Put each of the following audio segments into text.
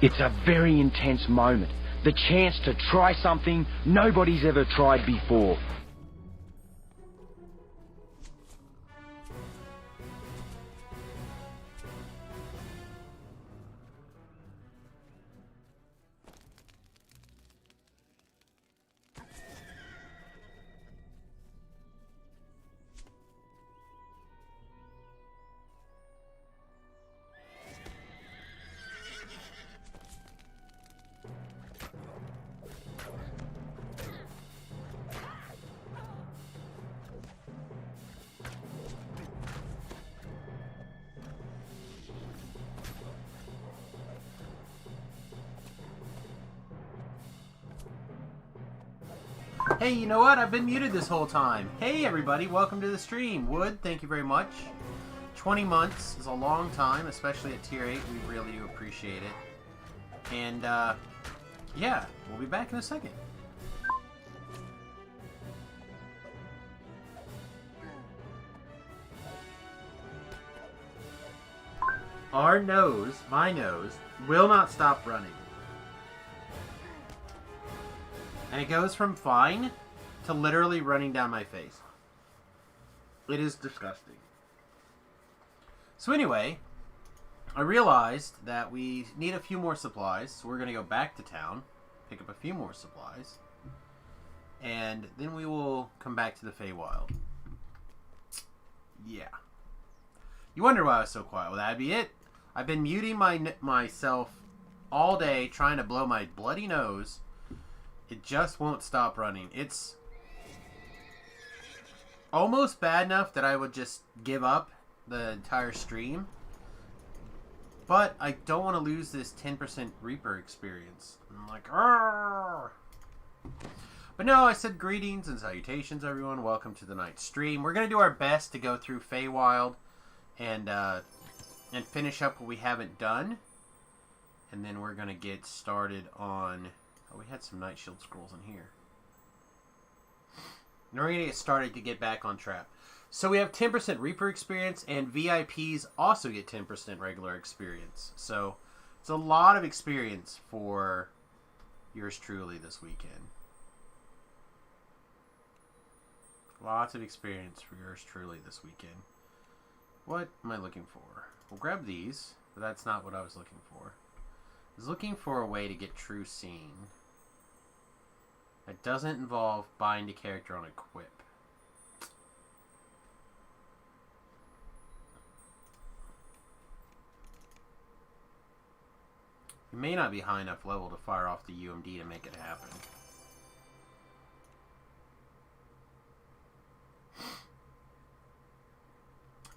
It's a very intense moment. The chance to try something nobody's ever tried before. Hey, you know what? I've been muted this whole time. Hey, everybody. Welcome to the stream. Wood, thank you very much. 20 months is a long time, especially at Tier 8. We really do appreciate it. And, yeah, we'll be back in a second. Our nose, my nose, will not stop running. And it goes from fine to literally running down my face. It is disgusting. So anyway, I realized that we need a few more supplies. So we're going to go back to town, pick up a few more supplies. And then we will come back to the Feywild. Yeah. You wonder why I was so quiet. Well, that'd be it. I've been muting myself all day trying to blow my bloody nose. It just won't stop running. It's almost bad enough that I would just give up the entire stream. But I don't want to lose this 10% Reaper experience. I'm like, argh. But no, I said greetings and salutations, everyone. Welcome to the night stream. We're going to do our best to go through Feywild and finish up what we haven't done. And then we're going to get started on... Oh, we had some Night Shield scrolls in here. Now we're going to get started to get back on track. So we have 10% Reaper experience, and VIPs also get 10% regular experience. So it's a lot of experience for yours truly this weekend. Lots of experience for yours truly this weekend. What am I looking for? We'll grab these, but that's not what I was looking for. I was looking for a way to get True Seeing. It doesn't involve bind a character on equip. You may not be high enough level to fire off the UMD to make it happen.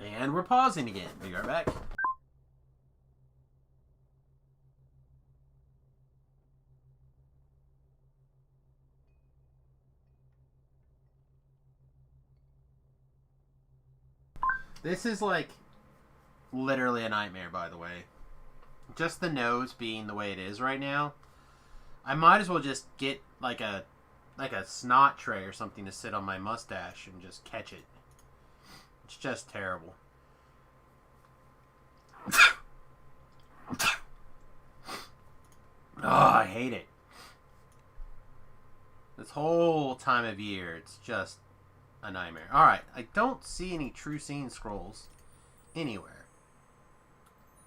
And we're pausing again. Be right back. This is like literally a nightmare, by the way. Just the nose being the way it is right now. I might as well just get like a snot tray or something to sit on my mustache and just catch it. It's just terrible. Oh, I hate it. This whole time of year, it's just a nightmare. Alright, I don't see any True Seeing scrolls anywhere.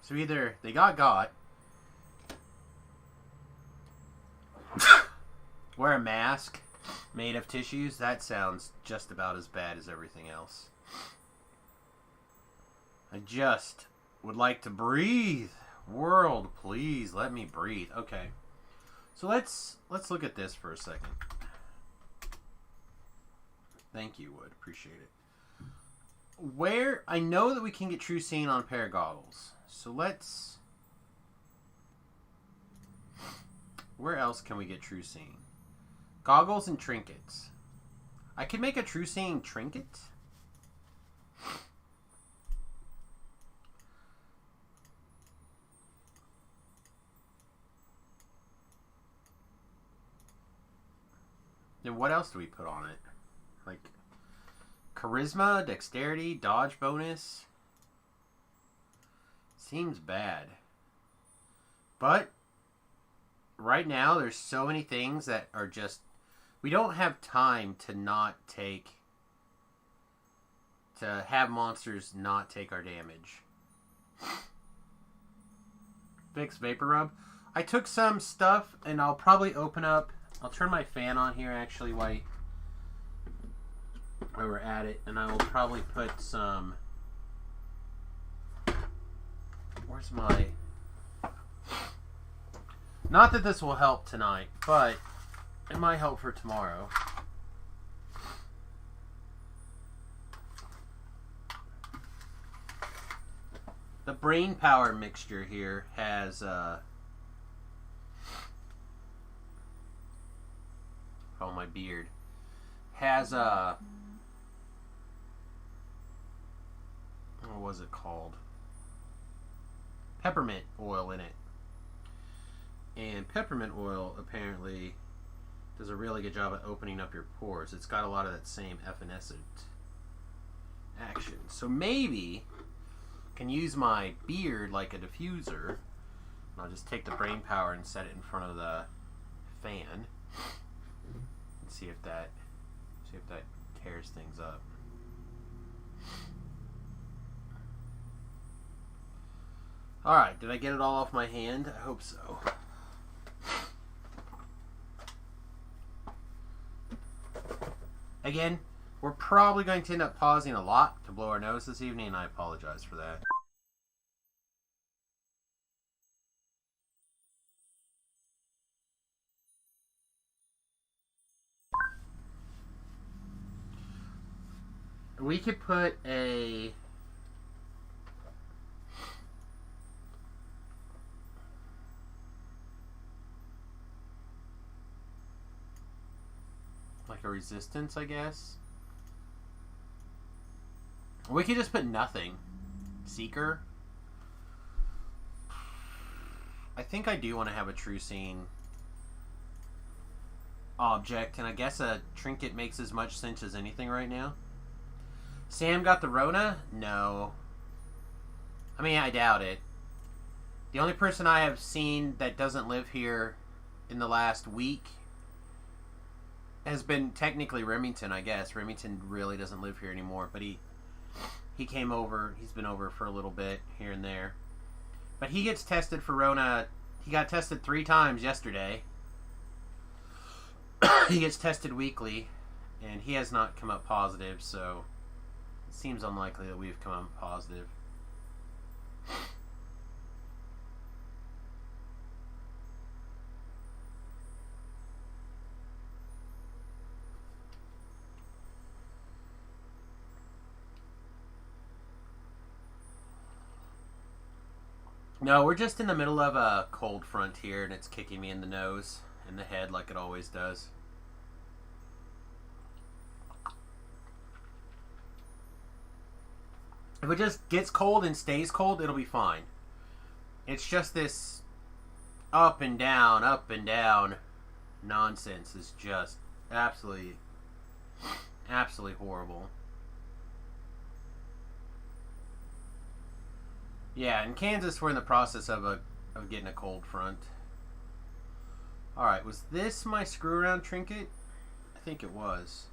So either they got, wear a mask made of tissues. That sounds just about as bad as everything else. I just would like to breathe. World, please let me breathe. Okay. So let's look at this for a second. Thank you, Wood. Appreciate it. Where I know that we can get True Seeing on a pair of goggles. So let's... Where else can we get True Seeing? Goggles and trinkets. I could make a True Seeing trinket. Then what else do we put on it? Like charisma, dexterity, dodge bonus. Seems bad. But right now there's so many things that are just... We don't have time to not take... To have monsters not take our damage. Vicks Vapor Rub. I took some stuff and I'll probably open up... I'll turn my fan on here actually while we're at it. And I will probably put some... Where's my... Not that this will help tonight, but it might help for tomorrow. The Brain Power mixture here has oh, my beard has what was it called? Peppermint oil in it. And peppermint oil apparently does a really good job at opening up your pores. It's got a lot of that same effervescent action. So maybe I can use my beard like a diffuser. And I'll just take the Brain Power and set it in front of the fan. And see if that tears things up. Alright, did I get it all off my hand? I hope so. Again, we're probably going to end up pausing a lot to blow our nose this evening, and I apologize for that. We could put a... like a resistance, I guess. We could just put nothing. Seeker. I think I do want to have a true scene object, and I guess a trinket makes as much sense as anything right now. Sam got the Rona? No. I mean, I doubt it. The only person I have seen that doesn't live here in the last week has been technically Remington, I guess. Remington really doesn't live here anymore, but he came over. He's been over for a little bit here and there. But he gets tested for Rona. He got tested 3 times yesterday. He gets tested weekly, and he has not come up positive, so it seems unlikely that we've come up positive. No, we're just in the middle of a cold front here, and it's kicking me in the nose and the head like it always does. If it just gets cold and stays cold, it'll be fine. It's just this up and down nonsense is just absolutely horrible. Yeah, in Kansas, we're in the process of getting a cold front. Alright, was this my screw-around trinket? I think it was.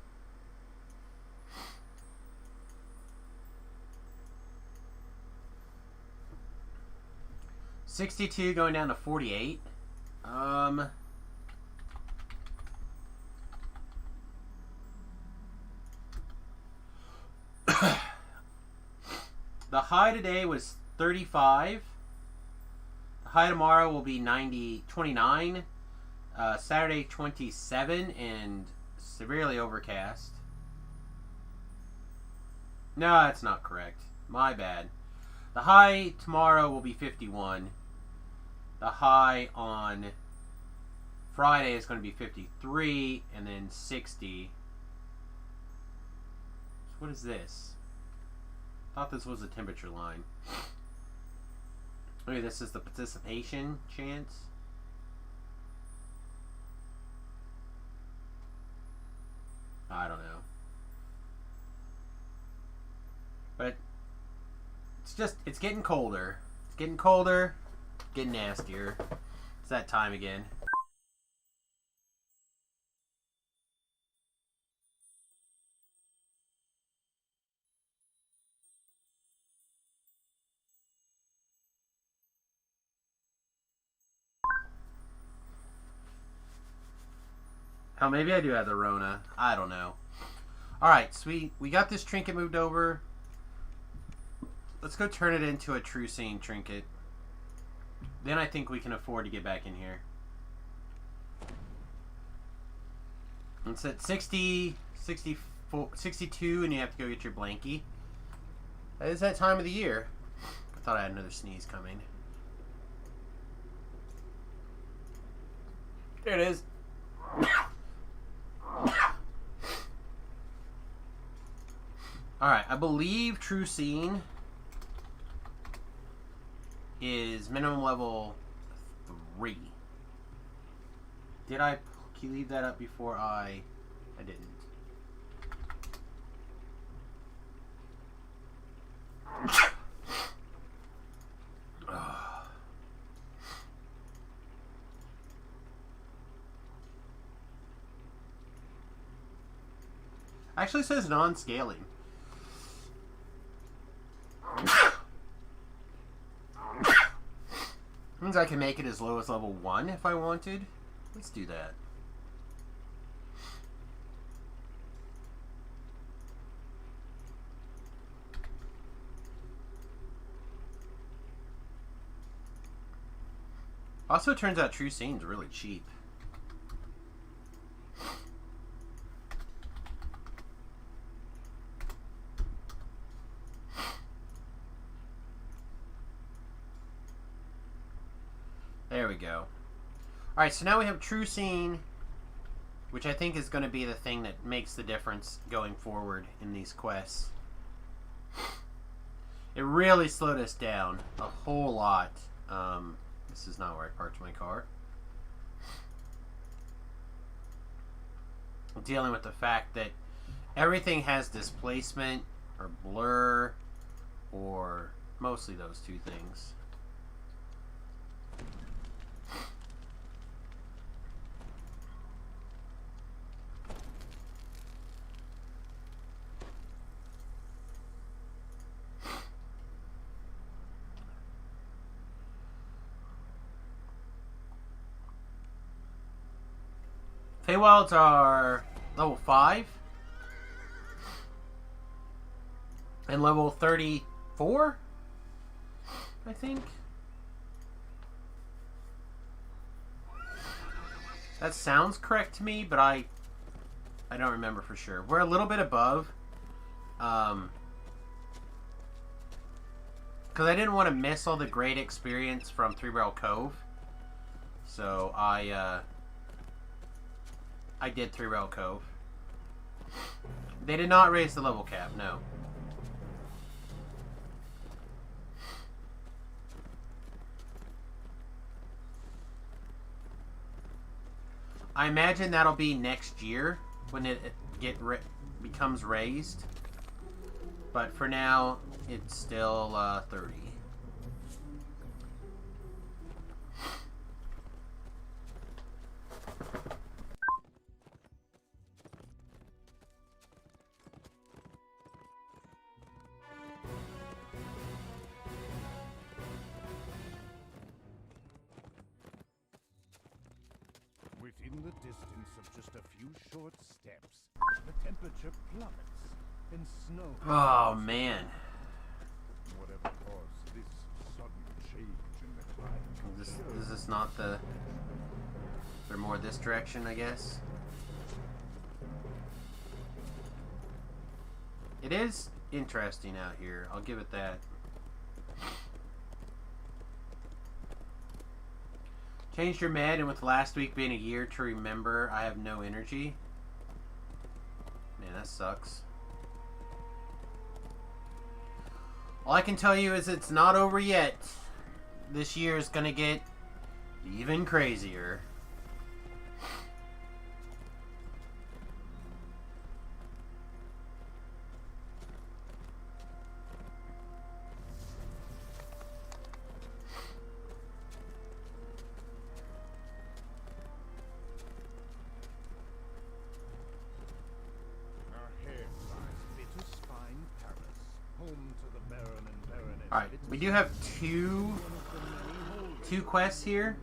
$62 going down to $48. The high today was 35. The high tomorrow will be 29. Saturday 27 and severely overcast. No, that's not correct. My bad. The high tomorrow will be 51. The high on Friday is going to be 53 and then 60. So what is this? I thought this was a temperature line. Maybe this is the participation chance. I don't know. But it's getting colder. It's getting colder, getting nastier. It's that time again. Oh, maybe I do have the Rona. I don't know. Alright, sweet. We got this trinket moved over. Let's go turn it into a True Scene trinket. Then I think we can afford to get back in here. It's at 60, 64, 62, and you have to go get your blankie. It is that time of the year. I thought I had another sneeze coming. There it is. Alright, I believe True Scene is minimum level 3. Did I leave that up before I didn't. Actually says non-scaling. Means I can make it as low as level 1 if I wanted. Let's do that. Also, it turns out True Scene's really cheap. There we go. Alright, so now we have True Scene, which I think is going to be the thing that makes the difference going forward in these quests. It really slowed us down a whole lot. This is not where I parked my car. I'm dealing with the fact that everything has displacement or blur, or mostly those two things. Feywilds are level 5 and level 34, I think. That sounds correct to me, but I don't remember for sure. We're a little bit above, because I didn't want to miss all the great experience from Three Barrel Cove, so I did Three Barrel Cove. They did not raise the level cap, no. I imagine that'll be next year when it becomes raised. But for now, it's still 30. Within the distance of just a few short steps, the temperature plummets and snow. Oh, man. Whatever caused this sudden change in the climate. Is this not the... They're more this direction, I guess? It is interesting out here. I'll give it that. Changed your med, and with last week being a year to remember, I have no energy. Man, that sucks. All I can tell you is it's not over yet. This year is gonna get even crazier. Alright, we do have two quests here.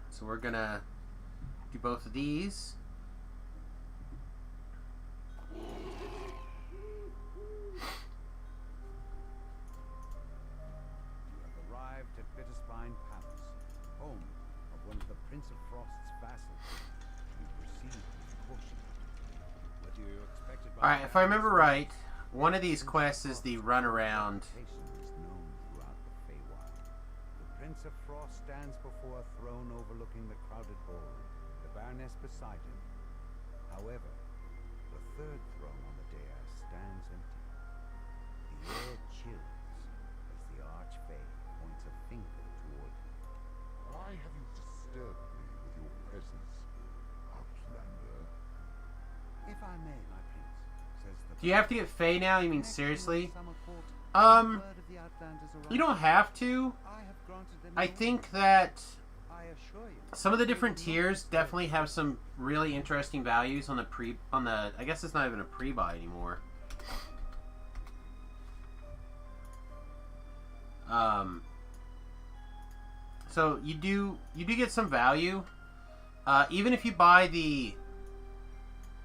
So we're gonna Do both of these. You have arrived at Bitterspine Palace, home of one of the Prince of Frost's vassals. You proceed with caution. Whether you expected by Alright, if I remember right, one of these quests is the runaround. is known throughout the Feywild. The Prince of Frost stands before a throne overlooking the crowded hall, the Baroness beside him. However, the third throne on the dais stands empty. The air chills as the Archfey points a finger toward you. Why have you disturbed me with your presence, Outlander? If I may, my prince, says the Do you have to get Fey now? You mean seriously? Summer Court, Um, word of the Outlanders you don't have to. I have granted them I your think that I assure you. some of the different tiers definitely have some really interesting values on the I guess it's not even a pre-buy anymore. So you do get some value, even if you buy the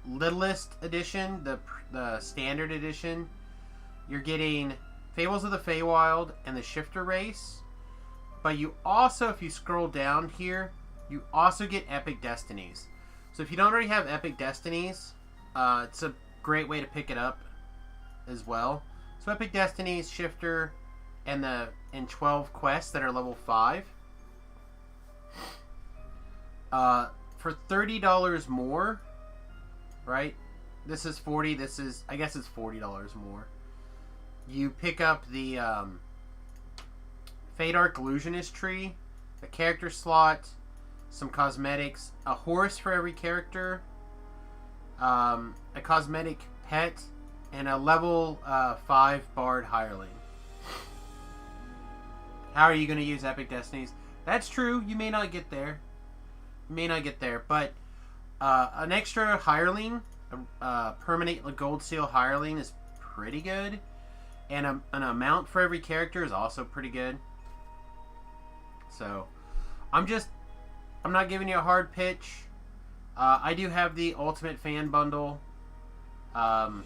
littlest edition, the standard edition. You're getting Fables of the Feywild and the Shifter race, but you also, if you scroll down here, you also get Epic Destinies. So if you don't already have Epic Destinies, it's a great way to pick it up as well. So Epic Destinies, Shifter, and 12 quests that are level 5. For $30 more, right? This is 40. This is, I guess it's $40 more. You pick up the Feydark Illusionist tree, a character slot, some cosmetics, a horse for every character, a cosmetic pet, and a level 5 Bard Hireling. How are you going to use Epic Destinies? That's true. You may not get there. But an extra Hireling, a permanent Gold Seal Hireling is pretty good. And an amount for every character is also pretty good. So, I'm not giving you a hard pitch. I do have the Ultimate Fan Bundle. I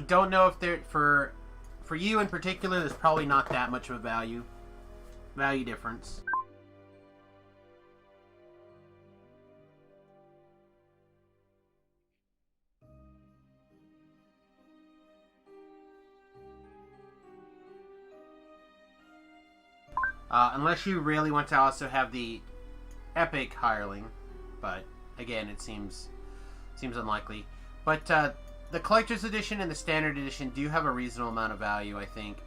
don't know if they're for you in particular. There's probably not that much of a value difference. Unless you really want to also have the Epic Hireling, but again, it seems unlikely. But the Collector's Edition and the Standard Edition do have a reasonable amount of value, I think.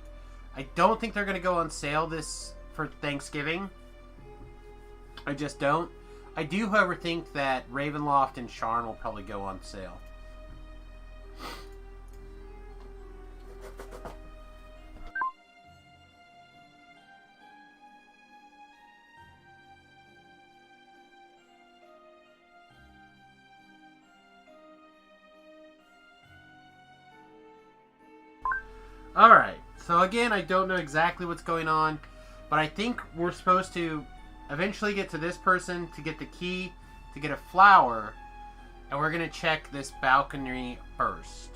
I don't think they're going to go on sale this for Thanksgiving. I just don't. I do, however, think that Ravenloft and Sharn will probably go on sale. Alright, so again, I don't know exactly what's going on, but I think we're supposed to eventually get to this person to get the key, to get a flower, and we're going to check this balcony first.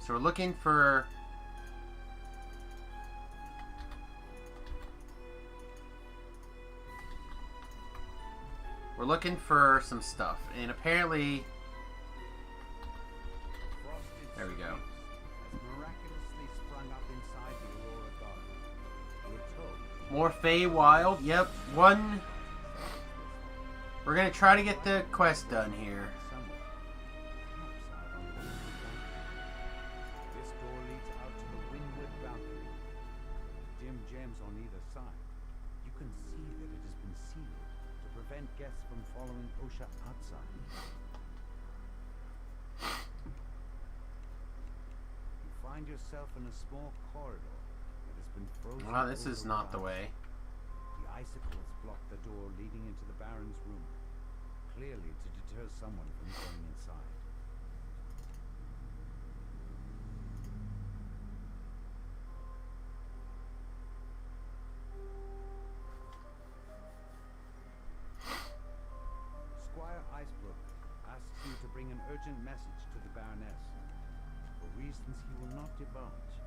So we're looking for... some stuff, and apparently... There we go. Miraculously sprung up inside the Aurora Garden. We're told More Feywild. Yep, one. We're gonna try to get the quest done here. somewhere, perhaps out on the windward balcony. This door leads out to the windward balcony. Dim gems on either side. You can see that it has been sealed to prevent guests from following Osha outside. Find yourself in a small corridor that has been frozen. Wow, this is over not the by way. The icicles block the door leading into the Baron's room, clearly to deter someone from going inside. urgent message to the Baroness. For reasons he will not divulge,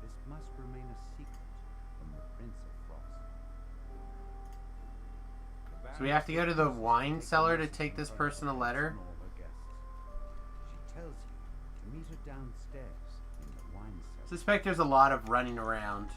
this must remain a secret from the Prince of Frost. So we have to go to the wine cellar to take this person a letter? She tells you to meet her downstairs in the wine cellar. Suspect there's a lot of running around.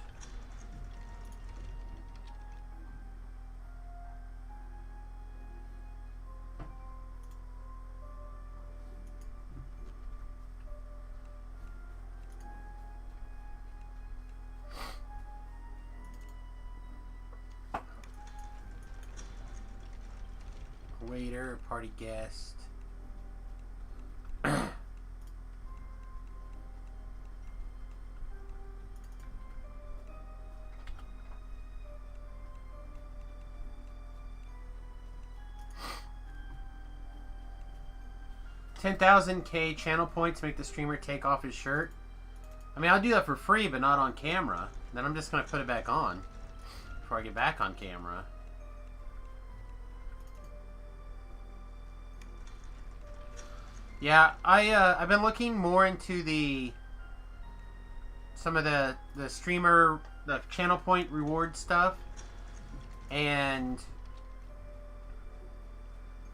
Waiter, party guest. $10,000 channel points make the streamer take off his shirt. I mean, I'll do that for free, but not on camera. Then I'm just going to put it back on before I get back on camera. Yeah, I've been looking more into some of the streamer, the channel point reward stuff, and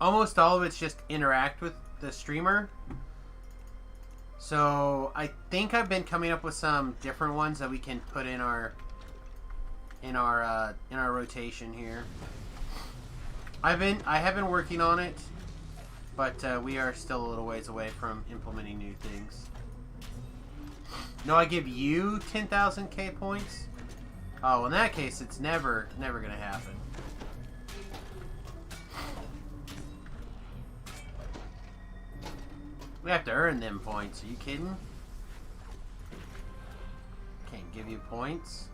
almost all of it's just interact with the streamer. So I think I've been coming up with some different ones that we can put in our rotation here. I have been working on it. But we are still a little ways away from implementing new things. No, I give you 10,000 points? Oh, in that case, it's never going to happen. We have to earn them points. Are you kidding? Can't give you points.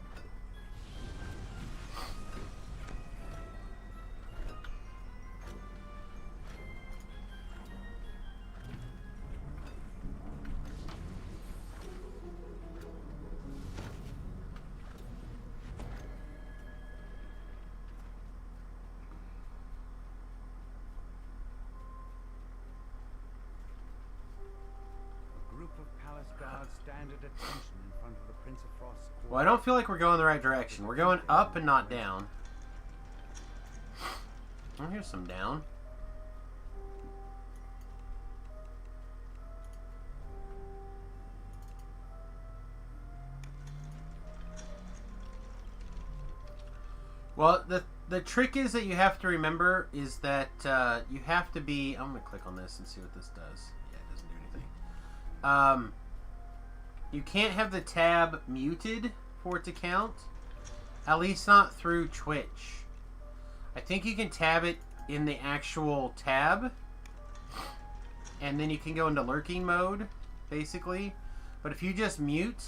Stand at attention in front of the Prince of Frost's court. Well, I don't feel like we're going the right direction. We're going up and not down. Oh, here's some down. Well, the trick is that you have to remember is that you have to be... I'm going to click on this and see what this does. Yeah, it doesn't do anything. You can't have the tab muted for it to count. At least not through Twitch. I think you can tab it in the actual tab. And then you can go into lurking mode, basically. But if you just mute,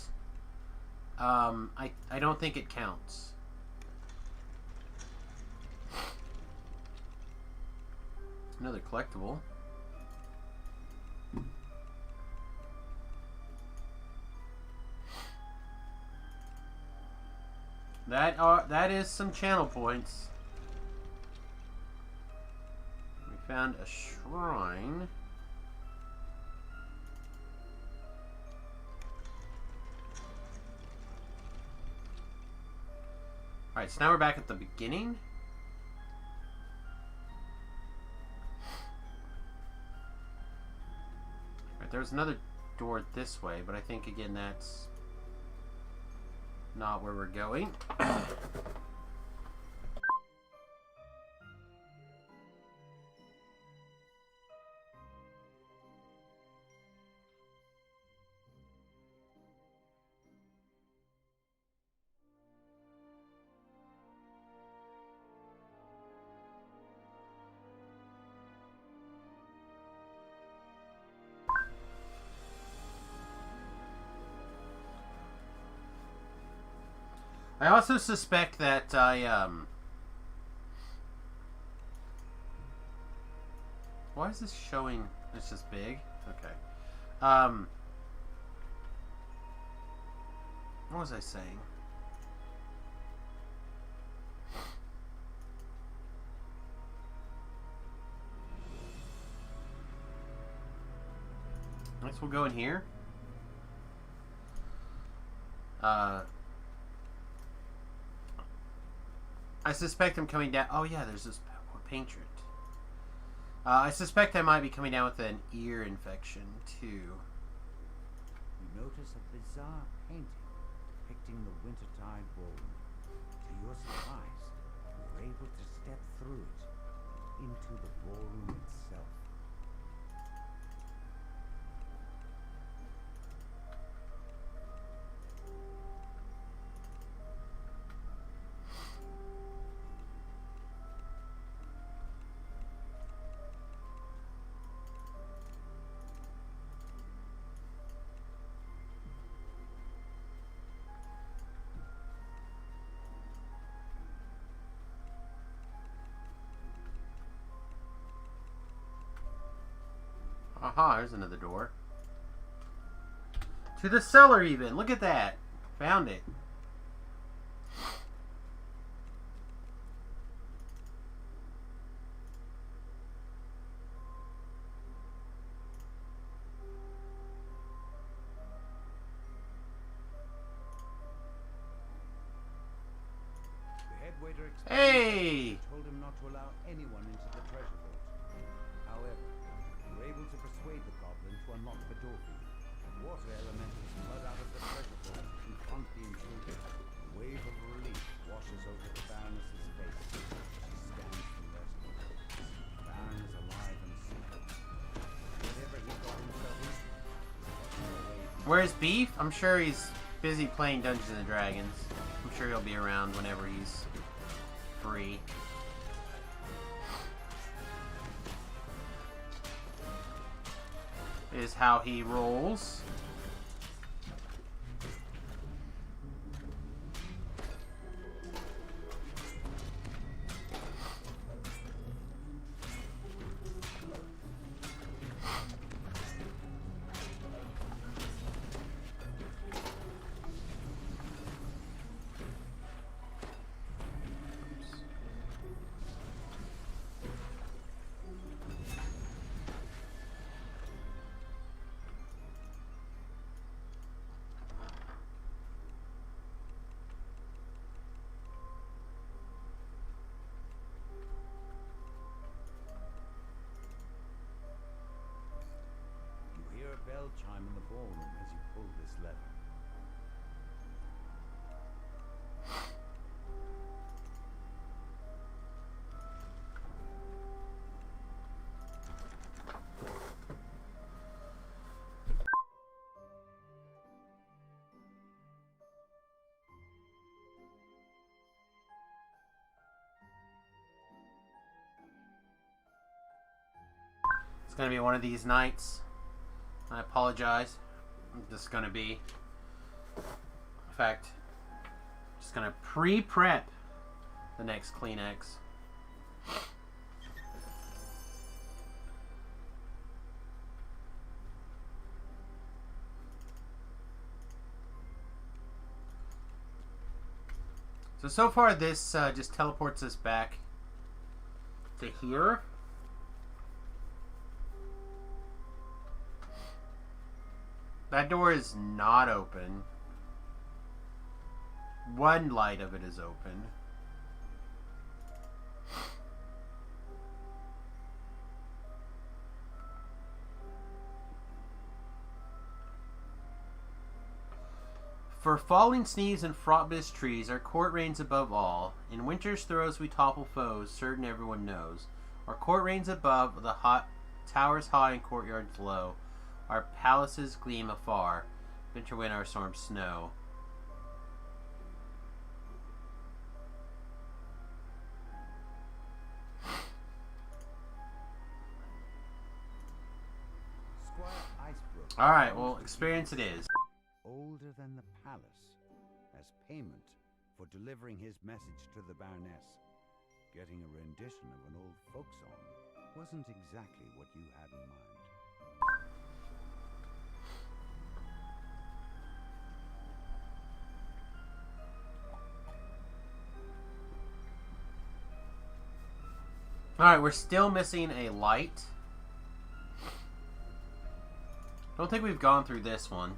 I don't think it counts. Another collectible. That is some channel points. We found a shrine. Alright, so now we're back at the beginning. Alright, there's another door this way, but I think again that's not where we're going. I also suspect that why is this showing? It's just big? Okay. What was I saying? guess we'll go in here. I suspect I'm coming down. Oh yeah, there's this patriot. I suspect I might be coming down with an ear infection too. You notice a bizarre painting depicting the Wintertide Ballroom. To your surprise, you're able to step through it into the ballroom itself. Aha, there's another door. To the cellar even. Look at that. Found it. The head waiter explained Hey! told him not to allow anyone into the treasure vault. However, you were able to persuade the goblin to unlock the door for you. Water elementals flood out of the treasure vault to confront the intruder. A wave of relief washes over the Baroness's face. She stands to rest. The Baron is alive and safe. Whatever he got himself into, he's gotten away. Where's Beef? I'm sure he's busy playing Dungeons and Dragons. I'm sure he'll be around whenever he's free. Is how he rolls. You hear a bell chime in the ballroom as you pull this lever. It's gonna be one of these nights. I apologize. This is gonna be. In fact, just gonna pre-prep the next Kleenex. So far this just teleports us back to here. That door is not open. One light of it is open. For falling sneeze and frostbit trees, our court reigns above all. In winter's throes we topple foes, certain everyone knows. Our court reigns above, the hot towers high and courtyards low. Our palaces gleam afar. Winter, wind, our storm, snow. Squire Icebrook. Alright, well, experience it is. Older than the palace, as payment for delivering his message to the Baroness. Getting a rendition of an old folk song wasn't exactly what you had in mind. Alright, we're still missing a light. don't think we've gone through this one.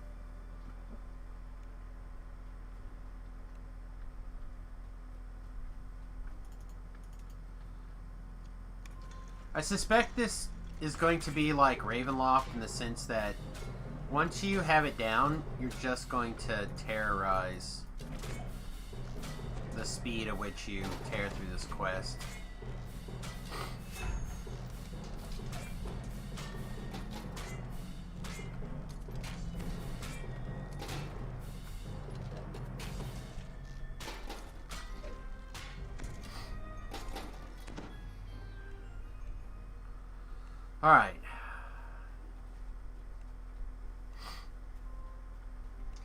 I suspect this is going to be like Ravenloft in the sense that once you have it down, you're just going to terrorize the speed at which you tear through this quest. Alright.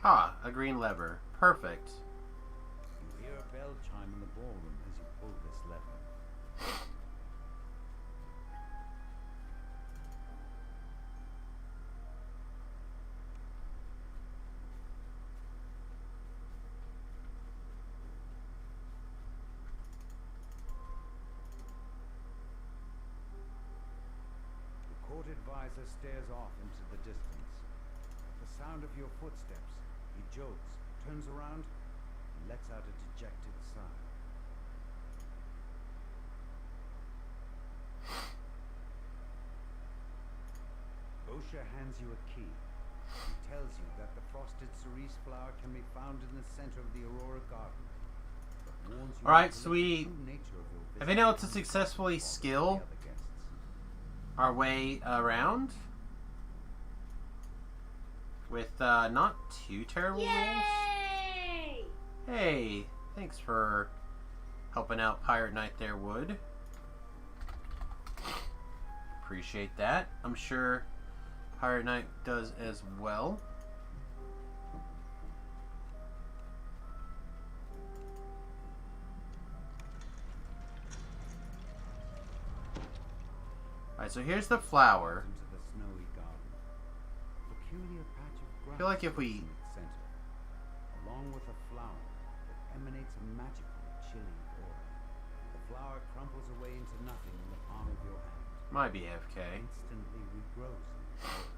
Ah, a green lever. Perfect. You hear a bell chime in the ballroom as you pull this lever. The court advisor stares off into the distance. At the sound of your footsteps, he jolts, turns around, and lets out a dejected sigh. Bosha hands you a key. He tells you that the frosted cerise flower can be found in the center of the Aurora Garden. But warns you Alright, of so the we true nature of your have been visit able to and successfully the skill other guests. our way around with not too terrible rolls. Yay! Hey, thanks for helping out Pirate Knight there, Wood. Appreciate that. I'm sure Pirate Knight does as well. Alright, so here's the flower. Into the snowy garden. A peculiar patch of grass feel like if we- in its center, along with a flower that emanates a magical, chilling aura. The flower crumples away into nothing in the palm of your hand, Might be AFK. instantly regrows in its soul.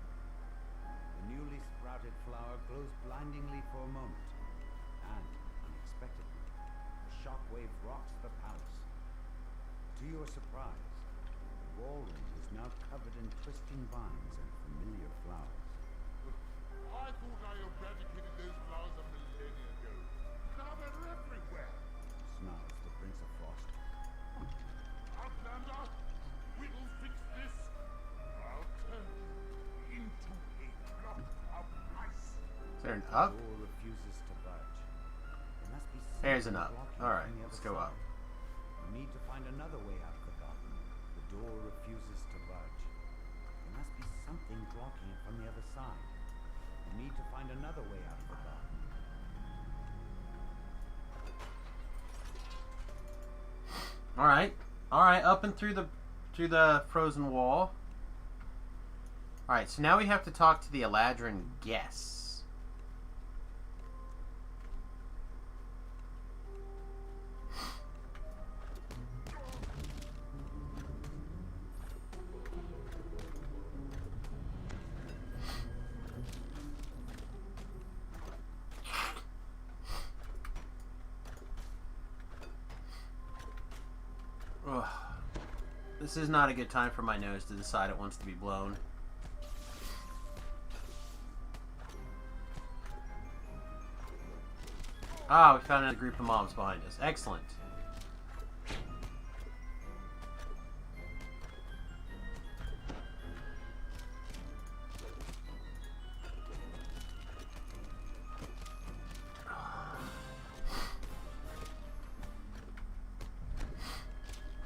The newly sprouted flower glows blindingly for a moment, and, unexpectedly, a shockwave rocks the palace. To your surprise, the ballroom is now covered in twisting vines and familiar flowers. I thought I eradicated those flowers a millennia ago. Now they're everywhere. Snarls the Prince of Frost. Outlander, we will fix this. I'll turn you into a block of ice. Is there an The up? door refuses to budge. There must be There's something an up. blocking it Alright, from the let's other go up. side. You need to find another way out of the garden. The door refuses to budge. There must be something blocking it from the other side. You need to find another way out of the garden. Alright. Alright, up and through the frozen wall. Alright, so now we have to talk to the Eladrin guests. Ugh. This is not a good time for my nose to decide it wants to be blown. Ah, we found a group of mobs behind us. Excellent.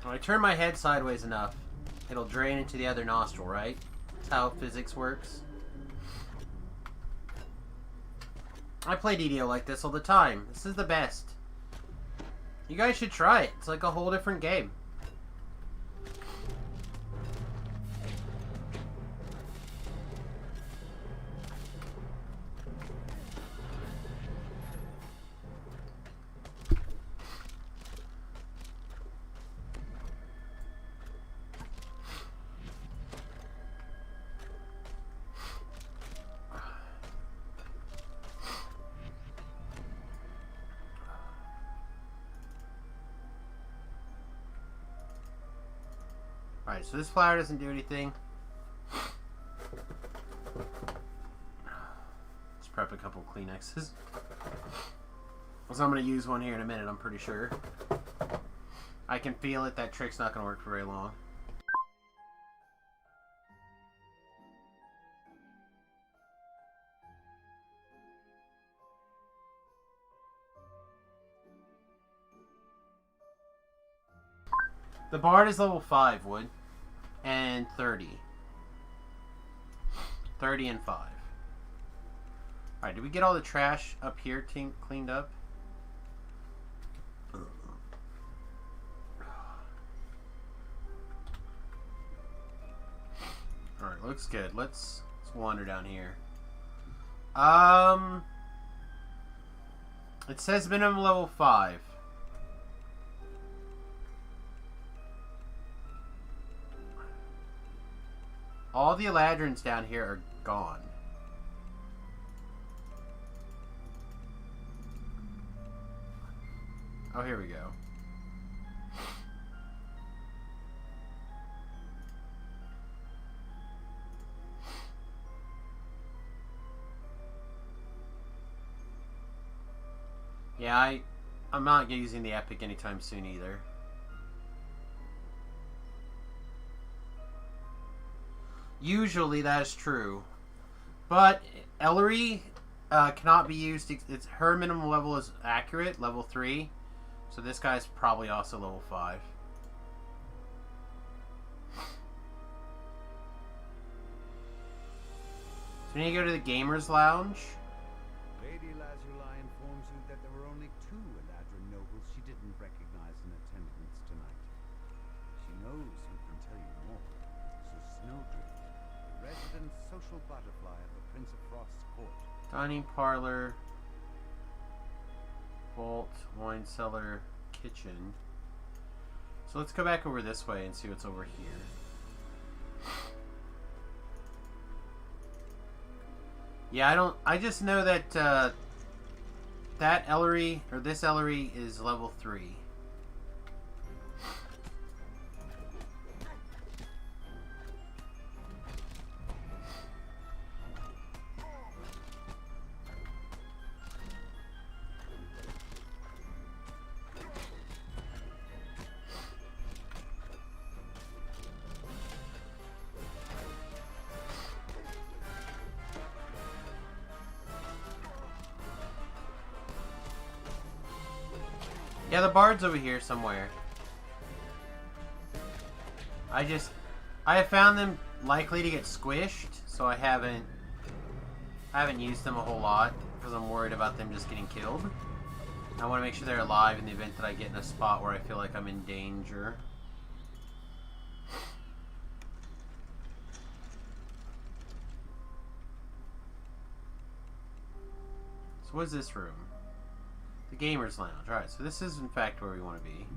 When I turn my head sideways enough, it'll drain into the other nostril, right? That's how physics works. I play DDO like this all the time. This is the best. You guys should try it. It's like a whole different game. Alright, so this flower doesn't do anything. Let's prep a couple Kleenexes. So I'm going to use one here in a minute, I'm pretty sure. I can feel it, that trick's not going to work for very long. The Bard is level 5, Wood. And 30. 30 and 5. Alright, did we get all the trash up here cleaned up? Alright, looks good. Let's wander down here. It says minimum level 5. All the Eladrins down here are gone. Oh, here we go. Yeah, I'm not using the epic anytime soon either. Usually that is true, but Ellery cannot be used. It's her minimum level is accurate, level 3. So this guy's probably also level 5. So we need to go to the Gamers Lounge. Lady Lazuli informs you that there were only 2 Eladrin nobles she didn't recognize in attendance tonight. She knows who can tell you more. So Snowdrift, the resident social butterfly of the Prince of Frost's court. Dining parlor, vault, wine cellar, kitchen. So let's go back over this way and see what's over here. Yeah, I just know that that Ellery, or this Ellery, is level 3. Yeah, the Bard's over here somewhere. I have found them likely to get squished, so I haven't used them a whole lot because I'm worried about them just getting killed. I want to make sure they're alive in the event that I get in a spot where I feel like I'm in danger. So what is this room? The Gamers Lounge. Alright, so this is in fact where we want to be.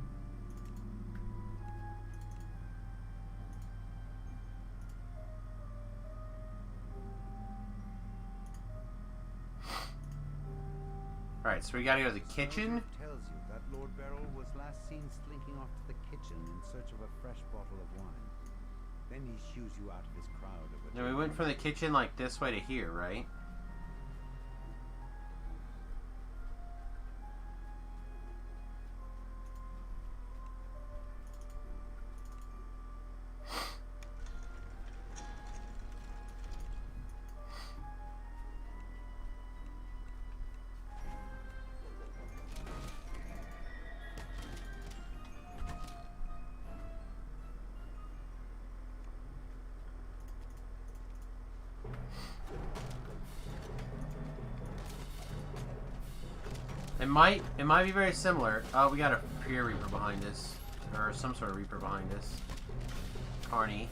Alright, so we gotta go to the kitchen. Tells you that Lord Beryl was last seen slinking off to the kitchen in search of a fresh bottle of wine. Then he shoos you out of his crowd of Now we went from the kitchen like this way to here, right? It might be very similar. Oh, we got a Pure Reaper behind us. Or some sort of Reaper behind us. Carney.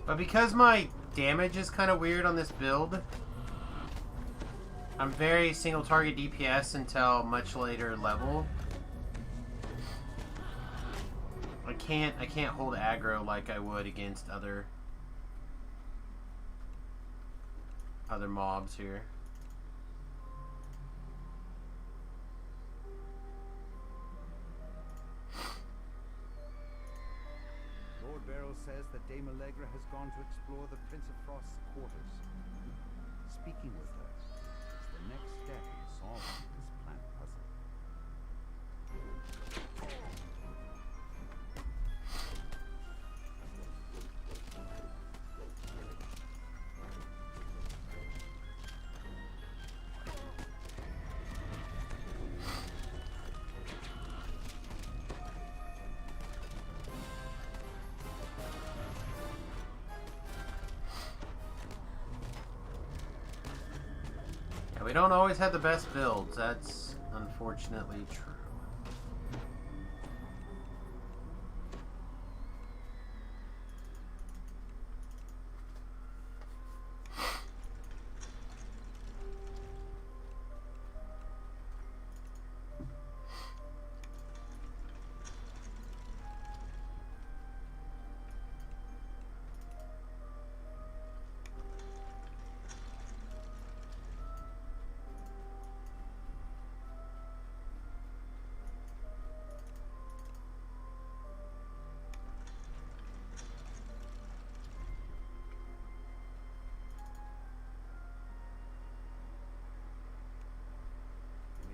But because my damage is kind of weird on this build, I'm very single target DPS until much later level. I can't hold aggro like I would against other mobs here. Lord Beryl says that Dame Allegra has gone to explore the Prince of Frost's quarters. Speaking with her is the next step in solving this planet puzzle. We don't always have the best builds. That's unfortunately true.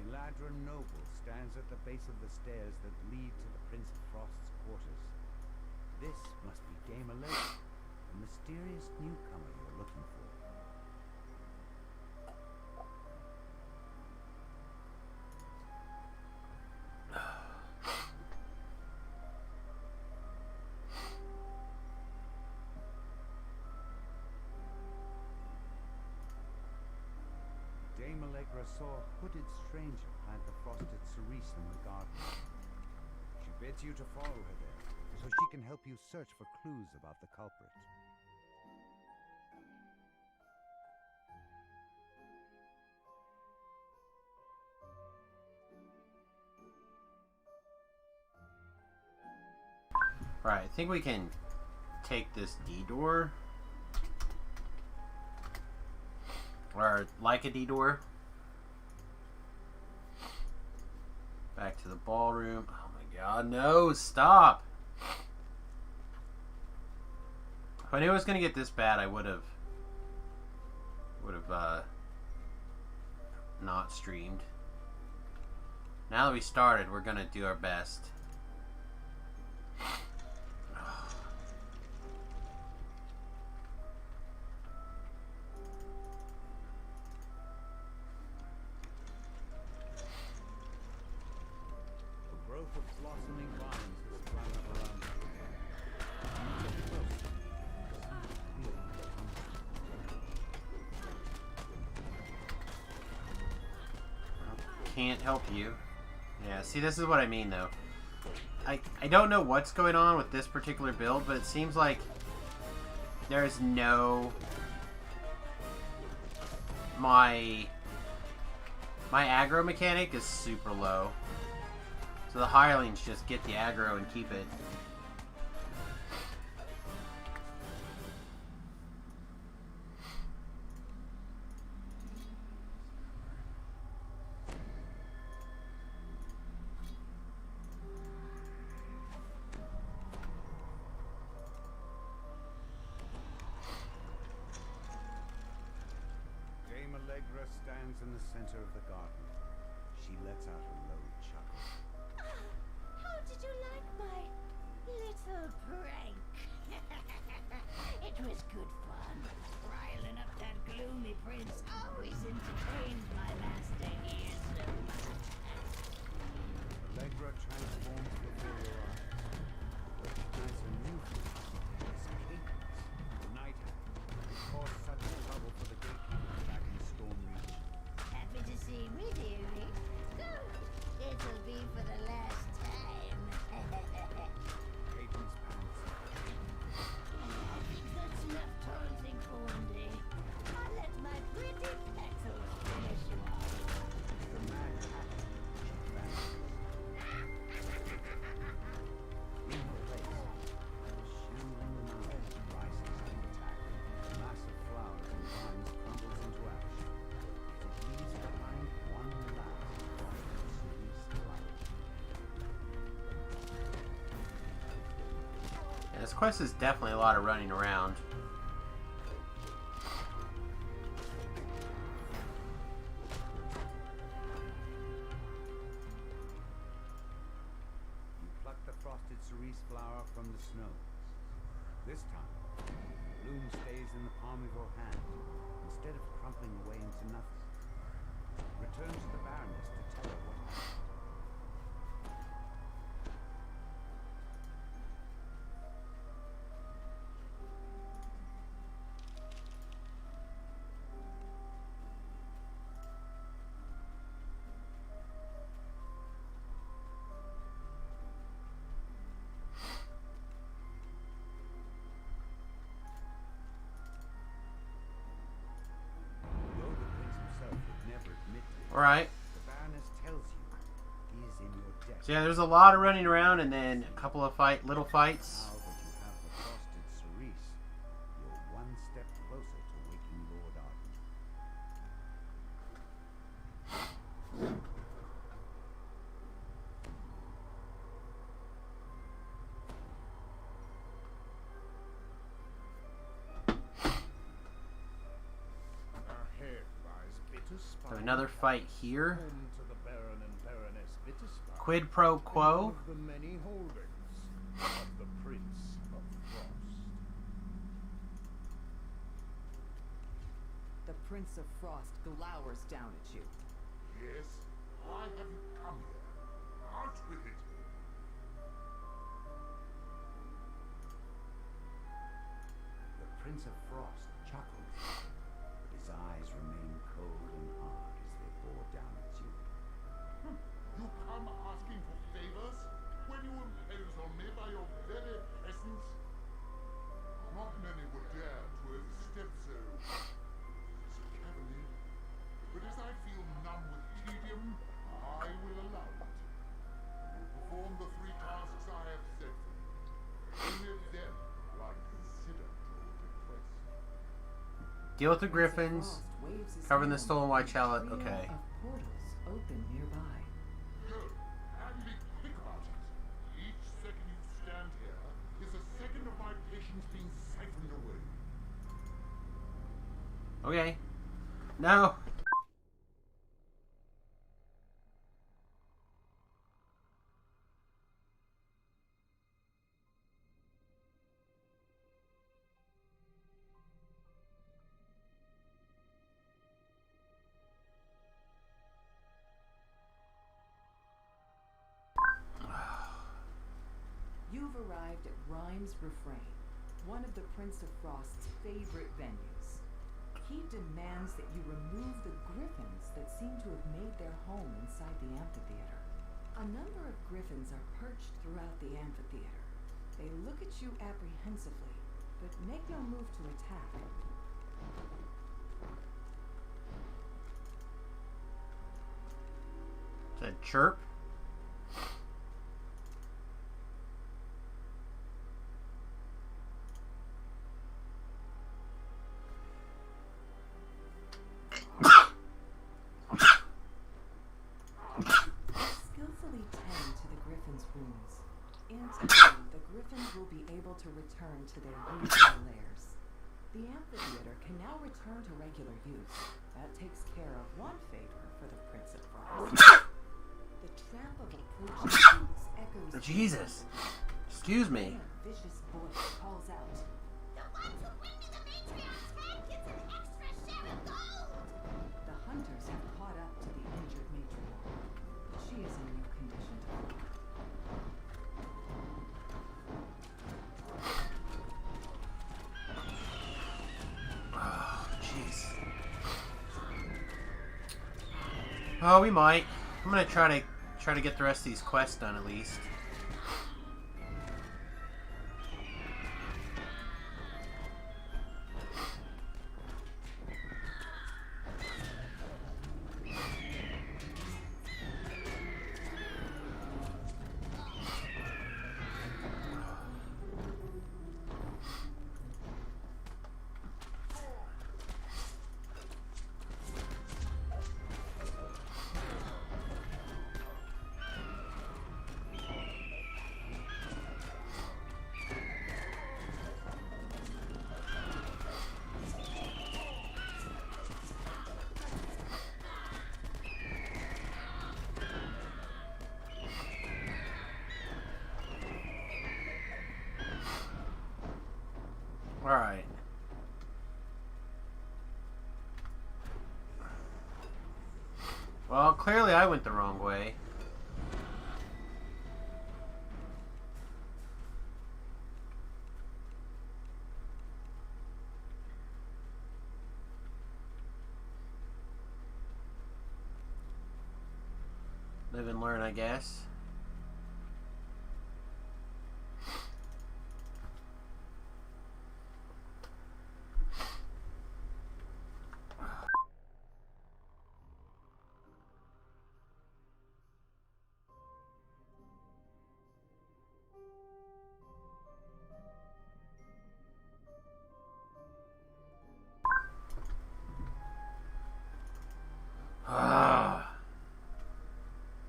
Eladra Noble stands at the base of the stairs that lead to the Prince of Frost's quarters. This must be Dame Allegra, the mysterious newcomer you're looking for. Dame Allegra saw a hooded stranger plant the frosted cerise in the garden. She bids you to follow her there, so she can help you search for clues about the culprit. Alright, I think we can take this D-door. Or like a D-door. Back to the ballroom. Oh my god, no, stop! If I knew it was gonna get this bad, I would have not streamed. Now that we started, we're gonna do our best. Can't help you. Yeah, see, this is what I mean, though. I don't know what's going on with this particular build, but it seems like there's no... My aggro mechanic is super low. So the hirelings just get the aggro and keep it. Allegra stands in the center of the garden. She lets out a low chuckle. How did you like my little prank? It was good fun. Riling up that gloomy prince always entertained my master here so much. Allegra transforms before your eyes. Recognize a new face. It's Cadence, the Night Hag, who caused such trouble for the gatekeepers back in Stormreach. Happy to see me, dearie. Go, this quest is definitely a lot of running around. You pluck the frosted cerise flower from the snow. This time, the bloom stays in the palm of your hand instead of crumpling away into nothing. Return to the Baroness to tell her what happened. Though the prince himself would never admit to it, Alright. the Baroness tells you he is in your debt. So yeah, there's a lot of running around and then a couple of little fights. Now that you have the frosted cerise, you're one step closer to waking Lord Arden. Ahead lies Bitterspine. So another fight here. Home to the Baron and Baroness Bitterspine. Quid pro quo. One of the many holdings of the Prince of Frost. The Prince of Frost glowers down at you. Yes, why have you come here? Out with it. The Prince of Frost chuckles, but his eyes remain cold and hard as they bore down at you. You come asking for favors when you impose on me by your very essence? Not many would dare to overstep so cavalier. But as I feel numb with tedium, I will allow it. You will perform the 3 tasks I have set for you. Only then will I consider your request. Deal with the griffins. Frost waves his Covering the hand, stolen white and a chalice, trio okay. of portals open nearby. Good. And be quick about it. Each second you stand here is a second of my patience being siphoned away. Okay. No. You've arrived at Rhymes Refrain, one of the Prince of Frost's favorite venues. He demands that you remove the griffins that seem to have made their home inside the amphitheater. A number of griffins are perched throughout the amphitheater. They look at you apprehensively, but make no move to attack. Said chirp. Skillfully tend to the griffin's wounds. In time, the griffins will be able to return to their usual lairs. The amphitheater can now return to regular use. That takes care of one favor for the Prince of Frost. The tramp of approaching boots echoes. Jesus. Excuse me. A vicious voice calls out. The one who bring me the matriarch's head gets an extra share of gold! The hunters have caught up to the injured matriarch, but she is in no condition to fly. Oh, jeez. Oh, we might. I'm gonna try to get the rest of these quests done at least. Alright. Well, clearly I went the wrong way. Live and learn, I guess.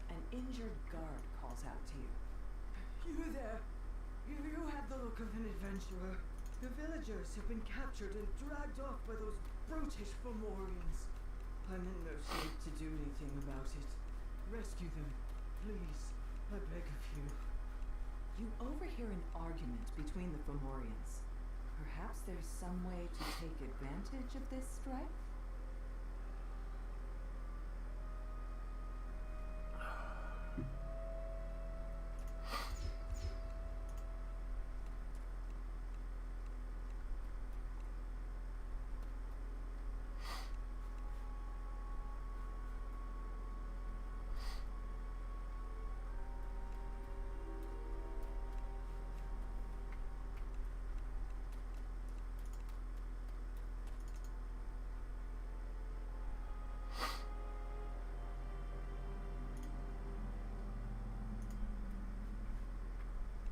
An injured guard calls out to you. You there! You have the look of an adventurer. The villagers have been captured and dragged off by those brutish Fomorians. I'm in no shape to do anything about it. Rescue them, please. I beg of you. You overhear an argument between the Fomorians. Perhaps there's some way to take advantage of this strife?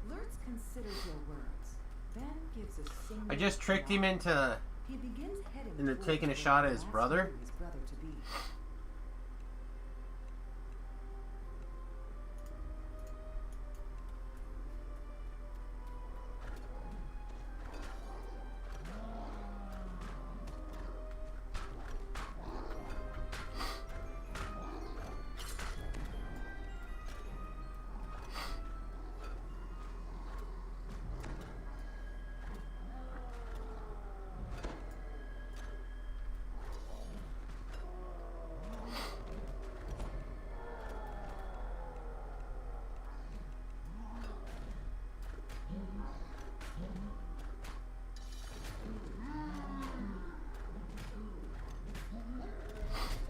Lurtz considers your words, then gives a single I just tricked him nod. into He begins heading into towards taking a where shot at he his last brother? knew his brother to be.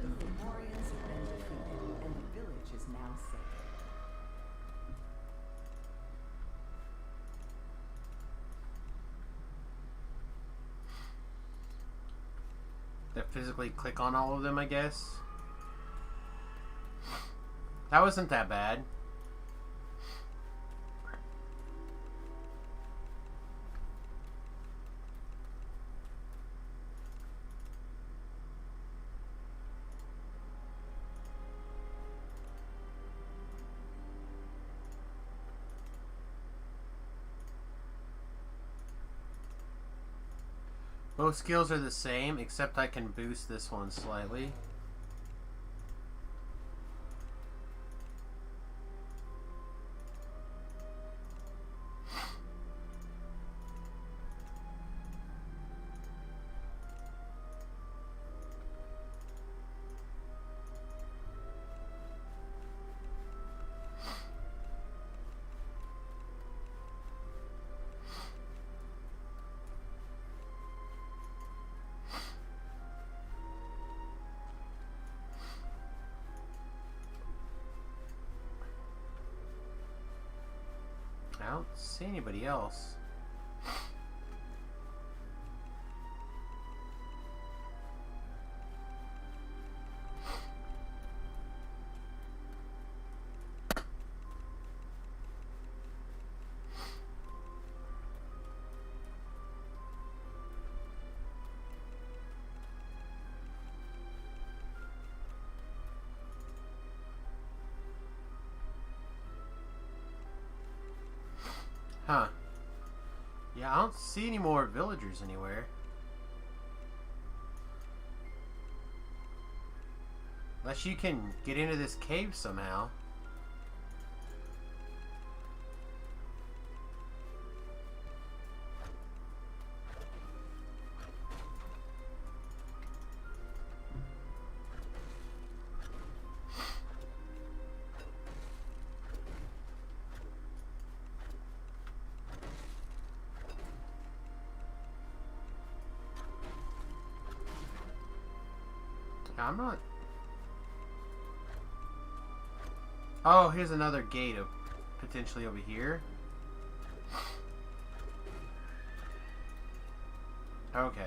The Fomorians have been defeated, and the village is now safe. That physically click on all of them, I guess. That wasn't that bad. Both skills are the same, except I can boost this one slightly. I don't see anybody else. Huh. Yeah, I don't see any more villagers anywhere. Unless you can get into this cave somehow. I'm not... Oh, here's another gate potentially over here. Okay.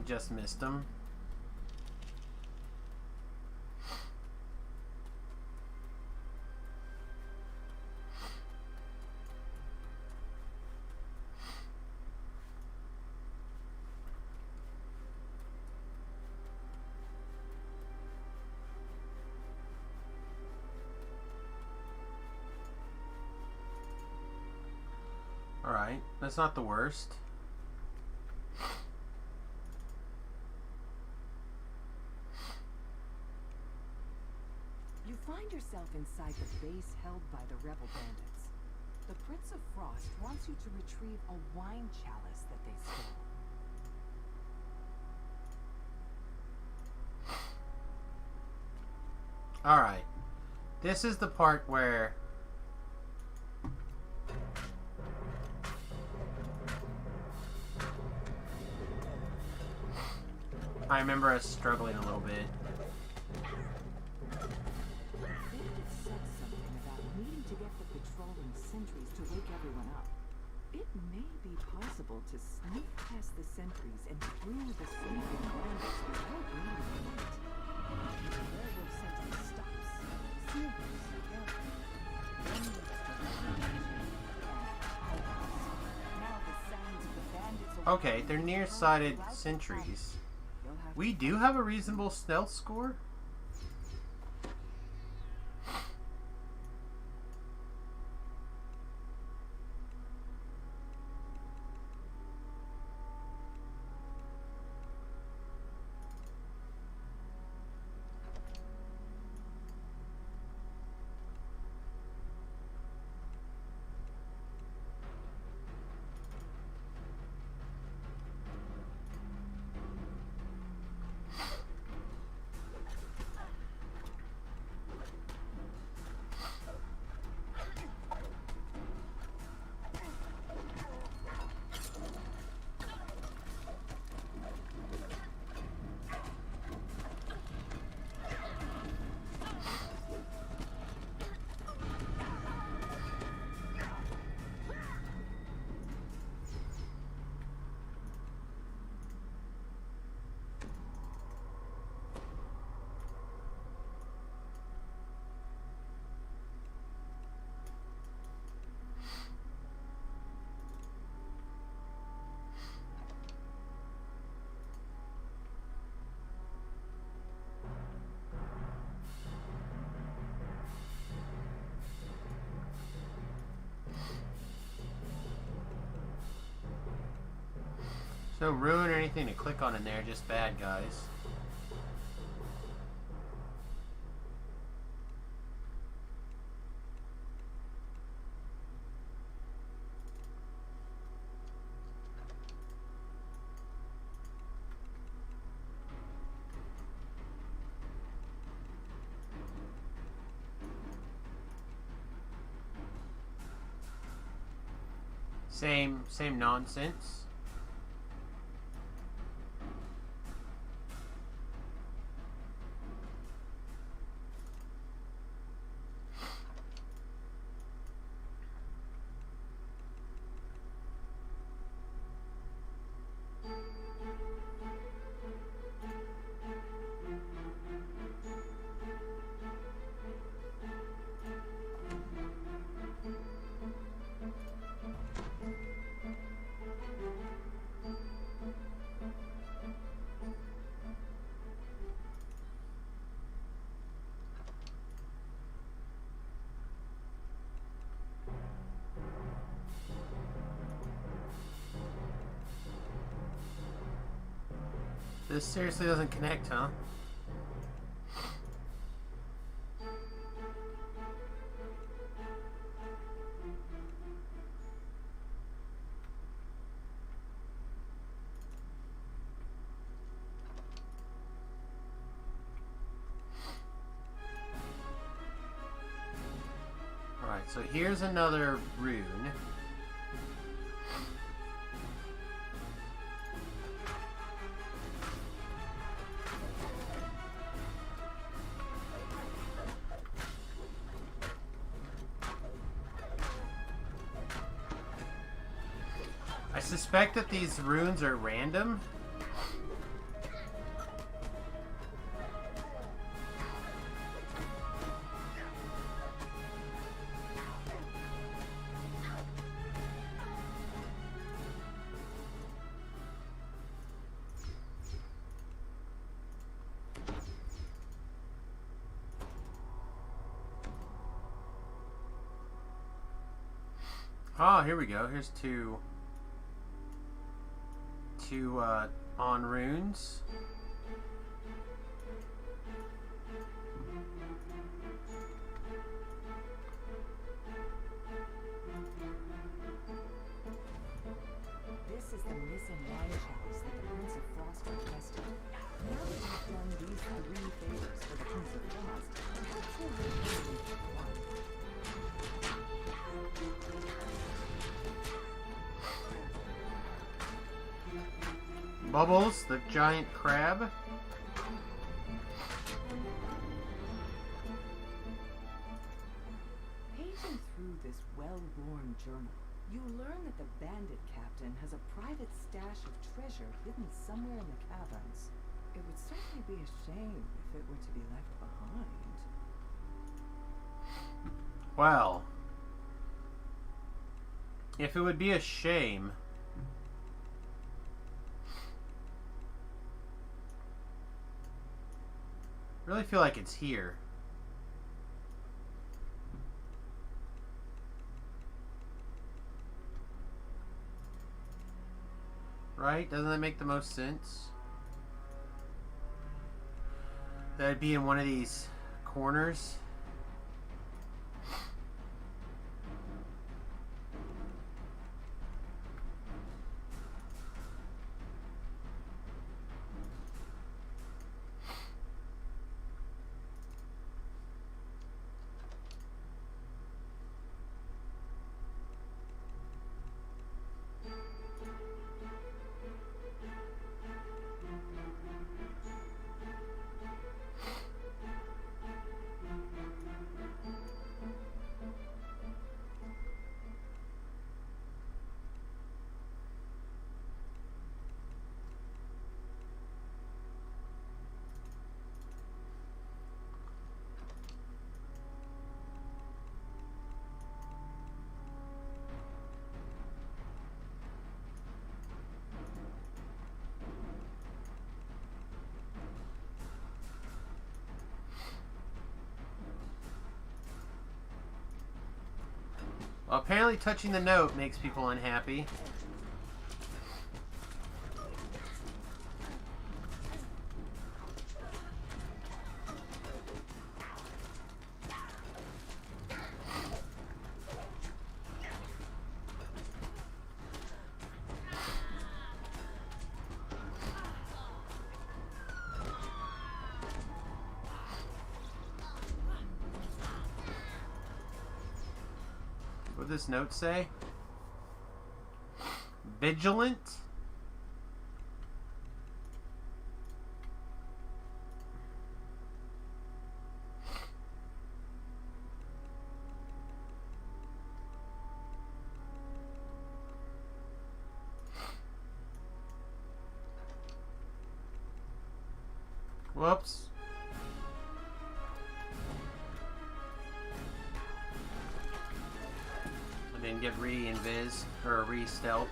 Just missed him. Alright, that's not the worst. You find yourself inside the base held by the rebel bandits. The Prince of Frost wants you to retrieve a wine chalice that they stole. Alright. This is the part where... I remember us struggling a little bit. Bandit said something about needing to get the patrolling sentries to wake everyone up. It may be possible to sneak past the sentries and through the sleeping bandits without being light. The werewolf sentence stops. Snickers carefully. Then leads to the now the sounds of the bandits Okay, they're nearsighted sentries. We do have a reasonable stealth score? No ruin or anything to click on in there, just bad guys. Same nonsense. This seriously doesn't connect, huh? Alright, so here's another rune. I suspect that these runes are random. Oh, here we go. Here's two on runes. This is the missing wine chalice that the Prince of Frost requested. Now that you've done these 3 favors for the Prince of Frost, perhaps you'll read one. Bubbles, the giant crab. Paging through this well-worn journal, you learn that the bandit captain has a private stash of treasure hidden somewhere in the caverns. It would certainly be a shame if it were to be left behind. Well, if it would be a shame, I really feel like it's here. Right? Doesn't that make the most sense? That'd be in one of these corners. Well, apparently touching the note makes people unhappy. What does this note say? Vigilant? Whoops. I didn't get re-invis or re-stealth.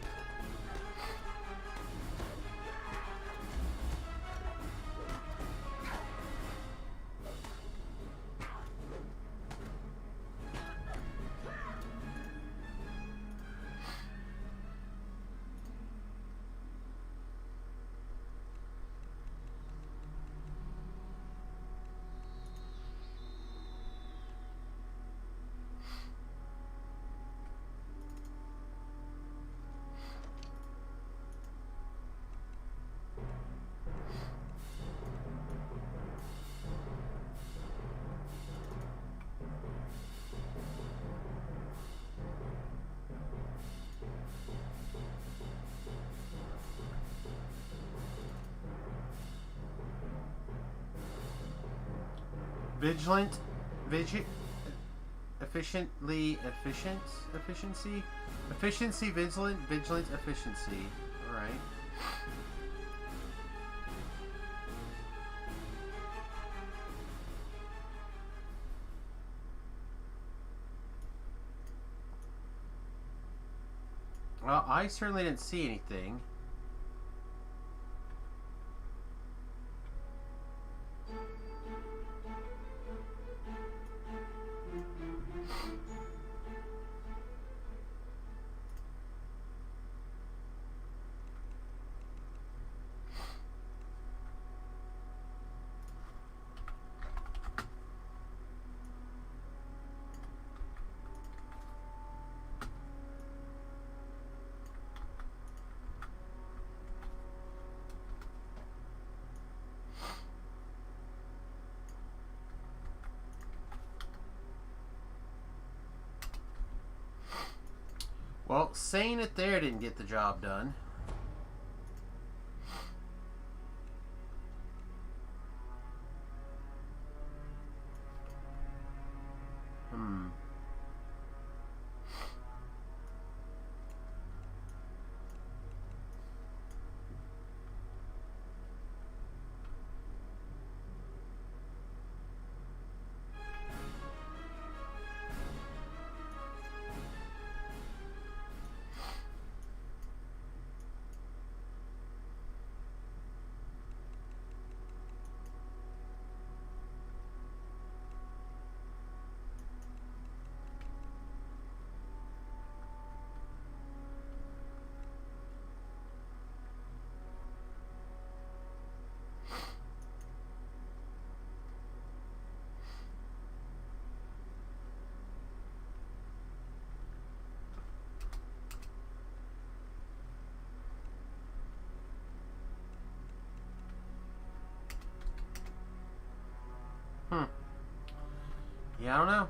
Vigilant, efficiency, vigilant, efficiency. All right. Well, I certainly didn't see anything. Well, saying it there didn't get the job done. Yeah, I don't know.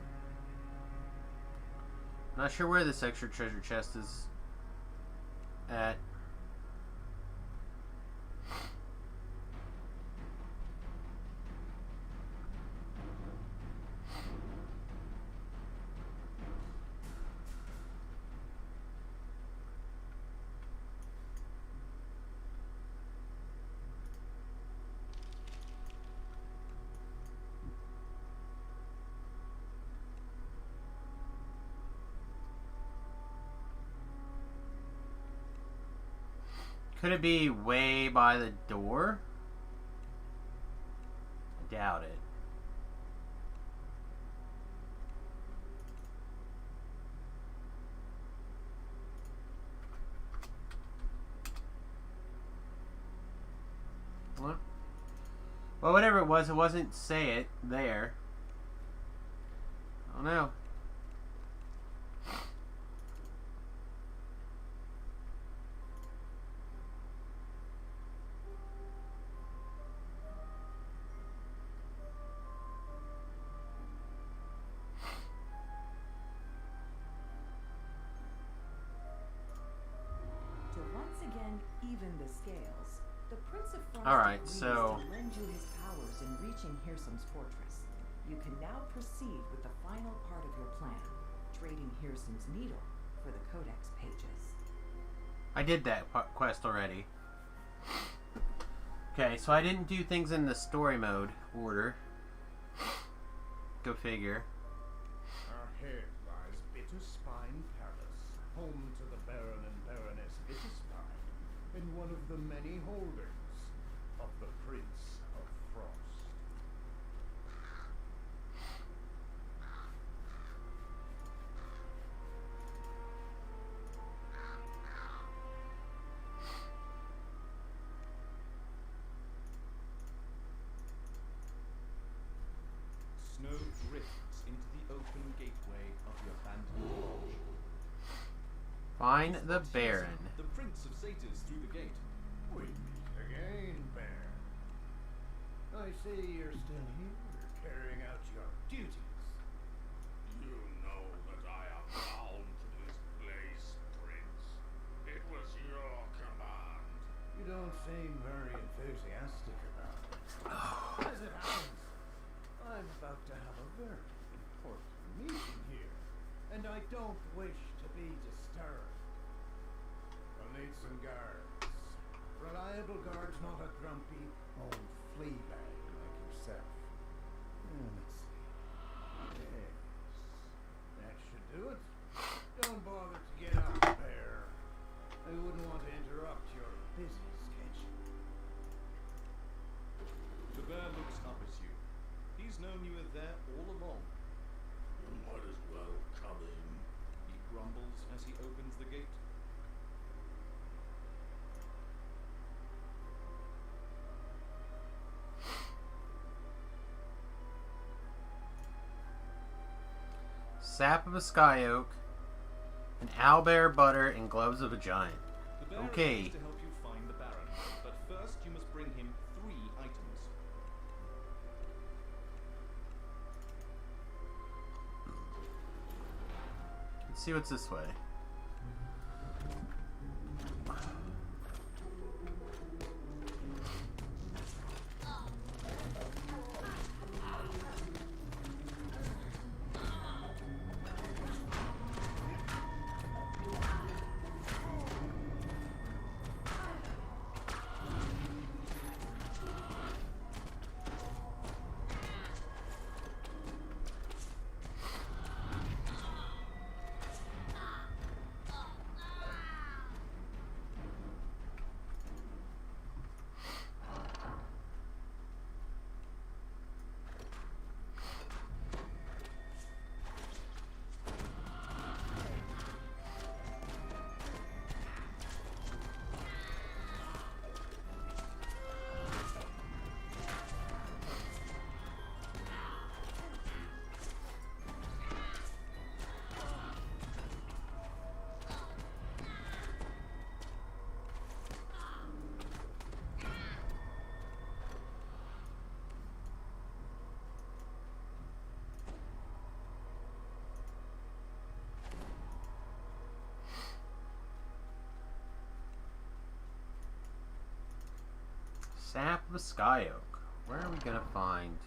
Not sure where this extra treasure chest is at. Could it be way by the door? I doubt it. What? Well, whatever it wasn't say it there. I don't know. Even the scales. The Prince of Frost Alright, agrees so to lend you his powers in reaching Hirsum's fortress. You can now proceed with the final part of your plan, trading Hirsum's needle for the Codex pages. I did that quest already. Okay, so I didn't do things in the story mode order. Go figure. Ahead lies Bitterspine Palace, home to the Baron and Baroness Bitterspine, and one of the many holdings of the Prince of Frost. Snow drifts into the open gateway of the abandoned lodge. Find the Baron. The Prince of Satyrs through the gate. We meet again, Baron. I see you're still here, carrying out your duties. You know that I am bound to this place, Prince. It was your command. You don't seem very enthusiastic about it. As it happens, I I'm about to have a very important meeting here, and I don't wish to be disturbed. I'll need some guards. Reliable guards, not a grumpy old flea bag like yourself. Let's see. Yes. That should do it. Don't bother to get up there. I wouldn't want to interrupt your busy schedule. The bear looks up at you. He's known you were there all along. You might as well come in. He grumbles as he opens the gate. Sap of a sky oak, an owlbear butter, and gloves of a giant. The bear Okay. agrees to help you find the Baron, but first you must bring him 3 items. Let's see what's this way. Sap of a sky oak. Where are we gonna find?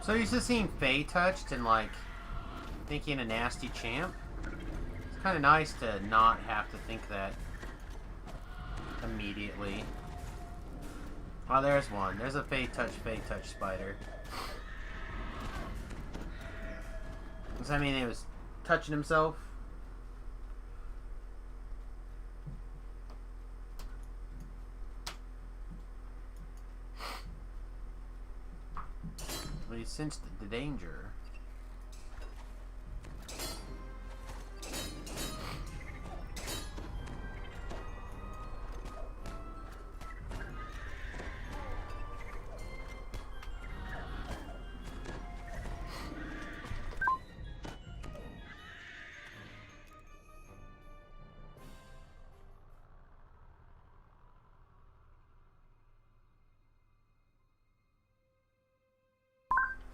So used to seeing Faye touched and like thinking a nasty champ. It's kind of nice to not have to think that immediately. Oh, there's one. There's a Faye touch spider. Does that mean he was touching himself? But he sensed the danger.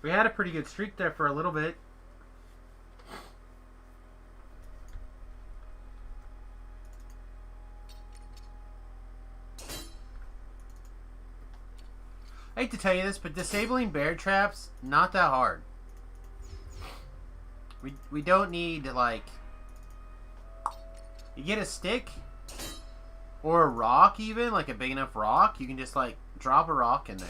We had a pretty good streak there for a little bit. I hate to tell you this, but disabling bear traps, not that hard. We don't need, like... You get a stick, or a rock even, like a big enough rock, you can just, like, drop a rock in there.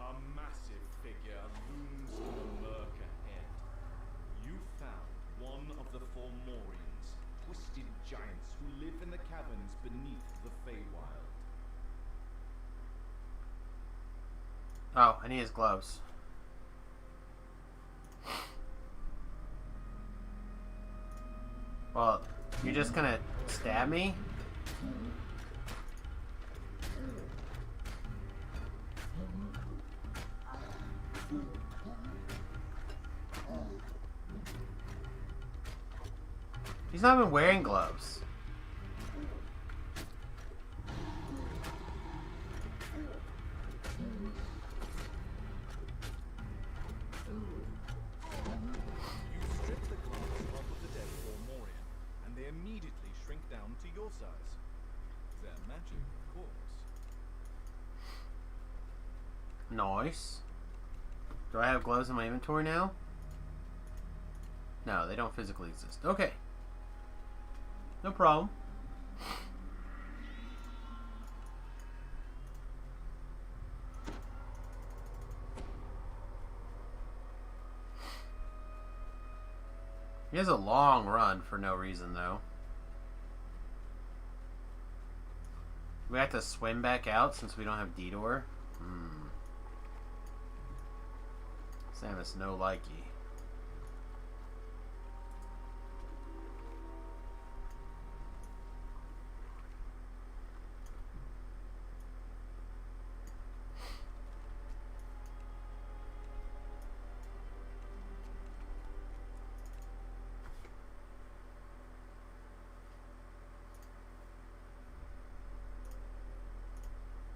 A massive figure looms in the murk ahead. You found one of the Fomorians, twisted giants who live in the caverns beneath the Feywild. Oh, I need his gloves. Well, you're just gonna stab me? He's not even wearing gloves. You strip the glass off of the dead Fomorian, and they immediately shrink down to your size. They're magic, of course. Nice. Do I have gloves in my inventory now? No, they don't physically exist. Okay. No problem. He has a long run for no reason, though. We have to swim back out since we don't have Detour? Samus no likey.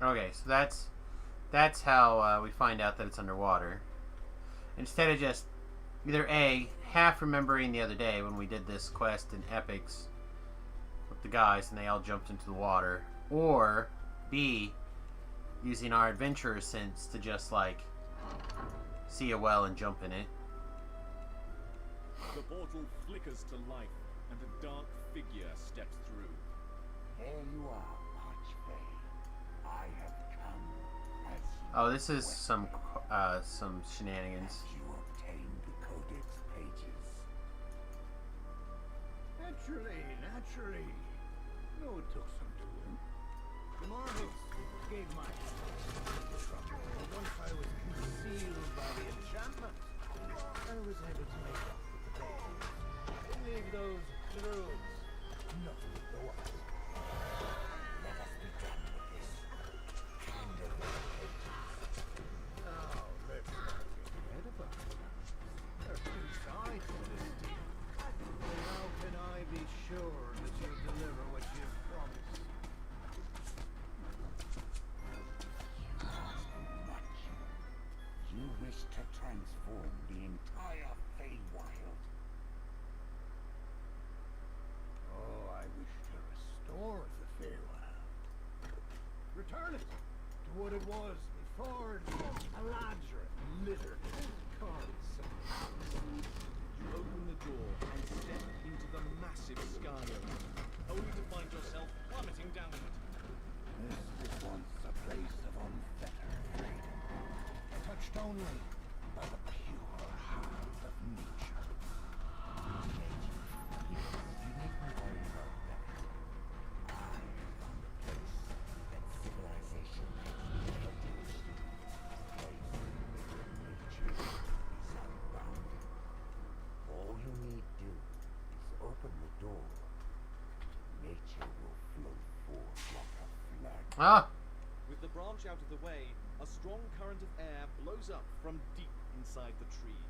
Okay, so that's how we find out that it's underwater. Instead of just either A, half remembering the other day when we did this quest in Epics with the guys and they all jumped into the water, or B, using our adventurer sense to just like see a well and jump in it. The portal flickers to life, and a dark figure steps through. There you are, Archfey. I have come as you Oh, this is some shenanigans. you obtained the Codex pages. Naturally. No, it took some doing. The Mornings gave my trouble. Once I was concealed by the enchantment, I was able to make up with the pages. Leave those druids nothing to go up. Let us be done with this. Hand over the pages. Now, let's not get ahead of us. There are two sides to this deal. How can I be sure that you'll deliver what you've promised? Much. You wish to transform the entire Feywild. Oh, I wish to restore the Feywild. Return it to what it was before Eladrin littered its cards. You open the door and step into the massive Skyrim, only to find yourself plummeting downward. This was once a place of unfettered freedom, touched only by the pure heart of nature. Nature, yes, you make me very well better. I found a place that civilization has never reached. A place where nature is unbounded. All you need do is open the door. Nature will flow forth like a flood. Ah! With the branch out of the way, a strong current of air blows up from deep inside the tree.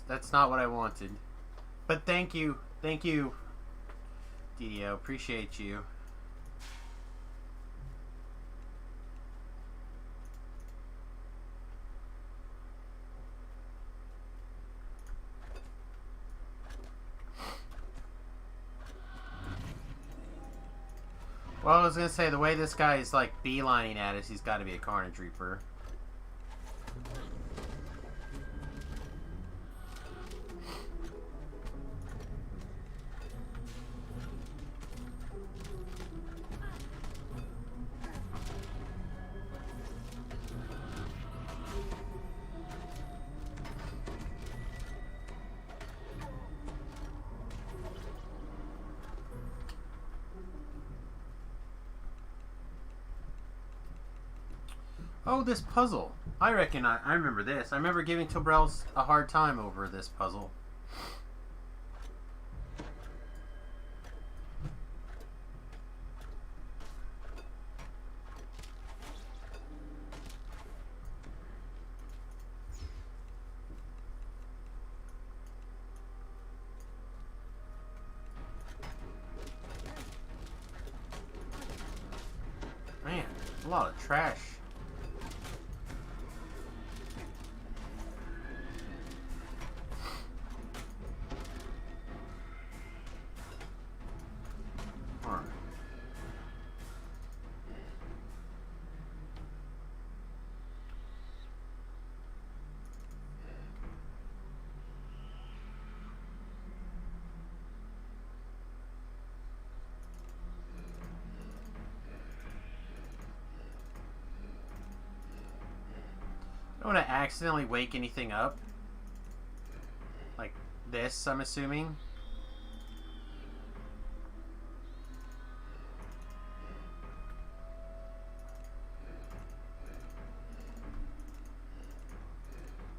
That's not what I wanted. But thank you DDO. Appreciate you. Well, I was gonna say, the way this guy is like beelining at us, he's got to be a Carnage Reaper. Oh, this puzzle. I reckon I remember this. I remember giving Tobrels a hard time over this puzzle. Man, a lot of trash. I don't want to accidentally wake anything up. Like this, I'm assuming.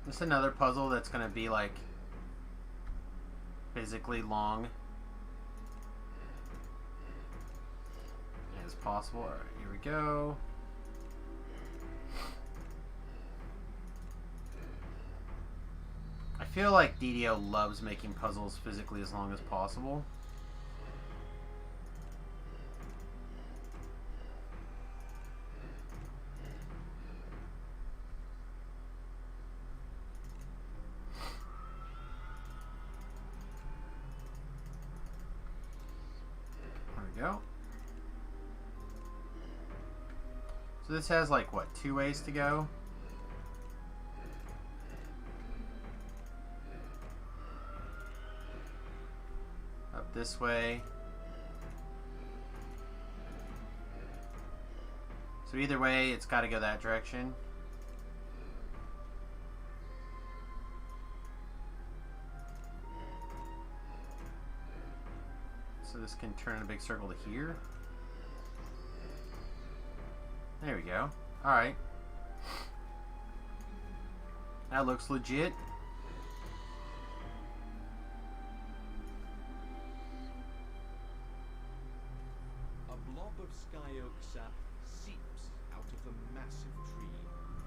This is another puzzle that's going to be like physically long as possible. Alright, here we go. I feel like DDO loves making puzzles physically as long as possible. There we go. So this has like, what, 2 ways to go? This way. So either way, it's got to go that direction. So this can turn in a big circle to here. There we go. Alright. That looks legit.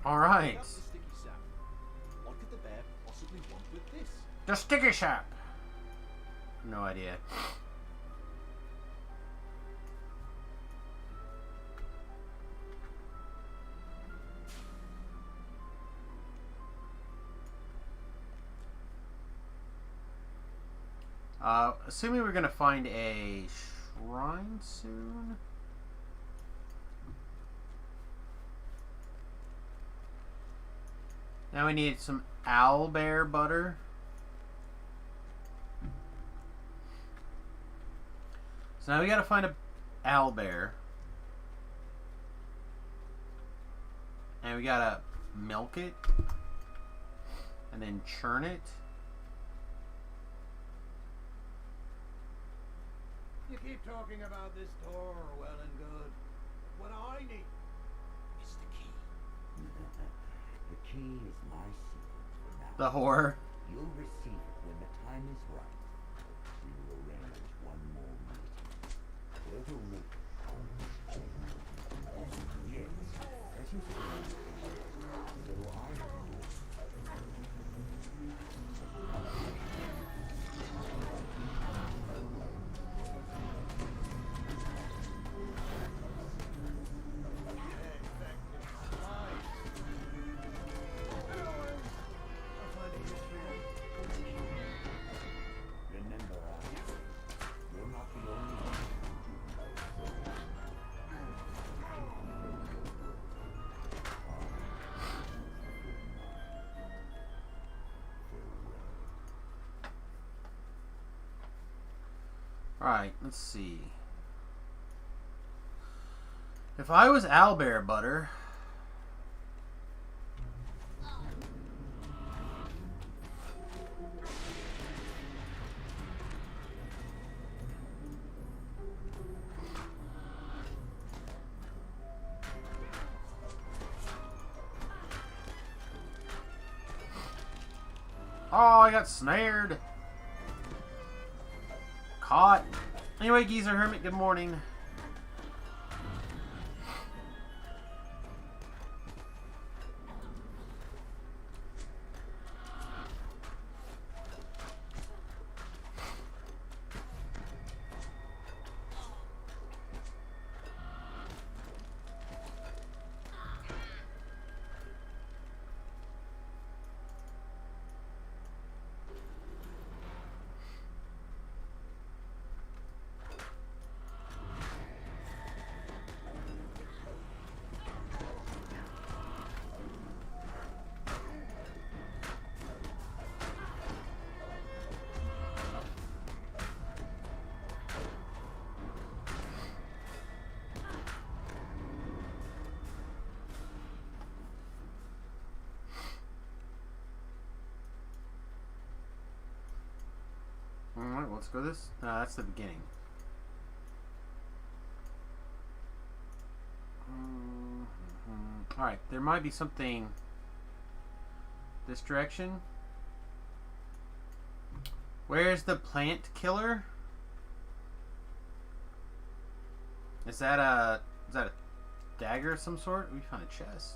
Alright. What could the bear possibly want with this? The sticky sap! No idea. Assuming we're gonna find a shrine soon. Now we need some owlbear butter. So now we gotta find a owlbear. And we gotta milk it. And then churn it. You keep talking about this door, well and good. What I need is the key. The key is my secret for now. The whore. You'll receive it when the time is right. We will arrange one more meeting. It'll make yes, as you say. So I Alright, let's see. If I was Owlbear Butter... Oh, I got snared. Caught. Anyway, Geezer Hermit, good morning. Alright, let's go this. That's the beginning. Alright, there might be something this direction. Where's the plant killer? Is that a dagger of some sort? We found a chest.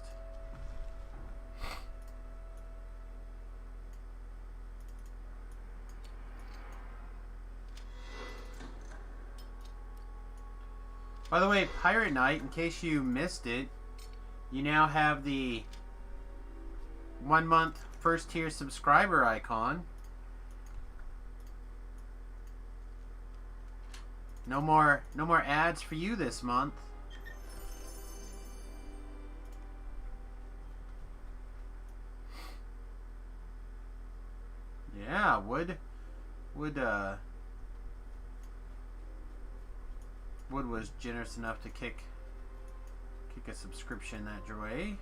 By the way, Pirate Knight, in case you missed it, you now have the 1 month first tier subscriber icon. No more ads for you this month. Yeah, Wood was generous enough to kick a subscription that your way.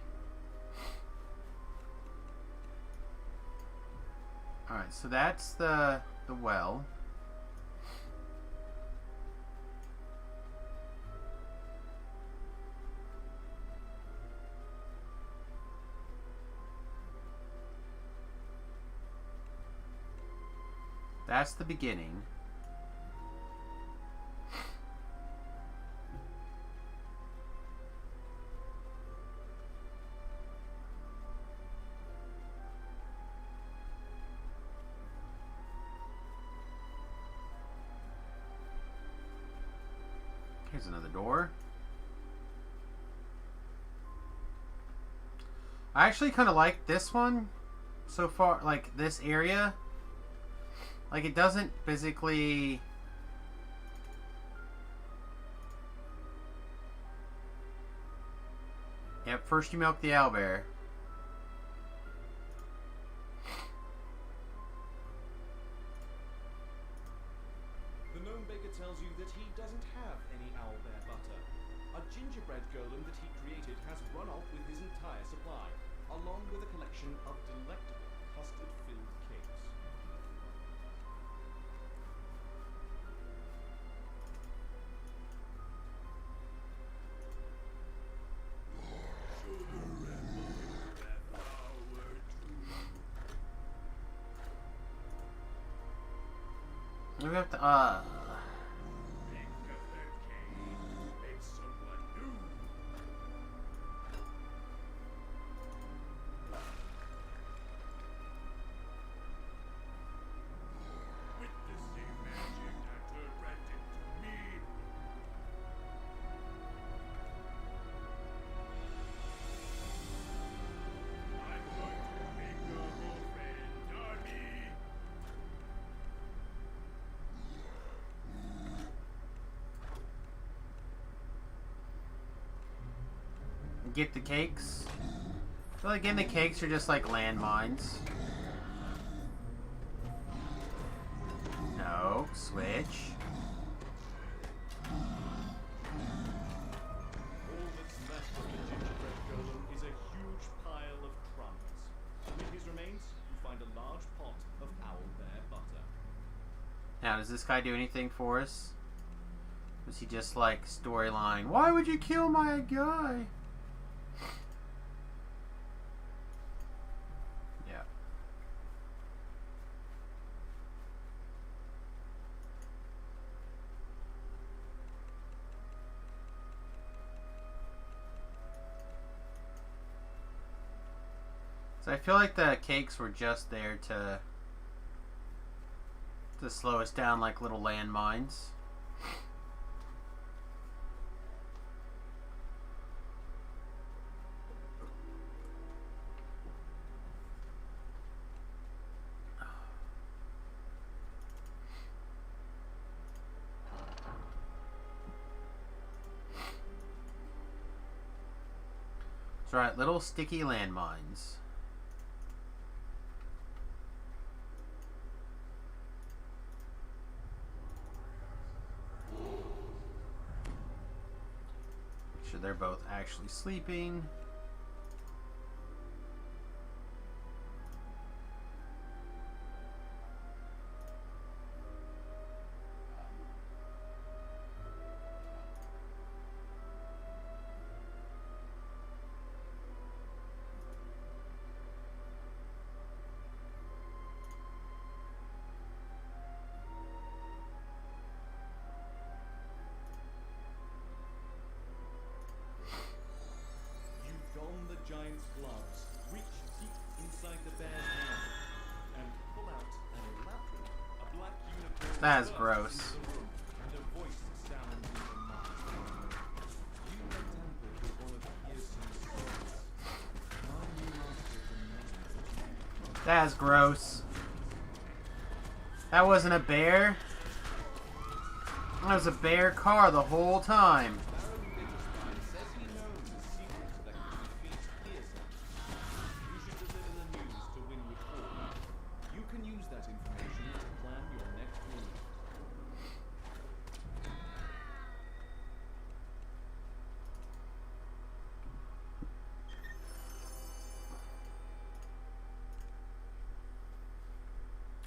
Alright, so that's the well. That's the beginning. Here's another door. I actually kind of like this one so far, like this area. Like, it doesn't physically... Yep, first you milk the owlbear. The gnome baker tells you that he doesn't have any owlbear butter. A gingerbread golem that he created has run off with his entire supply, along with a collection of delectable custard-filled cakes. We have to, get the cakes. Well, again, the cakes are just like landmines. No, switch. Now, does this guy do anything for us? Was he just like storyline? Why would you kill my guy? Yeah. So I feel like the cakes were just there to slow us down like little landmines. That's right, little sticky landmines. Make sure they're both actually sleeping. Giant's gloves, reach deep inside the bear's mouth, and pull out an elaborate, a black unicorn. That is gross. Into the room, and a voice sounds in the mind. You have tampered with one of the fearsome spirits. My new master demands. That is gross. That wasn't a bear. That was a bear car the whole time.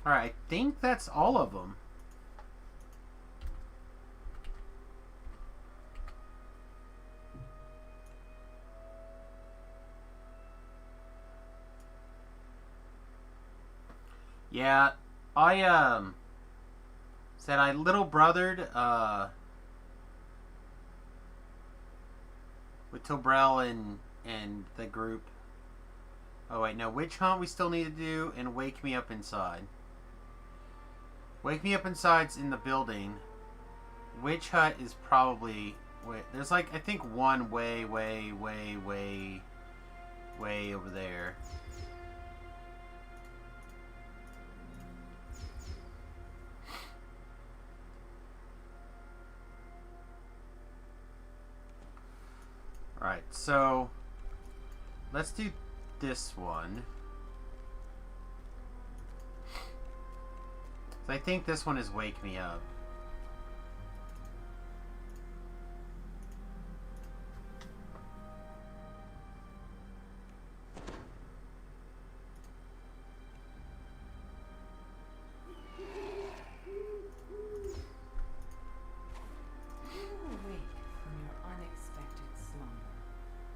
Alright, I think that's all of them. Yeah, I said I little brothered with Tobrel and the group. Oh wait, no, Witch Hunt we still need to do, and Wake Me Up Inside. Wake Me Up Inside's in the building. Witch Hut is probably... There's like, I think one way over there. Alright, so... let's do this one. I think this one is Wake Me Up. You awake from your unexpected slumber.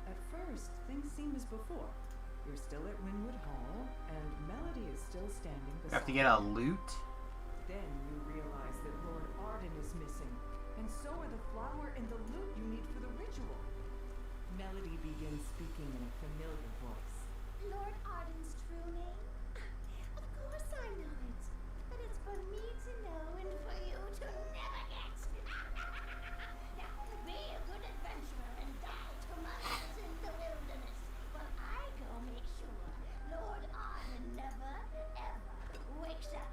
At first, things seem as before. You're still at Winwood Hall, and Melody is still standing beside You have to get a loot? Then you realize that Lord Arden is missing, and so are the flower and the loot you need for the ritual. Melody begins speaking in a familiar voice. Lord Arden's true name? Of course I know it. But it's for me to know and for you to never get. Now, be a good adventurer and die to monsters in the wilderness, while I go make sure Lord Arden never, ever wakes up.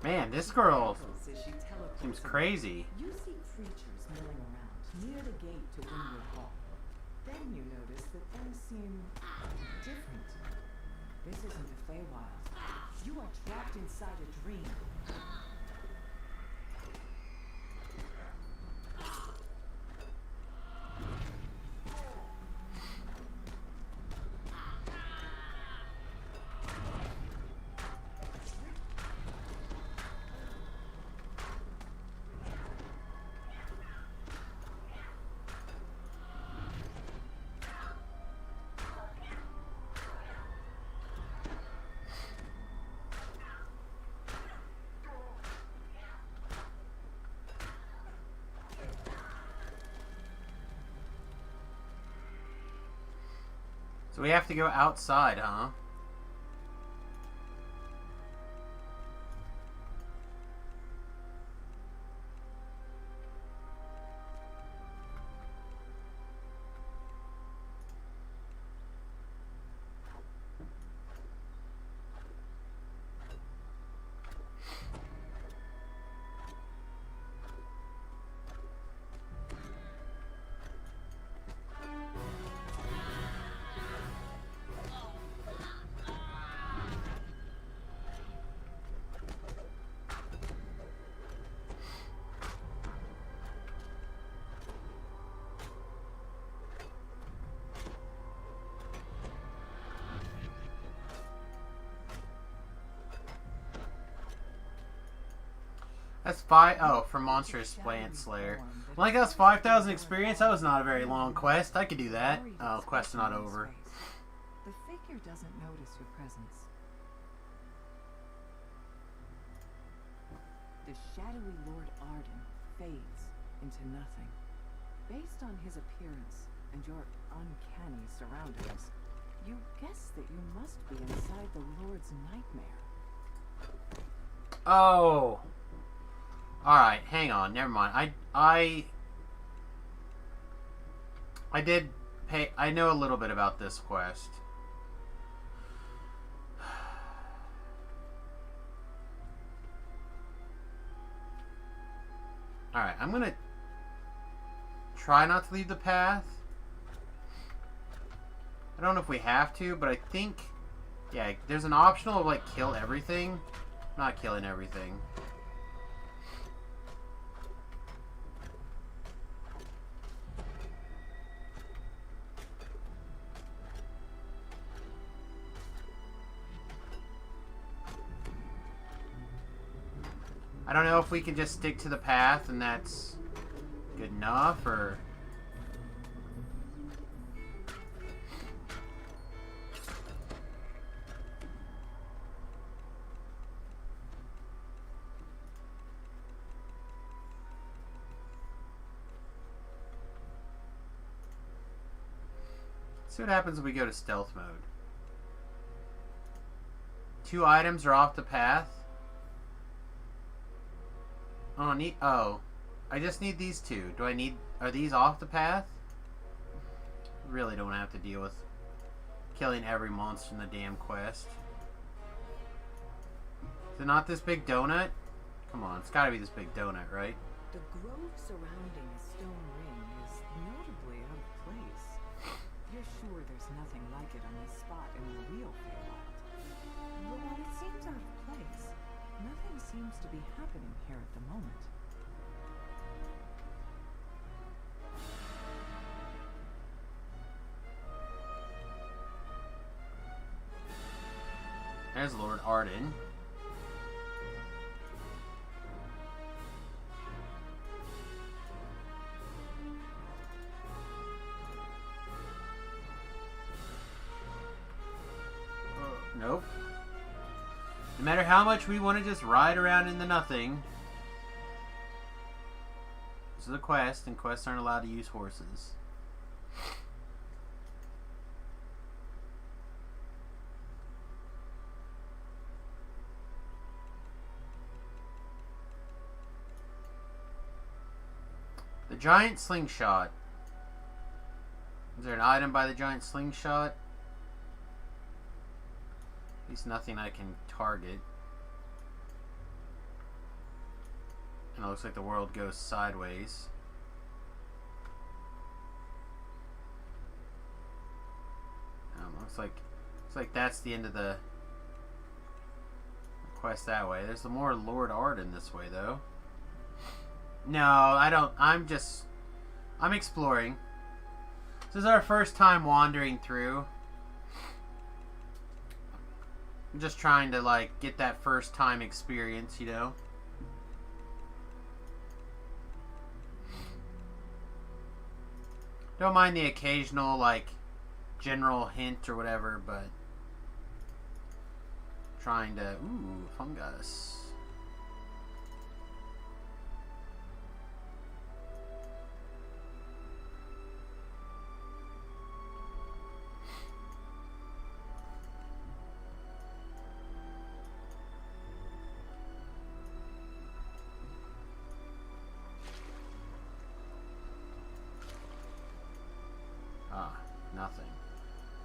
Man, this girl As she teleports seems away, crazy. You see creatures milling around near the gate to Winwood Hall. Then you notice that things seem different. This isn't the Feywild. You are trapped inside a dream. So we have to go outside, huh? That's for Monstrous Plant Slayer. Like that's 5,000 experience. That was not a very long quest. I could do that. Oh, quest not over. The figure doesn't notice your presence. The shadowy Lord Arden fades into nothing. Based on his appearance and your uncanny surroundings, you guess that you must be inside the Lord's nightmare. Oh. Alright, hang on, never mind. I did pay... I know a little bit about this quest. Alright, I'm gonna try not to leave the path. I don't know if we have to, but I think... Yeah, there's an optional of, like, kill everything. Not killing everything. I don't know if we can just stick to the path and that's good enough, or... See what happens when we go to stealth mode. 2 items are off the path. Oh, I just need these 2. Are these off the path? Really don't have to deal with killing every monster in the damn quest. Is it not this big donut? Come on, it's gotta be this big donut, right? The grove surrounding the stone ring is notably out of place. You're sure there's nothing like it on this spot in the real Feywild. But while it seems out of place, nothing seems to be happening here at the moment. There's Lord Arden. Nope. No matter how much we want to just ride around in the nothing. This is a quest, and quests aren't allowed to use horses. The giant slingshot. Is there an item by the giant slingshot? At least nothing I can target. And it looks like the world goes sideways. Looks like that's the end of the quest that way. There's some more Lord Arden this way though. No, I don't. I'm exploring. This is our first time wandering through. I'm just trying to, like, get that first time experience, you know? Don't mind the occasional, like, general hint or whatever, but trying to... Ooh, fungus.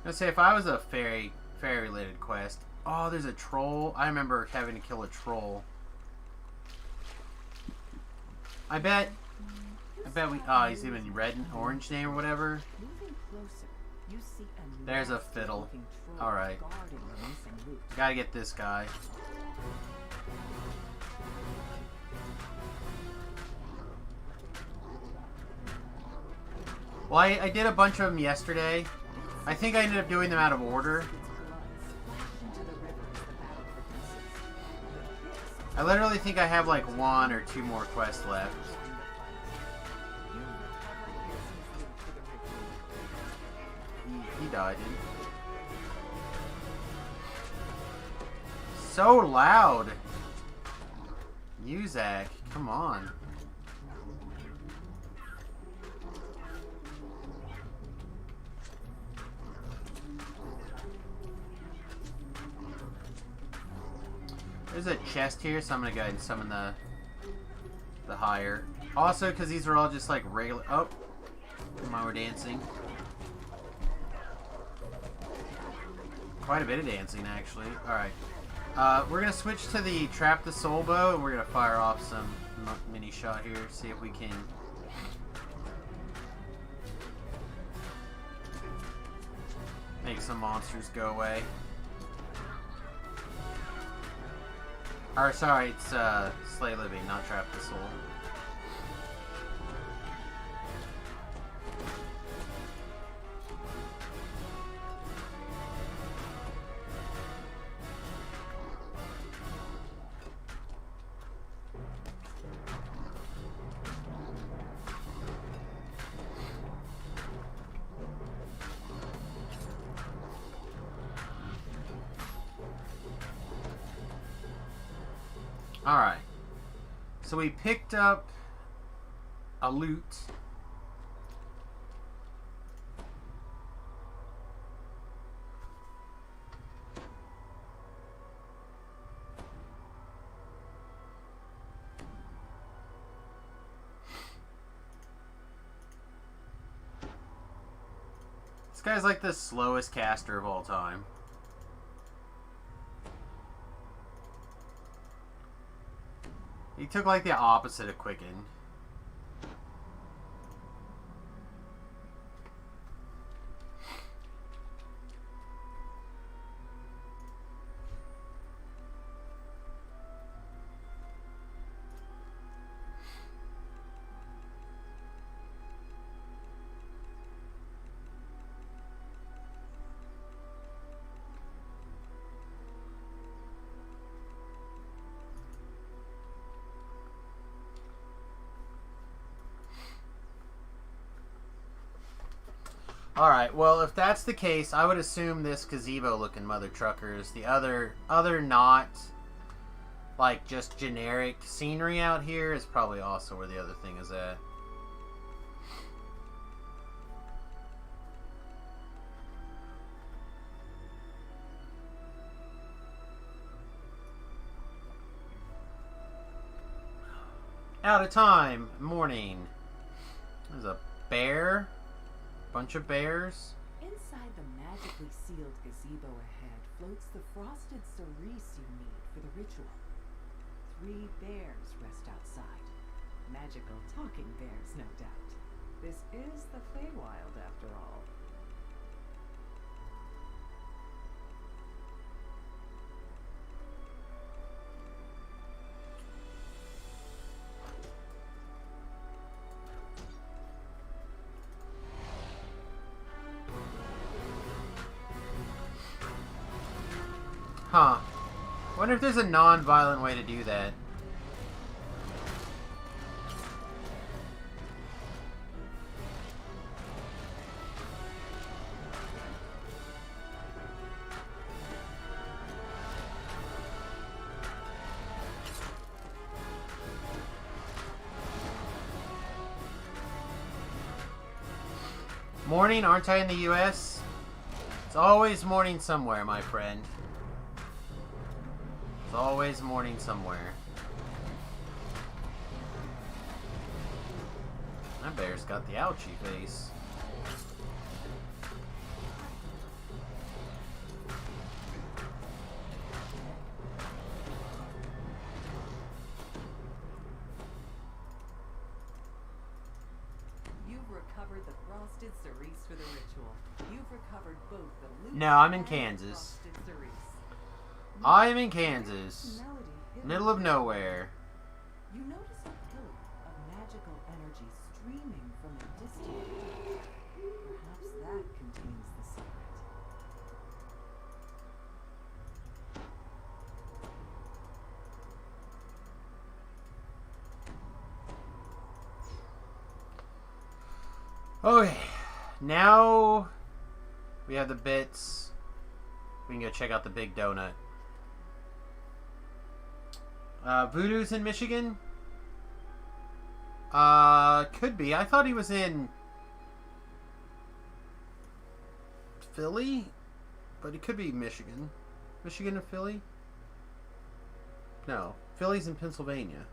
Let's say if I was a fairy related quest. Oh, there's a troll. I remember having to kill a troll. I bet we. Oh, he's even red and orange name or whatever. Moving closer, you see a There's a nasty fiddle. looking troll Alright. guarding the missing loot. Gotta get this guy. Well, I did a bunch of them yesterday. I think I ended up doing them out of order. Its blood splashed into the river as the battle progresses. I literally think I have like 1 or 2 more quests left. You recover Pearson's loot for the ritual. He died, didn't he? So loud! Muzak, come on. There's a chest here, so I'm gonna go ahead and summon the higher. Also, because these are all just like regular. Oh, come on, we're dancing. Quite a bit of dancing, actually. All right, we're gonna switch to the Trap the Soul Bow, and we're gonna fire off some mini shot here. See if we can. Make some monsters go away. Or sorry, it's Slay Living, not Trap the Soul. Alright. So we picked up a loot. This guy's like the slowest caster of all time. He took like the opposite of Quicken. Alright, well, if that's the case, I would assume this gazebo-looking mother trucker is the other not, like, just generic scenery out here is probably also where the other thing is at. Out of time. Morning. There's a bear. Bunch of bears. Inside the magically sealed gazebo ahead floats the frosted cerise you need for the ritual. 3 bears rest outside. Magical talking bears, no doubt. This is the Feywild, after all. Huh. Wonder if there's a non-violent way to do that. Morning, aren't I in the US? It's always morning somewhere, my friend. It's always morning somewhere. That bear's got the ouchie face. No, I'm in Kansas. I'm in Kansas. Middle of nowhere. You notice a pillar of magical energy streaming from a distant point. Perhaps that contains the secret. Okay, now we have the bits. We can go check out the Big Donut. Voodoo's in Michigan? Could be. I thought he was in Philly, but it could be Michigan. Michigan and Philly? No, Philly's in Pennsylvania.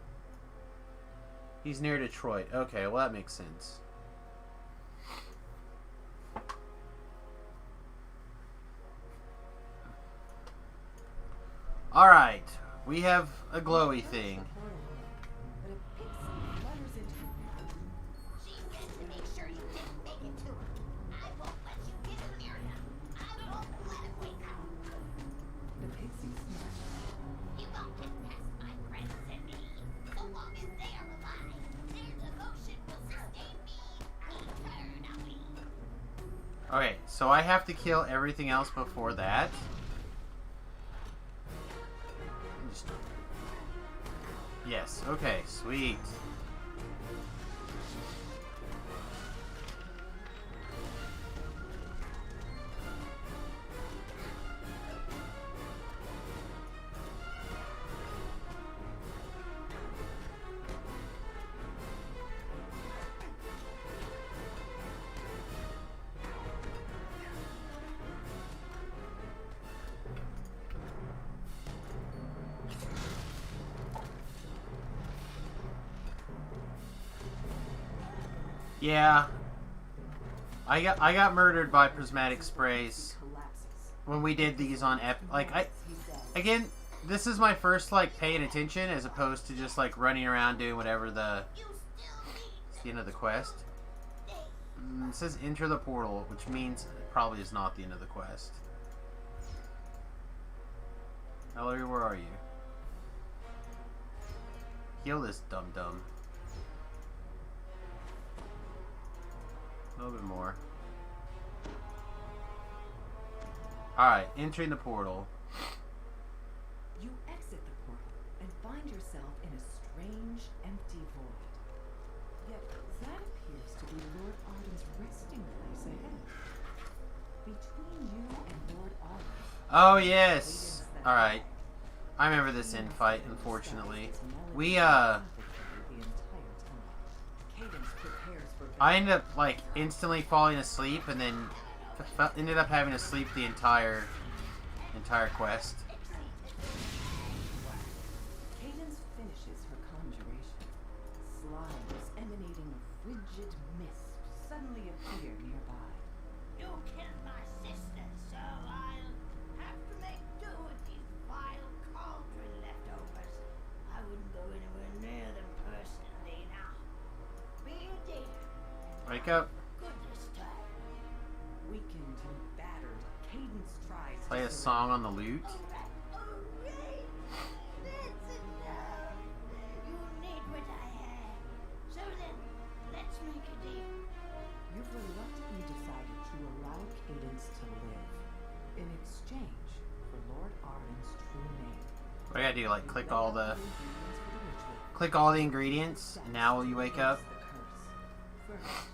He's near Detroit. Okay, well that makes sense. Alright, we have a glowy thing. But a pixie flutters into the path. She said to make sure you didn't make it to her. I won't let you get her near him. I won't let him wake up. The pixie smiles. You won't get past my friends and me. So long as they are alive, their devotion will sustain me eternally. Okay, so I have to kill everything else before that. Yes, okay, sweet. Yeah. I got murdered by prismatic sprays when we did these on again, this is my first like paying attention as opposed to just like running around doing whatever the end of the quest. It says enter the portal, which means it probably is not the end of the quest. Ellery, where are you? Heal this dum-dum. A little bit more. Alright, entering the portal. You exit the portal and find yourself in a strange, empty void. Yet that appears to be Lord Arden's resting place ahead. Between you and Lord Arden... Oh, yes! Alright. I remember this infight, unfortunately. I ended up, like, instantly falling asleep and then ended up having to sleep the entire quest. Cadence finishes her conjuration. Slimes emanating a frigid mist suddenly appear nearby. You killed my sister, so I'll have to make do with these vile cauldron leftovers. I wouldn't go anywhere near them personally now. Be a dear. Wake up. Goodness time. Weakened and battered, Cadence tries to Play a song on the lute. Alright. That's enough. You need what I have. So then, let's make a deal. You've reluctantly decided to allow Cadence to live in exchange for Lord Arden's true name. What do I gotta do? Like click all the Ingredients for the ritual. ingredients, and now will you wake up? The curse. First,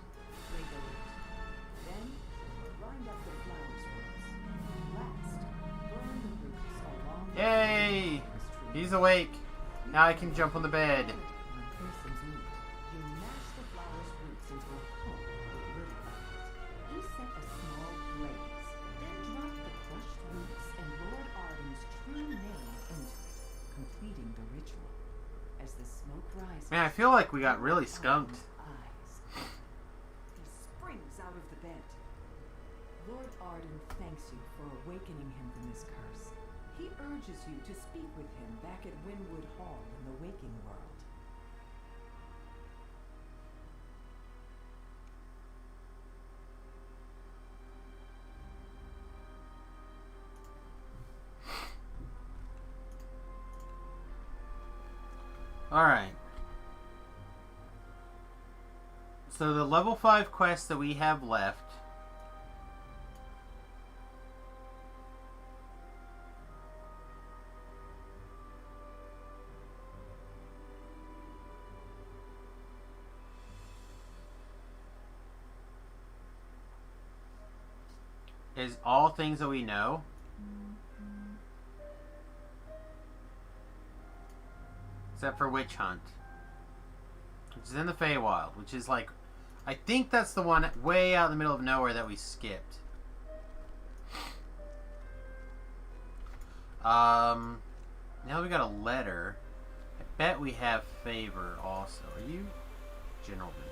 lay the root. Then, grind up the flowers roots. Last, burn the roots along the Yay! forest tree. He's awake. Now I can jump on the bed. On person's meat, you mash the flower's roots into a pulp with little effort. You set a small blaze, then drop the crushed roots and Lord Arden's true name into it, completing the ritual. As the smoke rises, Man, I feel like we got really skunked. eyes open. He springs out of the bed. Lord Arden thanks you for awakening him from his curse. He urges you to speak with him back at Winwood Hall in the waking world. Alright. So the level 5 quest that we have left is all things that we know. Except for Witch Hunt. Which is in the Feywild. Which is like... I think that's the one way out in the middle of nowhere that we skipped. Now we got a letter. I bet we have favor also. Are you General Vendor?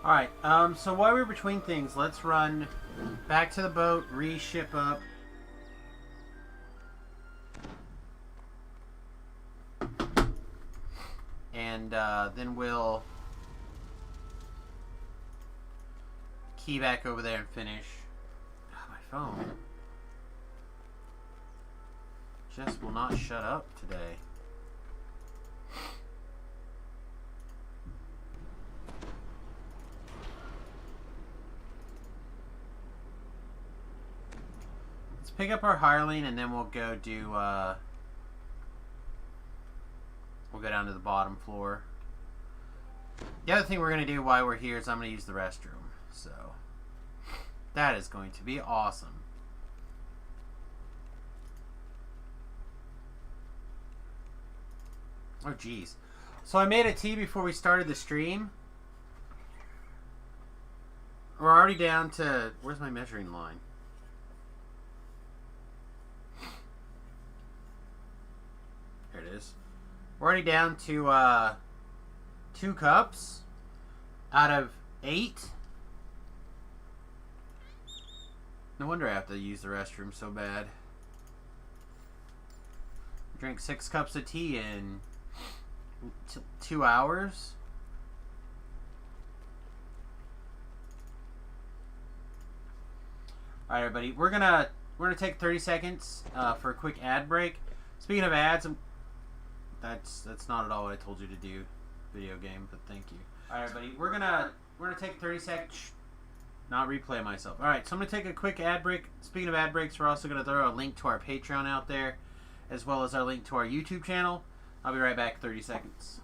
Alright, so while we're between things, let's run back to the boat, re-ship up. And then we'll key back over there and finish. Oh, my phone just will not shut up today. Pick up our hireling and then we'll go do we'll go down to the bottom floor. The other thing we're gonna do while we're here is I'm gonna use the restroom. So that is going to be awesome. Oh geez. So I made a tea before we started the stream. We're already down to, where's my measuring line? There it is. We're already down to 2 cups out of 8. No wonder I have to use the restroom so bad. Drink 6 cups of tea in 2 hours. All right, everybody, we're gonna take 30 seconds for a quick ad break. Speaking of ads, that's not at all what I told you to do, video game, but thank you. All right, everybody, we're gonna take 30 seconds. Not replay myself. All right, so I'm gonna take a quick ad break. Speaking of ad breaks, we're also gonna throw a link to our Patreon out there, as well as our link to our YouTube channel. I'll be right back. 30 seconds.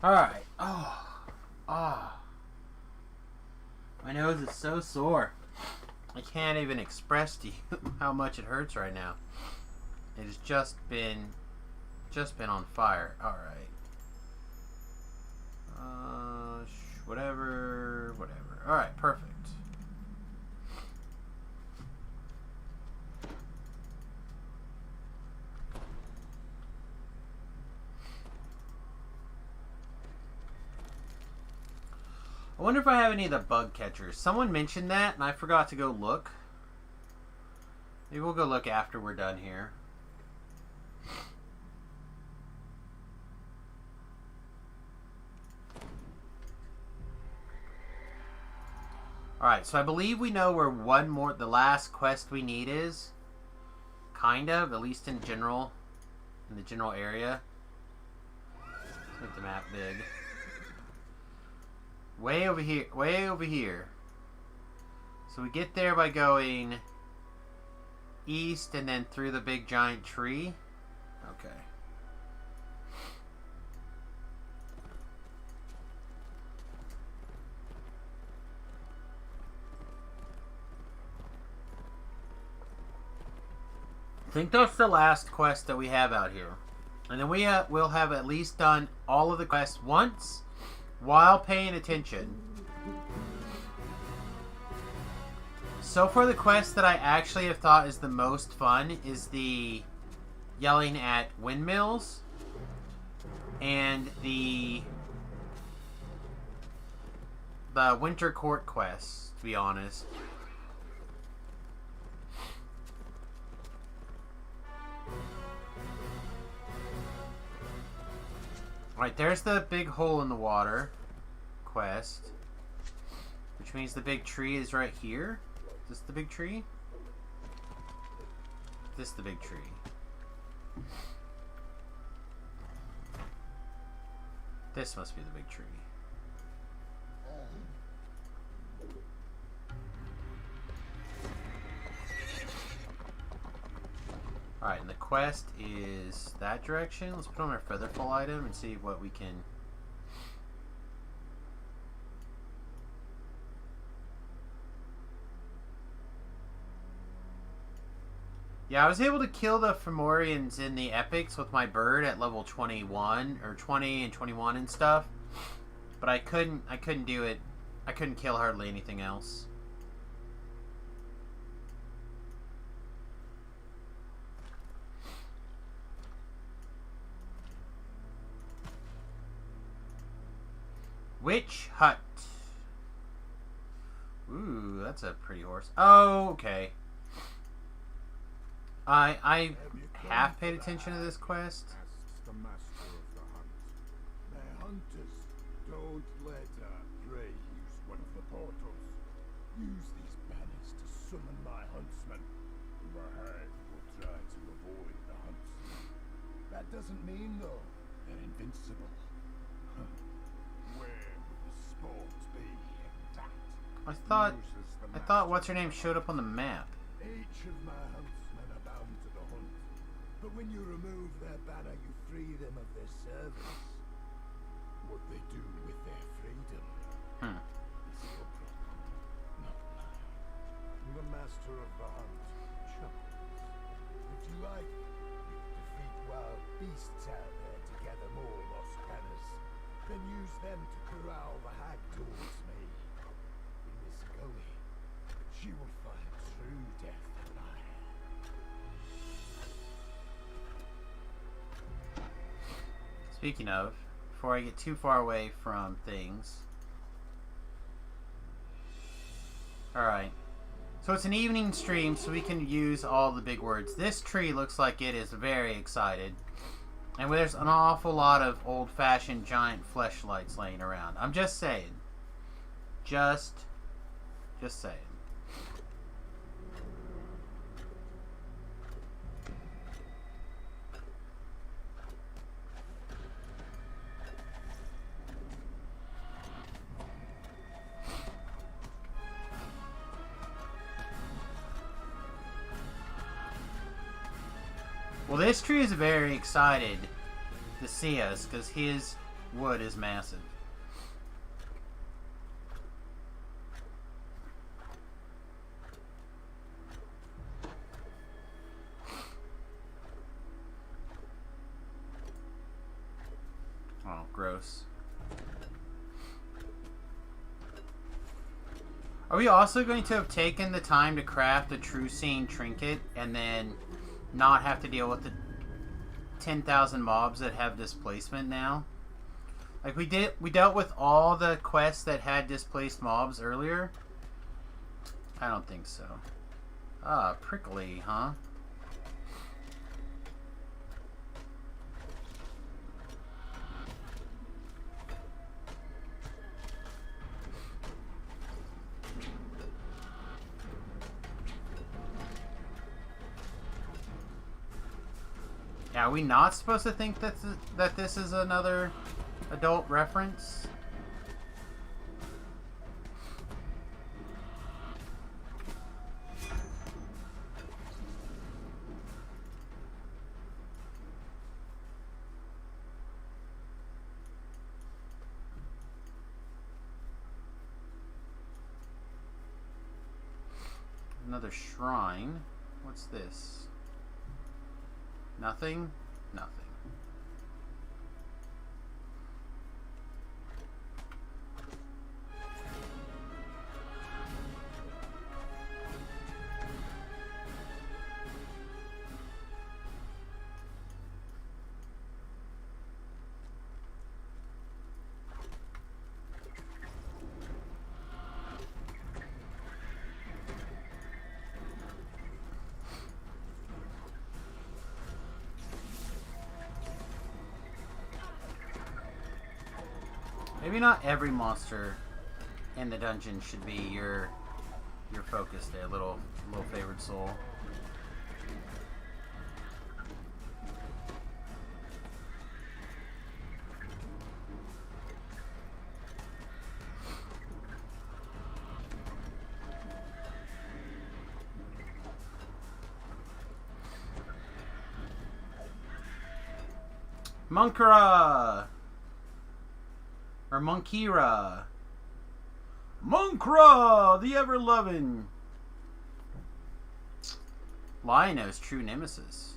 Alright. Oh. My nose is so sore. I can't even express to you how much it hurts right now. It has just been on fire. All right. Whatever. All right, perfect. I wonder if I have any of the bug catchers. Someone mentioned that, and I forgot to go look. Maybe we'll go look after we're done here. Alright, so I believe we know where the last quest we need is. Kind of, at least in the general area. Let's make the map big. Way over here. So we get there by going east and then through the big giant tree. Okay. I think that's the last quest that we have out here. And then we'll have at least done all of the quests once while paying attention. So far, the quest that I actually have thought is the most fun is the yelling at windmills and the Winter Court quest, to be honest. Alright, there's the big hole in the water quest. Which means the big tree is right here. Is this the big tree? This the big tree. This must be the big tree. Alright, and the quest is that direction. Let's put on our Featherfall item and see what we can... Yeah, I was able to kill the Fomorians in the epics with my bird at level 21 or 20 and 21 and stuff. But I couldn't do it. I couldn't kill hardly anything else. Witch Hut. Ooh, that's a pretty horse. Oh, okay. I half paid attention to this quest. The master of the hunt. Their hunters don't let our prey use one of the portals. Use these banners to summon my huntsmen. The herd will try to avoid the hunts. That doesn't mean, though, they're invincible. Where would the sport be intact? I thought what's her name showed up on the map. Each of my huntsmen are bound to the hunt, but when you remove their banner, you free them of their service. What they do with their freedom is your problem, not mine. The master of the hunt chuckles. If you like, you can defeat wild beasts out there to gather more lost banners, then use them to corral the hag towards me. In this gully, she will find true death alive. Speaking of, before I get too far away from things. Alright. So it's an evening stream, so we can use all the big words. This tree looks like it is very excited. And there's an awful lot of old-fashioned giant fleshlights laying around. I'm just saying. Just saying. Well, this tree is very excited to see us because his wood is massive. gross. Are we also going to have taken the time to craft a True Seeing trinket and then not have to deal with the 10,000 mobs that have displacement now? Like we dealt with all the quests that had displaced mobs earlier. I don't think so. Ah, prickly, huh? Yeah, are we not supposed to think that this is another adult reference? Another shrine. What's this? Nothing? Nothing. Maybe not every monster in the dungeon should be your focus there, little favored soul. Monkra! Or Monkira. Monkra, the ever-loving. Liono's true nemesis.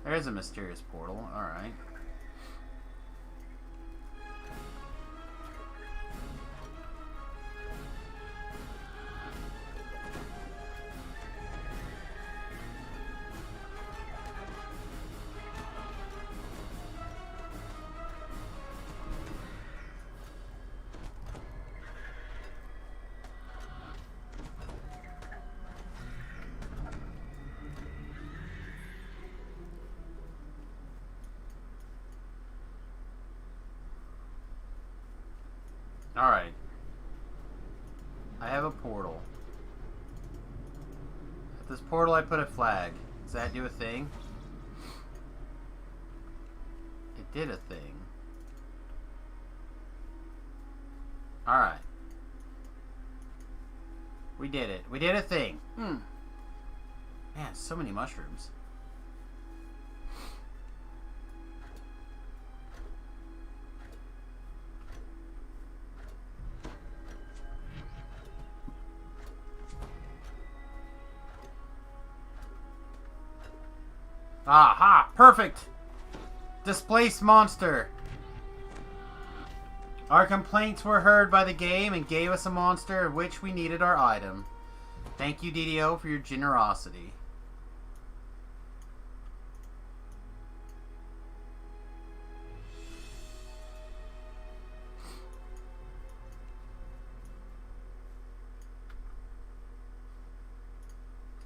There's a mysterious portal, alright. Alright. I have a portal. At this portal I put a flag. Does that do a thing? It did a thing. Alright. We did it. We did a thing. Man, so many mushrooms. Aha! Perfect! Displaced monster. Our complaints were heard by the game and gave us a monster of which we needed our item. Thank you, DDO, for your generosity.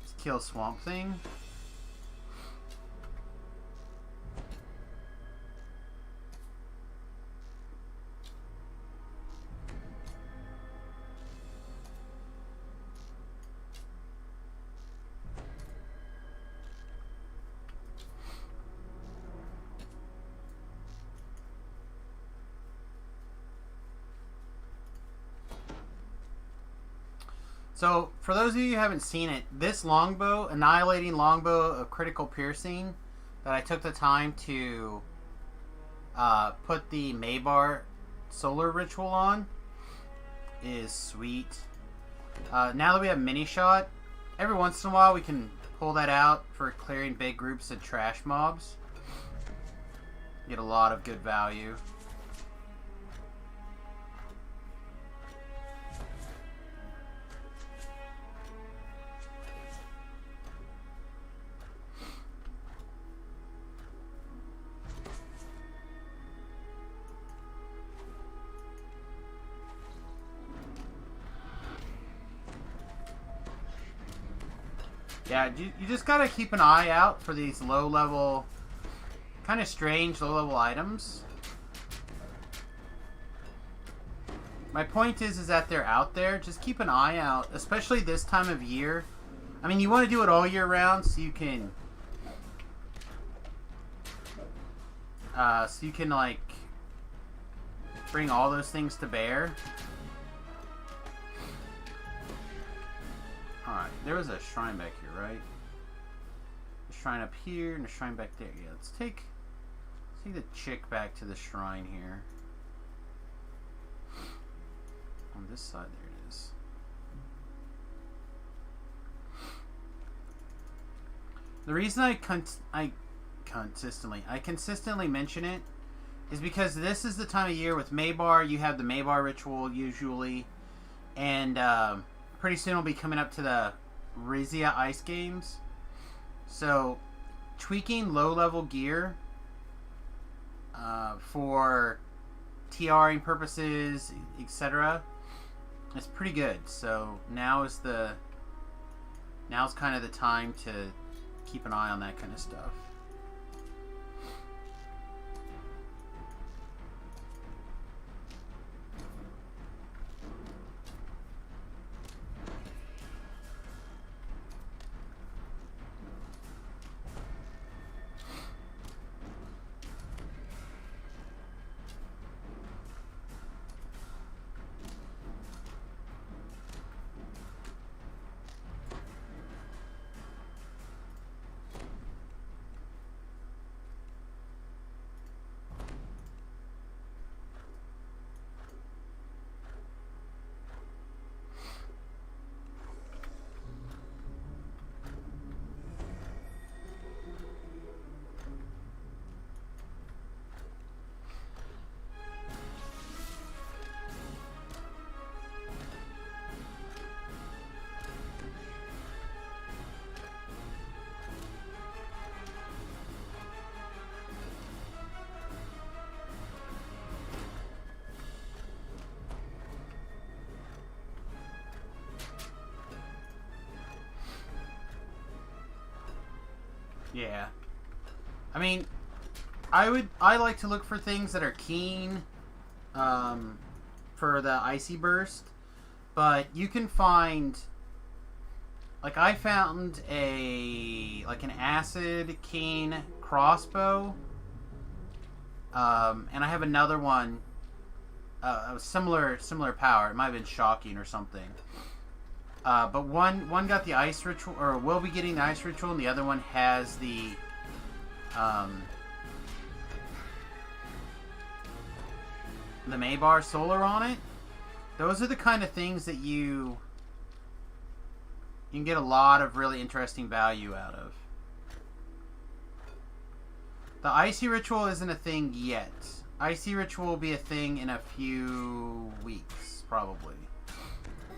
Let's kill Swamp Thing. So, for those of you who haven't seen it, this longbow, Annihilating Longbow of Critical Piercing, that I took the time to put the Maybar Solar Ritual on, is sweet. Now that we have mini shot, every once in a while we can pull that out for clearing big groups of trash mobs. Get a lot of good value. Yeah, you just gotta keep an eye out for these low-level, kind of strange low-level items. My point is that they're out there. Just keep an eye out, especially this time of year. I mean, you want to do it all year round so you can, like, bring all those things to bear. Alright, there was a shrine back here, right? A shrine up here and a shrine back there. Yeah, let's take the chick back to the shrine here. On this side, there it is. The reason I consistently mention it is because this is the time of year with Maybar. You have the Maybar ritual usually, and pretty soon we'll be coming up to the Rizia Ice Games. So, tweaking low-level gear for TRing purposes, etc., is pretty good. So now's kind of the time to keep an eye on that kind of stuff. Yeah. I mean, I like to look for things that are keen for the Icy Burst, but you can find, like, I found an acid keen crossbow, and I have another one, similar power. It might have been shocking or something. But one got the ice ritual, or will be getting the ice ritual, and the other one has the Maybar Solar on it. Those are the kind of things that you can get a lot of really interesting value out of. The Icy Ritual isn't a thing yet. Icy Ritual will be a thing in a few weeks, probably.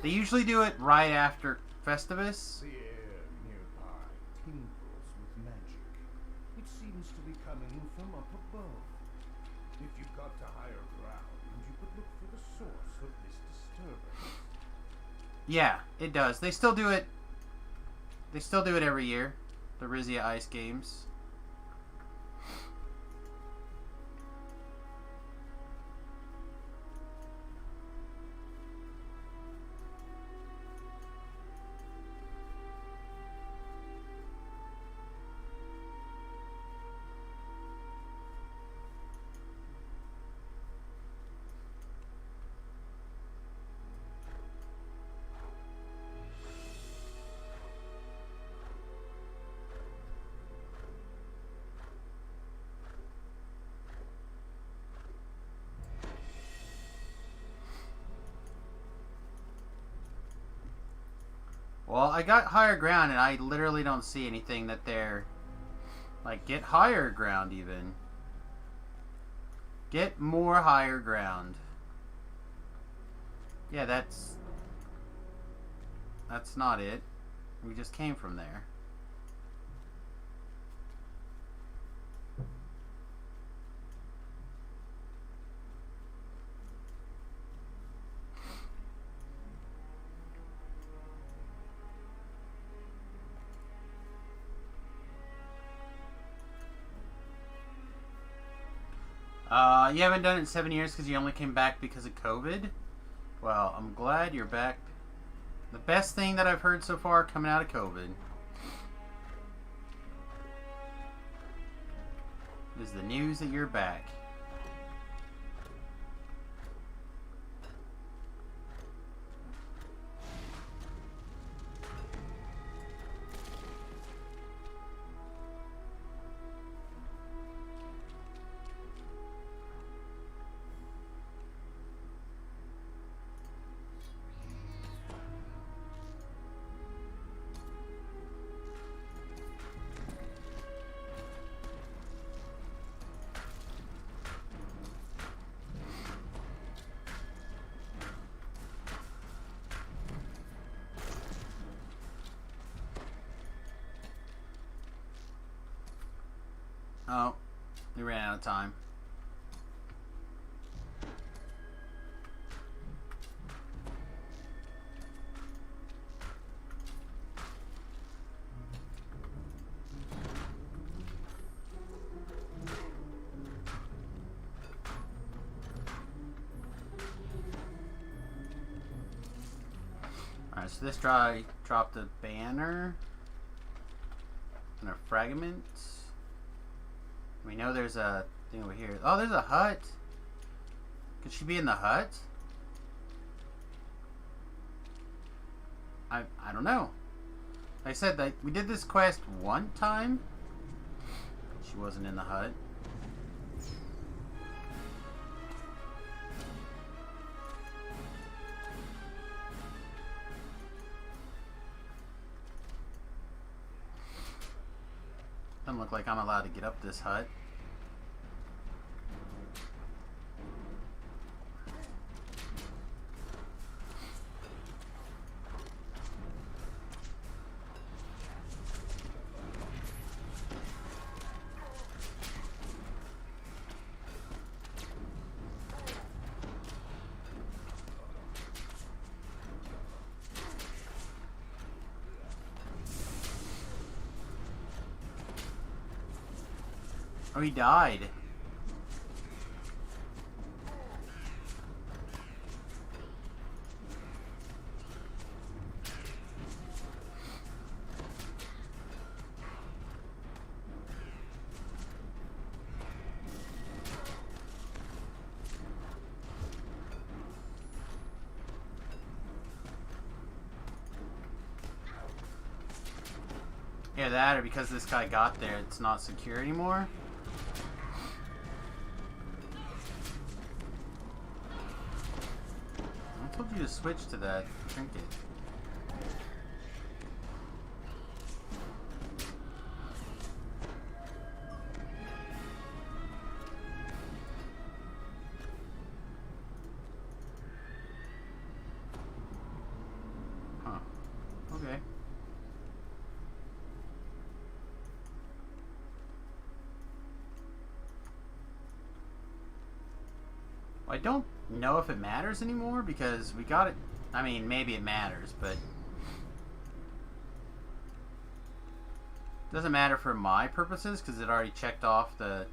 They usually do it right after Festivus. The air nearby tingles with magic. It seems to be coming from up above. If you got to higher ground, you could look for the source of this disturbance. Yeah, it does. They still do it. They still do it every year. The Rizia Ice Games. Well, I got higher ground, and I literally don't see anything that they're... Like, get higher ground, even. Get more higher ground. Yeah, that's not it. We just came from there. You haven't done it in 7 years because you only came back because of COVID? Well, I'm glad you're back. The best thing that I've heard so far coming out of COVID is the news that you're back. Oh, we ran out of time. Alright, so this dropped a banner and a fragment. We know there's a thing over here. Oh, there's a hut. Could she be in the hut? I don't know. Like I said, that we did this quest one time. She wasn't in the hut. Doesn't look like I'm allowed to get up this hut. Oh, he died. Yeah, that or because this guy got there, it's not secure anymore. I told you to switch to that trinket. Huh. Okay. I don't know if it matters anymore because we got it. I mean, maybe it matters, but doesn't matter for my purposes because it already checked off the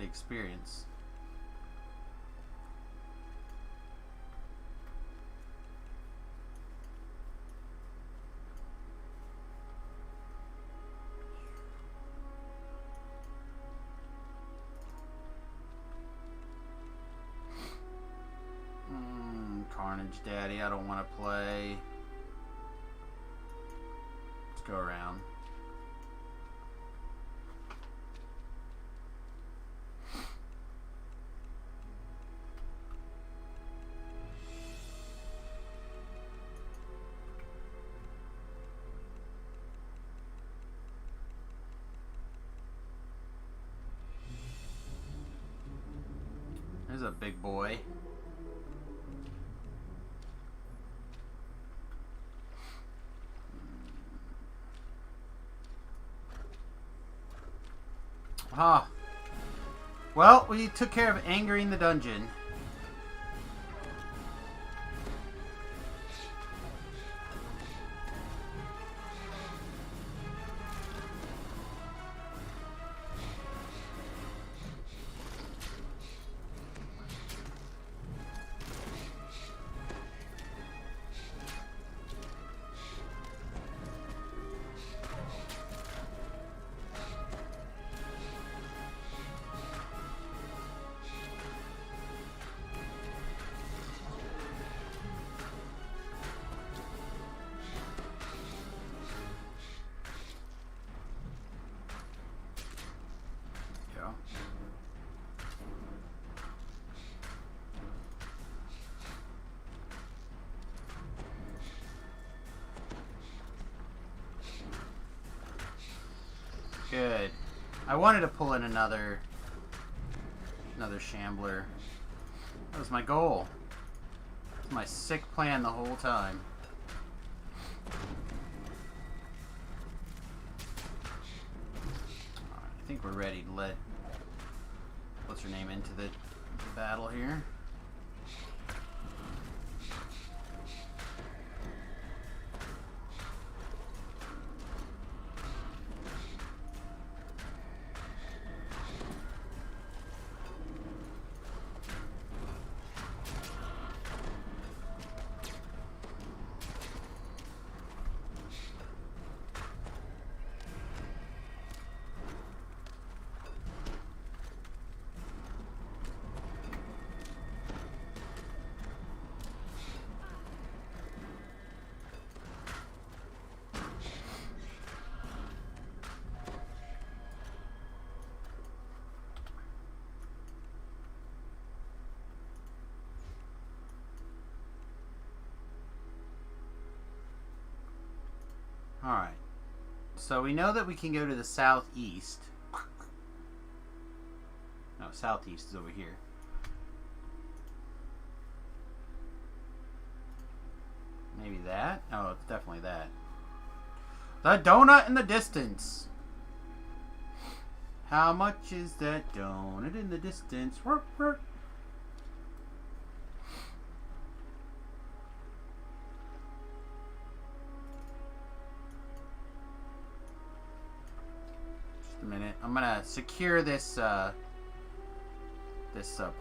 experience. Carnage Daddy, I don't want to play. Let's go around. There's a big boy. Ah. Well, we took care of angering the dungeon. Good. I wanted to pull in another shambler. That was my goal. It was my sick plan the whole time. Alright, I think we're ready to let what's her name into the battle here. Alright. So we know that we can go to the southeast. No, southeast is over here. Maybe that? Oh, it's definitely that. The donut in the distance. How much is that donut in the distance? Work, work. Just a minute. I'm gonna secure this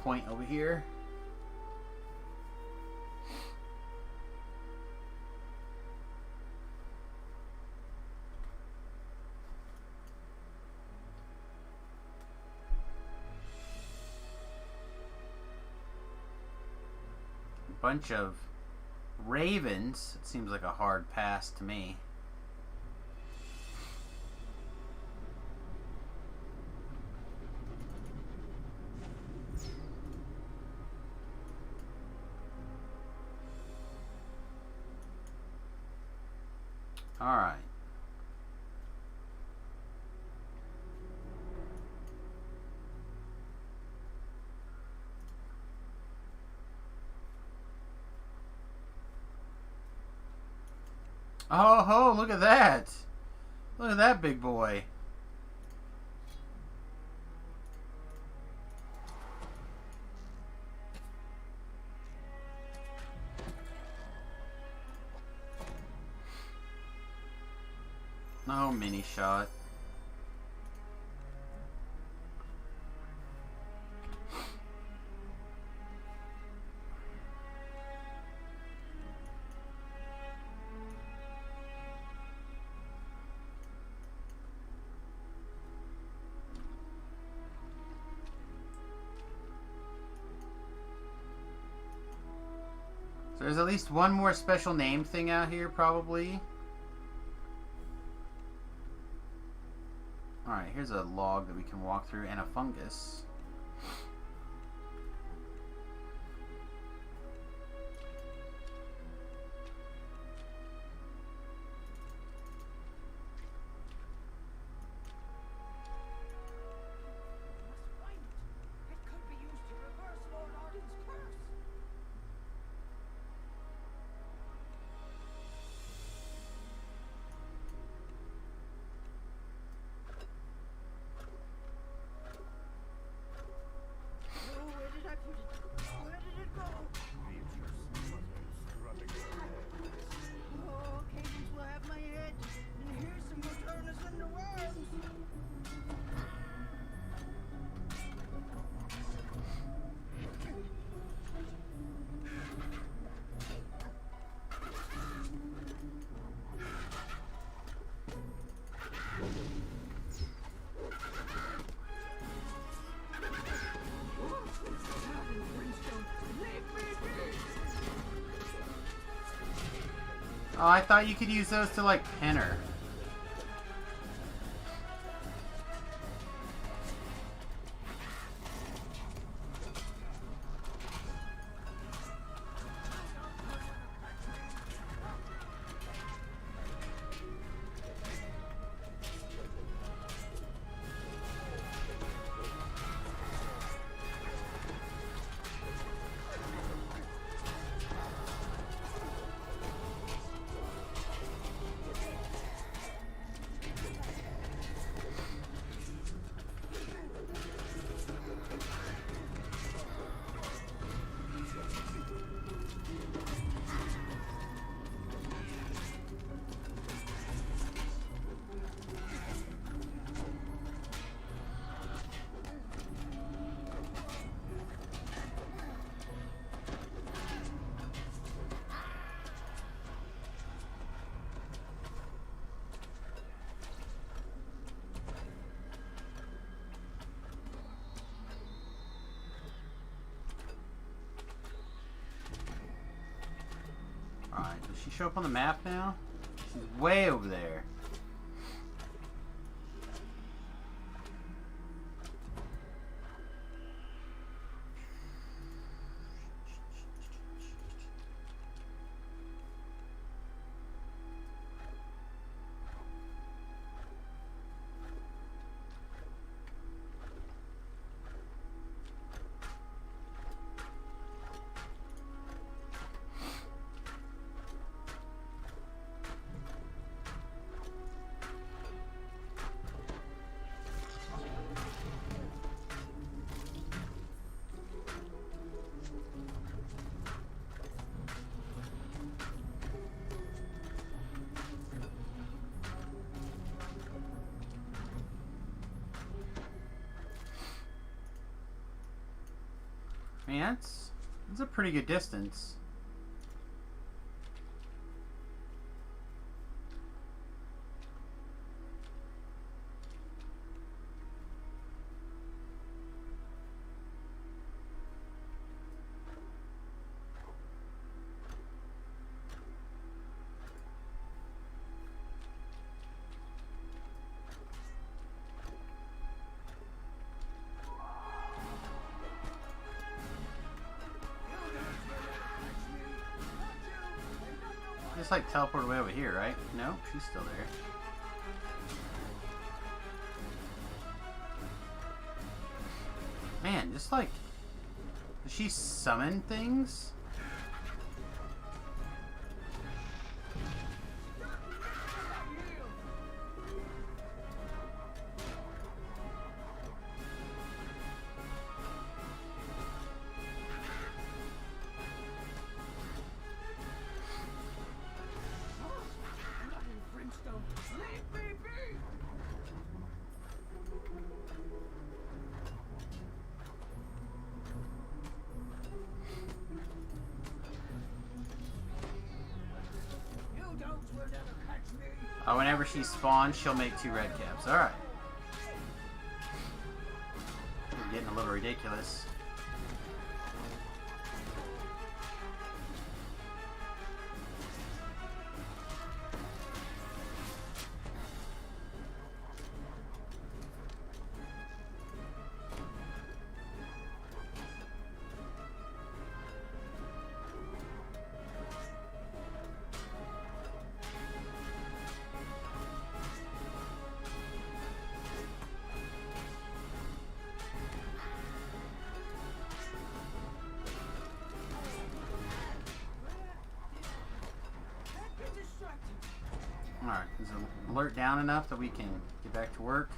point over here. Bunch of ravens. It seems like a hard pass to me. All right. Oh, ho, look at that. Look at that big boy. Oh, mini shot. So there's at least one more special name thing out here, probably. Alright, here's a log that we can walk through, and a fungus. It could be used to reverse Lord Oh, I thought you could use those to, like, pin her. Alright, does she show up on the map now? She's way over there. Man, that's a pretty good distance. Just like teleport away over here, right? No, she's still there. Man, just like, does she summon things? Oh, whenever she spawns, she'll make 2 red caps. Alright. We're getting a little ridiculous. Alright, is the alert down enough that we can get back to work?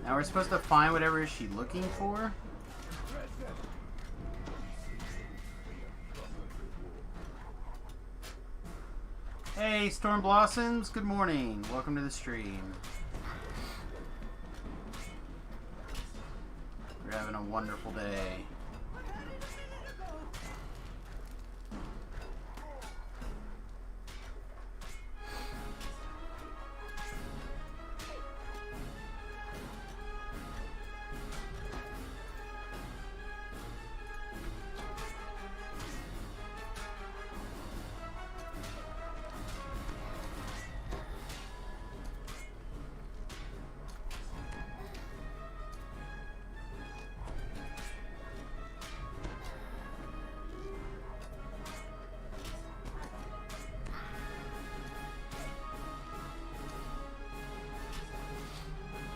Now we're supposed to find whatever is she looking for. Hey, Storm Blossoms, good morning. Welcome to the stream. We're having a wonderful day.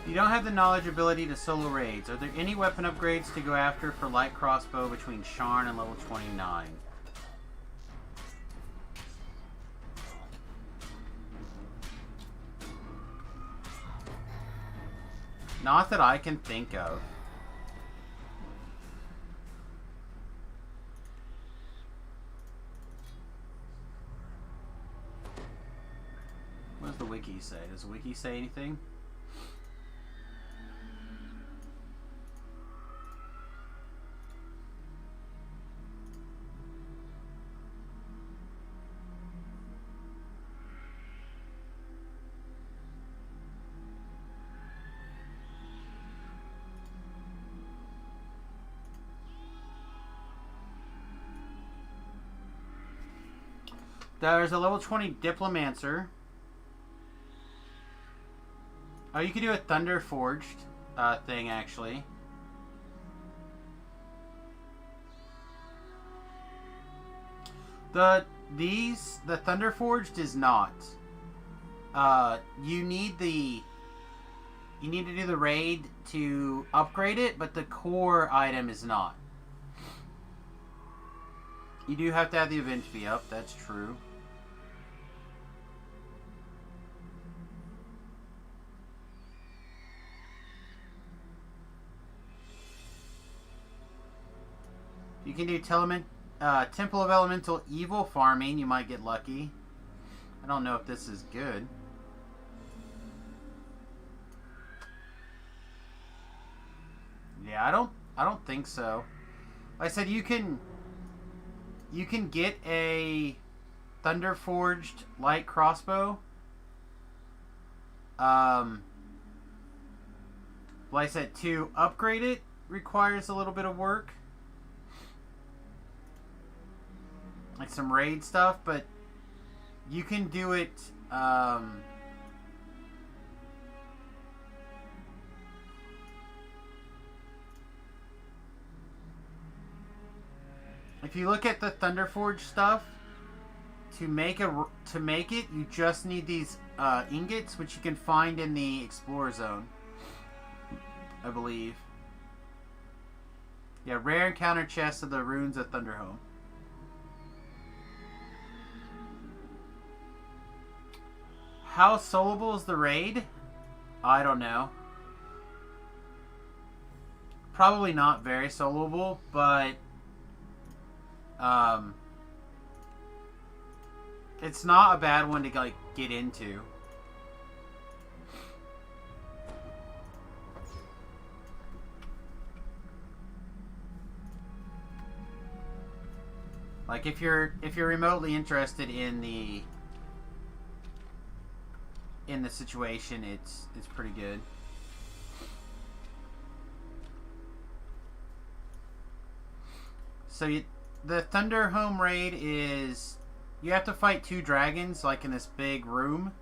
You don't have the knowledge ability to solo raids. Are there any weapon upgrades to go after for light crossbow between Sharn and level 29? Not that I can think of. What does the wiki say? Does the wiki say anything? There's a level 20 Diplomancer. Oh, you could do a Thunder Forged thing, actually. The Thunder Forged is not. You need to do the raid to upgrade it, but the core item is not. You do have to have the event be up, that's true. You can do Temple of Elemental Evil farming. You might get lucky. I don't know if this is good. Yeah, I don't think so. Like I said, you can get a Thunder Forged light crossbow. Like I said, to upgrade it requires a little bit of work. Like some raid stuff, but you can do it, if you look at the Thunderforge stuff, to make it, you just need these ingots, which you can find in the Explorer Zone, I believe. Yeah, rare encounter chests of the runes of Thunderhome. How soloable is the raid? I don't know. Probably not very soloable, but it's not a bad one to like get into. Like if you're remotely interested in the situation, it's pretty good. So the Thunderhome raid is you have to fight 2 dragons like in this big room,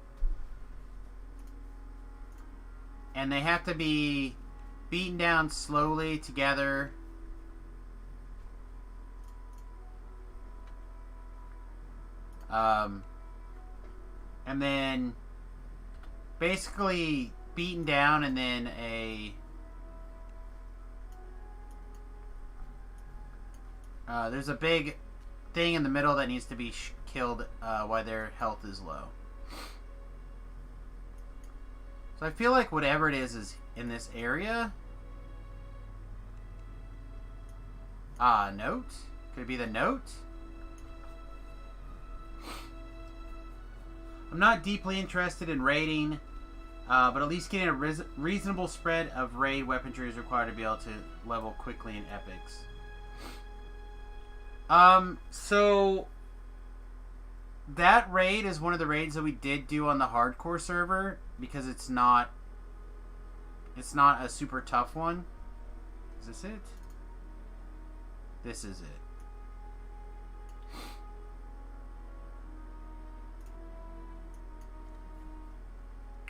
and they have to be beaten down slowly together. And then basically beaten down, and then there's a big thing in the middle that needs to be killed while their health is low. So I feel like whatever it is in this area. Note? Could it be the note? I'm not deeply interested in raiding, but at least getting a reasonable spread of raid weaponry is required to be able to level quickly in epics. So that raid is one of the raids that we did do on the hardcore server because it's not a super tough one. Is this it? This is it.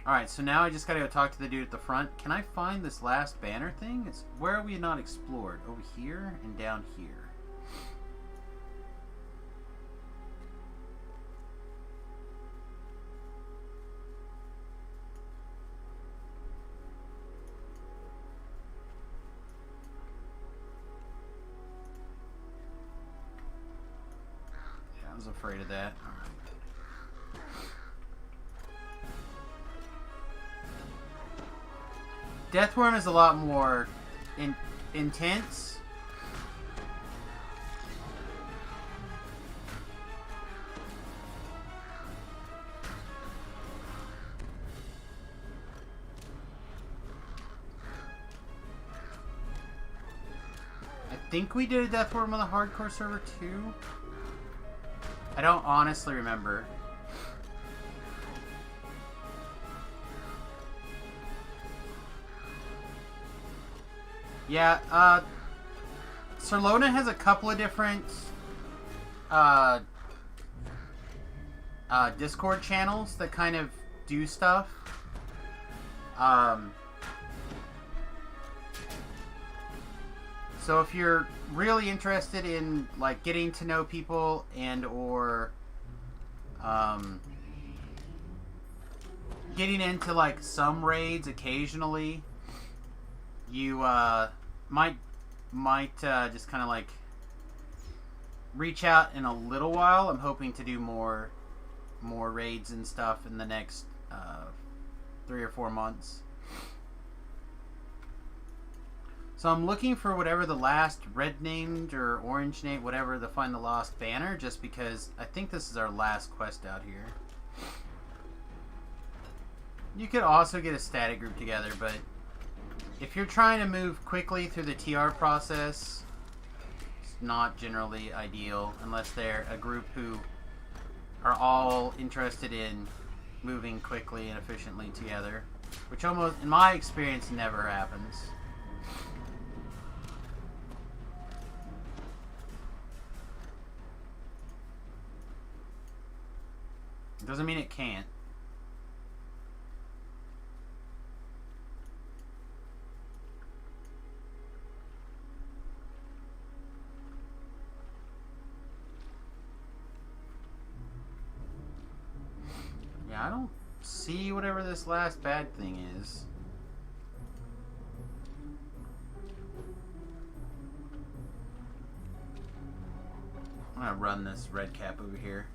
Alright, so now I just gotta go talk to the dude at the front. Can I find this last banner thing? Where are we not explored? Over here and down here. Yeah, I was afraid of that. Alright. Deathworm is a lot more intense. I think we did a Deathworm on the hardcore server too. I don't honestly remember. Yeah, Sarlona has a couple of different Discord channels that kind of do stuff. So if you're really interested in like getting to know people and or getting into like some raids occasionally, you might just kind of like reach out in a little while. I'm hoping to do more raids and stuff in the next 3 or 4 months. So I'm looking for whatever the last red named or orange named, whatever, to find the lost banner, just because I think this is our last quest out here. You could also get a static group together, but if you're trying to move quickly through the TR process, it's not generally ideal unless they're a group who are all interested in moving quickly and efficiently together, which almost, in my experience, never happens. It doesn't mean it can't. I don't see whatever this last bad thing is. I'm gonna run this red cap over here.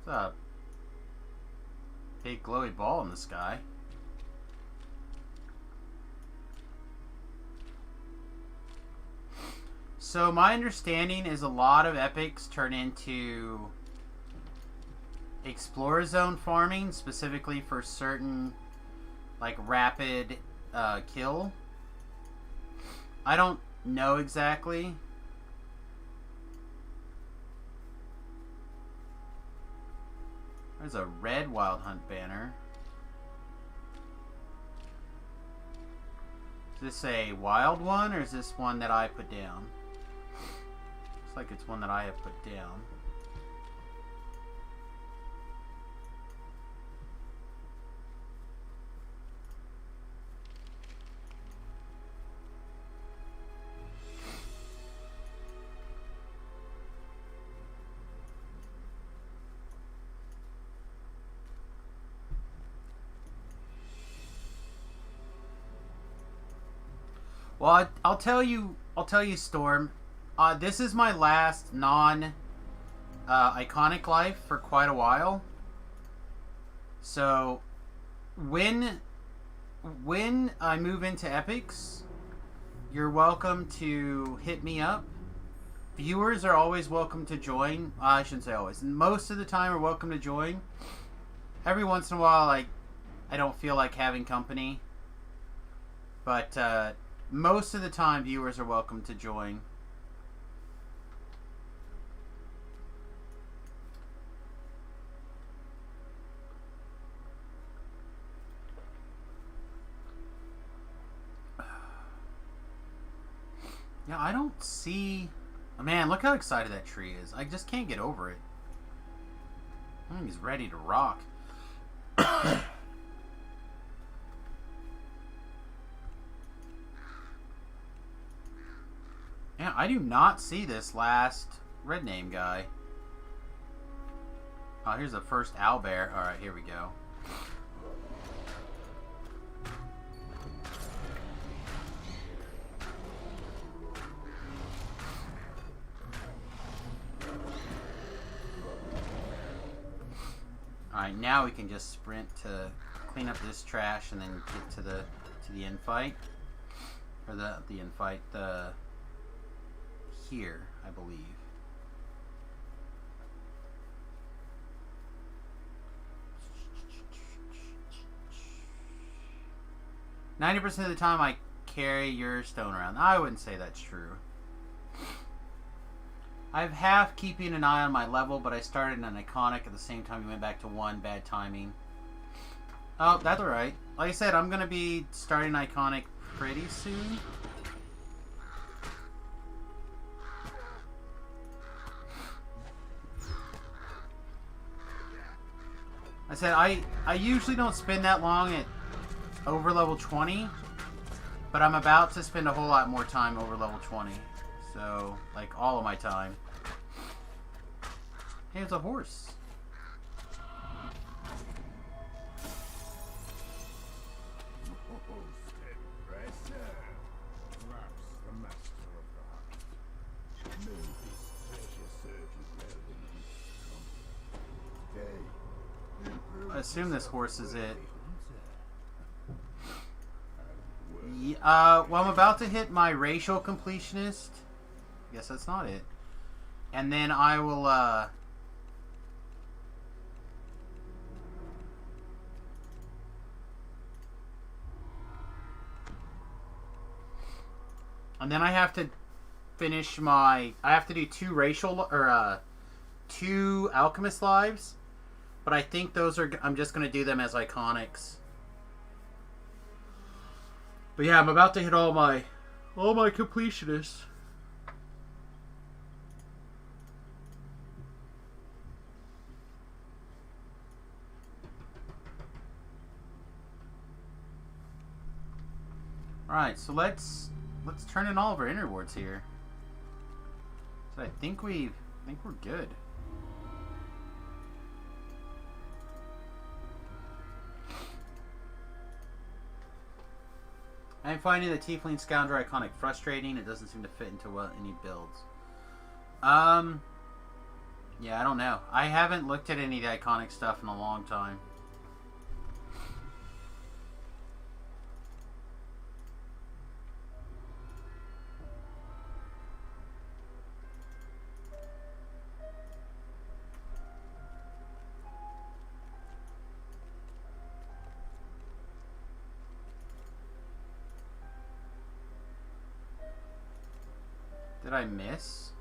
It's a big glowy ball in the sky. So my understanding is a lot of epics turn into Explorer Zone farming, specifically for certain like rapid kill. I don't know exactly. There's a red Wild Hunt banner. Is this a wild one or is this one that I put down? Looks like it's one that I have put down. Well, I'll tell you, Storm. This is my last iconic life for quite a while. So, when I move into epics, you're welcome to hit me up. Viewers are always welcome to join. I shouldn't say always. Most of the time are welcome to join. Every once in a while, I don't feel like having company. But, most of the time, viewers are welcome to join. Yeah, I don't see... Man, look how excited that tree is. I just can't get over it. I think he's ready to rock. Yeah, I do not see this last red name guy. Oh, here's the first owlbear. Alright, here we go. Alright, now we can just sprint to clean up this trash and then get to the end fight. Or the end fight, here, I believe. "90% of the time I carry your stone around." I wouldn't say that's true. "I've half keeping an eye on my level, but I started an iconic at the same time you went back to 1. Bad timing." Oh, that's alright. Like I said, I'm going to be starting iconic pretty soon. I said, I usually don't spend that long at over level 20, but I'm about to spend a whole lot more time over level 20. So, like, all of my time. Hey, it's a horse. I assume this horse is it. Yeah, well, I'm about to hit my racial completionist. I guess that's not it. And then I will, and then I have to finish my... I have to do 2 racial... Or, 2 alchemist lives. But I think those are... I'm just going to do them as iconics. But yeah, I'm about to hit all my completionists. Alright, so let's turn in all of our inner wards here. So I think we're good. I'm finding the Tiefling Scoundrel iconic frustrating. It doesn't seem to fit into any builds. Yeah, I don't know. I haven't looked at any of the iconic stuff in a long time. Did I miss?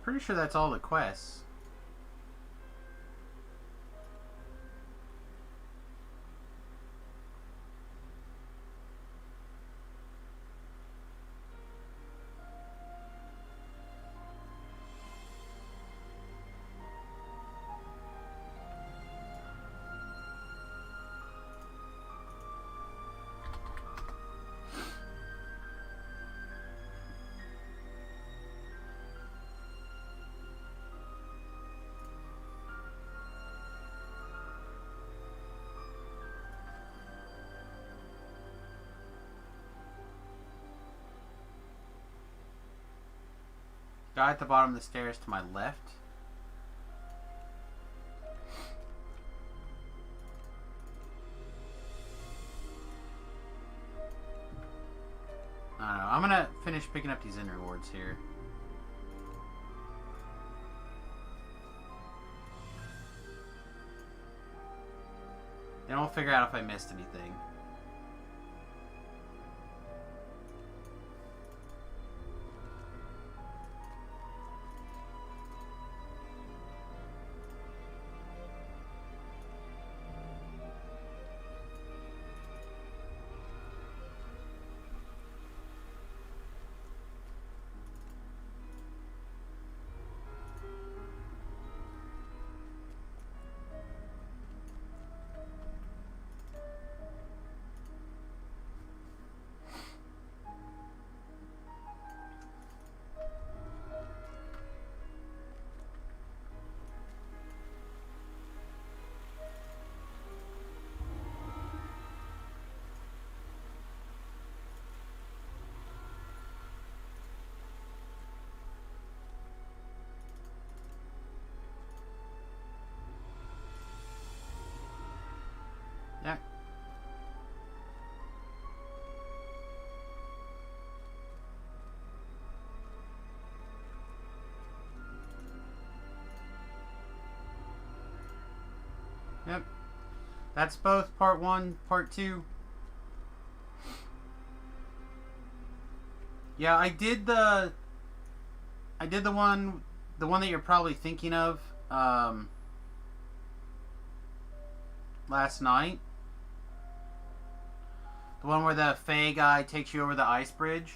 Pretty sure that's all the quests. Guy at the bottom of the stairs to my left. I don't know. I'm gonna finish picking up these end rewards here. Then we'll figure out if I missed anything. Yeah. Yep. That's both part 1, part 2. Yeah, I did the one that you're probably thinking of last night. The one where the Fae guy takes you over the ice bridge.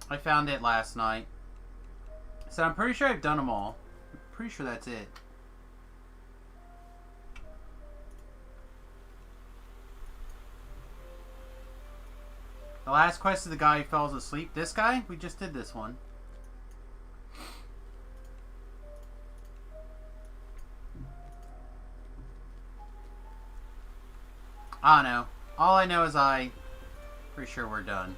I found it last night. So I'm pretty sure I've done them all. I'm pretty sure that's it. The last quest is the guy who falls asleep. This guy? We just did this one. I don't know. All I know is pretty sure we're done.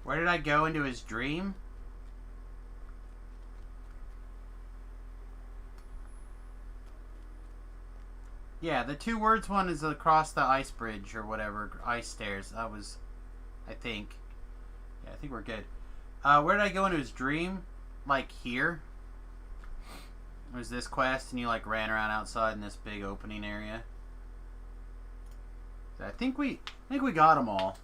Where did I go into his dream? Yeah, the 2 words one is across the ice bridge or whatever. Ice stairs. That was, I think. Yeah, I think we're good. Where did I go into his dream? Like here? It was this quest and you like ran around outside in this big opening area. I think we got them all.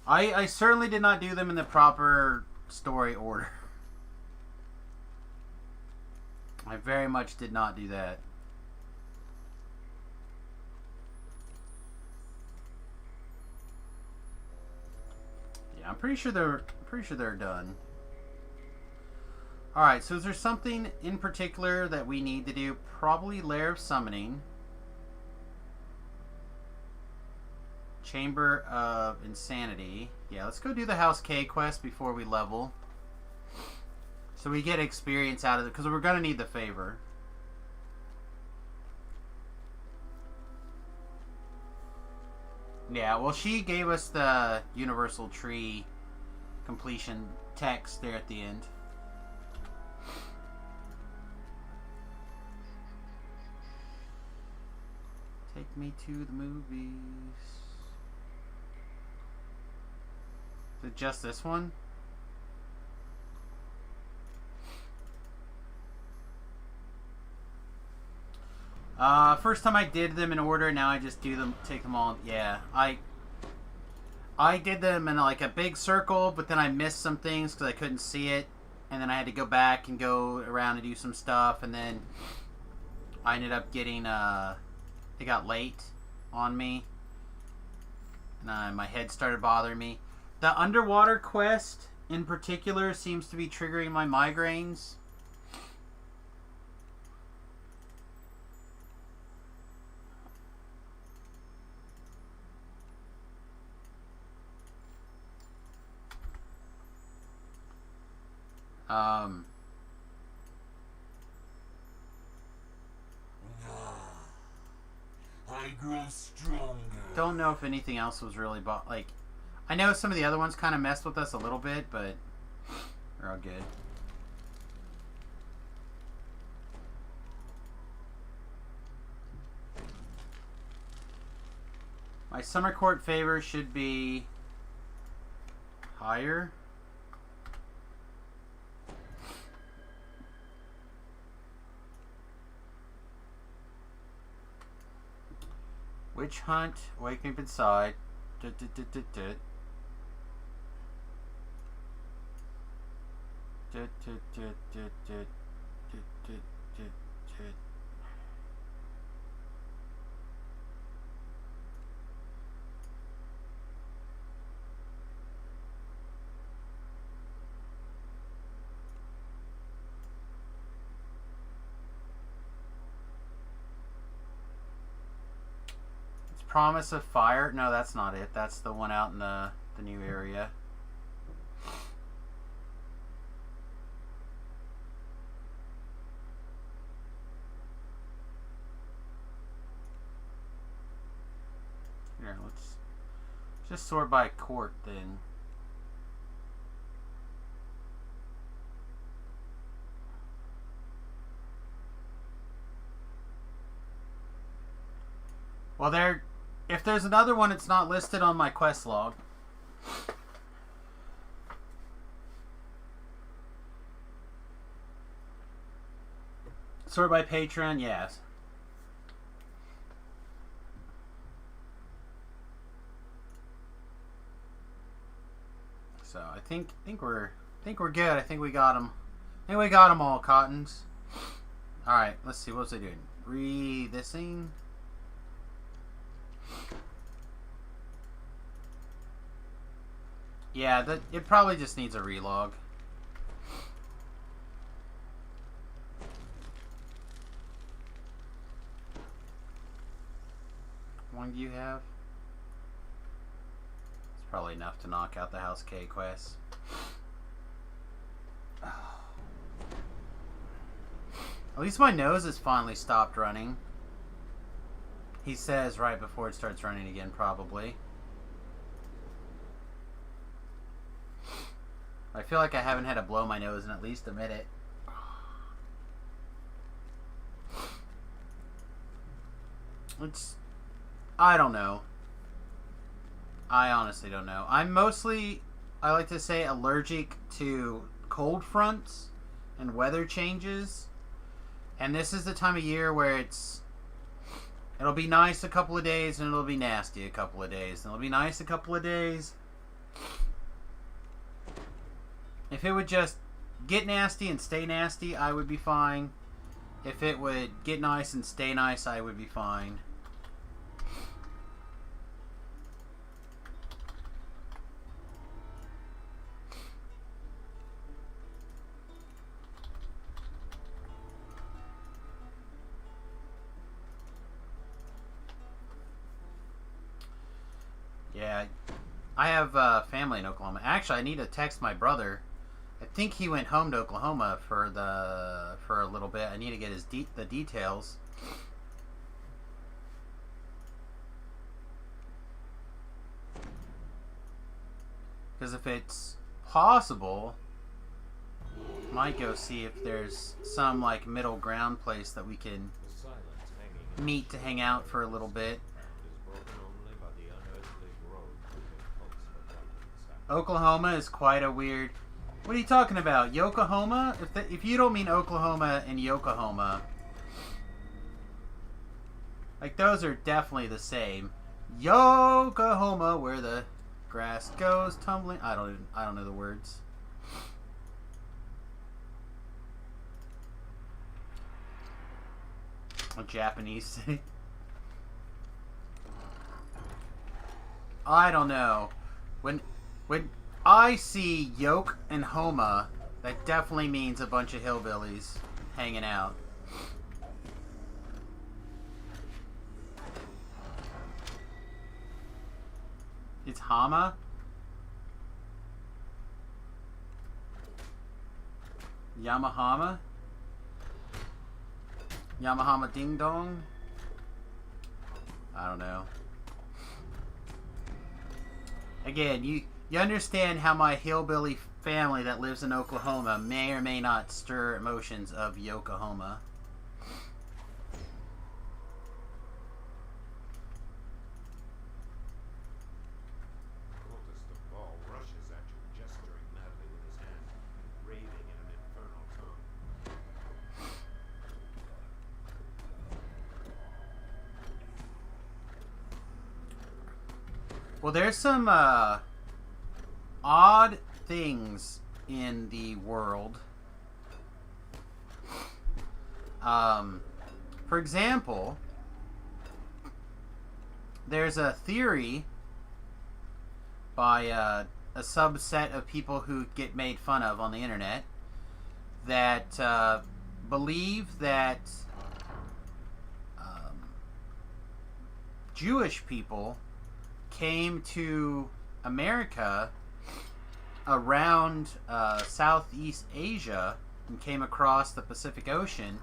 I certainly did not do them in the proper story order. I very much did not do that. Yeah, I'm pretty sure they're done. All right, so is there something in particular that we need to do? Probably Lair of Summoning, Chamber of Insanity. Yeah, let's go do the House K quest before we level. So we get experience out of it, because we're going to need the favor. Yeah, well, she gave us the Universal Tree completion text there at the end. Take me to the movies. Is it just this one? First time I did them in order, now I just do them, take them all. Yeah, I did them in like a big circle, but then I missed some things because I couldn't see it. And then I had to go back and go around and do some stuff. And then I ended up getting, it got late on me. And my head started bothering me. The underwater quest in particular seems to be triggering my migraines. I grow stronger. Don't know if anything else was really like, I know some of the other ones kind of messed with us a little bit, but they're all good. My summer court favor should be higher. Witch hunt, wake me up inside. Promise of Fire? No, that's not it. That's the one out in the new area. Here, let's just sort by court then. Well, if there's another one, it's not listed on my quest log. Sort by patron, yes. So I think we're good. I think we got them. I think we got them all, Cottons. All right, let's see. What was I doing? Re-thising. Yeah, it probably just needs a relog. One do you have? It's probably enough to knock out the House K quest. At least my nose has finally stopped running. He says right before it starts running again, probably. I feel like I haven't had to blow my nose in at least a minute. I don't know. I honestly don't know. I'm mostly, I like to say, allergic to cold fronts and weather changes. And this is the time of year where it'll be nice a couple of days and it'll be nasty a couple of days. And it'll be nice a couple of days. If it would just get nasty and stay nasty, I would be fine. If it would get nice and stay nice, I would be fine. Yeah, I have family in Oklahoma. Actually, I need to text my brother. I think he went home to Oklahoma for a little bit. I need to get his the details. Because if it's possible, might go see if there's some like middle ground place that we can meet to hang out for a little bit. Oklahoma is quite a weird. What are you talking about? Yokohama? If you don't mean Oklahoma and Yokohama, Like, those are definitely the same. Yokohama, where the grass goes tumbling. I don't know the words. A Japanese city. I don't know. When I see Yoke and Homa, that definitely means a bunch of hillbillies hanging out. It's Hama? Yamahama? Yamahama Ding Dong? I don't know. Again, you understand how my hillbilly family that lives in Oklahoma may or may not stir emotions of Yokohama. Cultist of Baal rushes at you, gesturing madly with his hand, raving in an infernal tongue. Well, there's some odd things in the world. For example, there's a theory by a subset of people who get made fun of on the internet that believe that Jewish people came to America around Southeast Asia and came across the Pacific Ocean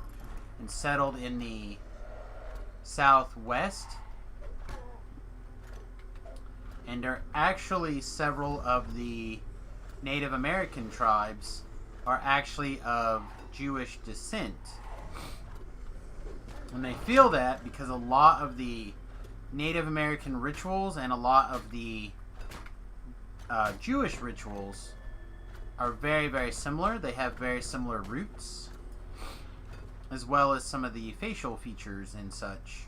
and settled in the Southwest. And are actually several of the Native American tribes are actually of Jewish descent. And they feel that because a lot of the Native American rituals and a lot of the Jewish rituals are very, very similar. They have very similar roots, as well as some of the facial features and such.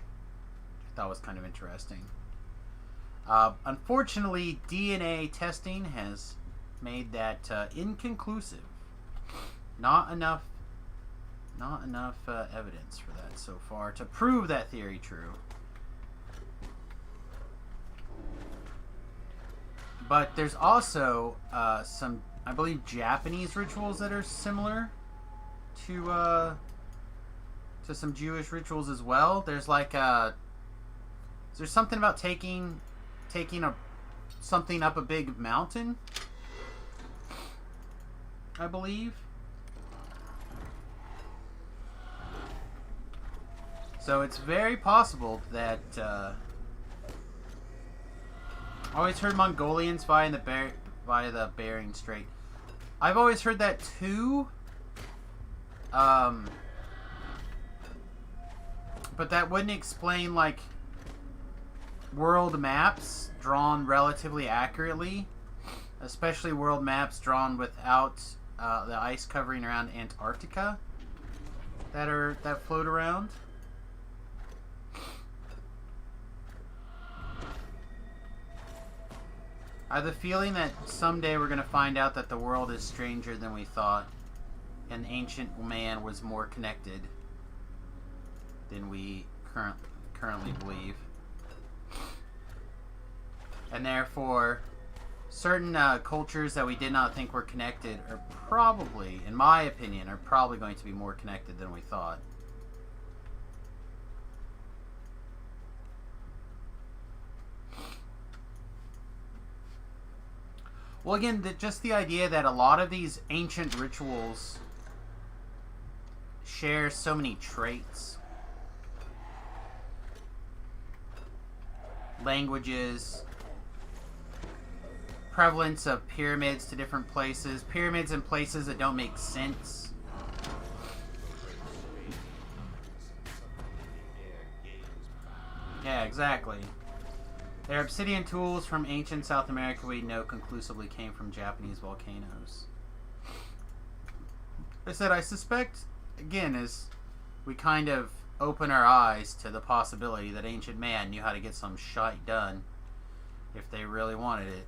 I thought was kind of interesting. Unfortunately, DNA testing has made that inconclusive. Not enough evidence for that so far to prove that theory true. But there's also some, I believe, Japanese rituals that are similar to some Jewish rituals as well. There's like there's something about taking something up a big mountain, I believe. So it's very possible that I always heard Mongolians via the Bering Strait. I've always heard that too. But that wouldn't explain, like, world maps drawn relatively accurately, especially world maps drawn without the ice covering around Antarctica that float around. I have the feeling that someday we're going to find out that the world is stranger than we thought, and ancient man was more connected than we currently believe. And therefore, certain cultures that we did not think were connected are probably, in my opinion, are probably going to be more connected than we thought. Well, again, just the idea that a lot of these ancient rituals share so many traits. Languages, prevalence of pyramids to different places, pyramids in places that don't make sense. Yeah, exactly. Their obsidian tools from ancient South America we know conclusively came from Japanese volcanoes. I said, I suspect, again, as we kind of open our eyes to the possibility that ancient man knew how to get some shite done if they really wanted it.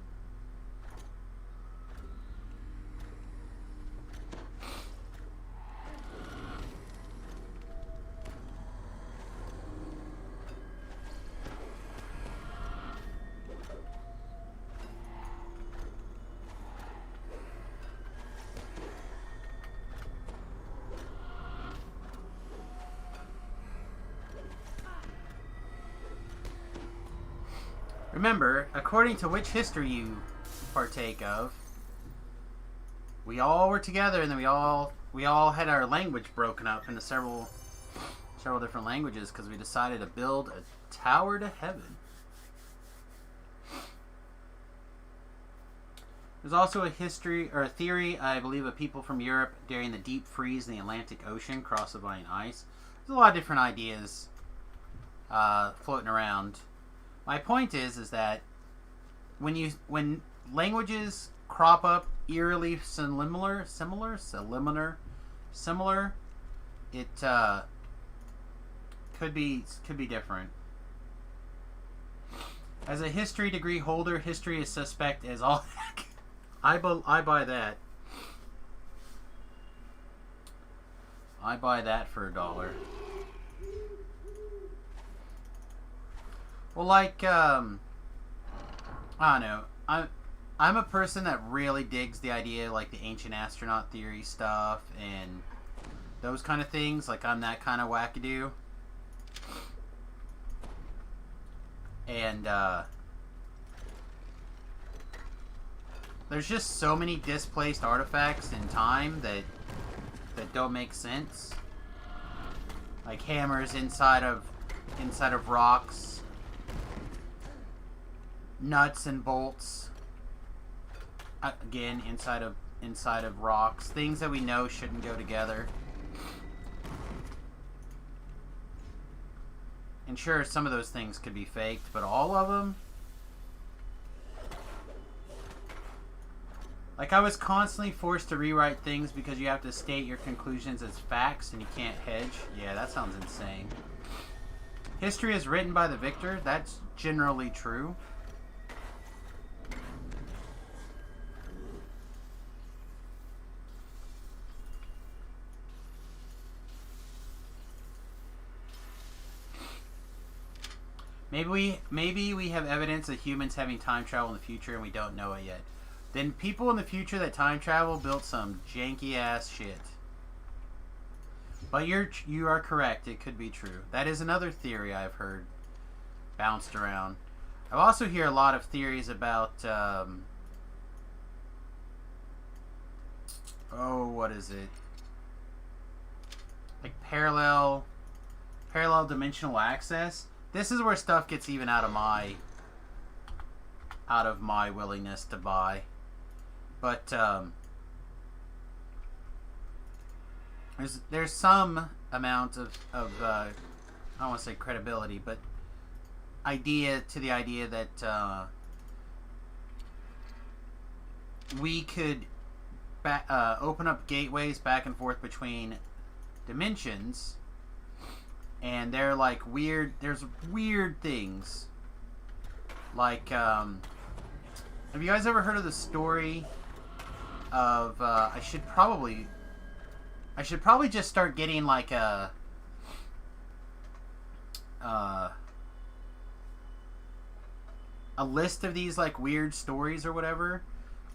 Remember, according to which history you partake of, we all were together, and then we all had our language broken up into several different languages because we decided to build a tower to heaven. There's also a history or a theory, I believe, of people from Europe during the deep freeze in the Atlantic Ocean crossed by an ice. There's a lot of different ideas floating around. My point is that when languages crop up eerily similar, it could be different. As a history degree holder, history is suspect as all heck. I buy that. I buy that for $1. Well, like, I don't know. I'm a person that really digs the idea, like the ancient astronaut theory stuff and those kind of things. Like, I'm that kind of wackadoo. And there's just so many displaced artifacts in time that don't make sense. Like hammers inside of rocks. Nuts and bolts, again inside of rocks, things that we know shouldn't go together. And sure, some of those things could be faked, but all of them, like, I was constantly forced to rewrite things because you have to state your conclusions as facts and you can't hedge. Yeah, that sounds insane. History is written by the victor. That's generally true. Maybe we have evidence of humans having time travel in the future and we don't know it yet. Then people in the future that time travel built some janky ass shit. But you are correct. It could be true. That is another theory I've heard bounced around. I also hear a lot of theories about what is it? Like parallel dimensional access. This is where stuff gets even out of my willingness to buy. But there's some amount of I don't want to say credibility, but idea that we could open up gateways back and forth between dimensions. And they're like there's weird things. Like, have you guys ever heard of the story of, I should probably just start getting like a list of these like weird stories or whatever,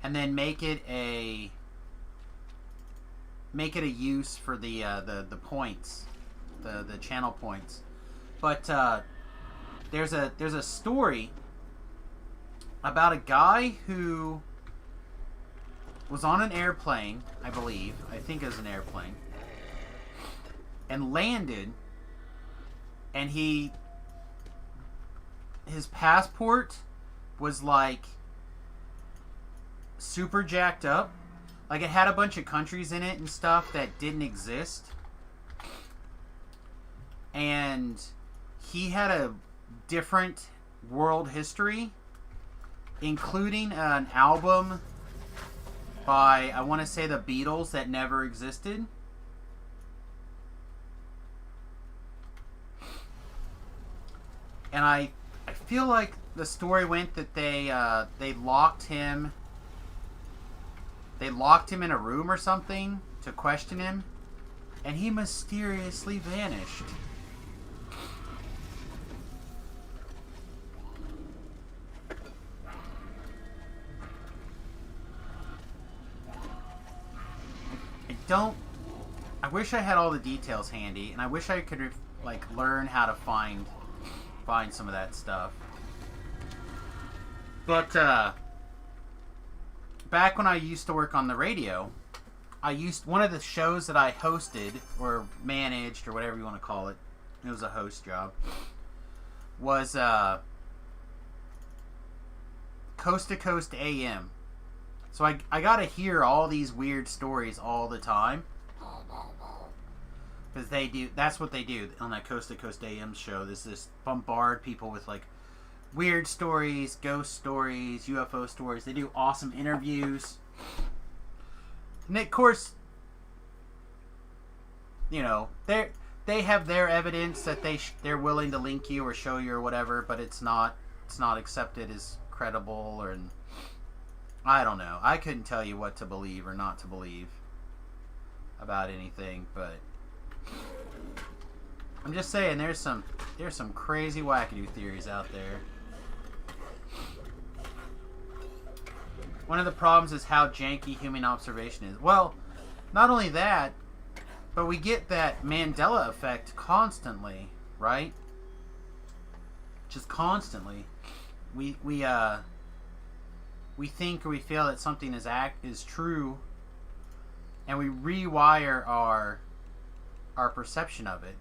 and then make it a use for the points. The channel points. But there's a story about a guy who was on an airplane, I think it was an airplane, and landed, and his passport was like super jacked up. Like, it had a bunch of countries in it and stuff that didn't exist. And he had a different world history, including an album by, I want to say, the Beatles that never existed. And I feel like the story went that they locked him. They locked him in a room or something to question him, and he mysteriously vanished. I wish I had all the details handy, and I wish I could like learn how to find some of that stuff. But back when I used to work on the radio, one of the shows that I hosted or managed or whatever you want to call it. It was a host job. Was Coast to Coast AM. So I got to hear all these weird stories all the time. Because that's what they do on that Coast to Coast AM show. There's this bombard people with like weird stories, ghost stories, UFO stories. They do awesome interviews. And of course, you know, they have their evidence that they're willing to link you or show you or whatever, but it's not accepted as credible, or I don't know. I couldn't tell you what to believe or not to believe about anything, but I'm just saying there's some crazy wackadoo theories out there. One of the problems is how janky human observation is. Well, not only that, but we get that Mandela effect constantly, right? Just constantly. We think or we feel that something is true, and we rewire our perception of it.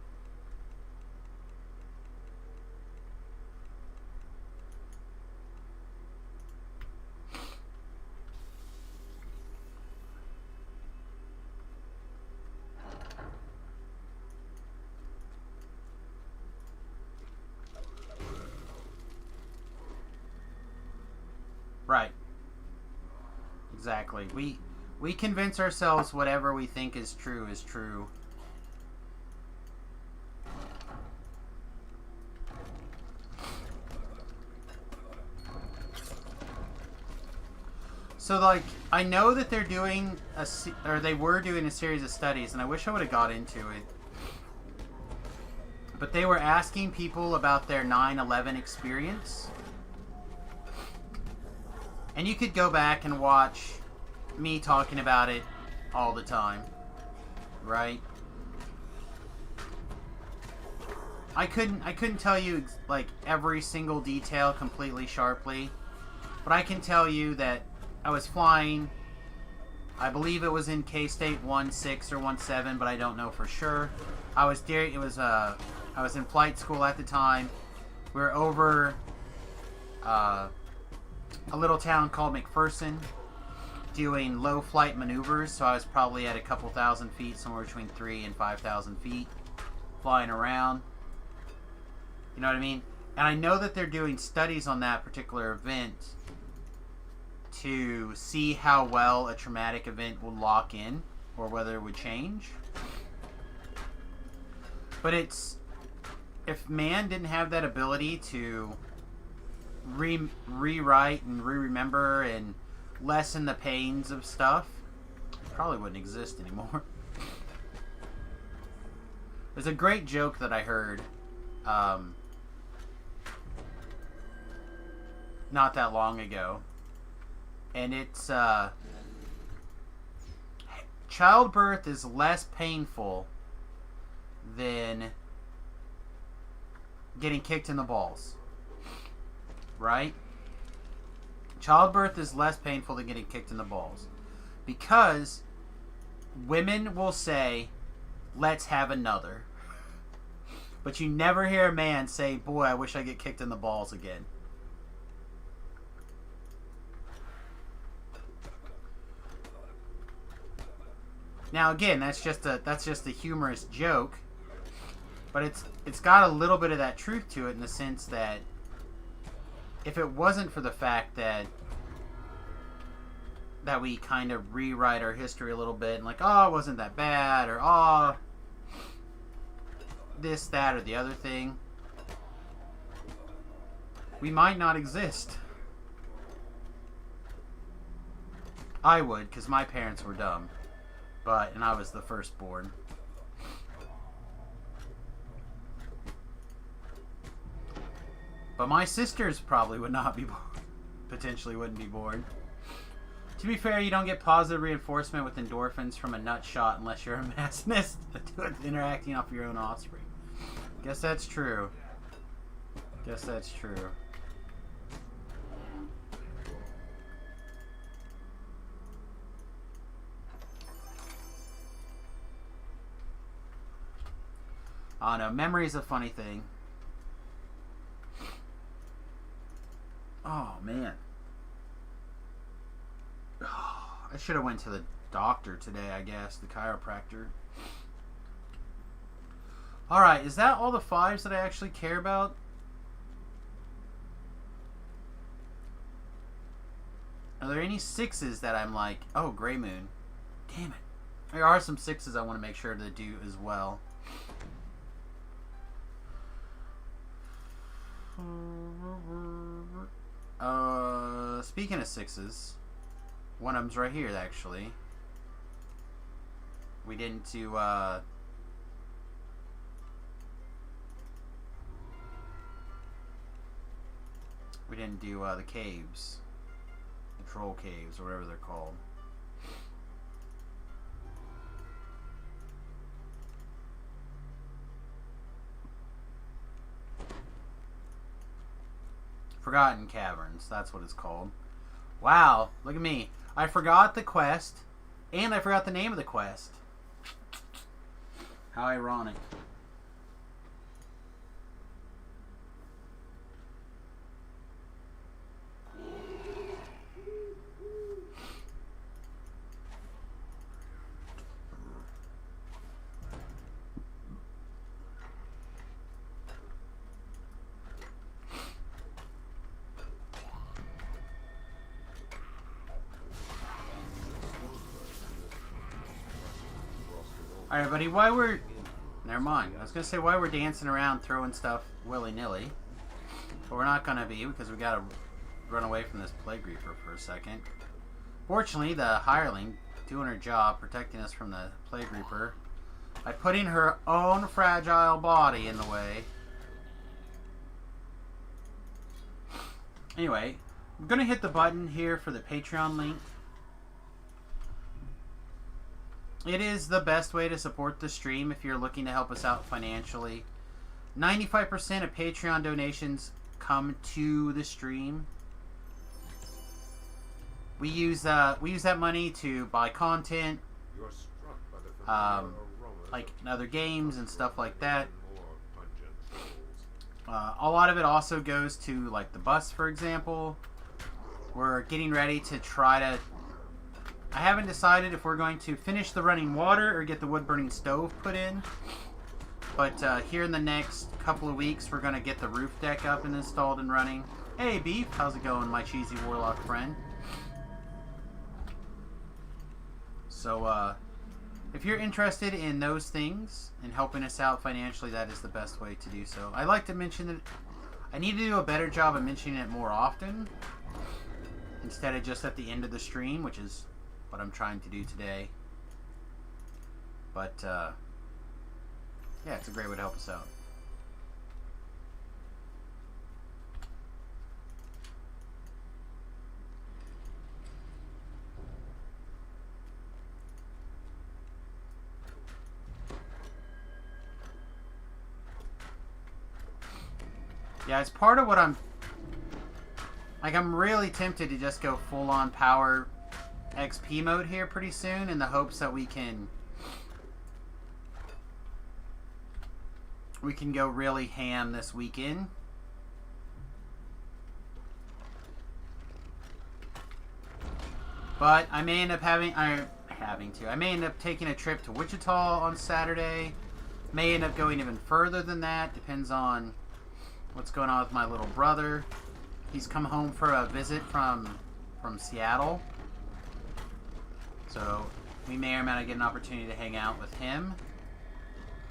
Right. Exactly. We convince ourselves whatever we think is true is true. So, like, I know that they're doing they were doing a series of studies, and I wish I would have got into it. But they were asking people about their 9/11 experience. And you could go back and watch me talking about it all the time, right? I couldn't tell you like every single detail completely sharply, but I can tell you that I was flying. I believe it was in K-State 16 or 17, but I don't know for sure. I was in flight school at the time. We were over a little town called McPherson doing low flight maneuvers, so I was probably at a couple thousand feet, somewhere between 3,000 and 5,000 feet, flying around. You know what I mean? And I know that they're doing studies on that particular event to see how well a traumatic event will lock in or whether it would change. But if man didn't have that ability to rewrite and remember and lessen the pains of stuff, it probably wouldn't exist anymore. There's a great joke that I heard not that long ago, and it's childbirth is less painful than getting kicked in the balls. Right? Childbirth is less painful than getting kicked in the balls. Because women will say, let's have another. But you never hear a man say, boy, I wish I get kicked in the balls again. Now again, that's just a humorous joke. But it's got a little bit of that truth to it, in the sense that if it wasn't for the fact that we kind of rewrite our history a little bit and like, oh, it wasn't that bad, or oh, this, that, or the other thing, we might not exist. I would, because my parents were dumb. And I was the firstborn. But my sisters probably would not be born. Potentially wouldn't be born. To be fair, you don't get positive reinforcement with endorphins from a nut shot unless you're a masochist interacting off your own offspring. Guess that's true. Guess that's true. Oh no, memory's a funny thing. Oh man. Oh, I should have went to the doctor today, I guess, the chiropractor. Alright, is that all the 5s that I actually care about? Are there any 6s that I'm like, oh, Grey Moon. Damn it. There are some 6s I want to make sure to do as well. Speaking of 6s, one of them's right here, actually. We didn't do, the caves. The troll caves, or whatever they're called. Forgotten Caverns, that's what it's called. Wow, look at me. I forgot the quest, and I forgot the name of the quest. How ironic. Alright, buddy, why we're... Never mind. I was going to say why we're dancing around throwing stuff willy-nilly. But we're not going to be, because we got to run away from this Plague Reaper for a second. Fortunately, the hireling, doing her job, protecting us from the Plague Reaper, by putting her own fragile body in the way. Anyway, I'm going to hit the button here for the Patreon link. It is the best way to support the stream if you're looking to help us out financially. 95% of Patreon donations come to the stream. We use that money to buy content, like in other games and stuff like that. A lot of it also goes to like the bus, for example. We're getting ready to try to... I haven't decided if we're going to finish the running water or get the wood-burning stove put in. But here in the next couple of weeks, we're going to get the roof deck up and installed and running. Hey, Beef. How's it going, my cheesy warlock friend? So, if you're interested in those things and helping us out financially, that is the best way to do so. I like to mention that I need to do a better job of mentioning it more often instead of just at the end of the stream, which is what I'm trying to do today. But, yeah, it's a great way to help us out. Yeah, it's part of what I'm... Like, I'm really tempted to just go full-on power XP mode here pretty soon in the hopes that we can go really ham this weekend. But I may end up I may end up taking a trip to Wichita on Saturday. May end up going even further than that. Depends on what's going on with my little brother. He's come home for a visit from Seattle. So we may or may not get an opportunity to hang out with him.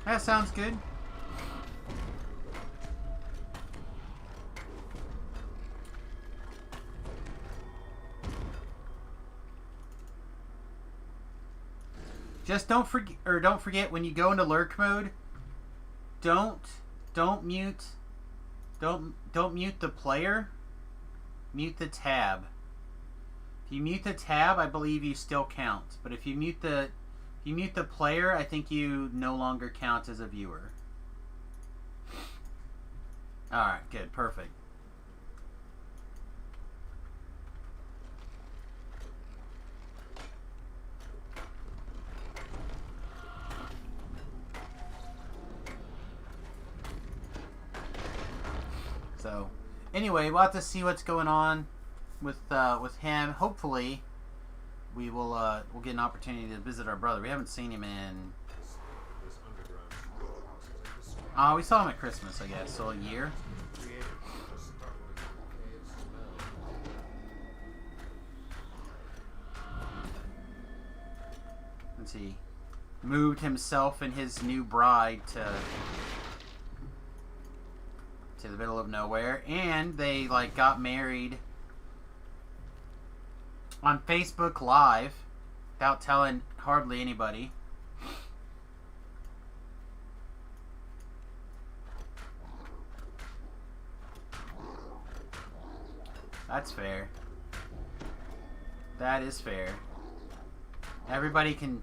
That sounds good. Just don't forget when you go into lurk mode, don't mute the player. Mute the tab. If you mute the tab, I believe you still count. But if you mute the player, I think you no longer count as a viewer. Alright, good, perfect. So, anyway, we'll have to see what's going on with him. Hopefully, we'll get an opportunity to visit our brother. We haven't seen him in. We saw him at Christmas, I guess. So a year. Let's see. Moved himself and his new bride to the middle of nowhere, and they like got married on Facebook Live without telling hardly anybody. That's fair. That is fair. Everybody can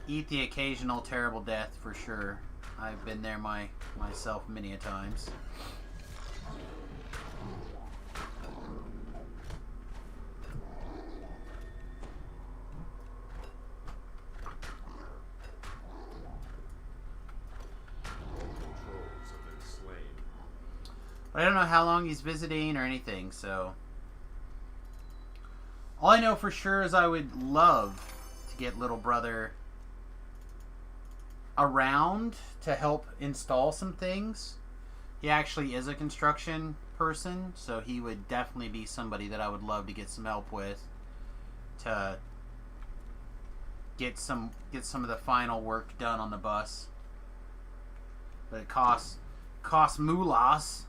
eat the occasional terrible death for sure. I've been there myself many a times. But I don't know how long he's visiting or anything, so all I know for sure is I would love to get little brother around to help install some things. He actually is a construction person, so he would definitely be somebody that I would love to get some help with to get some of the final work done on the bus. But it costs moolahs.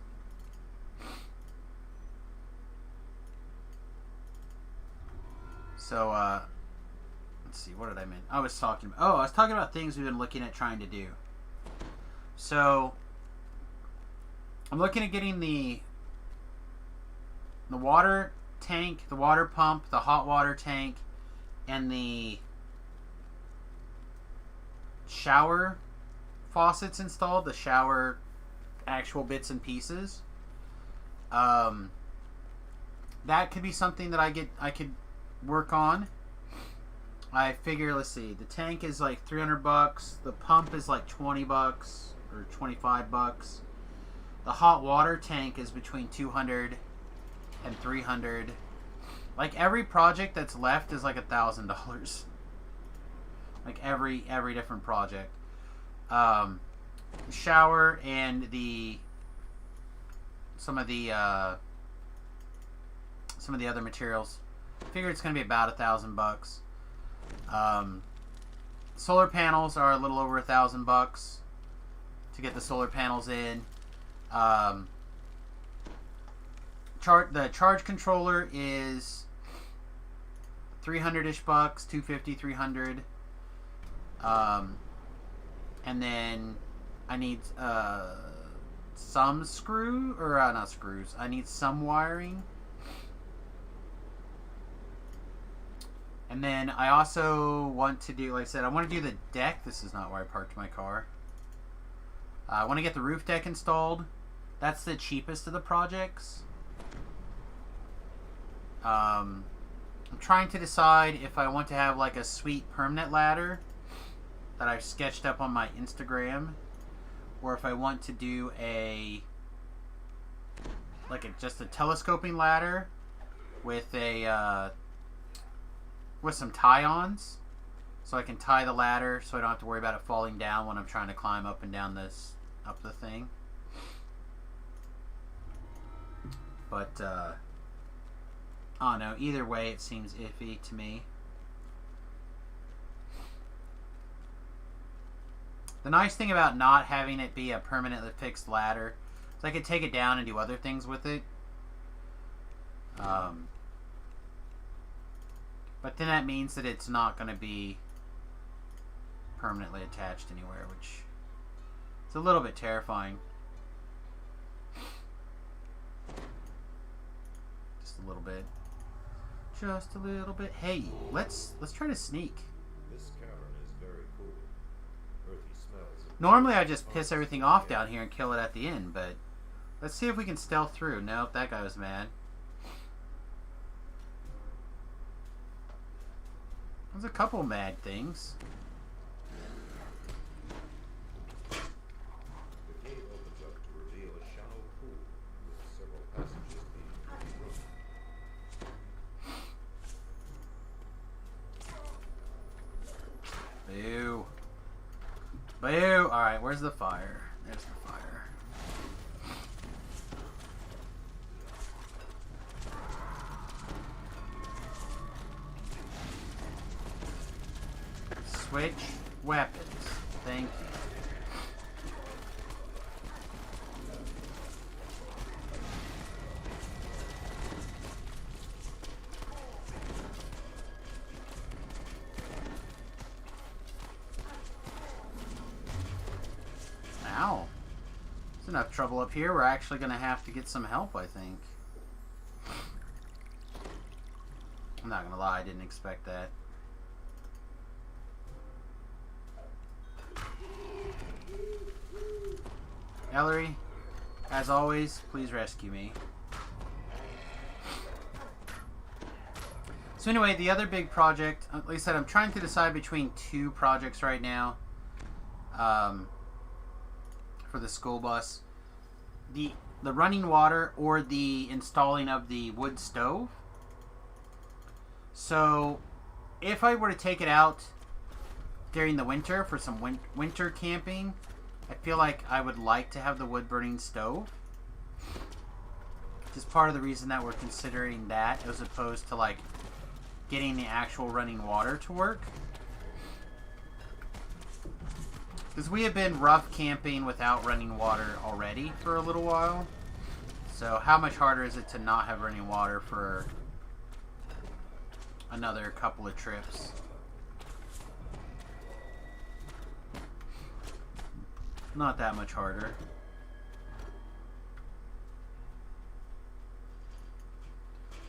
So let's see, what did I mean? I was talking about things we've been looking at trying to do. So I'm looking at getting the water tank, the water pump, the hot water tank, and the shower faucets installed, the shower actual bits and pieces. That could be something that I could work on. I figure, let's see, the tank is like $300, the pump is like $20 or $25. The hot water tank is between $200 and $300. Like every project that's left is like $1,000. Like every different project. Shower and some of the other materials. I figure it's going to be about $1,000. Solar panels are a little over $1,000 to get the solar panels in. The charge controller is $300-ish, $250, $300. And then I need some not screws. I need some wiring. And then I also want to do, like I said, I want to do the deck. This is not where I parked my car. I want to get the roof deck installed. That's the cheapest of the projects. I'm trying to decide if I want to have like a sweet permanent ladder that I've sketched up on my Instagram, or if I want to do just a telescoping ladder with with some tie-ons, so I can tie the ladder so I don't have to worry about it falling down when I'm trying to climb up and down up the thing. But I don't know, either way it seems iffy to me. The nice thing about not having it be a permanently fixed ladder is I could take it down and do other things with it. But then that means that it's not going to be permanently attached anywhere, which is a little bit terrifying. Just a little bit. Just a little bit. Hey, let's try to sneak. This cavern is very cool. Earthy smells. Normally I just piss everything off down here and kill it at the end, but let's see if we can stealth through. Nope, that guy was mad. There's a couple mad things. The gate opens up to reveal a shallow pool with several passages leading to Boo. Boo! Alright, where's the fire? There's the fire. Switch weapons. Thank you. Ow. There's enough trouble up here. We're actually going to have to get some help, I think. I'm not going to lie, I didn't expect that. Ellery, as always, please rescue me. So anyway, the other big project, like I said, I'm trying to decide between two projects right now for the school bus. The running water or the installing of the wood stove. So if I were to take it out during the winter for some winter camping, I feel like I would like to have the wood burning stove. Which is part of the reason that we're considering that as opposed to like getting the actual running water to work. Because we have been rough camping without running water already for a little while. So how much harder is it to not have running water for another couple of trips? Not that much harder.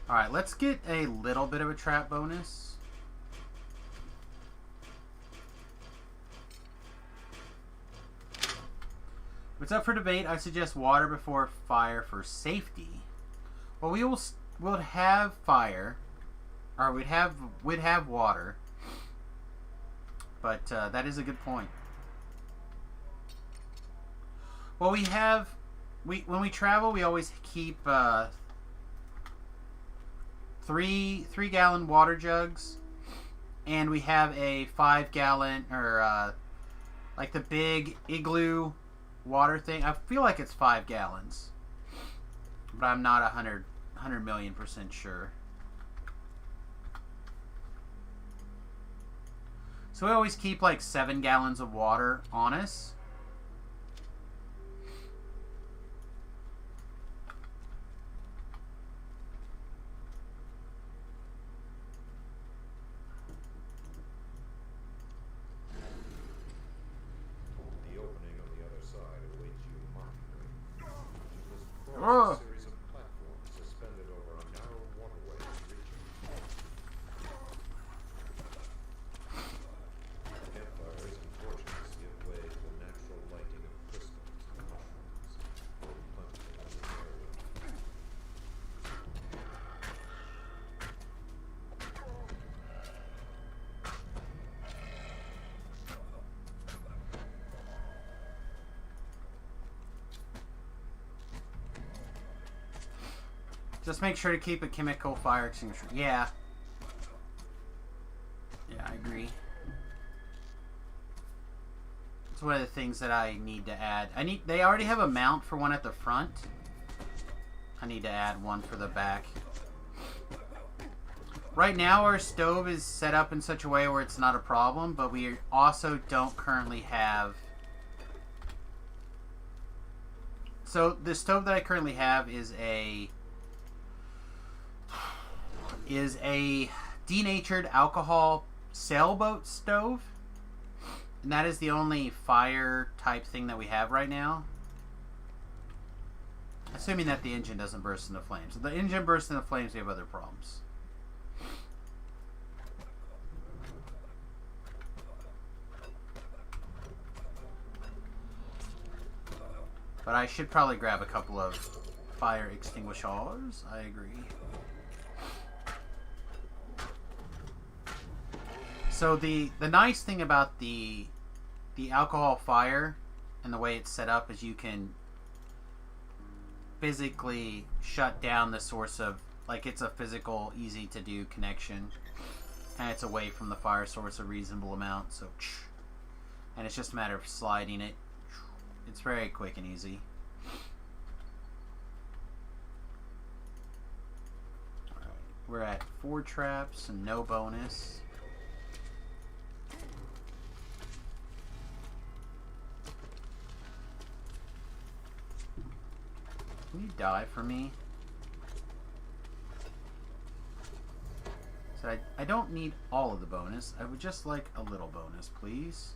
Alright, let's get a little bit of a trap bonus. If it's up for debate, I suggest water before fire for safety. Well, we'll have fire, or we'd have water, but that is a good point. Well, when we travel, we always keep 3-gallon water jugs, and we have a 5-gallon or like the big igloo water thing. I feel like it's 5 gallons, but I'm not 100 million% sure. So we always keep like 7 gallons of water on us. the opening on the other side awaits you mockingly. You must Ugh. cross a series of platforms suspended over a narrow waterway reaching. Campfires and torches give way to the natural lighting of crystals and mushrooms, plentiful in this area. Just make sure to keep a chemical fire extinguisher. Yeah. Yeah, I agree. It's one of the things that I need to add. They already have a mount for one at the front. I need to add one for the back. Right now our stove is set up in such a way where it's not a problem, but we also don't currently have... So the stove that I currently have is a denatured alcohol sailboat stove. And that is the only fire type thing that we have right now. Assuming that the engine doesn't burst into flames. If the engine bursts into flames, we have other problems. But I should probably grab a couple of fire extinguishers. I agree. So the nice thing about the alcohol fire and the way it's set up is you can physically shut down the source of, like, it's a physical, easy to do connection, and it's away from the fire source a reasonable amount. So, and it's just a matter of sliding it. It's very quick and easy. Alright, we're at 4 traps and no bonus. Can you die for me? So I don't need all of the bonus. I would just like a little bonus, please.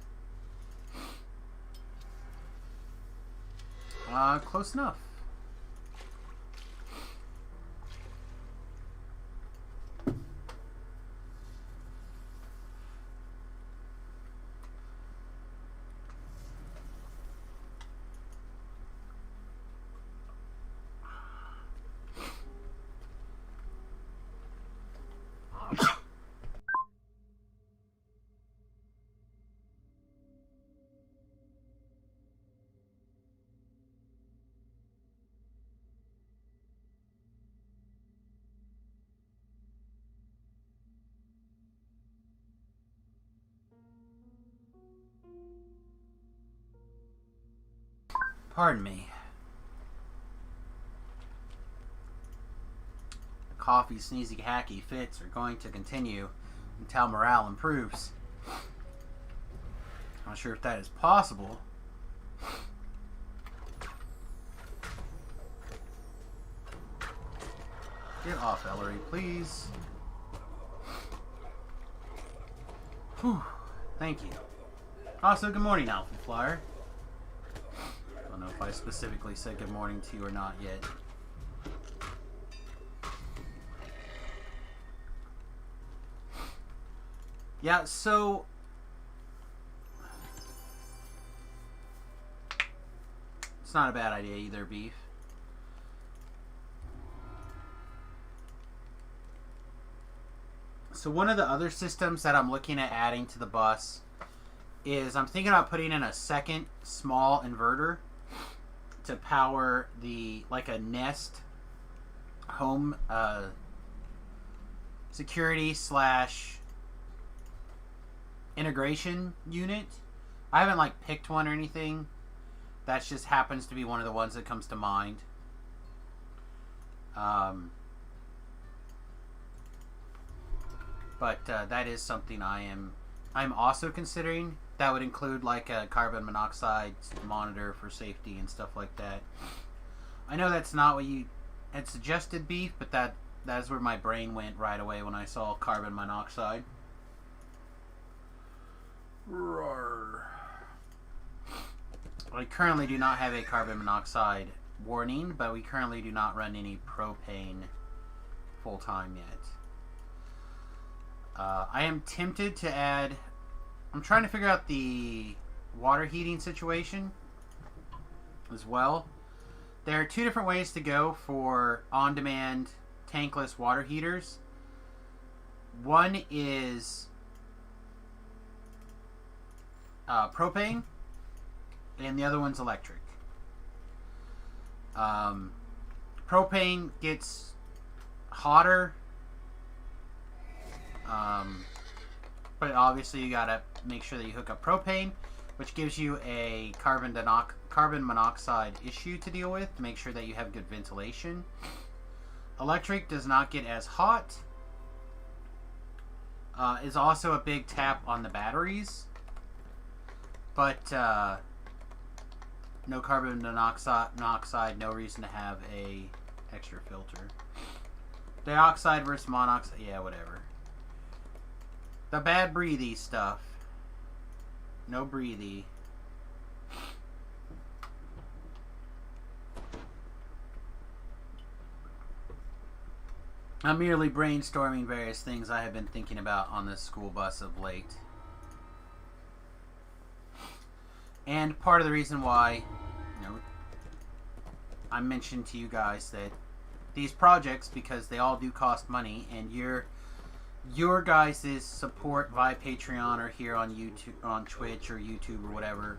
Close enough. Pardon me. The coffee, sneezy, hacky fits are going to continue until morale improves. Not sure if that is possible. Get off, Ellery, please. Whew. Thank you. Also, good morning, Alpha Flyer. I don't know if I specifically said good morning to you or not yet. Yeah, so it's not a bad idea either, Beef. So one of the other systems that I'm looking at adding to the bus is I'm thinking about putting in a second small inverter to power the, like, a Nest home security slash integration unit. I haven't, like, picked one or anything. That just happens to be one of the ones that comes to mind. But that is something I'm also considering. That would include, like, a carbon monoxide monitor for safety and stuff like that. I know that's not what you had suggested, Beef, but that's where my brain went right away when I saw carbon monoxide. Roar. I currently do not have a carbon monoxide warning, but we currently do not run any propane full-time yet. I am tempted to add... I'm trying to figure out the water heating situation as well. There are 2 different ways to go for on-demand tankless water heaters. One is propane, and the other one's electric. Propane gets hotter, but obviously you gotta make sure that you hook up propane, which gives you a carbon monoxide issue to deal with to make sure that you have good ventilation. Electric does not get as hot. Is also a big tap on the batteries, but no carbon monoxide, no reason to have a extra filter. Dioxide versus monoxide, yeah, whatever. The bad breathy stuff. No breathy. I'm merely brainstorming various things I have been thinking about on this school bus of late. And part of the reason why, you know, I mentioned to you guys that these projects, because they all do cost money, and your guys' support via Patreon or here on YouTube, on Twitch or YouTube or whatever,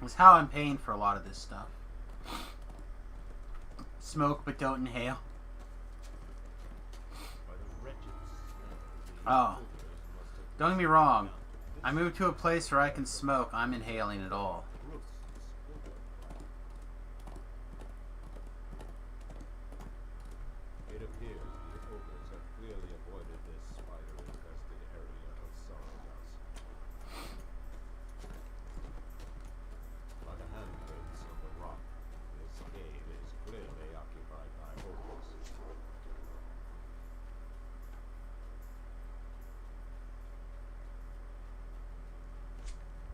is how I'm paying for a lot of this stuff. Smoke but don't inhale. Oh, don't get me wrong. I moved to a place where I can smoke. I'm inhaling it all. It appears the ogres have clearly avoided this spider-infested area of Sawdust. By the handprints on the rock, this cave is clearly occupied by ogres.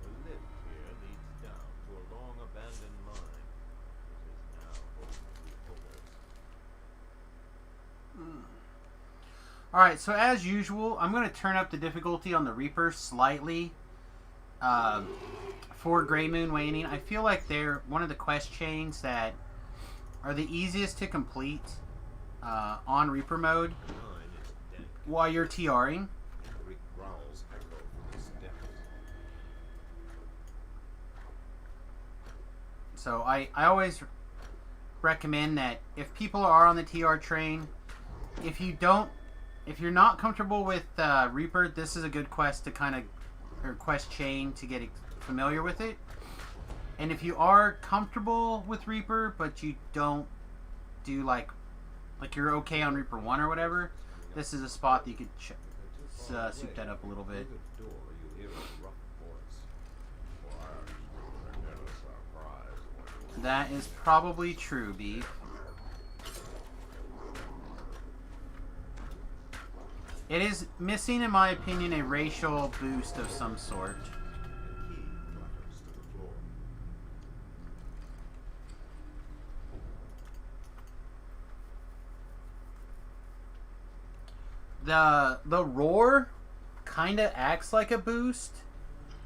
The lift here leads down to a long abandoned mine, which is now open to ogres. Alright, so as usual, I'm going to turn up the difficulty on the Reaper slightly for Grey Moon Waning. I feel like they're one of the quest chains that are the easiest to complete on Reaper mode Mine is dank. while you're TRing. Angry growls echo from its depths. So I always recommend that if people are on the TR train, if you're not comfortable with Reaper, this is a good quest to or quest chain to get familiar with it. And if you are comfortable with Reaper, but you don't do like you're okay on Reaper 1 or whatever, this is a spot that you could soup that up a little bit. Through the door, you hear a rough voice. That is probably true, Beef. It is missing, in my opinion, a racial boost of some sort. The key clatters to the floor. The roar kind of acts like a boost,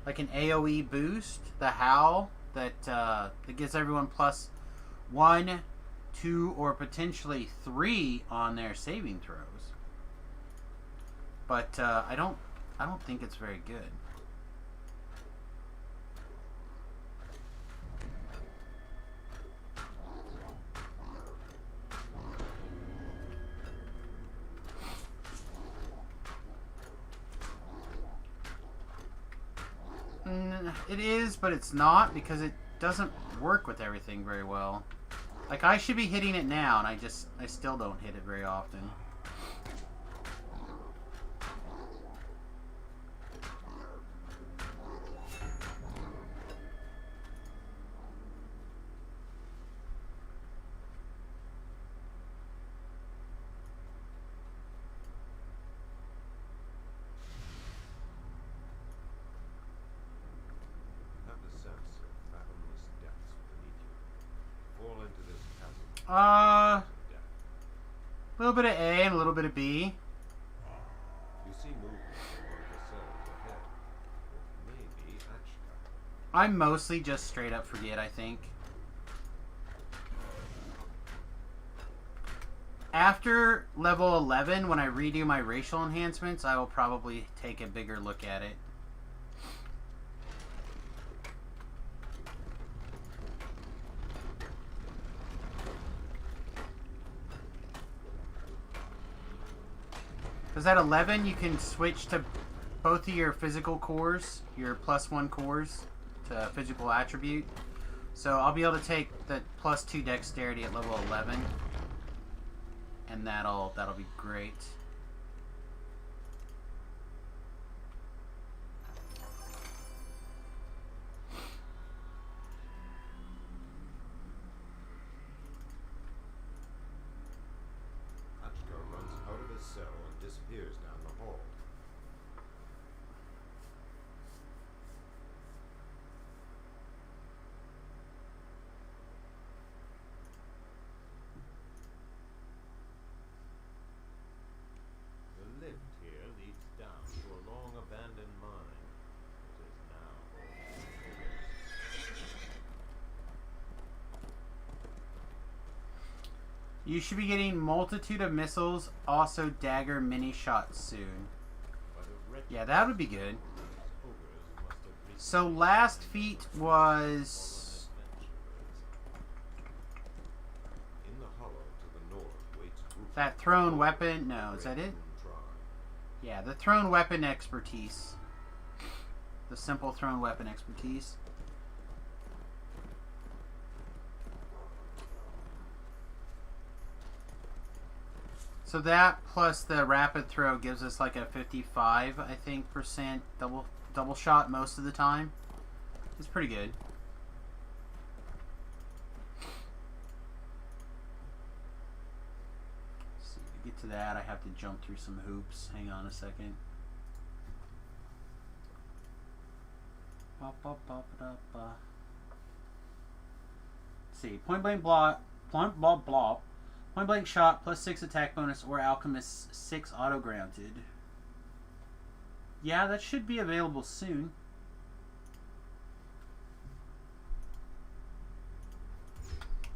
like an AoE boost. The howl that gives everyone plus 1, 2, or potentially 3 on their saving throws. But I don't think it's very good. It is, but it's not, because it doesn't work with everything very well. Like, I should be hitting it now, and I still don't hit it very often. Have the sense of fathomless depths beneath you. Fall into this chasm. A Death. little bit of A and a little bit of B. You see movement in one of the cells ahead. It may be Achka. I mostly just straight up forget, I think. After level 11, when I redo my racial enhancements, I will probably take a bigger look at it. Because at 11, you can switch to both of your physical cores, your +1 cores, to physical attribute. So I'll be able to take the +2 dexterity at level 11. And that'll be great. Achka runs out of his cell and disappears down the hall. You should be getting multitude of missiles, also dagger mini shots soon. Yeah, that would be good. So last feat was In the hollow to the north waits group that thrown weapon. No, is that it? Yeah, the thrown weapon expertise. The simple thrown weapon expertise. So that plus the rapid throw gives us like a 55, I think, percent double shot most of the time. It's pretty good. Let's see, to get to that, I have to jump through some hoops. Hang on a second. Let's see, point blank block, point blank shot plus 6 attack bonus or Alchemist 6 auto grounded. Yeah, that should be available soon.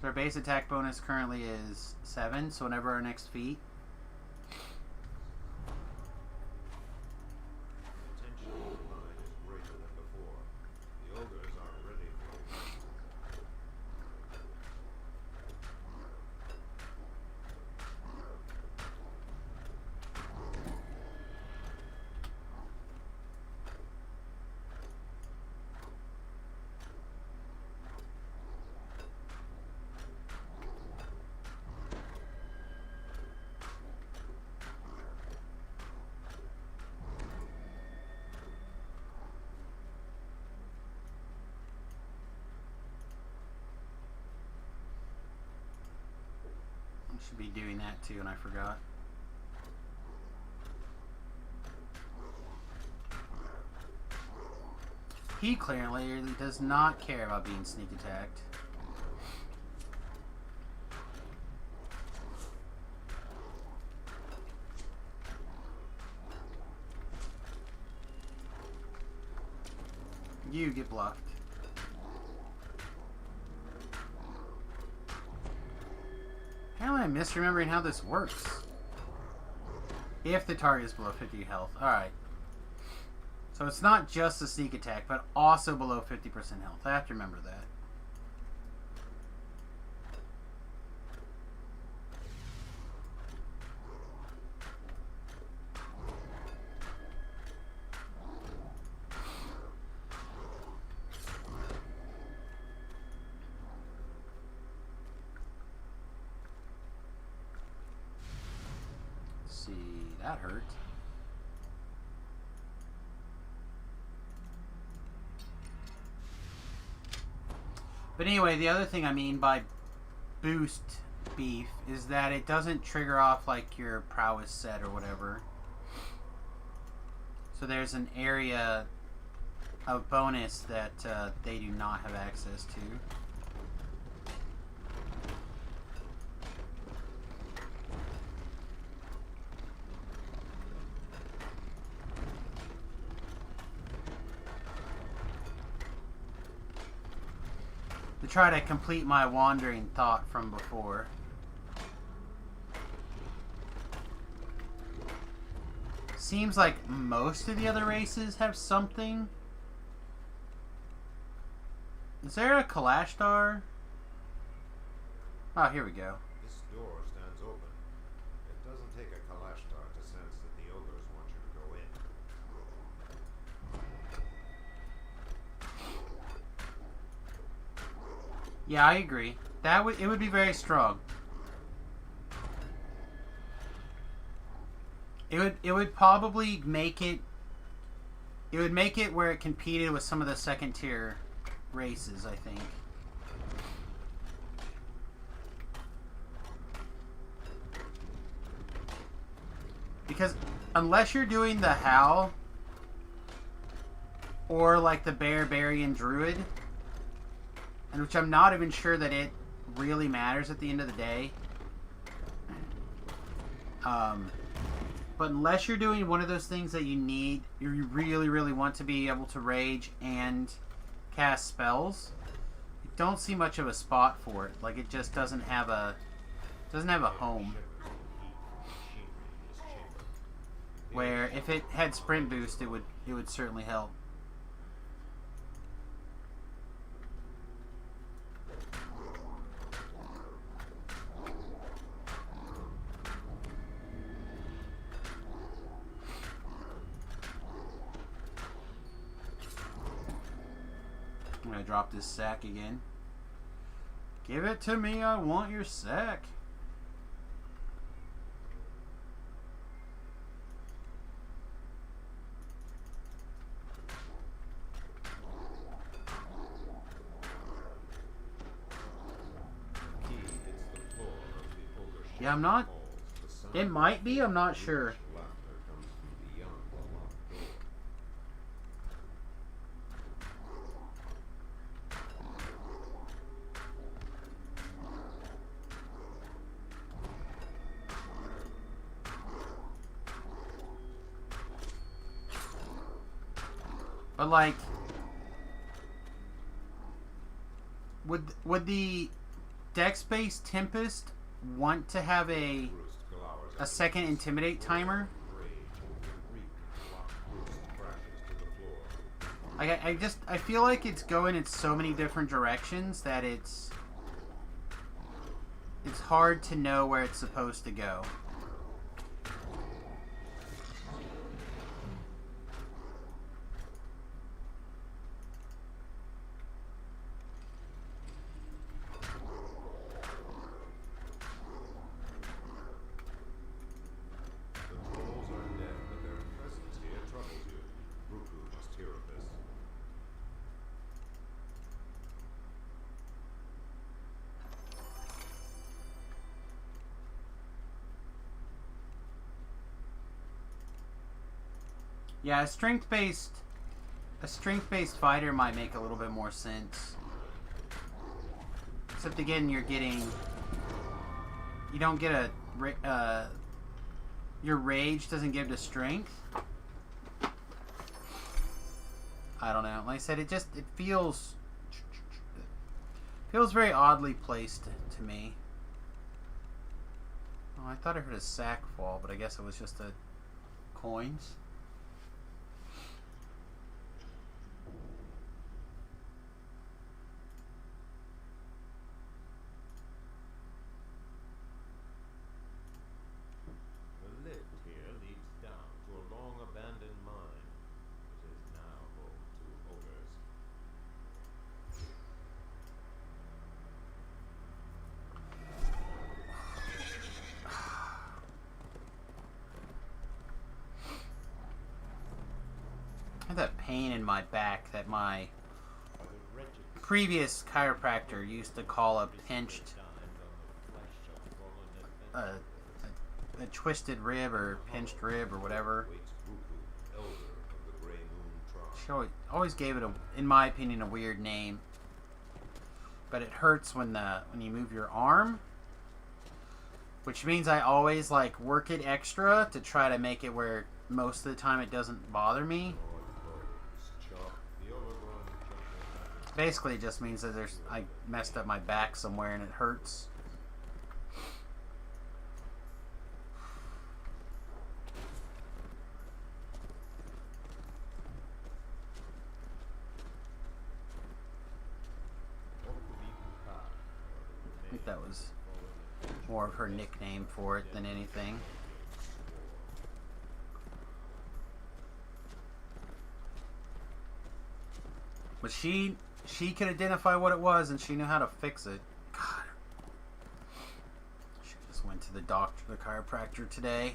So our base attack bonus currently is 7, so whenever our next feat. Tension in the line is greater than before. The ogres are ready for Should be doing that too, and I forgot. He clearly does not care about being sneak attacked. You get blocked. Apparently I'm misremembering how this works. If the target is below 50 health. Alright. So it's not just a sneak attack, but also below 50% health. I have to remember that. That hurt. But anyway, the other thing I mean by boost beef is that it doesn't trigger off like your prowess set or whatever. So there's an area of bonus that they do not have access to. Try to complete my wandering thought from before. Seems like most of the other races have something. Is there a Kalashtar? Oh, here we go. This door stands open. It doesn't take a Kalashtar to sense that the ogres want you to go in. Yeah, I agree. It would be very strong. It would probably make it. It would make it where it competed with some of the second tier races, I think. Because unless you're doing the Howl or like the Barbarian Druid, and which I'm not even sure that it really matters at the end of the day. But unless you're doing one of those things that you really, really want to be able to rage and cast spells, I don't see much of a spot for it. Like, it just doesn't have a Doesn't have a home. Where if it had sprint boost, it would certainly help. I'm gonna drop this sack again. Give it to me, I want your sack. Yeah, I'm not. It might be, I'm not sure. But like, would the Dex-based Tempest want to have a second Intimidate timer? I feel like it's going in so many different directions that it's hard to know where it's supposed to go. Yeah, a strength-based fighter might make a little bit more sense. Except again, you don't get your rage doesn't give to strength. I don't know. Like I said, it feels very oddly placed to me. Oh, I thought I heard a sack fall, but I guess it was just the coins. That pain in my back that my previous chiropractor used to call a pinched, a twisted rib or pinched rib or whatever. She always gave it in my opinion, a weird name. But it hurts when you move your arm, which means I always like work it extra to try to make it where most of the time it doesn't bother me. Basically, it just means that I messed up my back somewhere and it hurts. I think that was more of her nickname for it than anything. But she could identify what it was, and she knew how to fix it. God. She just went to the doctor, the chiropractor today.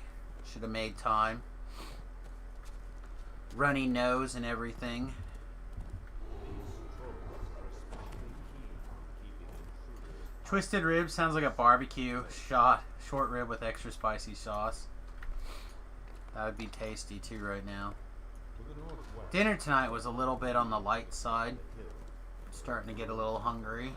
Should have made time. Runny nose and everything. Twisted rib sounds like a barbecue short rib with extra spicy sauce. That would be tasty too right now. Dinner tonight was a little bit on the light side. Starting to get a little hungry.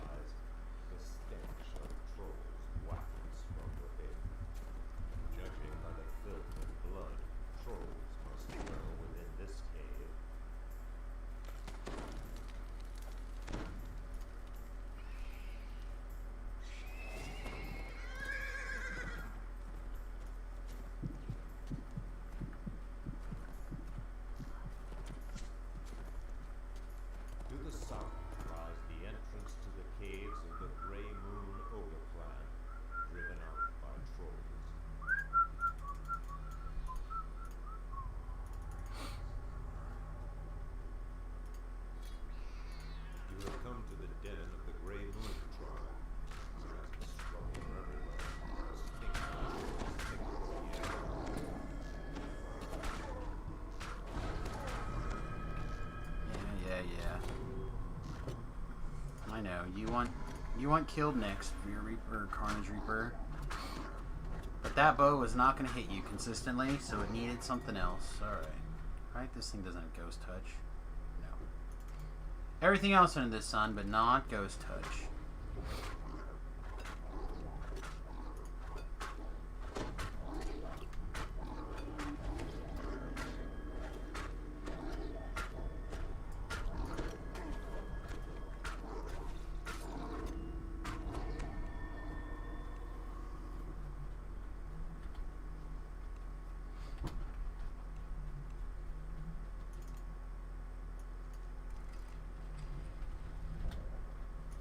you want killed next for your Reaper, Carnage Reaper. But that bow was not going to hit you consistently, so it needed something else. Alright. Right? This thing doesn't have Ghost Touch. No. Everything else under the sun, but not Ghost Touch.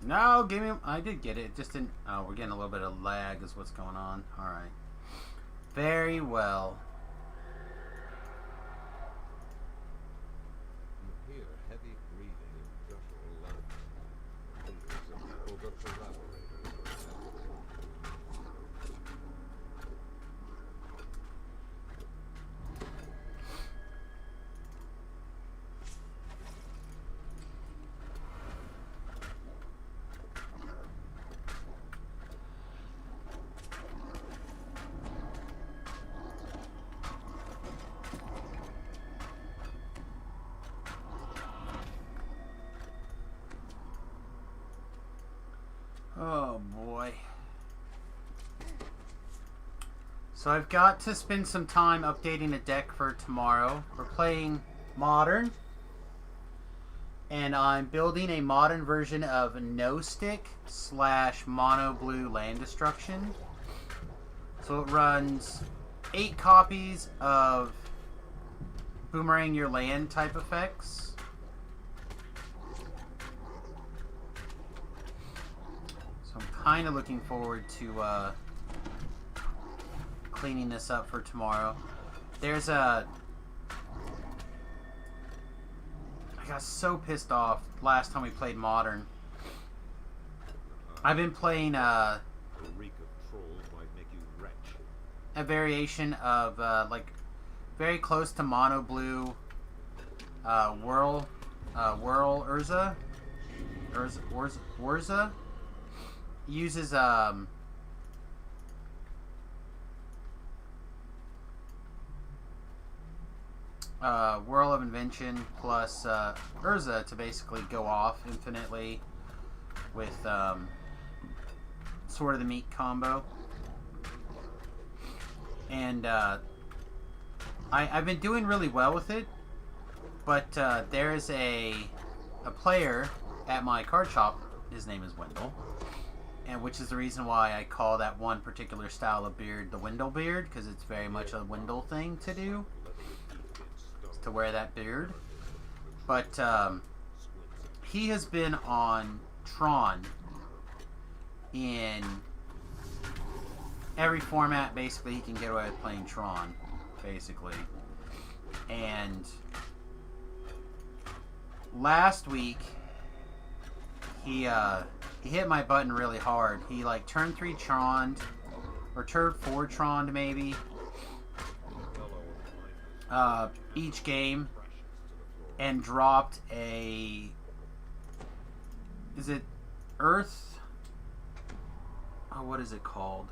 No, give me... I did get it. It just didn't... Oh, we're getting a little bit of lag is what's going on. Alright. Very well. You hear heavy breathing and guttural laughter. Hundreds of ogre collaborators are assembled. Oh boy. So I've got to spend some time updating the deck for tomorrow. We're playing Modern. And I'm building a Modern version of No Stick / Mono Blue Land Destruction. So it runs 8 copies of Boomerang Your Land type effects. So I'm kind of looking forward to cleaning this up for tomorrow. There's a... I got so pissed off last time we played Modern. I've been playing The reek of trolls might make you retch. a variation of like very close to Mono Blue Whirl Urza. Urza uses Whirl of Invention plus Urza to basically go off infinitely with Sword of the Meat combo. And I've been doing really well with it, but there is a player at my card shop. His name is Wendell, and which is the reason why I call that one particular style of beard the Wendell beard, because it's very much a Wendell thing to do, to wear that beard. But he has been on Tron in every format basically he can get away with playing Tron, basically. And last week he hit my button really hard. He like turn 3 Tron'd, or turn 4 Tron'd maybe, each game, and dropped a... Is it Earth? Oh, what is it called?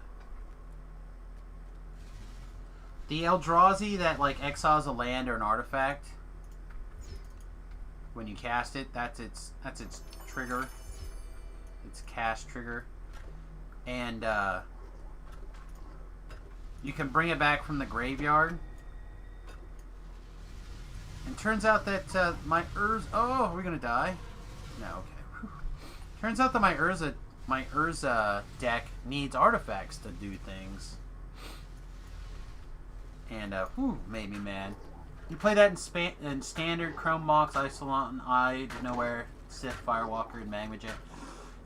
The Eldrazi that like exiles a land or an artifact when you cast it. That's its trigger. Its cast trigger. And you can bring it back from the graveyard. And turns out that my Urza... Oh, are we gonna die? No, okay. Whew. Turns out that my Urza deck needs artifacts to do things. And, made me mad. You play that in Standard, Chrome Mox, Isolon, Eye, Nowhere, Sith, Firewalker, and Magma Jet.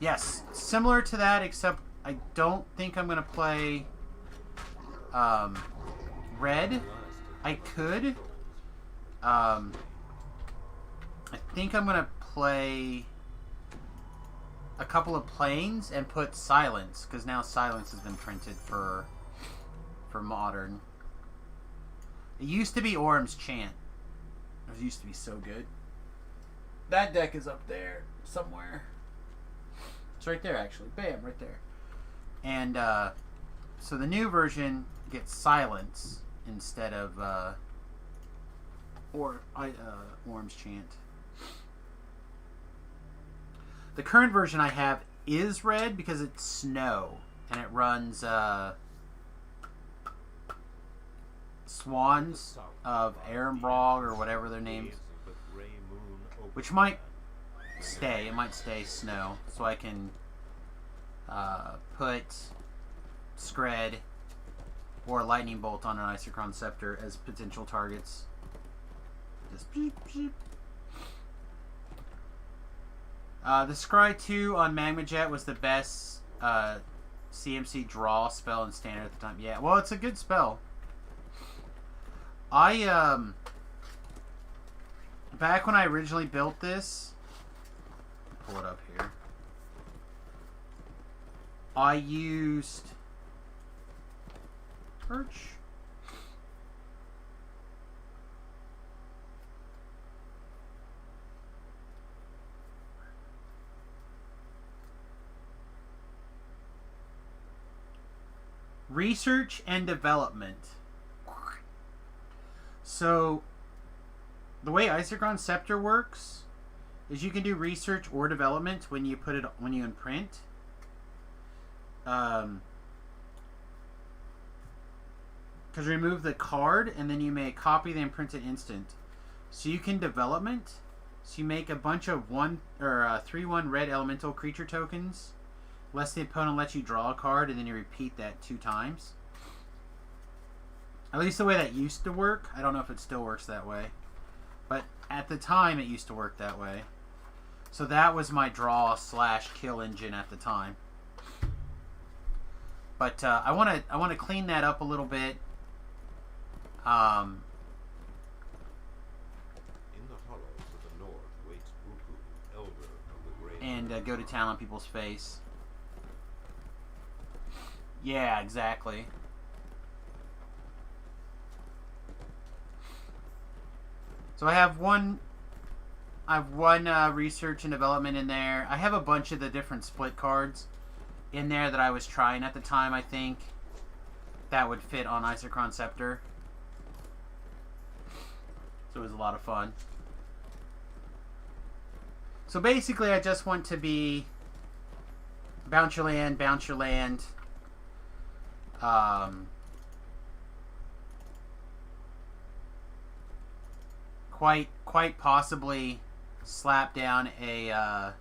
Yes, similar to that, except I don't think I'm gonna play Red. I could. I think I'm gonna play a couple of planes and put Silence, because now Silence has been printed for Modern. It used to be Orm's Chant. It used to be so good. That deck is up there somewhere. It's right there, actually. Bam, right there. And so the new version gets silence instead of Orm's Chant. The current version I have is red because it's snow, and it runs Swans of Ehrenbrog or whatever their names, which might stay. It might stay snow, so I can put Skred or Lightning Bolt on an Isochron Scepter as potential targets. Just beep, beep. The Scry 2 on Magma Jet was the best CMC draw spell in Standard at the time. Yeah, well, it's a good spell. Back when I originally built this, pull it up here, I used Perch. Research and development. So, the way Isochron Scepter works is you can do research or development when you imprint. Because remove the card and then you may copy the imprinted instant. So you can development. So you make a bunch of 3/1 red elemental creature tokens, lest the opponent lets you draw a card, and then you repeat that 2 times. At least the way that used to work. I don't know if it still works that way, but at the time it used to work that way. So that was my draw / kill engine at the time. But I want to clean that up a little bit. In the hollows of the north waits Buku, elder of the great. And go to town on people's face. Yeah, exactly. So I have one research and development in there. I have a bunch of the different split cards in there that I was trying at the time, I think, that would fit on Isochron Scepter. So it was a lot of fun. So basically I just want to be bounce your land, quite possibly slap down a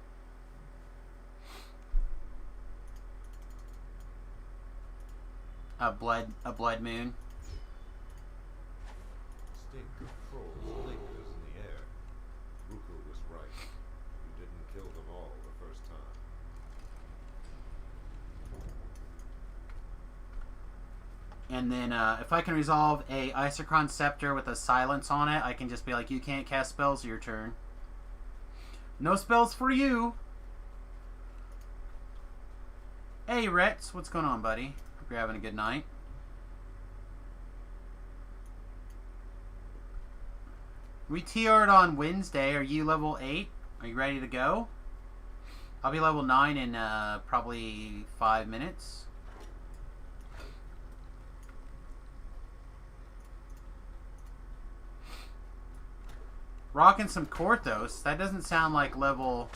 blood moon. Stink of trolls lingers in the air. Buku was right. You didn't kill them all the first time. And then if I can resolve a Isochron Scepter with a silence on it, I can just be like, you can't cast spells your turn. No spells for you. Hey, Retz, what's going on, buddy? Hope you're having a good night. We TR'd on Wednesday. Are you level 8? Are you ready to go? I'll be level 9 in probably 5 minutes. Rocking some Korthos. That doesn't sound like level...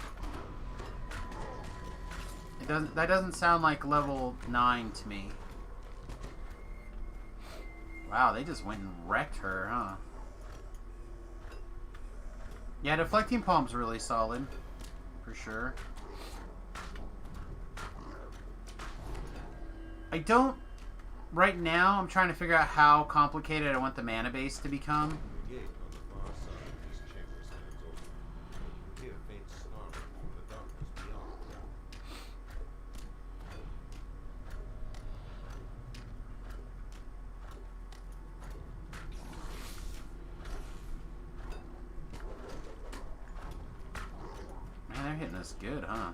That doesn't sound like level 9 to me. Wow, they just went and wrecked her, huh? Yeah, Deflecting Palm's really solid. For sure. I don't... Right now, I'm trying to figure out how complicated I want the mana base to become. The gate on the far side of this chamber stands open. You hear faint snarling from the darkness beyond. Man, they're hitting us good, huh?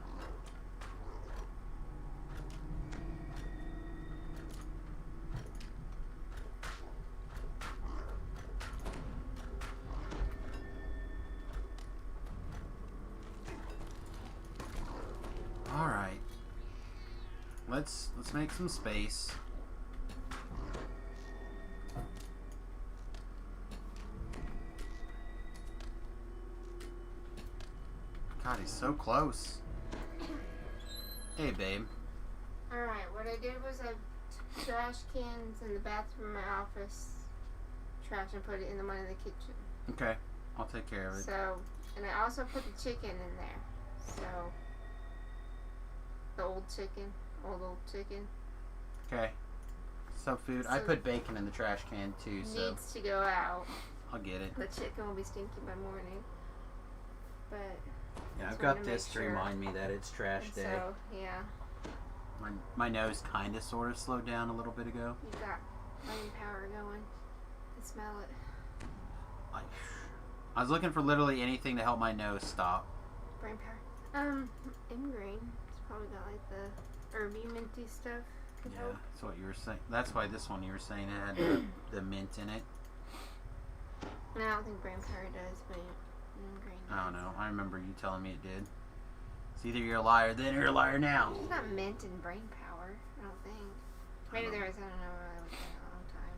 Alright. let's make some space. God, he's so close. Hey, babe. Alright, what I did was I took trash cans in the bathroom, my office, trash, and put it in the one in the kitchen. Okay, I'll take care of it. So, and I also put the chicken in there. So, the old chicken. Okay. So food. I So- put bacon in the trash can too, so Needs to go out. I'll get it. The chicken will be stinky by morning. But, Yeah, I've Just got wanted to this make to sure. remind me that it's trash and day. so, yeah, My nose kind of sort of slowed down a little bit ago. you got brain power going. I smell it. I was looking for literally anything to help my nose stop. Brain power. Ingrain. It's probably got like the herby minty stuff. Could Yeah, help. that's what you were saying. That's why this one you were saying it had the mint in it. No, I don't think brain power does, but ingrain. I don't know. I remember you telling me it did. It's either you're a liar then or you're a liar now. It's not mint in brain power. I don't think. Maybe there is. I don't know. I looked at it a long time,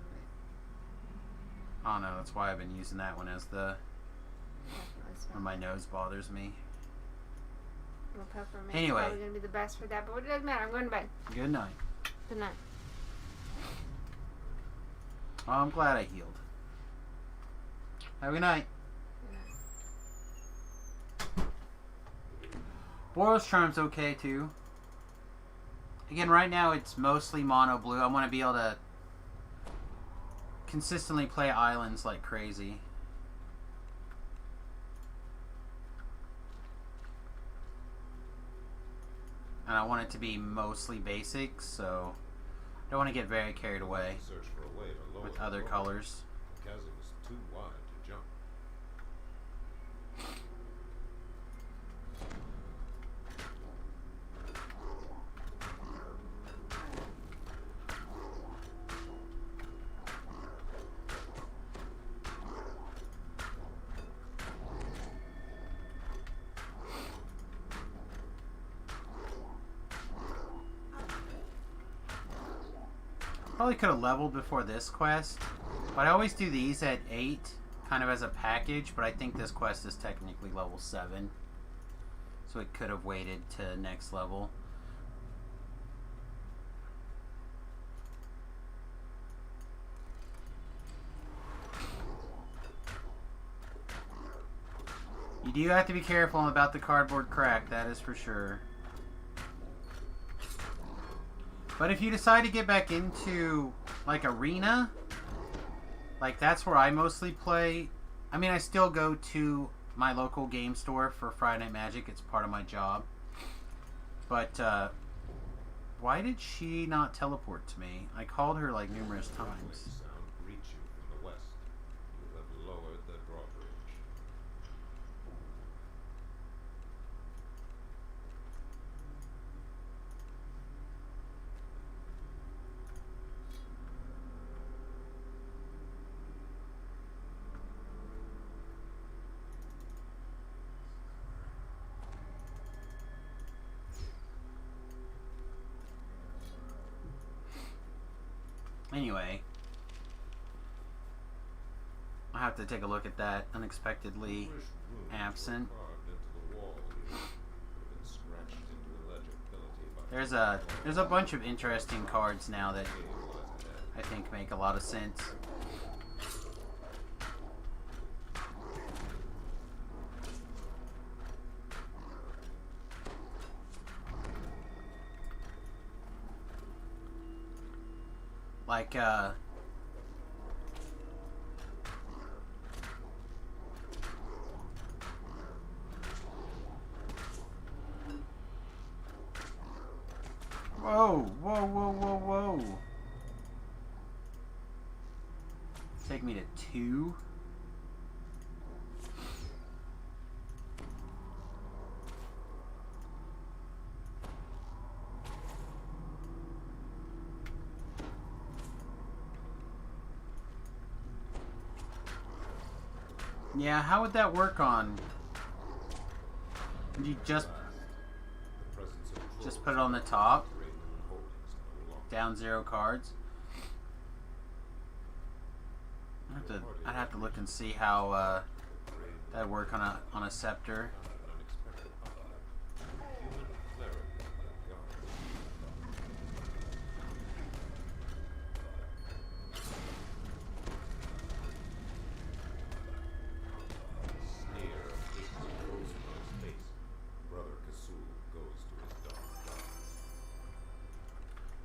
but I don't know. That's why I've been using that one as the definitely smell. when my nose bothers me. Well, peppermint Anyway. probably gonna be the best for that, but it doesn't matter. I'm going to bed. Good night. Good night. Well, I'm glad I healed. Have a good night. Boros Charm's okay too. Again, right now it's mostly mono blue. I want to be able to consistently play islands like crazy. And I want it to be mostly basic, so I don't want to get very carried away Search for a way to lower with the other rope. colors. The chasm is too wide to jump. Probably could have leveled before this quest, but I always do these at 8, kind of as a package, but I think this quest is technically level 7, so it could have waited to next level. You do have to be careful about the cardboard crack, that is for sure. But if you decide to get back into, like, Arena, like, that's where I mostly play. I mean, I still go to my local game store for Friday Night Magic. It's part of my job. But, why did she not teleport to me? I called her, like, numerous times. Sound reach you from the west. You have lowered the drawbridge. Anyway, I have to take a look at that unexpectedly Bluish runes were absent. carved into the wall here. They've been scratched into illegibility by There's a bunch of interesting cards now that cave lies ahead. I think make a lot of sense. Like, whoa, whoa, whoa, whoa, whoa. Take me to 2. Yeah, how would that work on? Would you just The presence of Just trolls put it on the top? operating in hope down 0 cards. I'd have to look and see how that'd work on a scepter.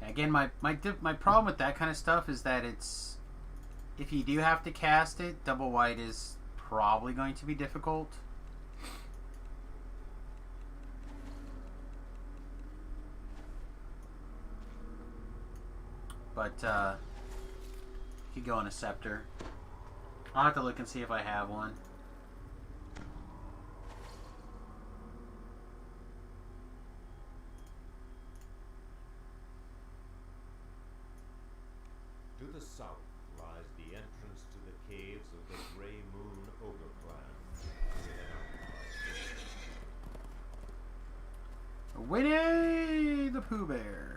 Again, my problem with that kind of stuff is that it's, if you do have to cast it, double white is probably going to be difficult. But you could go on a scepter. I'll have to look and see if I have one. To the south lies the entrance to the caves of the Grey Moon Ogre Clan. Winnie the Pooh Bear.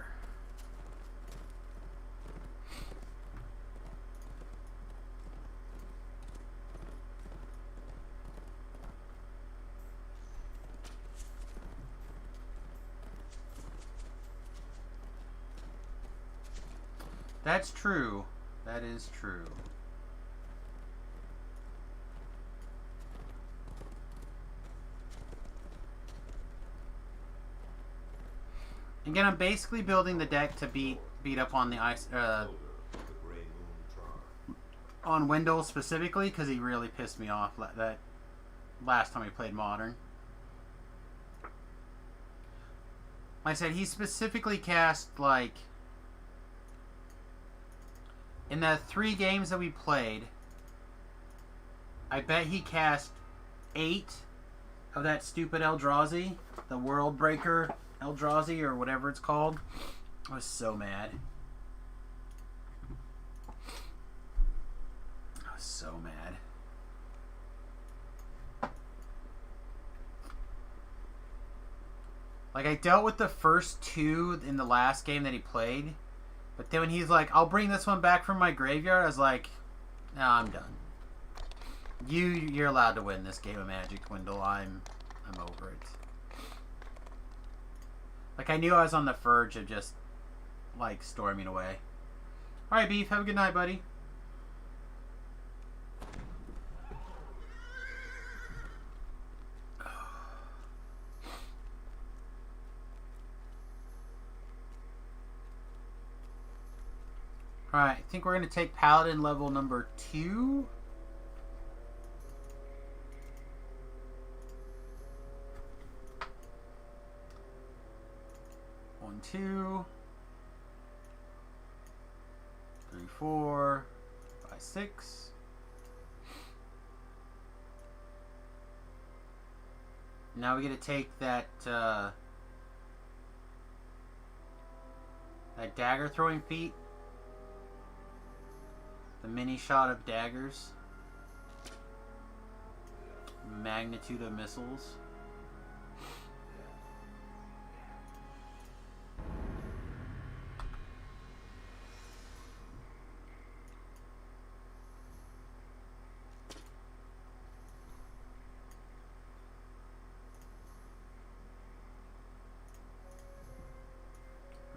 That's true. That is true. Again, I'm basically building the deck to beat up on the ice, on Wendell specifically, because he really pissed me off that last time we played Modern. Like I said, he specifically cast, like, in the 3 games that we played, I bet he cast 8 of that stupid Eldrazi, the World Breaker Eldrazi, or whatever it's called. I was so mad. I was so mad. Like, I dealt with the first 2 in the last game that he played. But then when he's like, I'll bring this one back from my graveyard, I was like, no, I'm done. You're allowed to win this game of Magic, Wendell. I'm over it. Like, I knew I was on the verge of just, like, storming away. Alright, Beef, have a good night, buddy. Alright, I think we're going to take Paladin level number 2. One, 2, 3, 4, 5, 6. Now we get to take that that dagger throwing feat. The mini shot of daggers. Magnitude of missiles.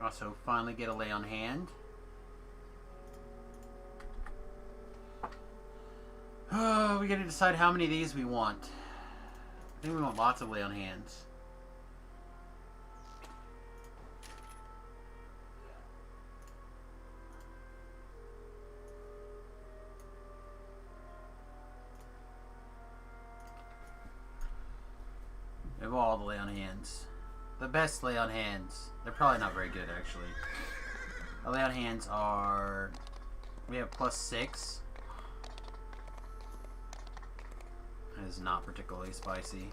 Also finally get a lay on hand. We gotta decide how many of these we want. I think we want lots of lay on hands. We have all the lay on hands. The best lay on hands. They're probably not very good, actually. The lay on hands are... We have +6. That is not particularly spicy.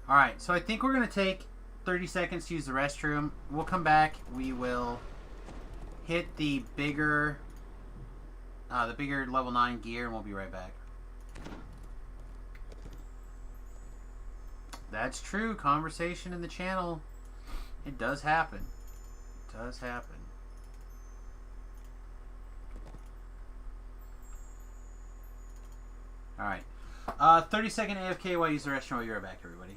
Alright, so I think we're going to take 30 seconds to use the restroom. We'll come back. We will hit the bigger level 9 gear, and we'll be right back. That's true. Conversation in the channel. It does happen. It does happen. Alright. 30-second AFK while I use the restroom. While you're back, everybody.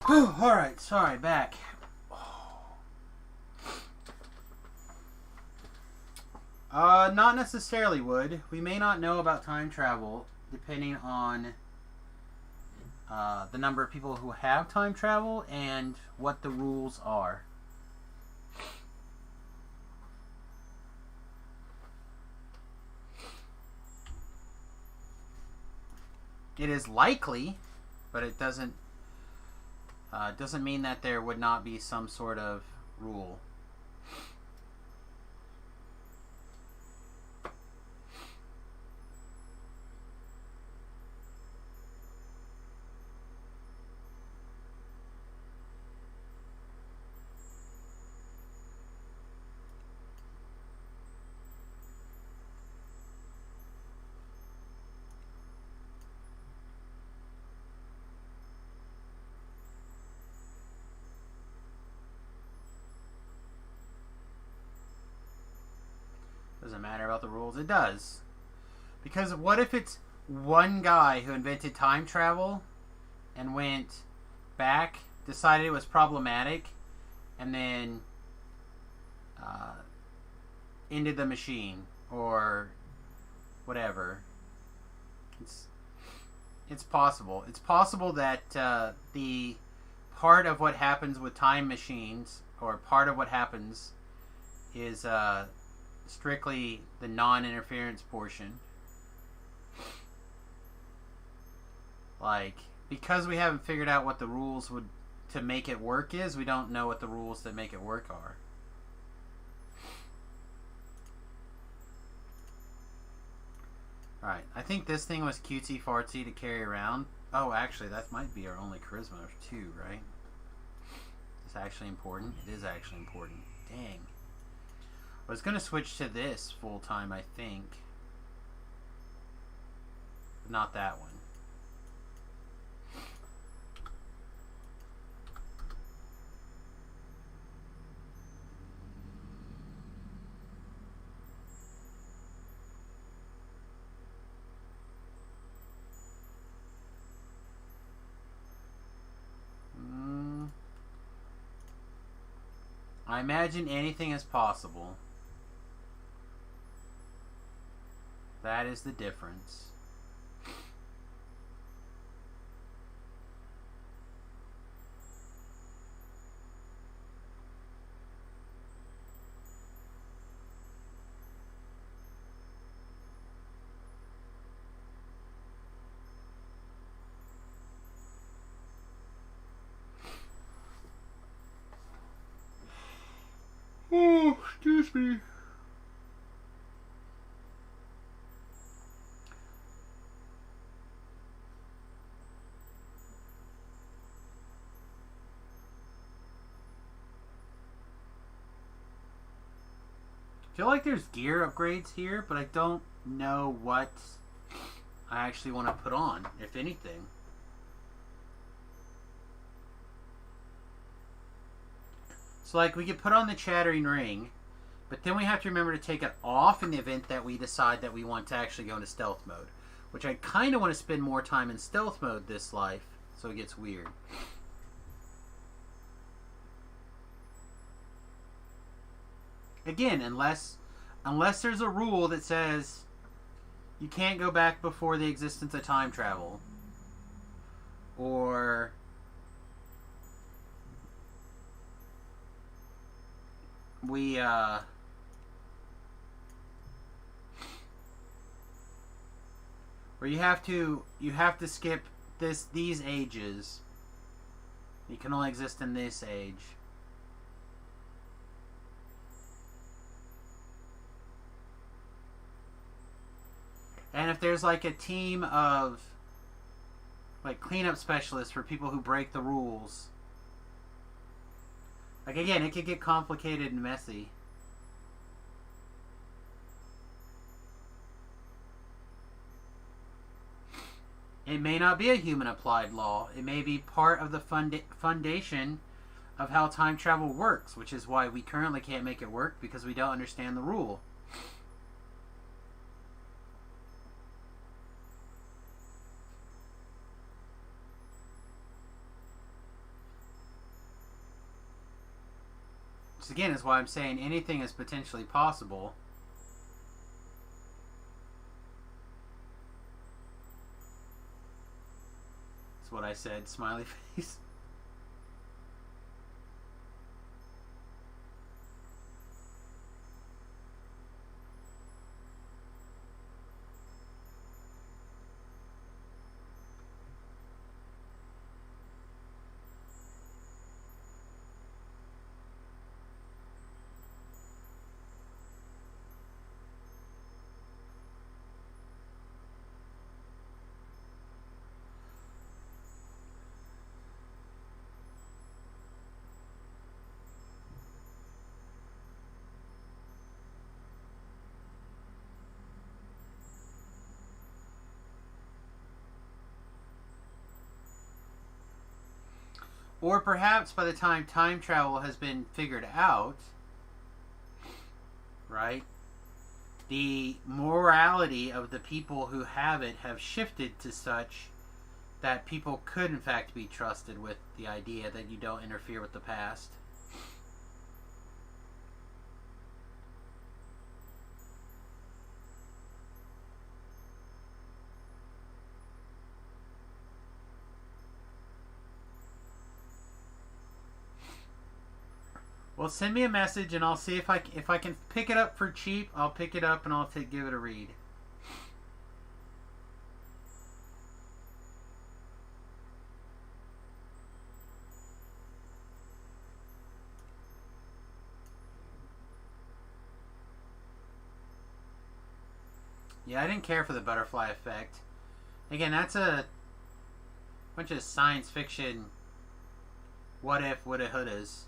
Alright, sorry, back. Not necessarily would. We may not know about time travel, depending on the number of people who have time travel and what the rules are. It is likely, but it doesn't mean that there would not be some sort of rule. Doesn't matter about the rules. It does. Because what if it's one guy who invented time travel and went back, decided it was problematic, and then ended the machine or whatever? It's possible. It's possible that the part of what happens with time machines, or part of what happens, is strictly the non-interference portion. Like, because we haven't figured out what the rules would to make it work is, we don't know what the rules that make it work are. Alright, I think this thing was cutesy fartsy to carry around. Oh, actually, that might be our only charisma. There's 2, right? It's actually important. It is actually important. Dang. I was going to switch to this full time, I think. Not that one. I imagine anything is possible. That is the difference. Oh, excuse me. feel like there's gear upgrades here, but I don't know what I actually want to put on, if anything. So, like, we could put on the Chattering Ring, but then we have to remember to take it off in the event that we decide that we want to actually go into stealth mode. Which I kind of want to spend more time in stealth mode this life, so it gets weird. Again, unless there's a rule that says you can't go back before the existence of time travel. Or we, or you have to skip these ages. You can only exist in this age. And if there's like a team of like cleanup specialists for people who break the rules, like again, it could get complicated and messy. It may not be a human applied law. It may be part of the foundation of how time travel works, which is why we currently can't make it work, because we don't understand the rule. Which again is why I'm saying anything is potentially possible. That's what I said, smiley face. Or perhaps by the time time travel has been figured out, right, the morality of the people who have it have shifted to such that people could in fact be trusted with the idea that you don't interfere with the past. Well, send me a message and I'll see if I can pick it up for cheap. I'll pick it up and I'll give it a read. Yeah, I didn't care for the butterfly effect. Again, that's a bunch of science fiction what if, woulda, wouldas.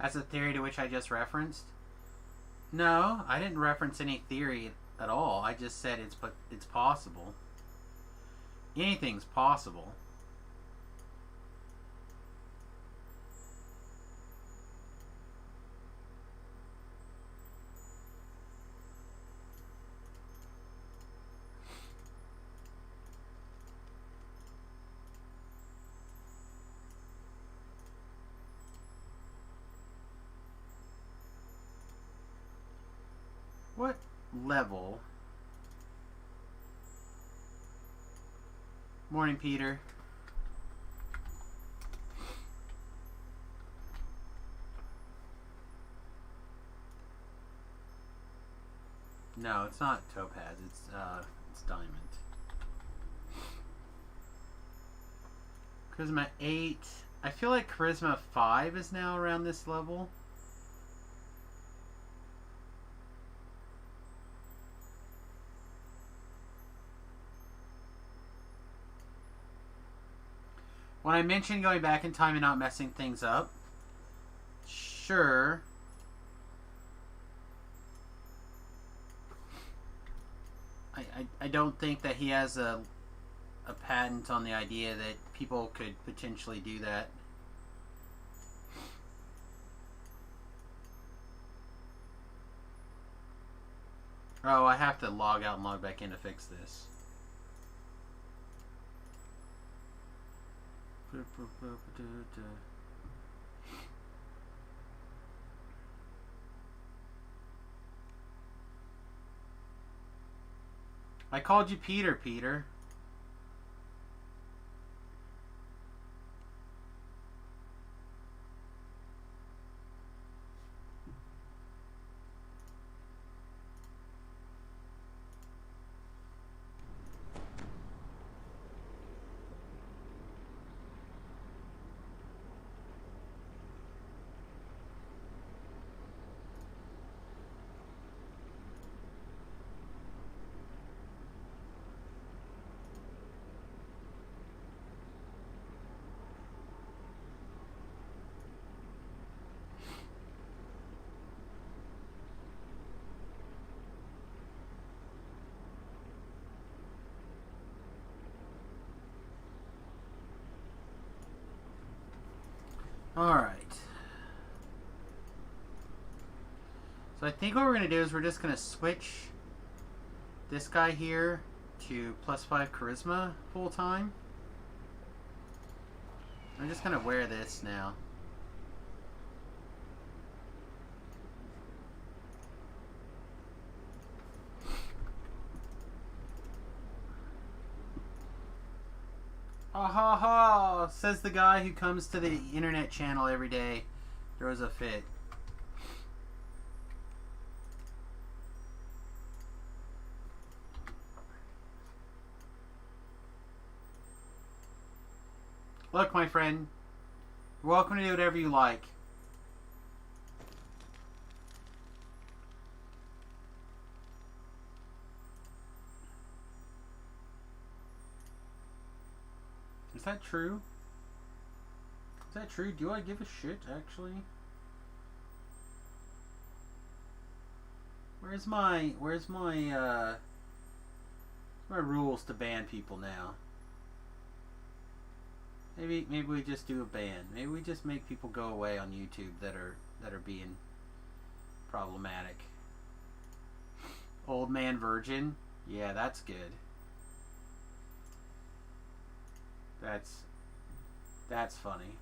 That's a theory to which I just referenced? No, I didn't reference any theory at all. I just said it's possible. Anything's possible. What level? Morning, Peter. No, it's not topaz. It's diamond. Charisma 8. I feel like Charisma 5 is now around this level. When I mentioned going back in time and not messing things up, sure. I don't think that he has a patent on the idea that people could potentially do that. Oh, I have to log out and log back in to fix this. I called you Peter, Peter. Alright. So I think what we're going to do is we're just going to switch this guy here to +5 charisma full time. I'm just going to wear this now. Ha ha ha, says the guy who comes to the internet channel every day. Throws a fit. Look, my friend, you're welcome to do whatever you like. Is that true? Is that true? Do I give a shit, actually? Where's my rules to ban people now? Maybe we just do a ban. Maybe we just make people go away on YouTube that are being problematic. Old man virgin? Yeah, that's good. That's funny.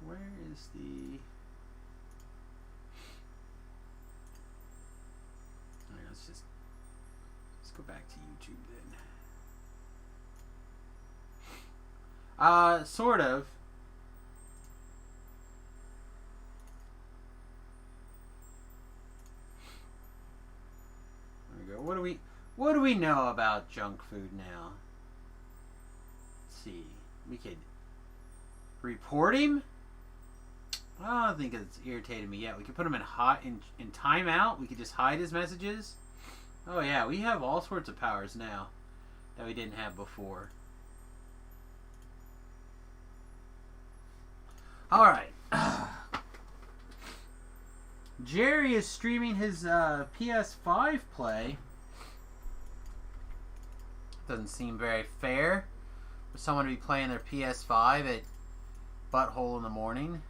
Where is the... Alright, let's go back to YouTube then. Sort of. There we go. What do we know about junk food now? See, we could report him. I don't think it's irritated me yet. We could put him in timeout. We could just hide his messages. Oh yeah, we have all sorts of powers now that we didn't have before. All right. Jerry is streaming his PS5 play. Doesn't seem very fair for someone to be playing their PS5 at butthole in the morning.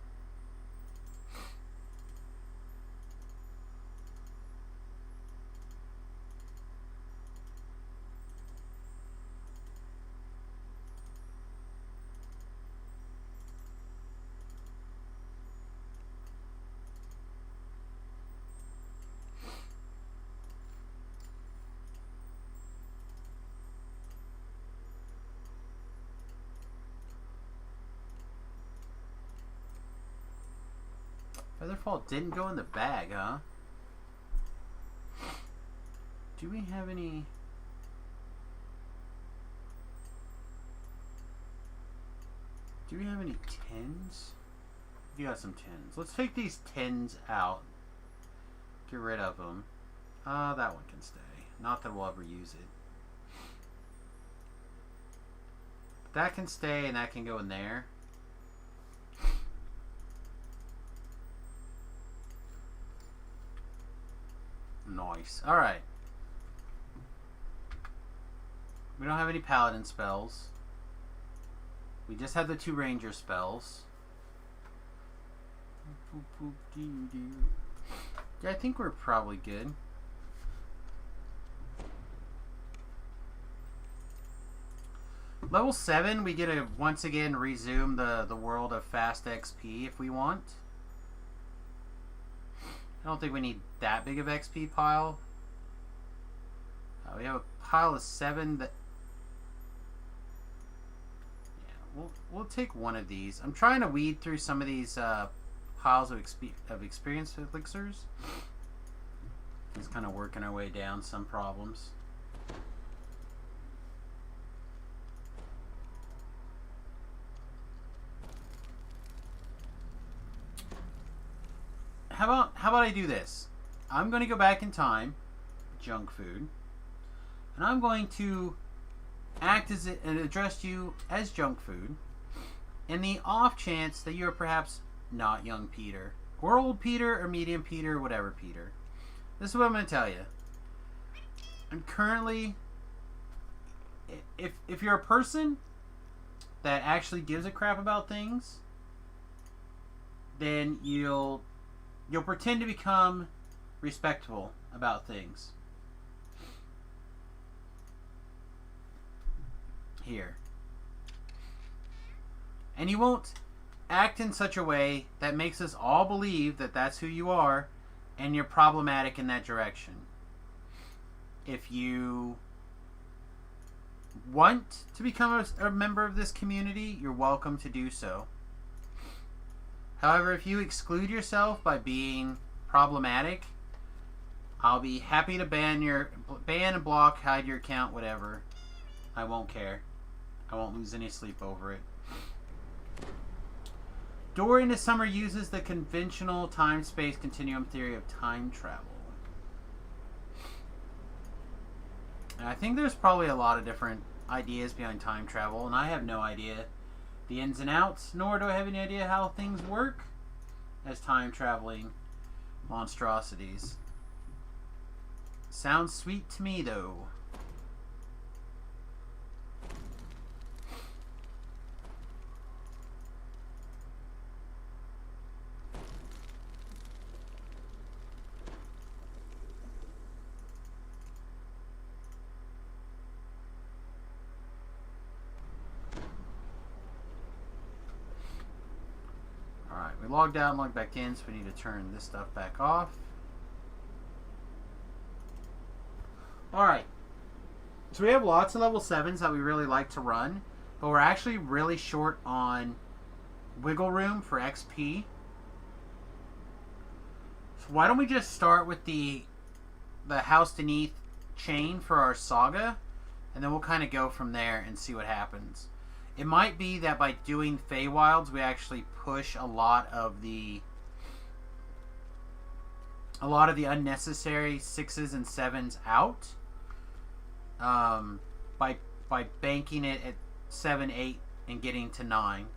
Featherfall didn't go in the bag, huh? Do we have any... Do we have any 10s? We got some 10s. Let's take these 10s out. Get rid of them. That one can stay. Not that we'll ever use it. That can stay and that can go in there. Nice. Alright. We don't have any paladin spells. We just have the 2 ranger spells. Yeah, I think we're probably good. Level 7, we get to once again resume the world of fast XP if we want. I don't think we need that big of XP pile. We have a pile of 7 that... Yeah, we'll take one of these. I'm trying to weed through some of these piles of experience elixirs. Just kind of working our way down some problems. How about I do this? I'm going to go back in time, junk food, and I'm going to act as it and address you as junk food, in the off chance that you're perhaps not young Peter, or old Peter, or medium Peter, or whatever Peter. This is what I'm going to tell you. I'm currently, if you're a person that actually gives a crap about things, then you'll pretend to become respectable about things. Here. And you won't act in such a way that makes us all believe that that's who you are and you're problematic in that direction. If you want to become a member of this community, you're welcome to do so. However, if you exclude yourself by being problematic, I'll be happy to ban and block, hide your account, whatever. I won't care. I won't lose any sleep over it. Door into Summer uses the conventional time-space continuum theory of time travel. And I think there's probably a lot of different ideas behind time travel, and I have no idea the ins and outs, nor do I have any idea how things work as time-traveling monstrosities. Sounds sweet to me, though. We logged out and logged back in, so we need to turn this stuff back off. Alright. So we have lots of level 7s that we really like to run, but we're actually really short on wiggle room for XP. So why don't we just start with the House Beneath chain for our saga, and then we'll kind of go from there and see what happens. It might be that by doing Feywilds, we actually push a lot of the unnecessary 6s and 7s out. By banking it at 7, 8, and getting to 9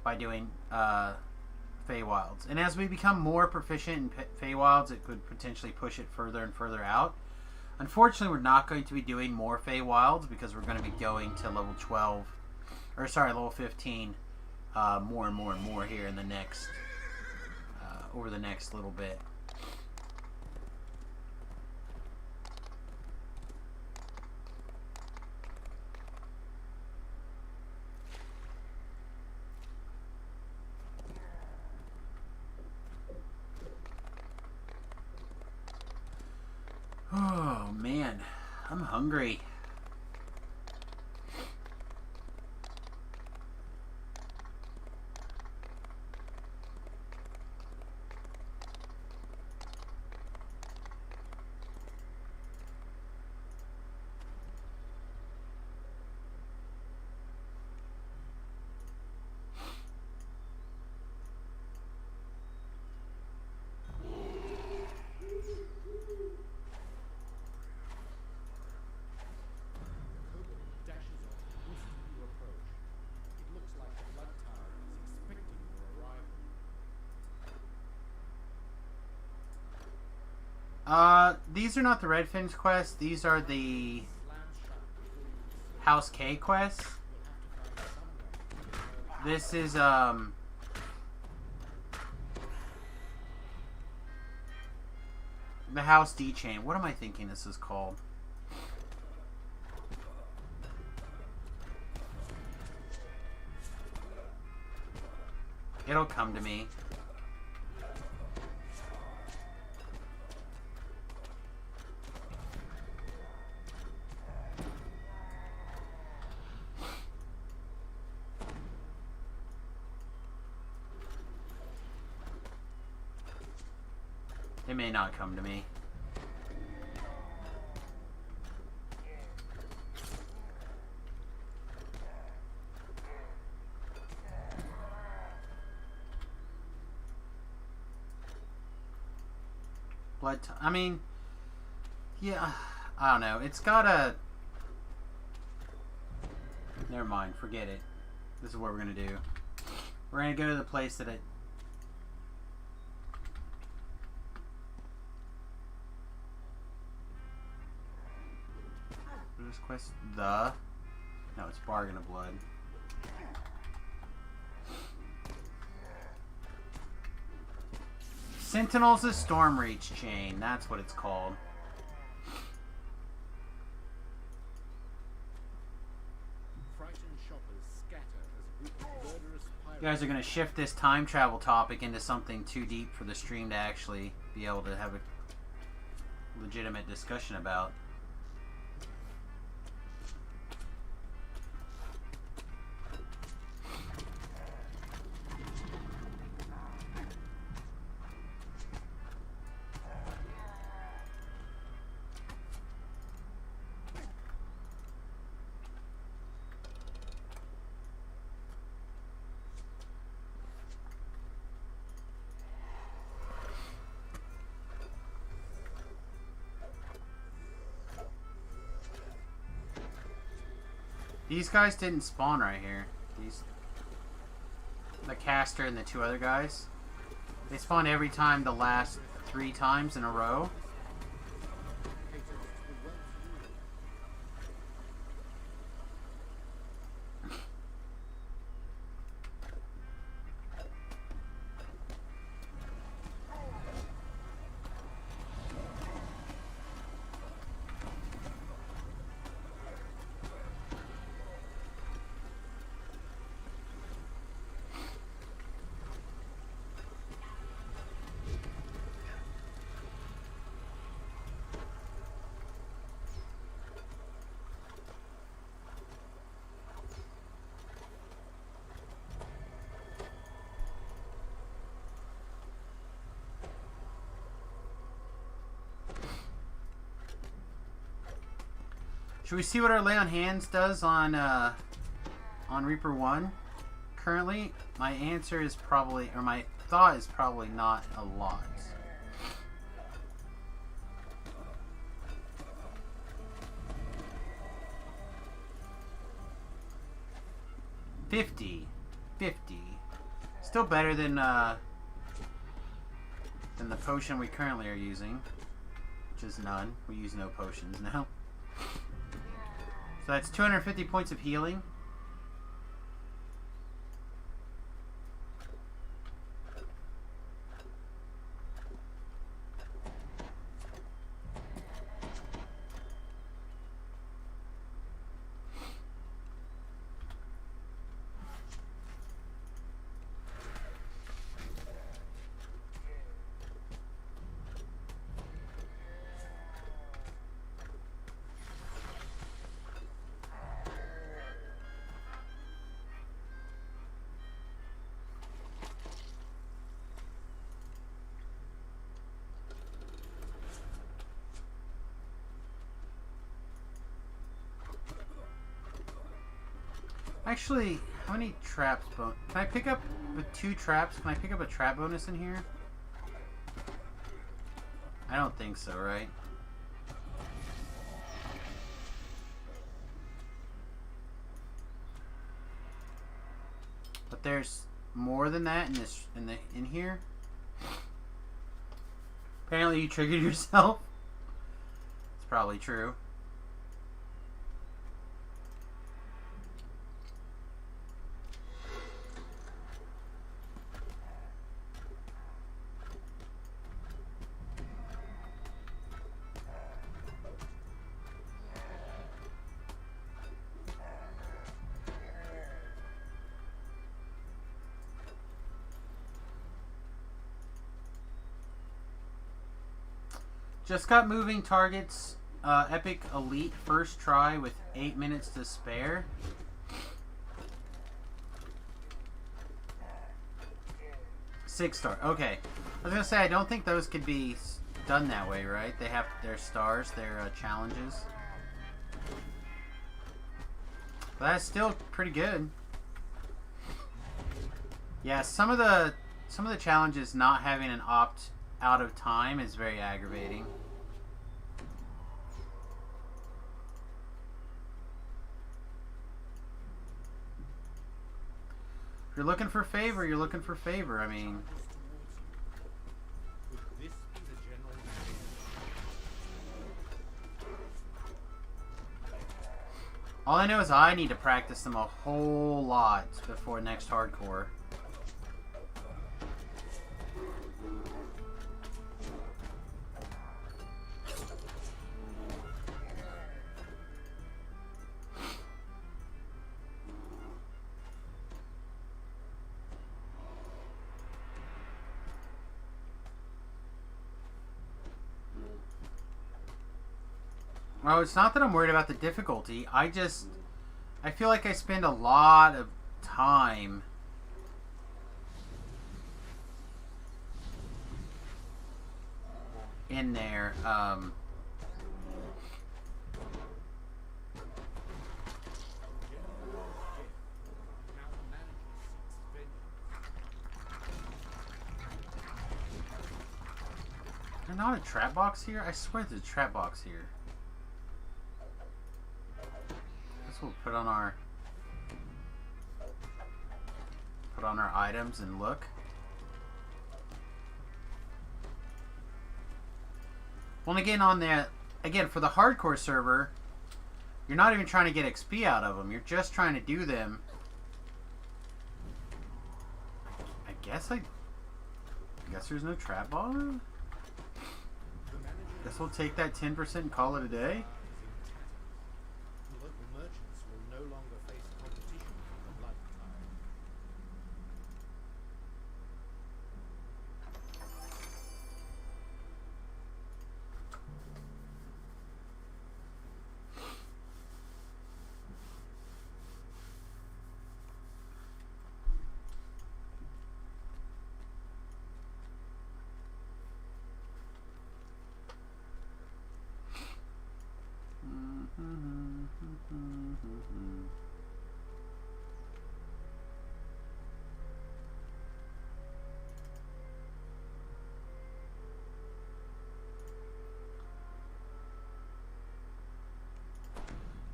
by doing Feywilds. And as we become more proficient in Feywilds, it could potentially push it further and further out. Unfortunately, we're not going to be doing more Feywilds because we're going to be going to level 12. Or sorry, level 15, more and more and more here in the next, over the next little bit. Oh man, I'm hungry. These are not the Red Fins quests. These are the House K quests. This is, the House D chain. What am I thinking this is called? It'll come to me. It may not come to me. I mean, yeah, I don't know. It's got a... Never mind, forget it. This is what we're going to do. We're going to go to the place that it... What is this quest? No, it's Bargain of Blood. Sentinels of Stormreach chain. That's what it's called. You guys are going to shift this time travel topic into something too deep for the stream to actually be able to have a legitimate discussion about. These guys didn't spawn right here. The caster and the two other guys. They spawn every time the last 3 times in a row. Should we see what our lay on hands does on Reaper 1? Currently, my answer is probably, or my thought is probably not a lot. $50. Still better than the potion we currently are using, which is none. We use no potions now. So that's 250 points of healing. Actually, how many traps? Can I pick up with 2 traps? Can I pick up a trap bonus in here? I don't think so, right? But there's more than that in here. Apparently you triggered yourself. It's probably true. Just got moving targets. Epic Elite first try with 8 minutes to spare. Six star. Okay. I was gonna say I don't think those could be done that way, right? They have their stars, their challenges. But that's still pretty good. Yeah, some of the challenges not having an opt out of time is very aggravating. If you're looking for favor, you're looking for favor. I mean, all I know is I need to practice them a whole lot before next hardcore. Well, it's not that I'm worried about the difficulty. I feel like I spend a lot of time in there. There's not a trap box here? I swear there's a trap box here. We'll put on our items and look. Well, and again for the hardcore server, you're not even trying to get XP out of them. You're just trying to do them. I guess there's no trap bar. Guess we'll take that 10% and call it a day.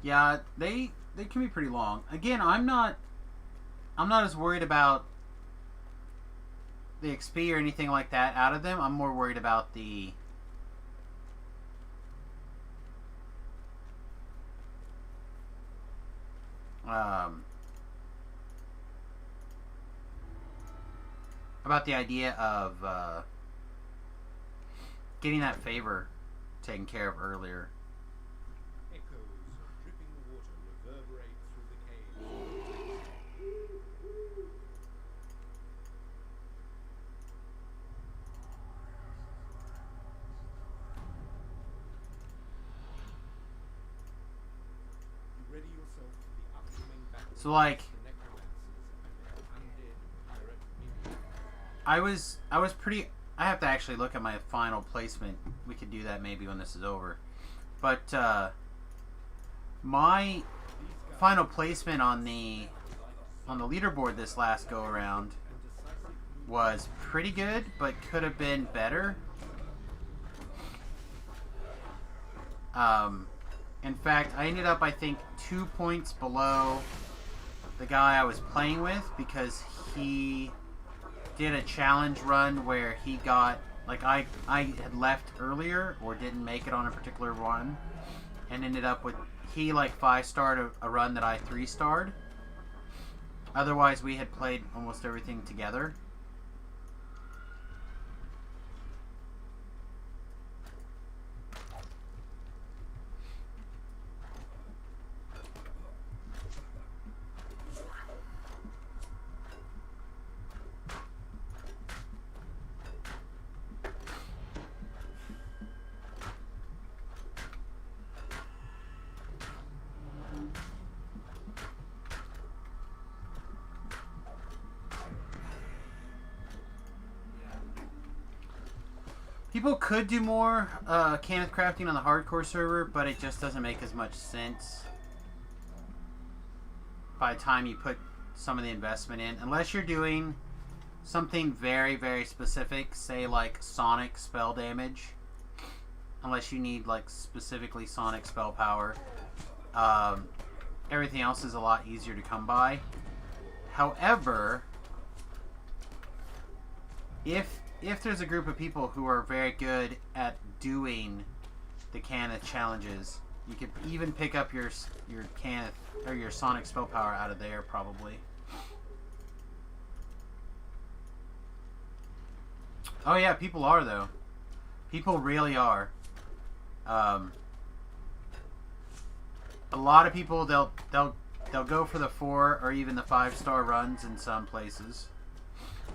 Yeah, they can be pretty long. Again, I'm not as worried about the XP or anything like that out of them. I'm more worried about the idea of getting that favor taken care of earlier. So like, I have to actually look at my final placement. We could do that maybe when this is over. But my final placement on the leaderboard this last go around was pretty good, but could have been better. In fact, I ended up, I think, 2 points below the guy I was playing with because he did a challenge run where he got Like, I had left earlier or didn't make it on a particular run and ended up with... He, like, 5-starred a run that I 3-starred. Otherwise, we had played almost everything together. People could do more Cannith crafting on the hardcore server, but it just doesn't make as much sense by the time you put some of the investment in. Unless you're doing something very, very specific, say like sonic spell damage. Unless you need like specifically sonic spell power. Everything else is a lot easier to come by. However, if there's a group of people who are very good at doing the Cannith challenges, you could even pick up your Cannith or your sonic spell power out of there probably. Oh yeah, people are though. People really are. A lot of people they'll go for the 4 or even the 5-star runs in some places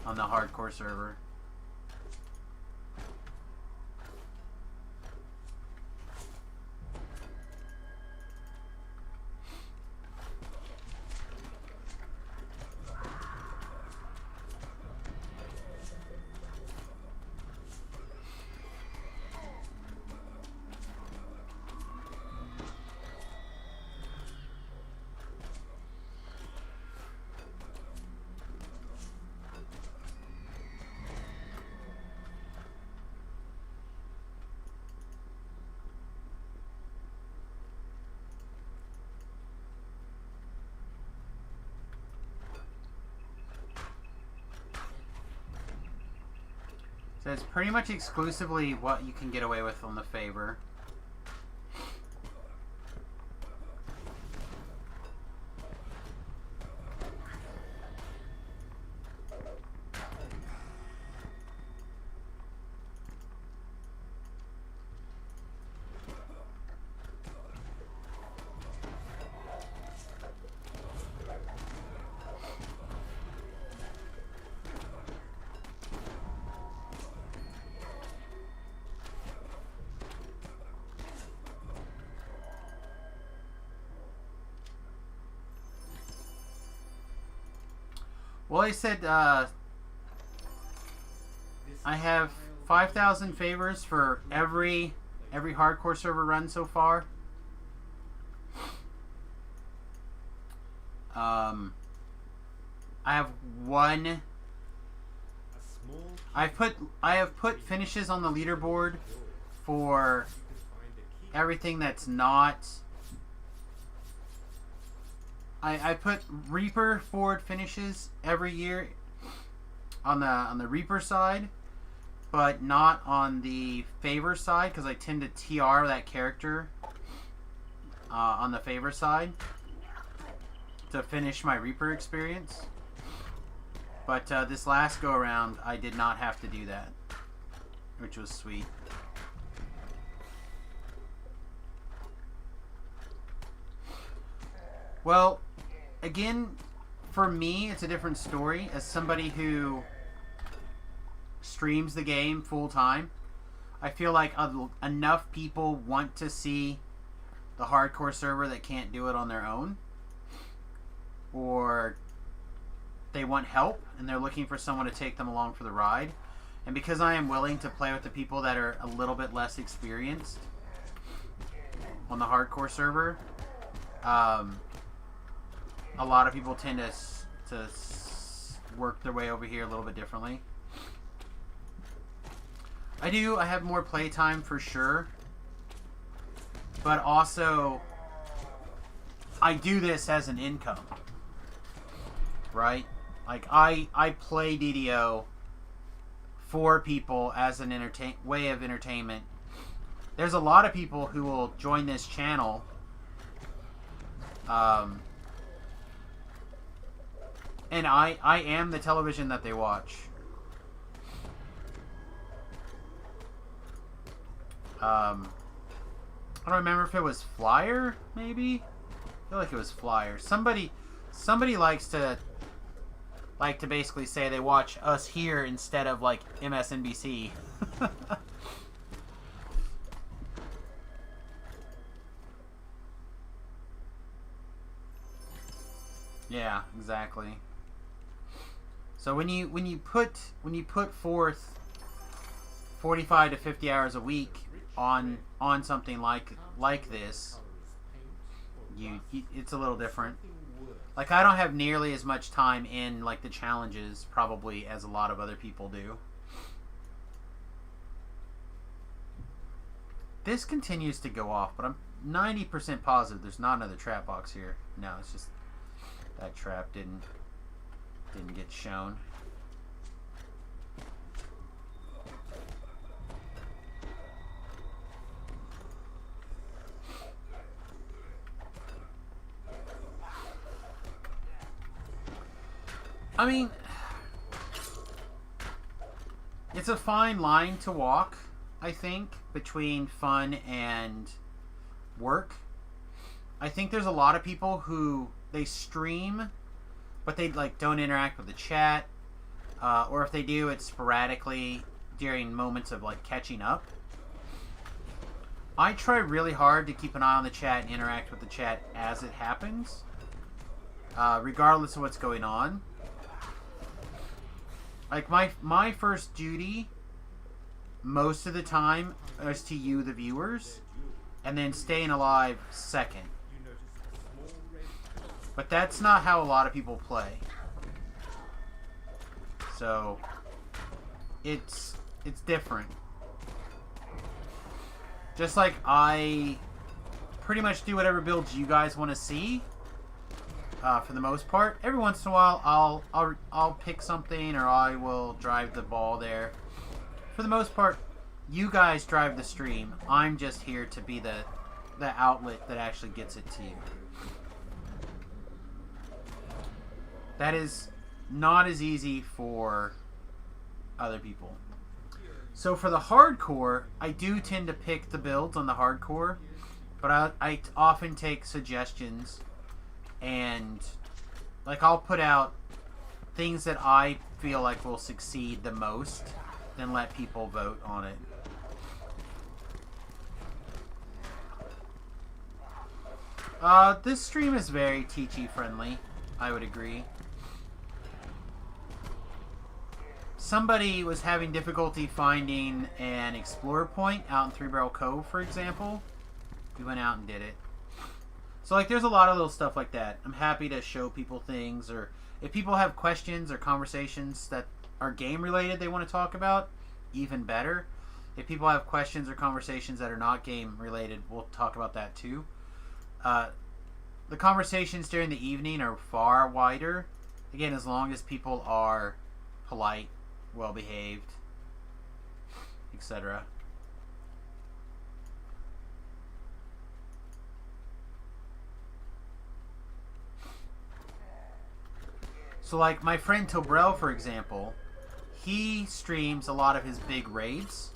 on the hardcore server. So it's pretty much exclusively what you can get away with on the favor. Well, I said I have 5,000 favors for every hardcore server run so far. I have one. I have put finishes on the leaderboard for everything that's not. I put Reaper forward finishes every year on the Reaper side, but not on the favor side because I tend to TR that character on the favor side to finish my Reaper experience. But this last go around, I did not have to do that, which was sweet. Well, again, for me, it's a different story. As somebody who streams the game full time, I feel like enough people want to see the hardcore server that can't do it on their own, or they want help and they're looking for someone to take them along for the ride. And because I am willing to play with the people that are a little bit less experienced on the hardcore server, a lot of people tend to work their way over here a little bit differently. I have more playtime for sure, but also I do this as an income, right? Like I play DDO for people as an way of entertainment. There's a lot of people who will join this channel and I am the television that they watch. I don't remember if it was Flyer, maybe? I feel like it was Flyer. Somebody likes to basically say they watch us here instead of like MSNBC. Yeah, exactly. So when you put forth 45 to 50 hours a week on something like this, it's a little different. Like, I don't have nearly as much time in like the challenges probably as a lot of other people do. This continues to go off, but I'm 90% positive there's not another trap box here. No, it's just that trap didn't get shown. I mean, it's a fine line to walk, I think, between fun and work. I think there's a lot of people who they stream, but they like don't interact with the chat, or if they do, it's sporadically during moments of like catching up. I try really hard to keep an eye on the chat and interact with the chat as it happens, regardless of what's going on. Like, my first duty, most of the time, is to you, the viewers, and then staying alive second. But that's not how a lot of people play. So, it's different. Just like I pretty much do whatever builds you guys want to see. For the most part, every once in a while I'll pick something, or I will drive the ball there. For the most part, you guys drive the stream. I'm just here to be the outlet that actually gets it to you. That is not as easy for other people. So for the hardcore, I do tend to pick the builds on the hardcore, but I often take suggestions. And like, I'll put out things that I feel like will succeed the most, then let people vote on it. This stream is very TG friendly, I would agree. Somebody was having difficulty finding an explorer point out in Three Barrel Cove, for example. We went out and did it. So, like, there's a lot of little stuff like that. I'm happy to show people things, or if people have questions or conversations that are game-related they want to talk about, even better. If people have questions or conversations that are not game-related, we'll talk about that too. The conversations during the evening are far wider. Again, as long as people are polite, well-behaved, etc. So, like, my friend Tobrel, for example, he streams a lot of his big raids,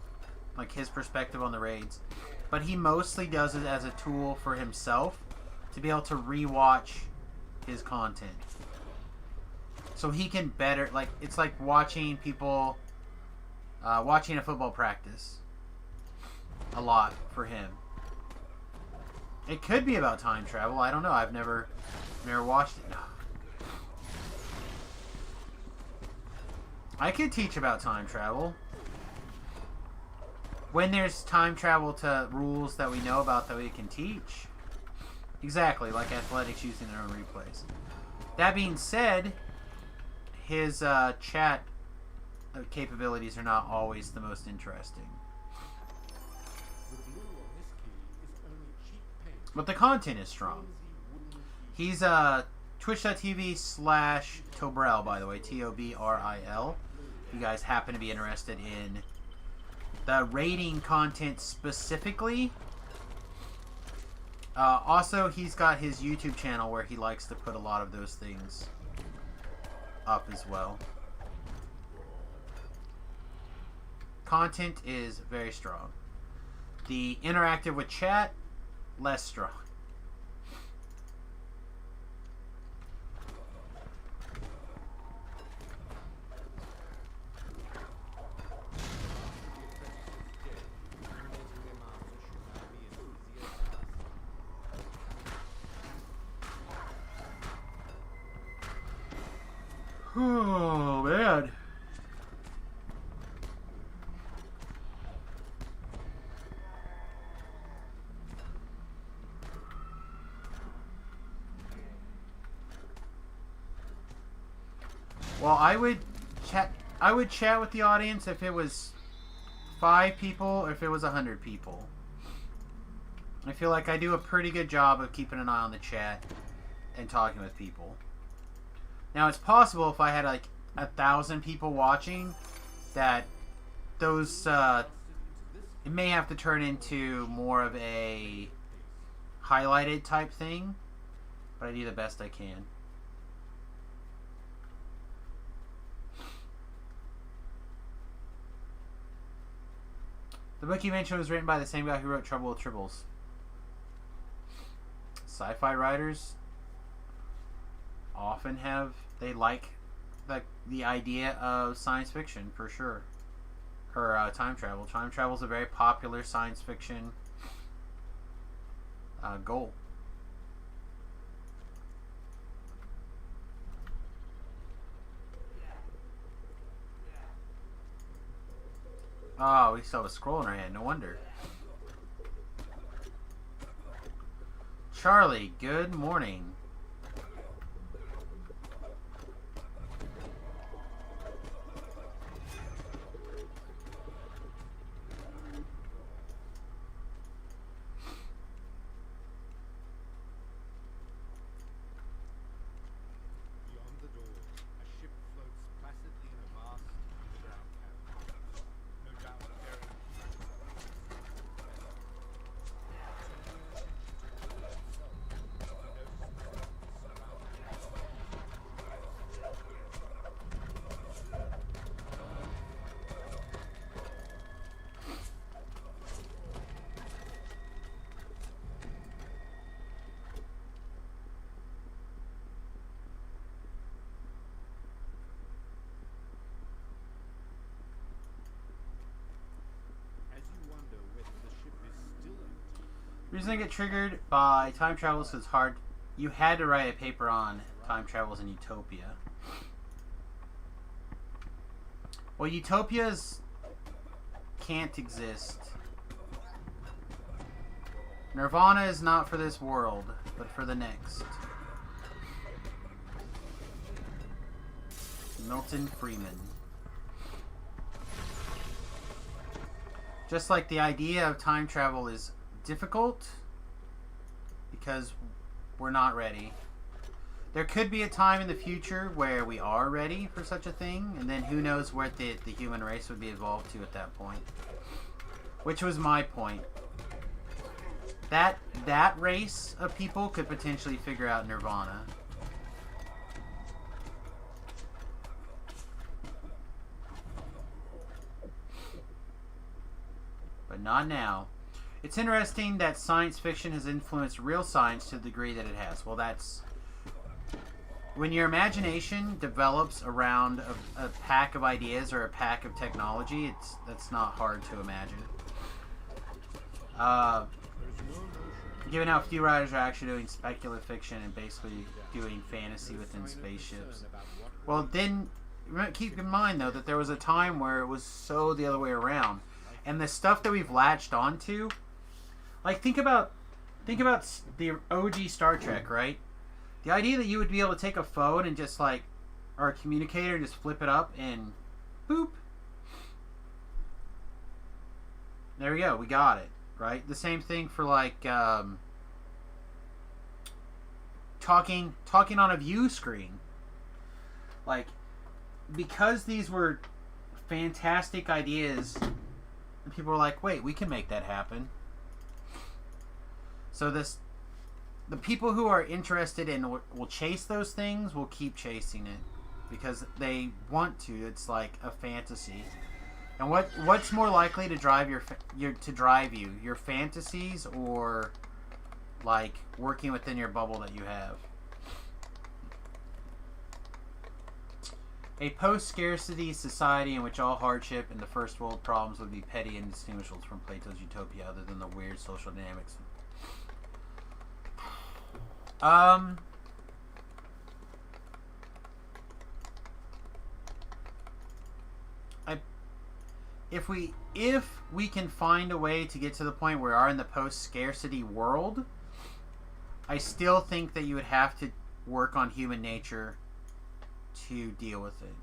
like his perspective on the raids, but he mostly does it as a tool for himself to be able to rewatch his content. So he can better, like, it's like watching people, watching a football practice a lot for him. It could be about time travel, I don't know, I've never watched it. No. I could teach about time travel. When there's time travel to rules that we know about that we can teach. Exactly, like athletics using their own replays. That being said, his chat capabilities are not always the most interesting. But the content is strong. He's twitch.tv/Tobrel, by the way, Tobril. If you guys happen to be interested in the raiding content specifically. Also, he's got his YouTube channel where he likes to put a lot of those things up as well. Content is very strong. The interactive with chat, less strong. Oh, man. Well, I would chat with the audience if it was 5 people or if it was 100 people. I feel like I do a pretty good job of keeping an eye on the chat and talking with people. Now, it's possible if I had like 1,000 people watching that those it may have to turn into more of a highlighted type thing, but I do the best I can. The book you mentioned was written by the same guy who wrote Trouble with Tribbles. Sci-fi writers often they like the idea of science fiction, for sure. Or time travel. Time travel is a very popular science fiction goal. Oh, we still have a scroll in our hand. No wonder. Charlie, good morning. The reason I get triggered by time travel is it's hard. You had to write a paper on time travels in Utopia. Well, utopias can't exist. Nirvana is not for this world, but for the next. Milton Freeman. Just like the idea of time travel is difficult because we're not ready. There could be a time in the future where we are ready for such a thing, and then who knows where the human race would be evolved to at that point. Which was my point. That race of people could potentially figure out Nirvana. But not now. It's interesting that science fiction has influenced real science to the degree that it has. Well, that's... When your imagination develops around a pack of ideas or a pack of technology, that's not hard to imagine. Given how few writers are actually doing speculative fiction and basically doing fantasy within spaceships. Well, then, keep in mind, though, that there was a time where it was so the other way around. And the stuff that we've latched onto... Like, think about the OG Star Trek, right? The idea that you would be able to take a phone and just, like, or a communicator and just flip it up and boop. There we go. We got it, right? The same thing for, like, talking on a view screen. Like, because these were fantastic ideas. And people are like, wait, we can make that happen. So the people who are interested in will chase those things will keep chasing it because they want to. It's like a fantasy. And what's more likely to drive your fantasies or like working within your bubble that you have? A post-scarcity society in which all hardship and the first world problems would be petty and indistinguishable from Plato's utopia, other than the weird social dynamics. If we can find a way to get to the point where we are in the post-scarcity world, I still think that you would have to work on human nature to deal with it.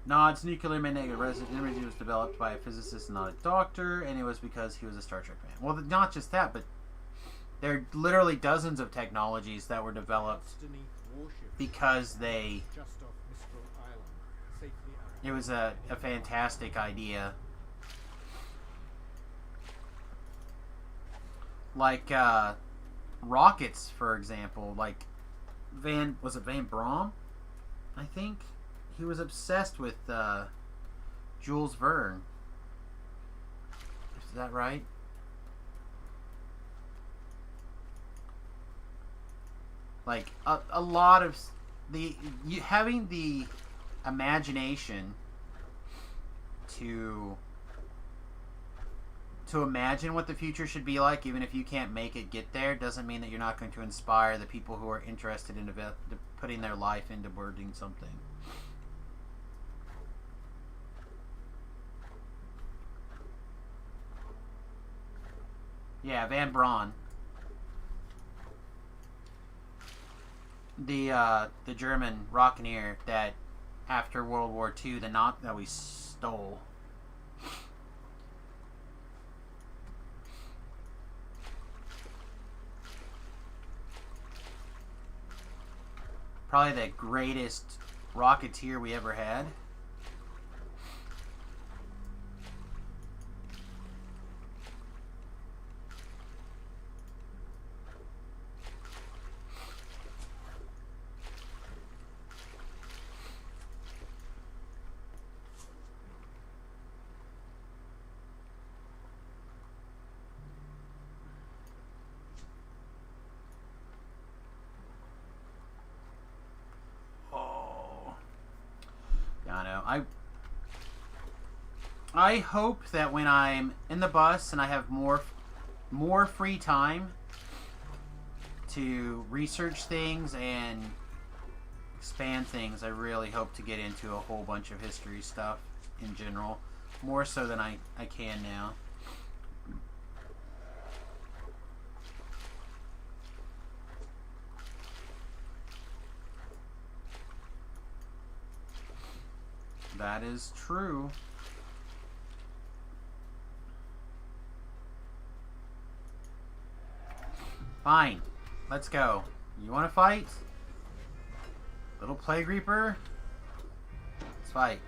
Nod's nuclear magnetic resonance energy was developed by a physicist, not a doctor, and it was because he was a Star Trek fan. Well, not just that, but there are literally dozens of technologies that were developed because it was a fantastic idea. Like rockets, for example. Like Van Braun? I think he was obsessed with Jules Verne. Is that right? Like a lot of having the imagination to imagine what the future should be like, even if you can't make it get there, doesn't mean that you're not going to inspire the people who are interested in putting their life into building something. Yeah, Van Braun. The German Rocketeer that after World War II, that we stole. Probably the greatest Rocketeer we ever had. I hope that when I'm in the bus and I have more free time to research things and expand things, I really hope to get into a whole bunch of history stuff in general, more so than I can now. That is true. Fine. Let's go. You want to fight? Little Plague Reaper? Let's fight.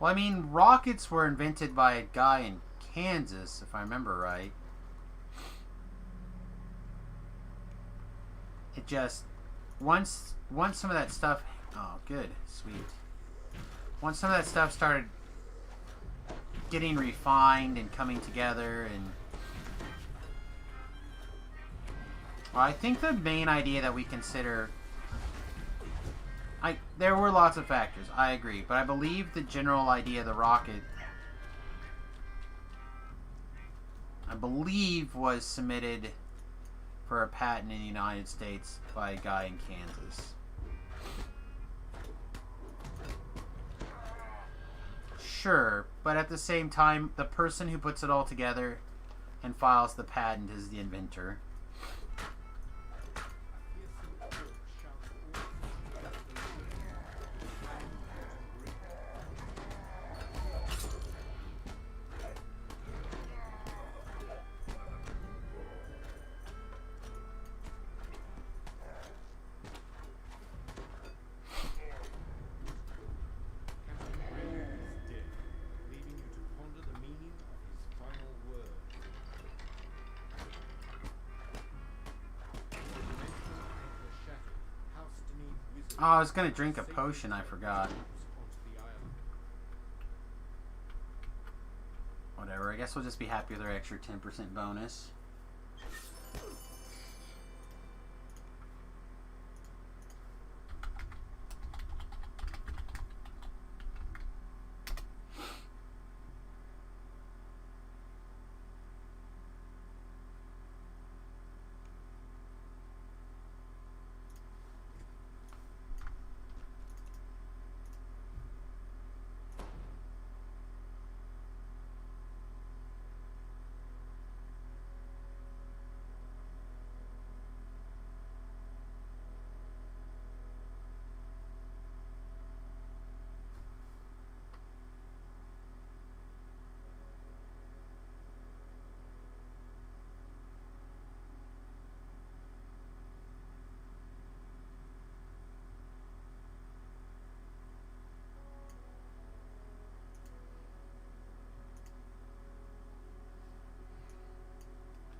Well, I mean, rockets were invented by a guy in Kansas, if I remember right. It just, once some of that stuff, oh good, sweet. Once some of that stuff started getting refined and coming together, and well, I think the main idea that we consider, there were lots of factors, I agree, but I believe the general idea of the rocket, I believe, was submitted for a patent in the United States by a guy in Kansas. Sure, but at the same time, the person who puts it all together and files the patent is the inventor. Oh, I was gonna drink a potion, I forgot. Whatever, I guess we'll just be happy with our extra 10% bonus.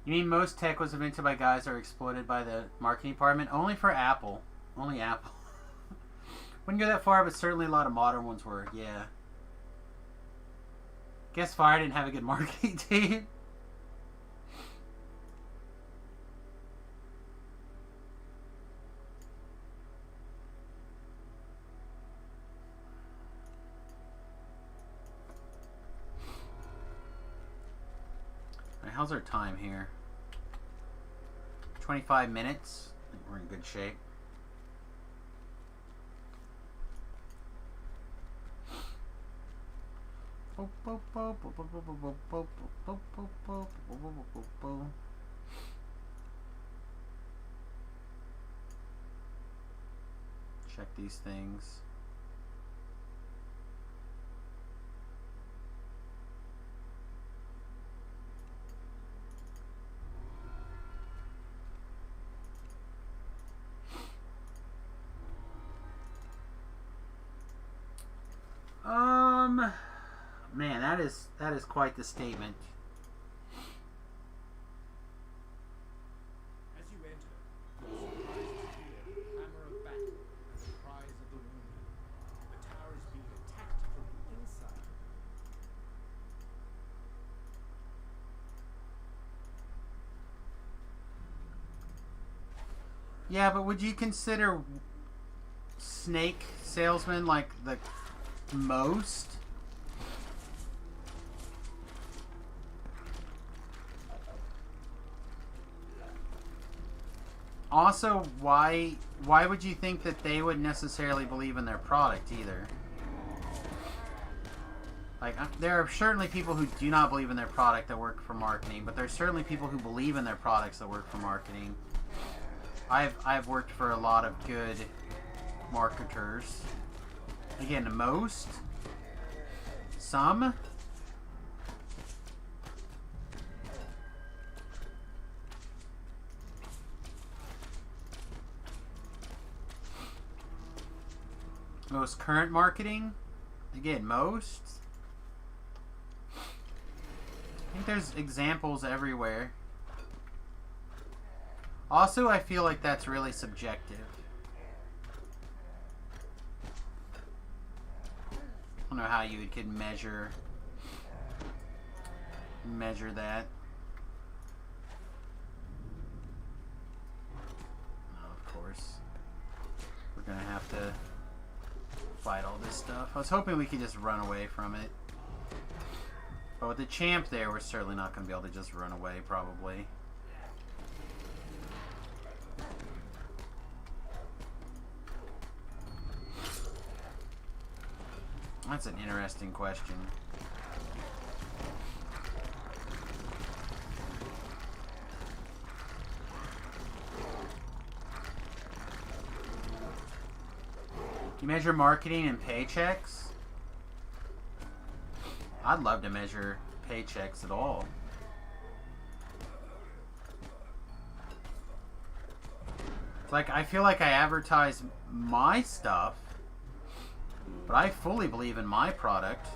You mean most tech was invented by guys that are exploited by the marketing department? Only for Apple. Only Apple. Wouldn't go that far, but certainly a lot of modern ones were, yeah. Guess Fire didn't have a good marketing team. Alright, how's our time here? 25 minutes. I think we're in good shape. Check these things. Man, that is quite the statement. As you enter, you are surprised to hear the clamor of battle and the cries of the wounded. The tower is being attacked from the inside. Yeah, but would you consider Snake Salesman like the most? Also, why would you think that they would necessarily believe in their product either? Like, there are certainly people who do not believe in their product that work for marketing, but there's certainly people who believe in their products that work for marketing. I've worked for a lot of good marketers. Again, most, some. Most current marketing, again, most. I think there's examples everywhere. Also, I feel like that's really subjective. I don't know how you could measure that. Oh, of course. We're gonna have to fight all this stuff. I was hoping we could just run away from it. But with the champ there, we're certainly not going to be able to just run away, probably. That's an interesting question. You measure marketing in paychecks? I'd love to measure paychecks at all. It's like, I feel like I advertise my stuff, but I fully believe in my product.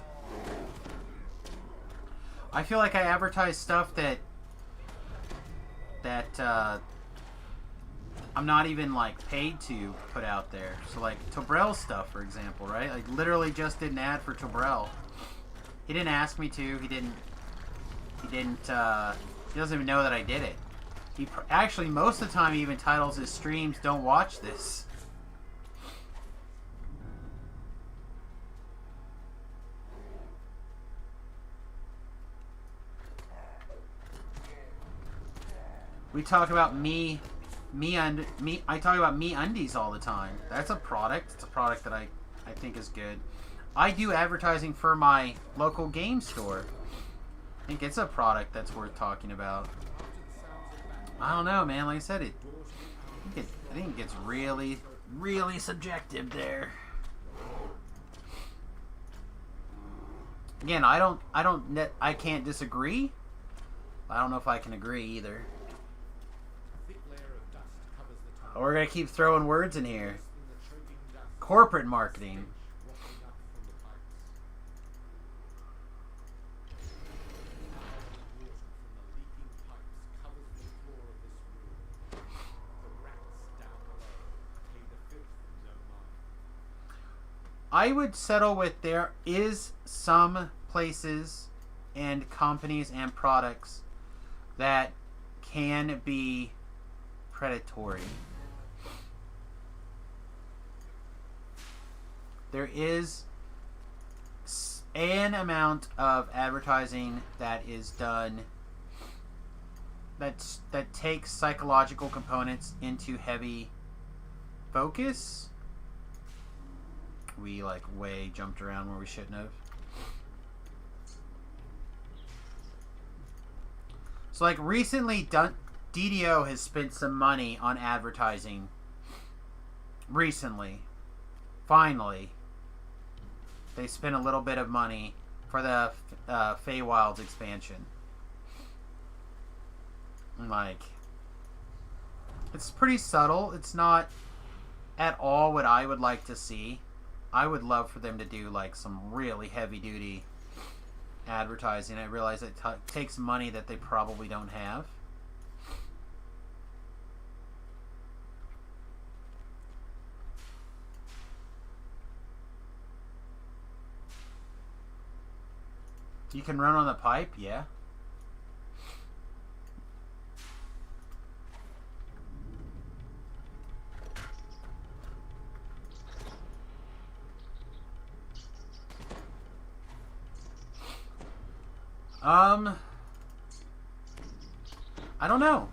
I feel like I advertise stuff that I'm not even like paid to put out there. So like Tobrel stuff, for example, right? Like literally just did an ad for Tobrel. He didn't ask me to. He doesn't even know that I did it. Actually, most of the time he even titles his streams, "Don't watch this." We talk about I talk about Me Undies all the time. That's a product. It's a product that I think is good. I do advertising for my local game store. I think it's a product that's worth talking about. I don't know, man. Like I said, I think it gets really, really subjective there. Again, I can't disagree. I don't know if I can agree either. We're gonna keep throwing words in here. Corporate marketing. I would settle with there is some places and companies and products that can be predatory. There is an amount of advertising that is done that takes psychological components into heavy focus. We like way jumped around where we shouldn't have. So like recently DDO has spent some money on advertising. Recently. Finally. They spent a little bit of money for the Feywilds expansion. And like, it's pretty subtle. It's not at all what I would like to see. I would love for them to do like some really heavy duty advertising. I realize it takes money that they probably don't have. You can run on the pipe, yeah. I don't know.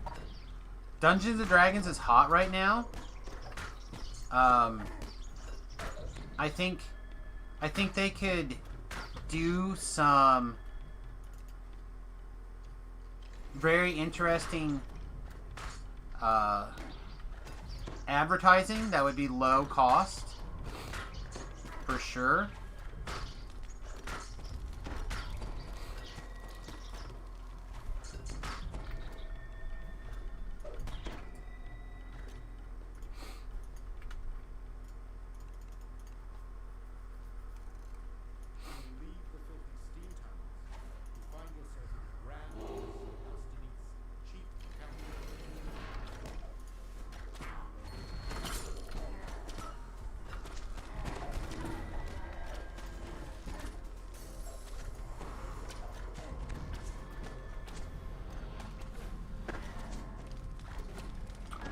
Dungeons & Dragons is hot right now. I think they could do some very interesting advertising that would be low cost for sure.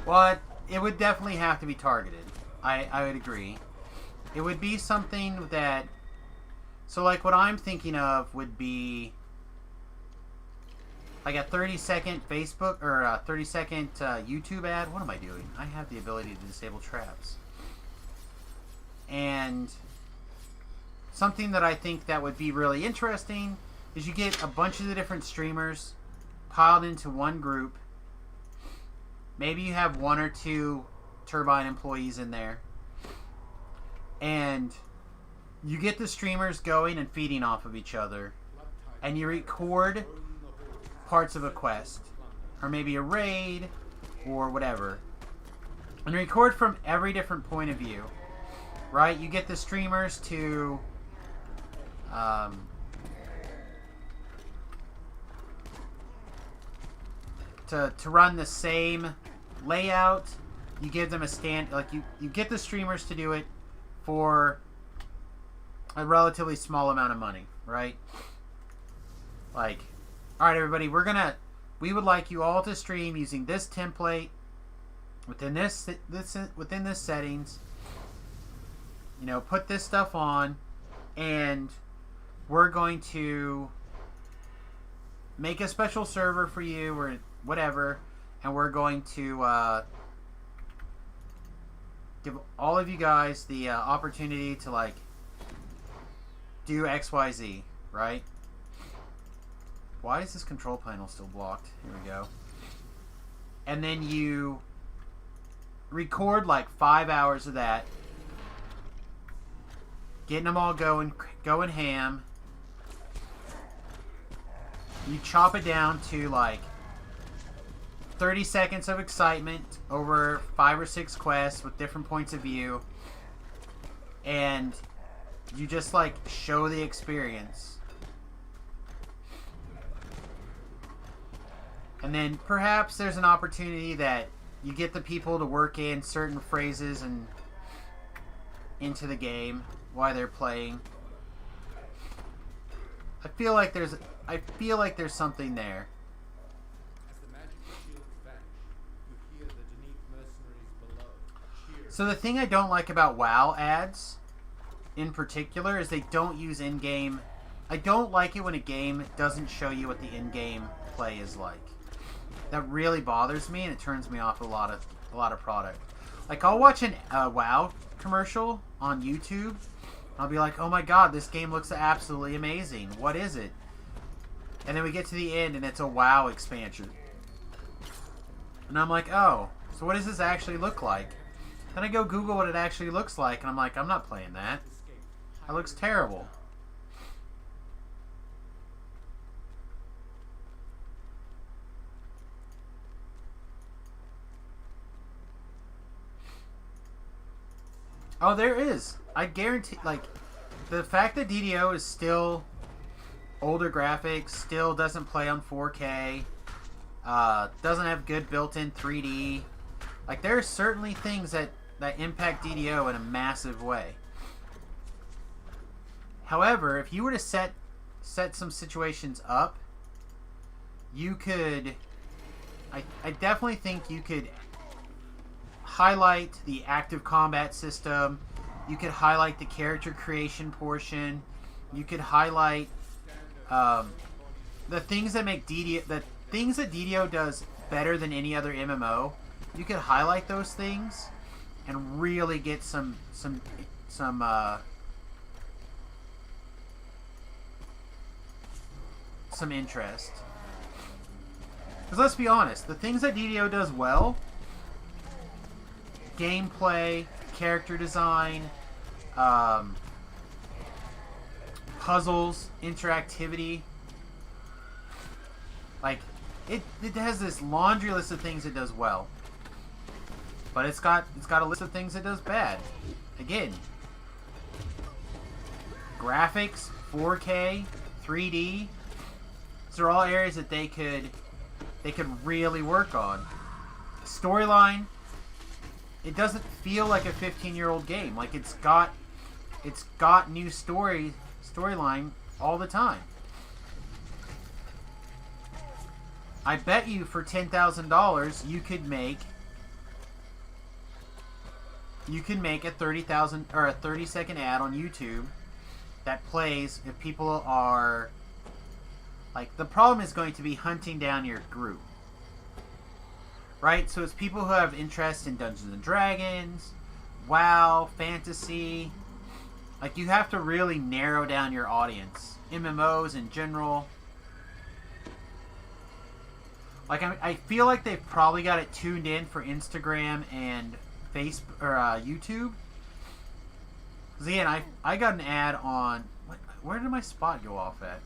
Well, it would definitely have to be targeted. I would agree. It would be something that... So, like, what I'm thinking of would be... like a 30-second Facebook... or a 30-second YouTube ad. What am I doing? I have the ability to disable traps. And... something that I think that would be really interesting is you get a bunch of the different streamers piled into one group. Maybe you have 1 or 2 Turbine employees in there. And you get the streamers going and feeding off of each other. And you record parts of a quest. Or maybe a raid. Or whatever. And record from every different point of view. Right? You get the streamers to... to run the same layout, you give them a stand, like you get the streamers to do it for a relatively small amount of money, right? Like, all right, everybody, we would like you all to stream using this template within this settings. You know, put this stuff on, and we're going to make a special server for you or whatever, and we're going to give all of you guys the opportunity to, like, do XYZ, right? Why is this control panel still blocked? Here we go. And then you record like 5 hours of that, getting them all going ham. You chop it down to like 30 seconds of excitement over 5 or 6 quests with different points of view, and you just like show the experience. And then perhaps there's an opportunity that you get the people to work in certain phrases and into the game while they're playing. I feel like there's something there. As the magical shields vanish, you hear the Deneith mercenaries below cheer. So the thing I don't like about WoW ads in particular is they don't use in-game. I don't like it when a game doesn't show you what the in-game play is like. That really bothers me, and it turns me off a lot of product. Like, I'll watch an WoW commercial on YouTube. I'll be like, oh my god, this game looks absolutely amazing. What is it? And then we get to the end, and it's a WoW expansion. And I'm like, oh, so what does this actually look like? Then I go Google what it actually looks like, and I'm like, I'm not playing that. That looks terrible. Oh, there is. I guarantee, like, the fact that DDO is still older graphics, still doesn't play on 4K, doesn't have good built-in 3D. Like, there are certainly things that impact DDO in a massive way. However, if you were to set some situations up, you could... I definitely think you could highlight the active combat system. You could highlight the character creation portion. You could highlight the things that make DDO, the things that DDO does better than any other MMO. You could highlight those things and really get some interest. Because let's be honest, the things that DDO does well: gameplay, character design, puzzles, interactivity. Like, it has this laundry list of things it does well, but it's got a list of things it does bad. Again, graphics, 4K, 3D. These are all areas that they could really work on. Storyline. It doesn't feel like a 15-year-old game. Like, it's got new storyline all the time. I bet you for $10,000 you could make a 30,000 or a 30-second ad on YouTube that plays if people are like, the problem is going to be hunting down your group. Right? So it's people who have interest in Dungeons and Dragons, WoW, fantasy. Like, you have to really narrow down your audience. MMOs in general. Like, I feel like they've probably got it tuned in for Instagram and Facebook or YouTube. Because again, I got an ad on... Where did my spot go off at?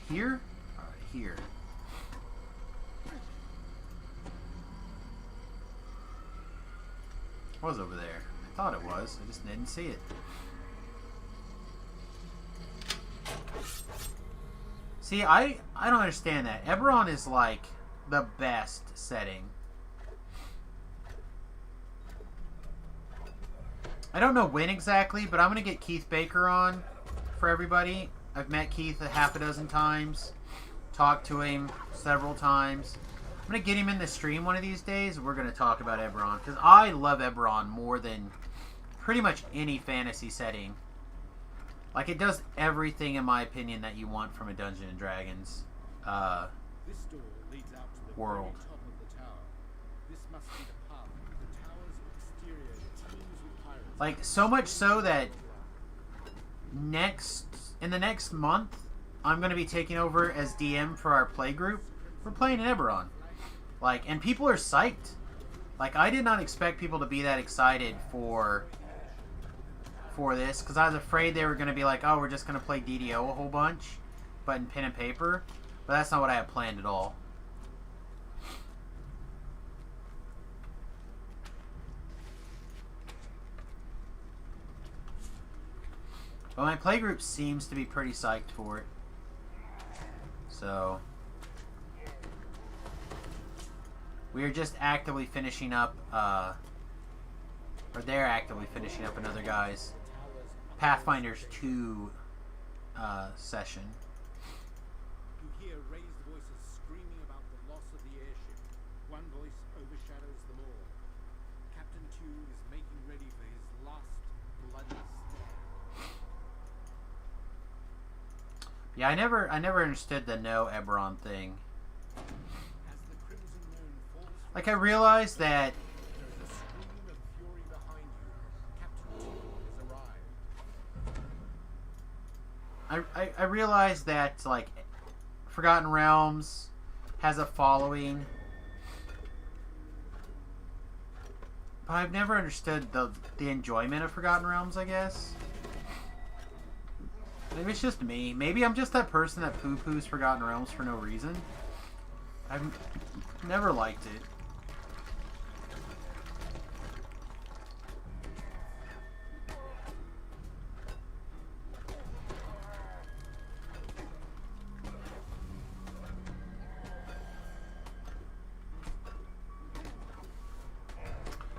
Here? Alright, here. It was over there. I thought it was. I just didn't see it. See, I don't understand that. Eberron is like the best setting. I don't know when exactly, but I'm going to get Keith Baker on for everybody. I've met Keith a half a dozen times, talked to him several times. I'm going to get him in the stream one of these days. We're going to talk about Eberron, because I love Eberron more than pretty much any fantasy setting. Like, it does everything, in my opinion, that you want from a Dungeons and Dragons This door leads out to the world. very top of the tower. This must be the path. The tower's exterior teems with pirates. Like, so much so that in the next month, I'm going to be taking over as DM for our play group. We're playing in Eberron. Like, and people are psyched. Like, I did not expect people to be that excited for this, because I was afraid they were going to be like, oh, we're just going to play DDO a whole bunch, but in pen and paper. But that's not what I had planned at all. But my playgroup seems to be pretty psyched for it. So we are just actively finishing up, or they're actively finishing up another guy's Pathfinders 2 session. You hear raised voices screaming about the loss of the airship. One voice overshadows them all. Captain Tew is making ready for his last bloody stand. Yeah, I never understood the no Eberron thing. As the crimson moon falls from Like, I realized that there is a scream of fury behind you. Captain Tew has arrived. I realized that, like, Forgotten Realms has a following, but I've never understood the enjoyment of Forgotten Realms, I guess. Maybe it's just me. Maybe I'm just that person that poo-poos Forgotten Realms for no reason. I've never liked it.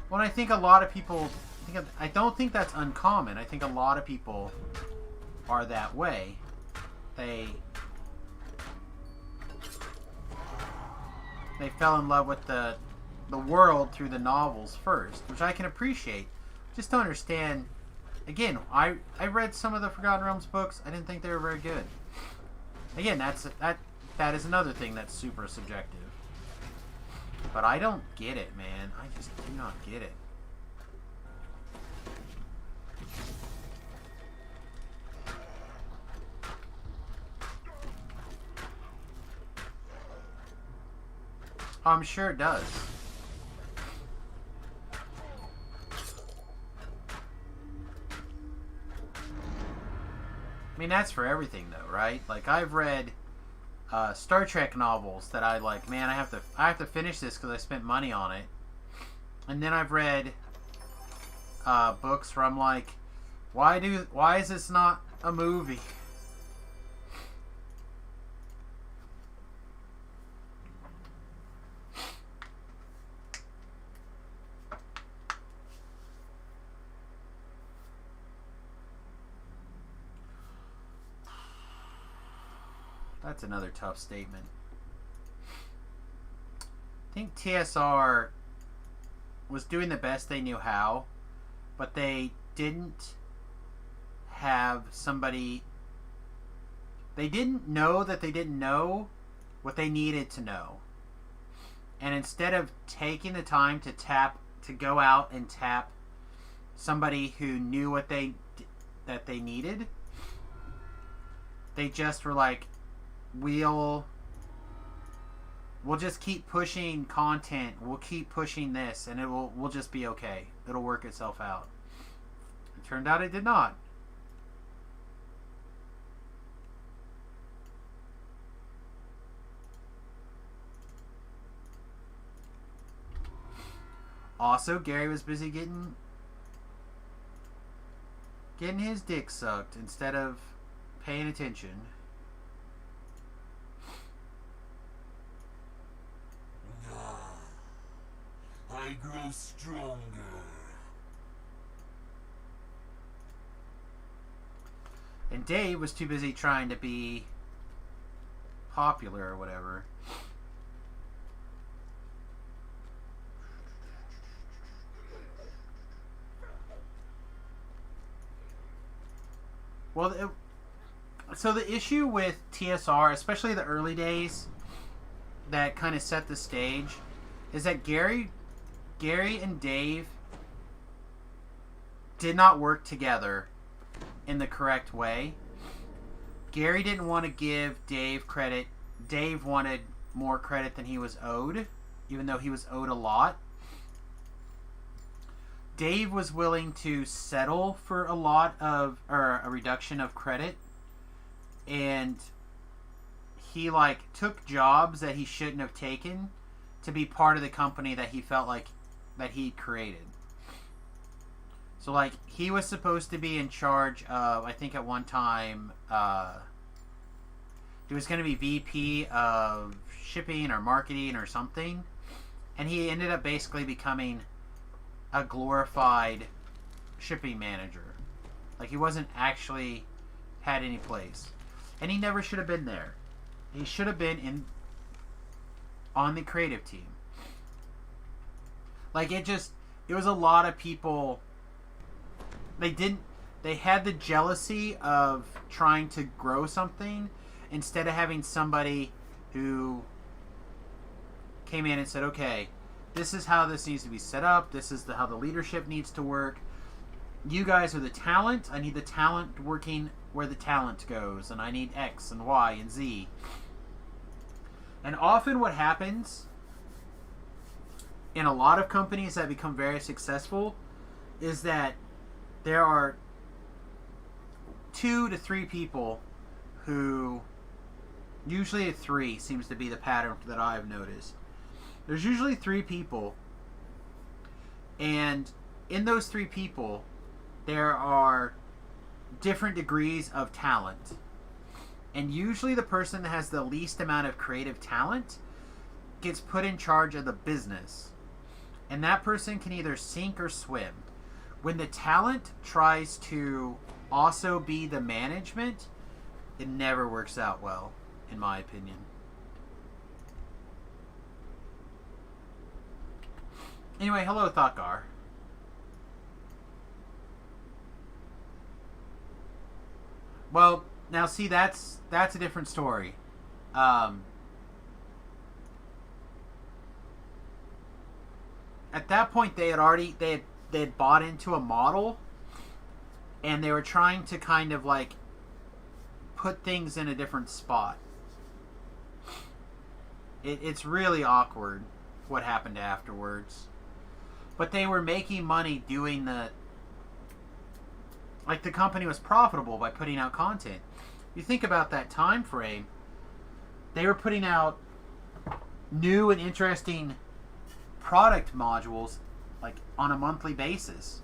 Well, I think a lot of people, I don't think that's uncommon. I think a lot of people are that way. They fell in love with the world through the novels first, which I can appreciate. Just don't understand. Again, I read some of the Forgotten Realms books. I didn't think they were very good. Again, that is another thing that's super subjective. But I don't get it, man. I just do not get it. I'm sure it does. I mean, that's for everything, though, right? Like, I've read Star Trek novels that I like. Man, I have to finish this because I spent money on it. And then I've read books where I'm like, why is this not a movie? That's another tough statement. I think TSR was doing the best they knew how, but they didn't have somebody. They didn't know that they didn't know what they needed to know. And instead of taking the time to go out and tap somebody who knew what that they needed, they just were like, we'll just keep pushing content. We'll keep pushing this, and we'll just be okay. It'll work itself out. It turned out it did not. Also, Gary was busy getting his dick sucked instead of paying attention. I grow stronger. And Dave was too busy trying to be popular or whatever. Well, so the issue with TSR, especially the early days, that kind of set the stage, is that Gary and Dave did not work together in the correct way. Gary didn't want to give Dave credit. Dave wanted more credit than he was owed, even though he was owed a lot. Dave was willing to settle for a reduction of credit, and he took jobs that he shouldn't have taken to be part of the company that he felt like that he created. So he was supposed to be in charge of, I think at one time, he was going to be VP of shipping or marketing or something, and he ended up basically becoming a glorified shipping manager. He wasn't actually had any place, and he never should have been there. He should have been on the creative team. It was a lot of people. They had the jealousy of trying to grow something instead of having somebody who came in and said, okay, this is how this needs to be set up. This is how the leadership needs to work. You guys are the talent. I need the talent working where the talent goes. And I need X and Y and Z. And often what happens in a lot of companies that become very successful is that there are 2 to 3 people who, usually 3 seems to be the pattern that I've noticed. There's usually 3 people, and in those 3 people, there are different degrees of talent. And usually the person that has the least amount of creative talent gets put in charge of the business. And that person can either sink or swim. When the talent tries to also be the management, it never works out well, in my opinion. Anyway, hello, Thakar. Well, now see, that's a different story. At that point, they had bought into a model, and they were trying to kind of put things in a different spot. It's really awkward what happened afterwards. But they were making money doing the company was profitable by putting out content. You think about that time frame, they were putting out new and interesting product modules on a monthly basis.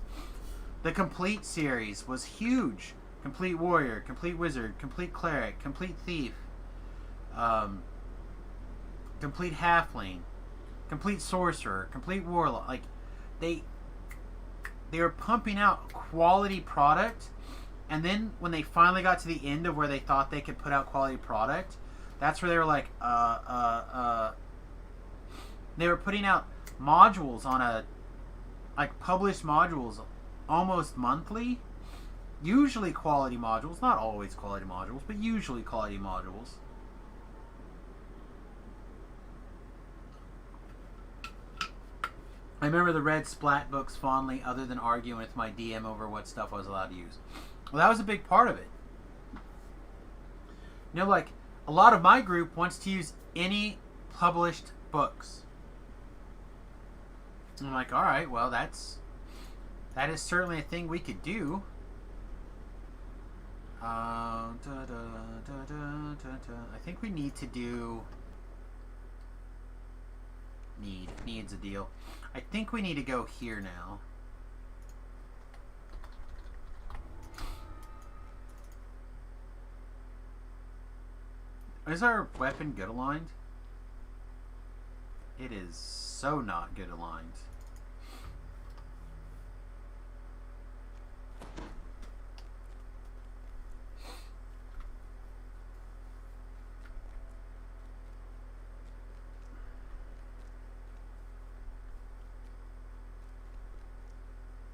The Complete series was huge. Complete Warrior, Complete Wizard, Complete Cleric, Complete Thief, Complete Halfling, Complete Sorcerer, Complete Warlock. They were pumping out quality product, and then when they finally got to the end of where they thought they could put out quality product, that's where they were they were putting out modules on published modules almost monthly. Usually quality modules, not always quality modules, but usually quality modules. I remember the red splat books fondly, other than arguing with my DM over what stuff I was allowed to use. Well, that was a big part of it. A lot of my group wants to use any published books. And I'm like, alright, well, that is certainly a thing we could do. I think we need to do... Needs a deal. I think we need to go here now. Is our weapon good aligned? It is so not good aligned.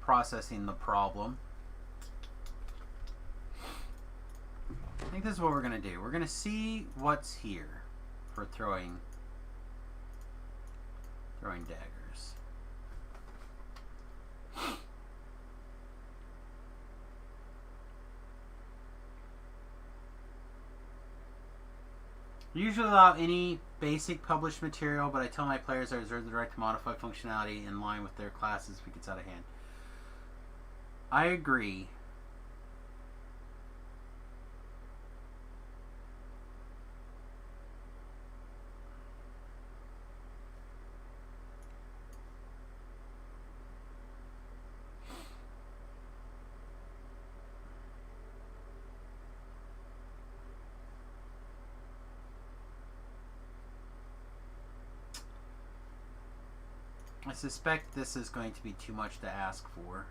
processing the problem. I think this is what we're going to do. We're going to see what's here for throwing daggers. I usually allow any basic published material, but I tell my players I reserve the right to modify functionality in line with their classes if it gets out of hand. I agree. I suspect this is going to be too much to ask for.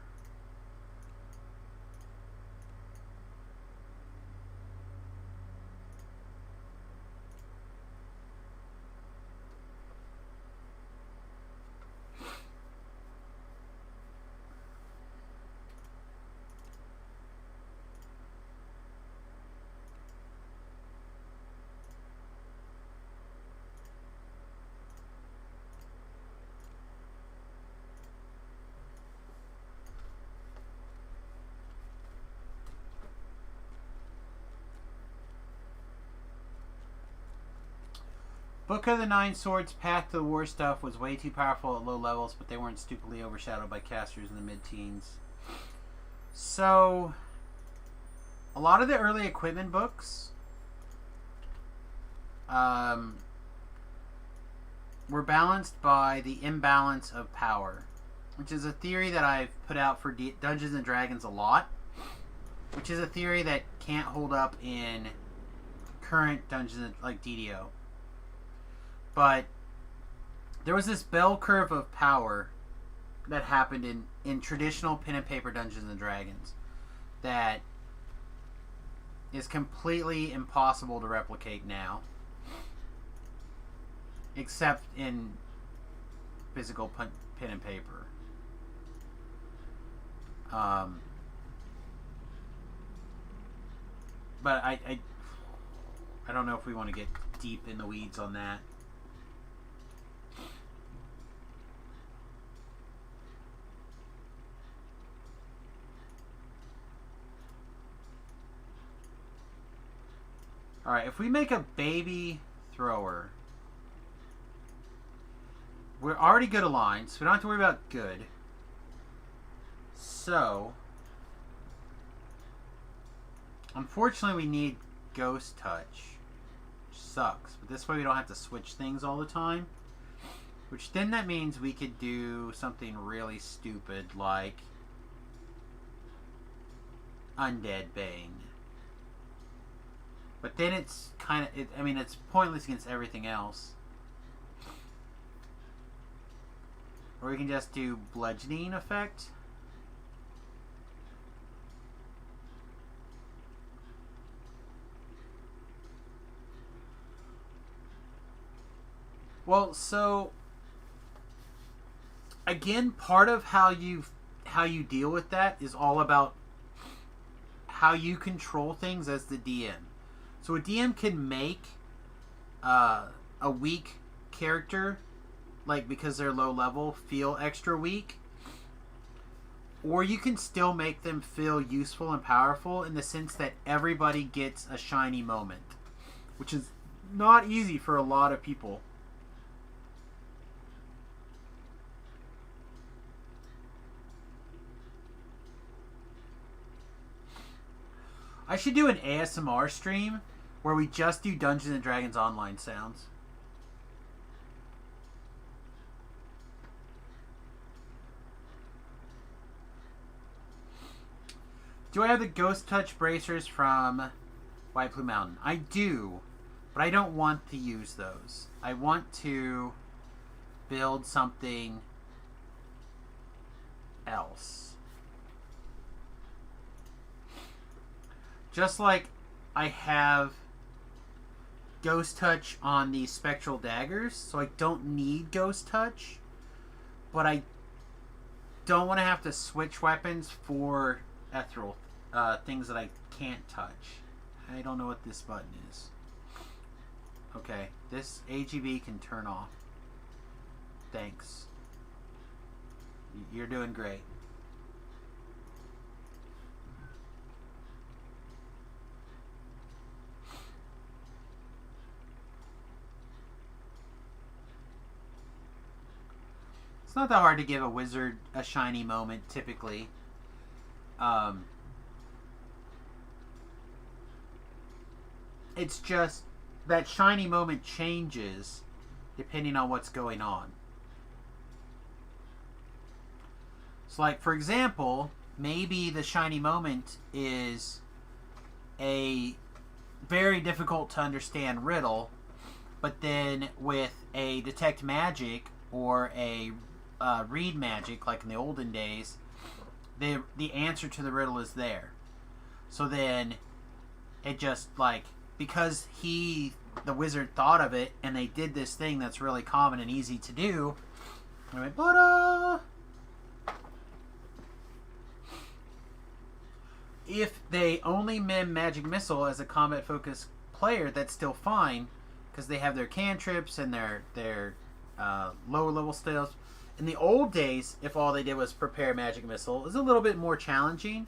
Book of the Nine Swords Path to the War stuff was way too powerful at low levels, but they weren't stupidly overshadowed by casters in the mid-teens. So, a lot of the early equipment books were balanced by the imbalance of power, which is a theory that I've put out for Dungeons and Dragons a lot, which is a theory that can't hold up in current Dungeons like DDO. But there was this bell curve of power that happened in traditional pen and paper Dungeons and Dragons that is completely impossible to replicate now, except in physical pen and paper. But I don't know if we want to get deep in the weeds on that. Alright, if we make a baby thrower, we're already good aligned, so we don't have to worry about good. So, unfortunately we need Ghost Touch, which sucks, but this way we don't have to switch things all the time. Which then that means we could do something really stupid like Undead Bane. But then it's kind of, I mean, it's pointless against everything else. Or we can just do Bludgeoning effect. Well, so again, part of how you deal with that is all about how you control things as the DM. So a DM can make a weak character, like because they're low level, feel extra weak. Or you can still make them feel useful and powerful in the sense that everybody gets a shiny moment. Which is not easy for a lot of people. I should do an ASMR stream where we just do Dungeons and Dragons Online sounds. Do I have the Ghost Touch bracers from White Plume Mountain? I do, but I don't want to use those. I want to build something else. Just like I have Ghost Touch on the Spectral Daggers, so I don't need Ghost Touch, but don't want to have to switch weapons for ethereal things that I can't touch. I don't know what this button is. Okay, this AGB can turn off. Thanks. You're doing great. It's not that hard to give a wizard a shiny moment, typically. It's just that shiny moment changes depending on what's going on. So, like, for example, maybe the shiny moment is a very difficult to understand riddle, but then with a detect magic or a read magic, like in the olden days, the answer to the riddle is there. So then it just, like, because the wizard thought of it and they did this thing that's really common and easy to do, I went, "Bada!" If they only mem Magic Missile as a combat-focused player, that's still fine, because they have their cantrips and their lower-level spells. In the old days, if all they did was prepare Magic Missile, it was a little bit more challenging,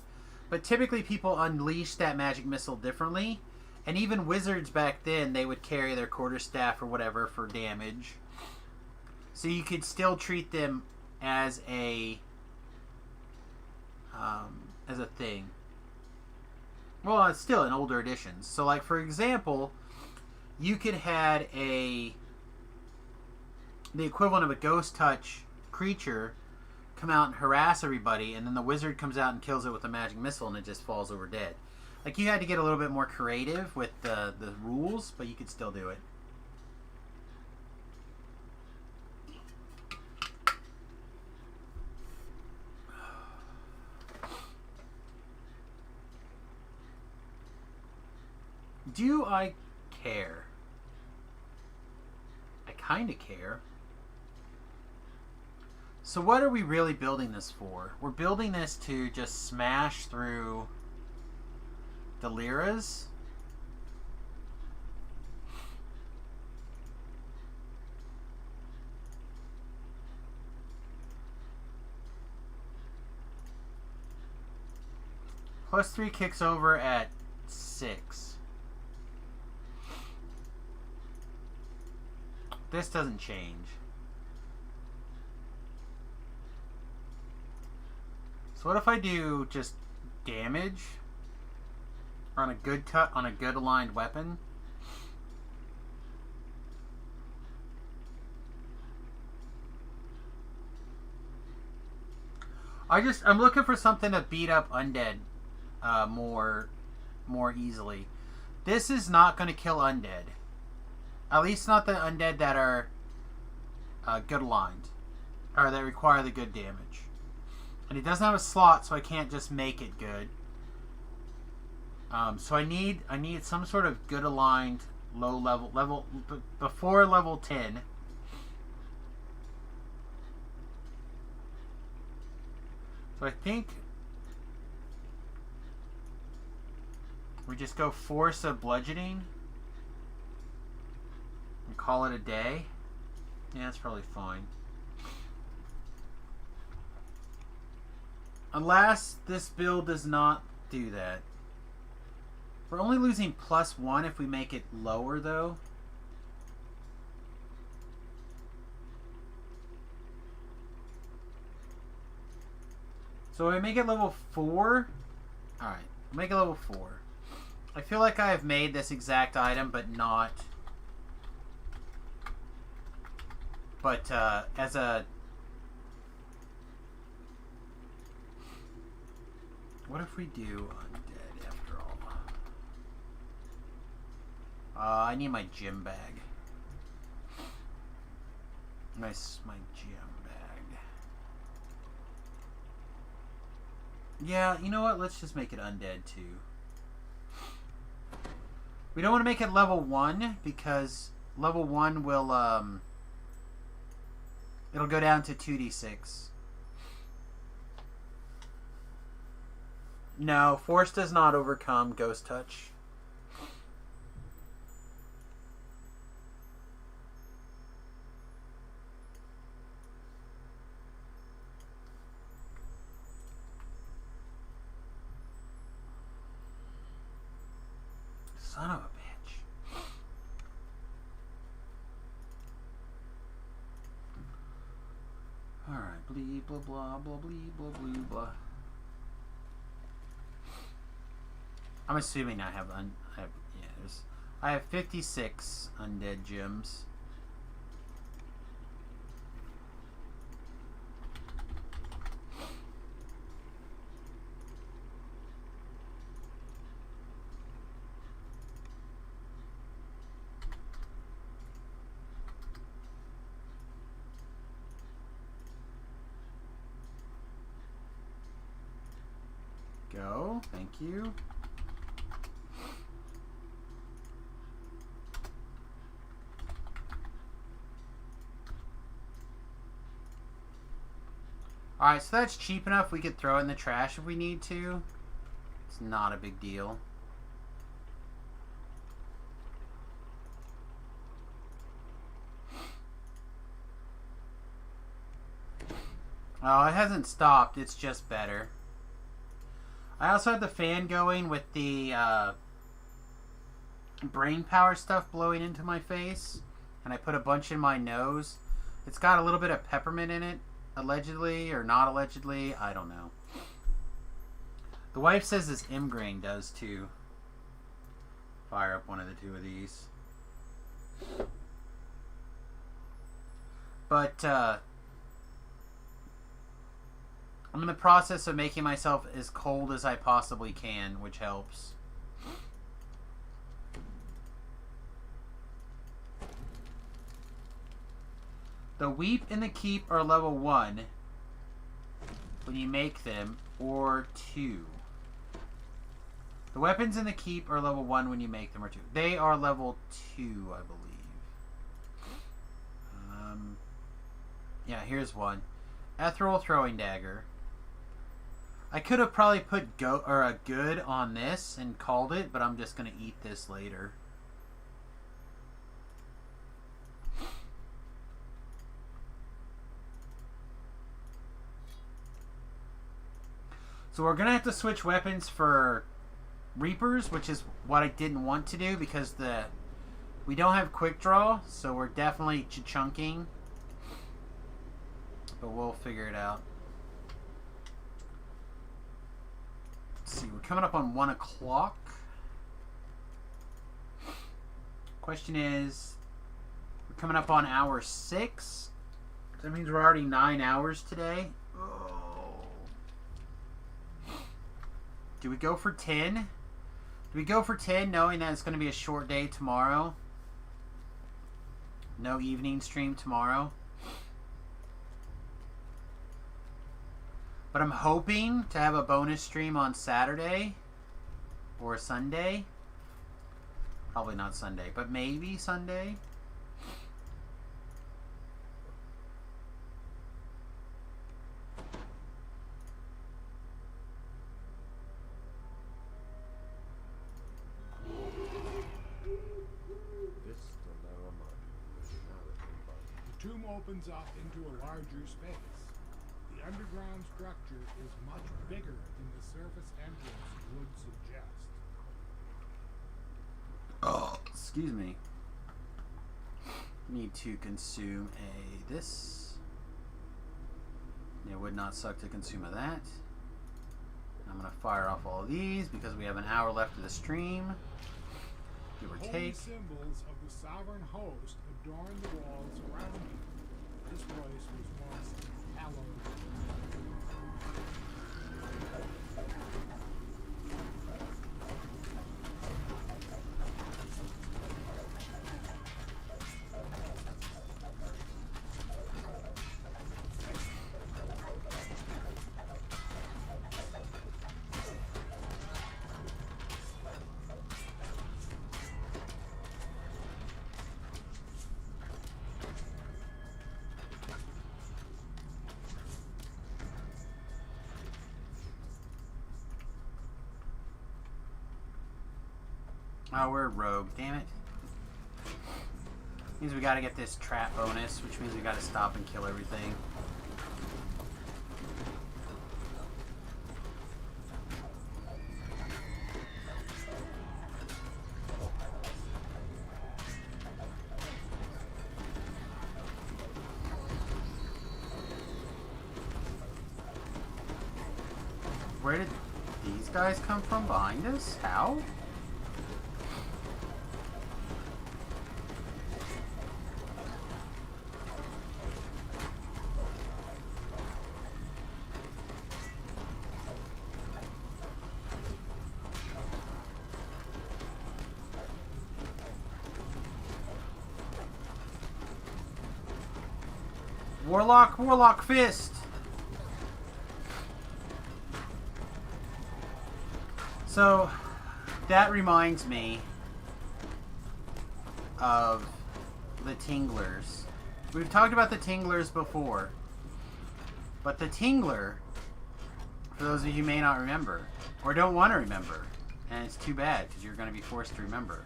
but typically people unleash that Magic Missile differently, and even wizards back then, they would carry their quarterstaff or whatever for damage. So you could still treat them as a thing. Well, it's still in older editions. So, like, for example, you could have the equivalent of a ghost touch creature come out and harass everybody, and then the wizard comes out and kills it with a magic missile, and it just falls over dead. Like, you had to get a little bit more creative with the rules, but you could still do it. Do I care? I kind of care. So what are we really building this for? We're building this to just smash through the Lyras. +3 kicks over at 6. This doesn't change. So what if I do just damage on a good aligned weapon? I'm looking for something to beat up undead more easily. This is not going to kill undead. At least not the undead that are good aligned. Or that require the good damage. And it doesn't have a slot, so I can't just make it good. So I need some sort of good aligned low level before level 10. So I think we just go force of bludgeoning and call it a day. Yeah, that's probably fine. Unless this build does not do that. We're only losing +1 if we make it lower, though. So we make it level 4. Alright, make it level 4. I feel like I have made this exact item, but not... But, as a... What if we do undead after all? I need my gym bag. My gym bag. Yeah, you know what? Let's just make it undead too. We don't want to make it level 1 because level 1 will it'll go down to 2d6. No, Force does not overcome Ghost Touch. Son of a bitch. Alright, blee blah blah blah blee blah blee blah. I'm assuming I have I have 56 undead gems. Go, thank you. Alright, so that's cheap enough we could throw it in the trash if we need to. It's not a big deal. Oh, it hasn't stopped. It's just better. I also had the fan going with the brain power stuff blowing into my face. And I put a bunch in my nose. It's got a little bit of peppermint in it. Allegedly, or not allegedly, I don't know. The wife says this Imgrain does too. Fire up one of the two of these. But, I'm in the process of making myself as cold as I possibly can, which helps. The Weep and the Keep are level 1 when you make them, or 2. The weapons in the Keep are level 1 when you make them, or 2. They are level 2, I believe. Yeah, here's one. Ethereal Throwing Dagger. I could have probably put a good on this and called it, but I'm just going to eat this later. So we're going to have to switch weapons for Reapers, which is what I didn't want to do because we don't have quick draw, so we're definitely chunking. But we'll figure it out. Let's see, we're coming up on 1 o'clock. Question is, we're coming up on hour 6. That means we're already 9 hours today. Oh. Do we go for 10? Do we go for 10 knowing that it's going to be a short day tomorrow? No evening stream tomorrow. But I'm hoping to have a bonus stream on Saturday or Sunday. Probably not Sunday, but maybe Sunday. The tomb opens up into a larger space. The underground structure is much bigger than the surface entrance would suggest. Oh, excuse me. Need to consume this. It would not suck to consume of that. I'm going to fire off all of these because we have an hour left of the stream. Give or Holy take. symbols of the sovereign host adorn the walls around you. This place was once hallowed. Oh, we're rogue. Damn it. Means we gotta get this trap bonus, which means we gotta stop and kill everything. Where did these guys come from? Behind us? How? Warlock Fist! So, that reminds me of the Tinglers. We've talked about the Tinglers before, but the Tingler, for those of you who may not remember, or don't want to remember, and it's too bad because you're going to be forced to remember,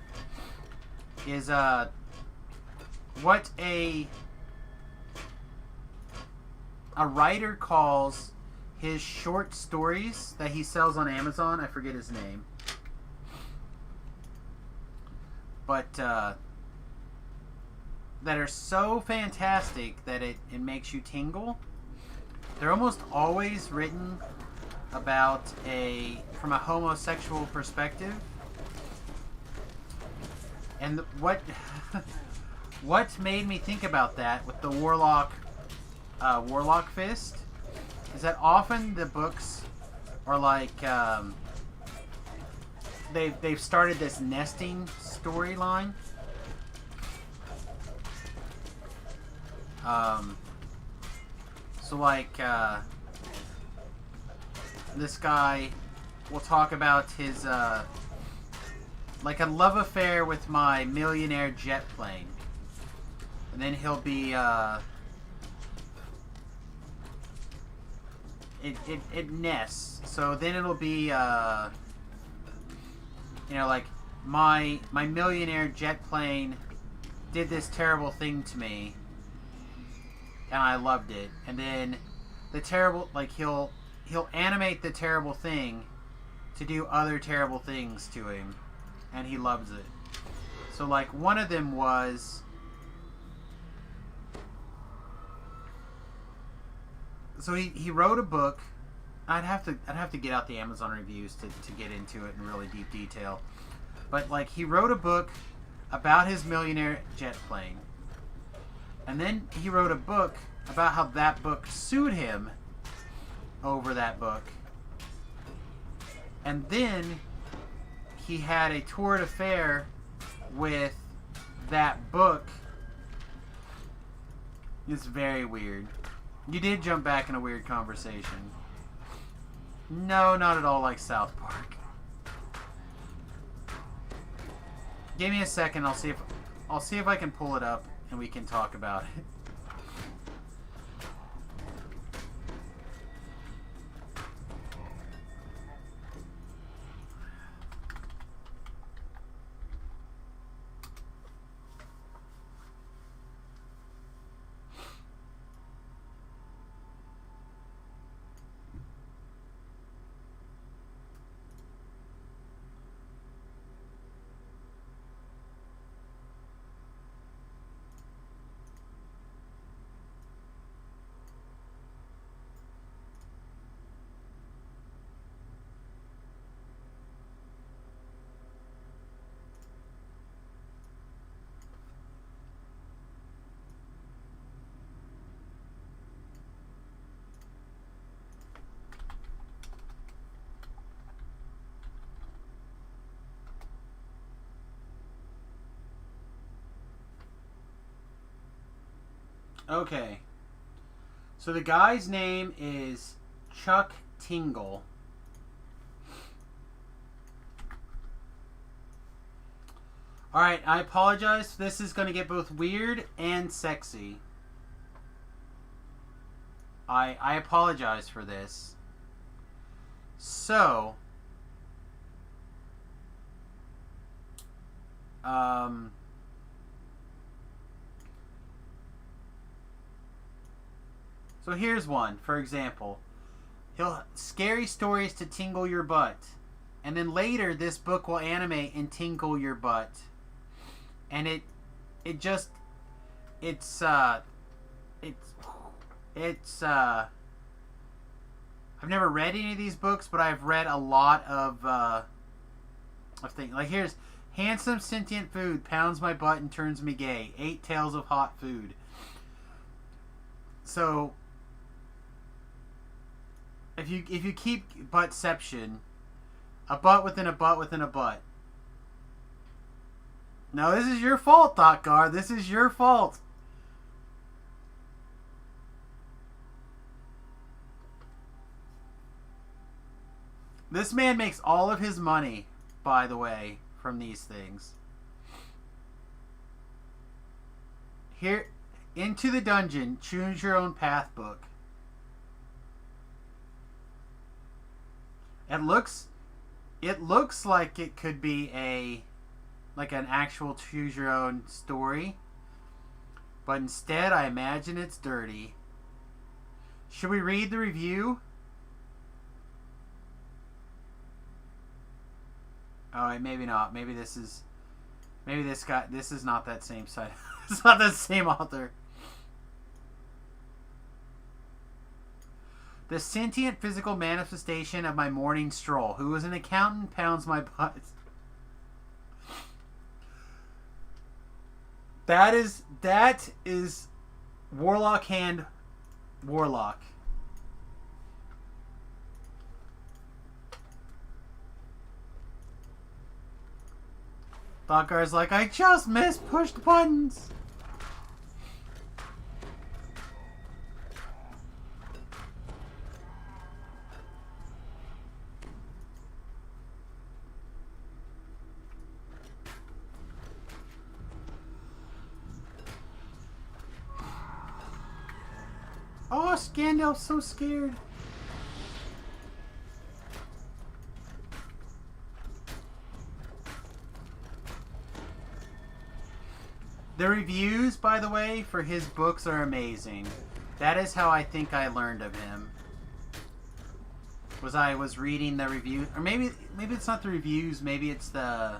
is what a writer calls his short stories that he sells on Amazon. I forget his name. But, that are so fantastic that it makes you tingle. They're almost always written about from a homosexual perspective. And what made me think about that with the Warlock Fist is that often the books are like they've started this nesting storyline. So like this guy will talk about his like a love affair with my millionaire jet plane, and then he'll be it nests. So then it'll be you know, like my millionaire jet plane did this terrible thing to me and I loved it. And then the terrible, like he'll animate the terrible thing to do other terrible things to him, and he loves it. So like one of them was, so he wrote a book. I'd have to get out the Amazon reviews to get into it in really deep detail. But like he wrote a book about his millionaire jet plane. And then he wrote a book about how that book sued him over that book. And then he had a torrid affair with that book. It's very weird. You did jump back in a weird conversation. No, not at all like South Park. Give me a second. I'll see if I can pull it up and we can talk about it. Okay. So the guy's name is Chuck Tingle. Alright, I apologize. This is going to get both weird and sexy. I apologize for this. So, So here's one, for example. Scary stories to tingle your butt. And then later this book will animate and tingle your butt. And it's I've never read any of these books, but I've read a lot of things. Like here's Handsome Sentient Food Pounds My Butt and Turns Me Gay. 8 Tales of Hot Food. So if you keep buttception, a butt within a butt within a butt. No, this is your fault, Thought-Gar. This is your fault. This man makes all of his money, by the way, from these things. Here, Into the Dungeon, Choose Your Own Path book. It looks like it could be an actual choose your own story, but instead I imagine it's dirty. Should we read the review? Alright, maybe not. Maybe this is not that same site. It's not that same author. The sentient physical manifestation of my morning stroll, who is an accountant, pounds my butt. That is Warlock Hand Warlock. Thought-Gar's like, I just pushed buttons. Oh, Scandal's so scared. The reviews, by the way, for his books are amazing. That is how I think I learned of him. I was reading the reviews, or maybe it's not the reviews, maybe it's the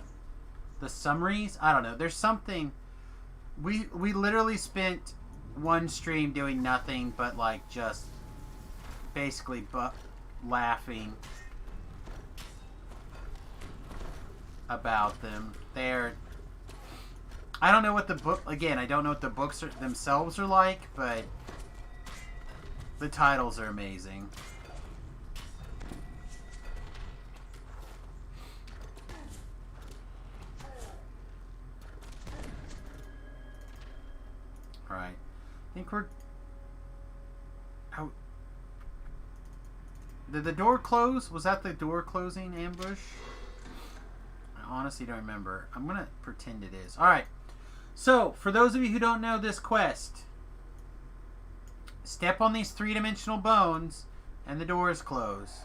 summaries. I don't know. There's something. We literally spent one stream doing nothing but like just basically laughing about them. I don't know what the book, again, I don't know what the books themselves are like, but the titles are amazing. Alright. I think we're... Did the door close? Was that the door closing ambush? I honestly don't remember. I'm going to pretend it is. Alright. So, for those of you who don't know this quest, step on these 3-dimensional bones and the doors close.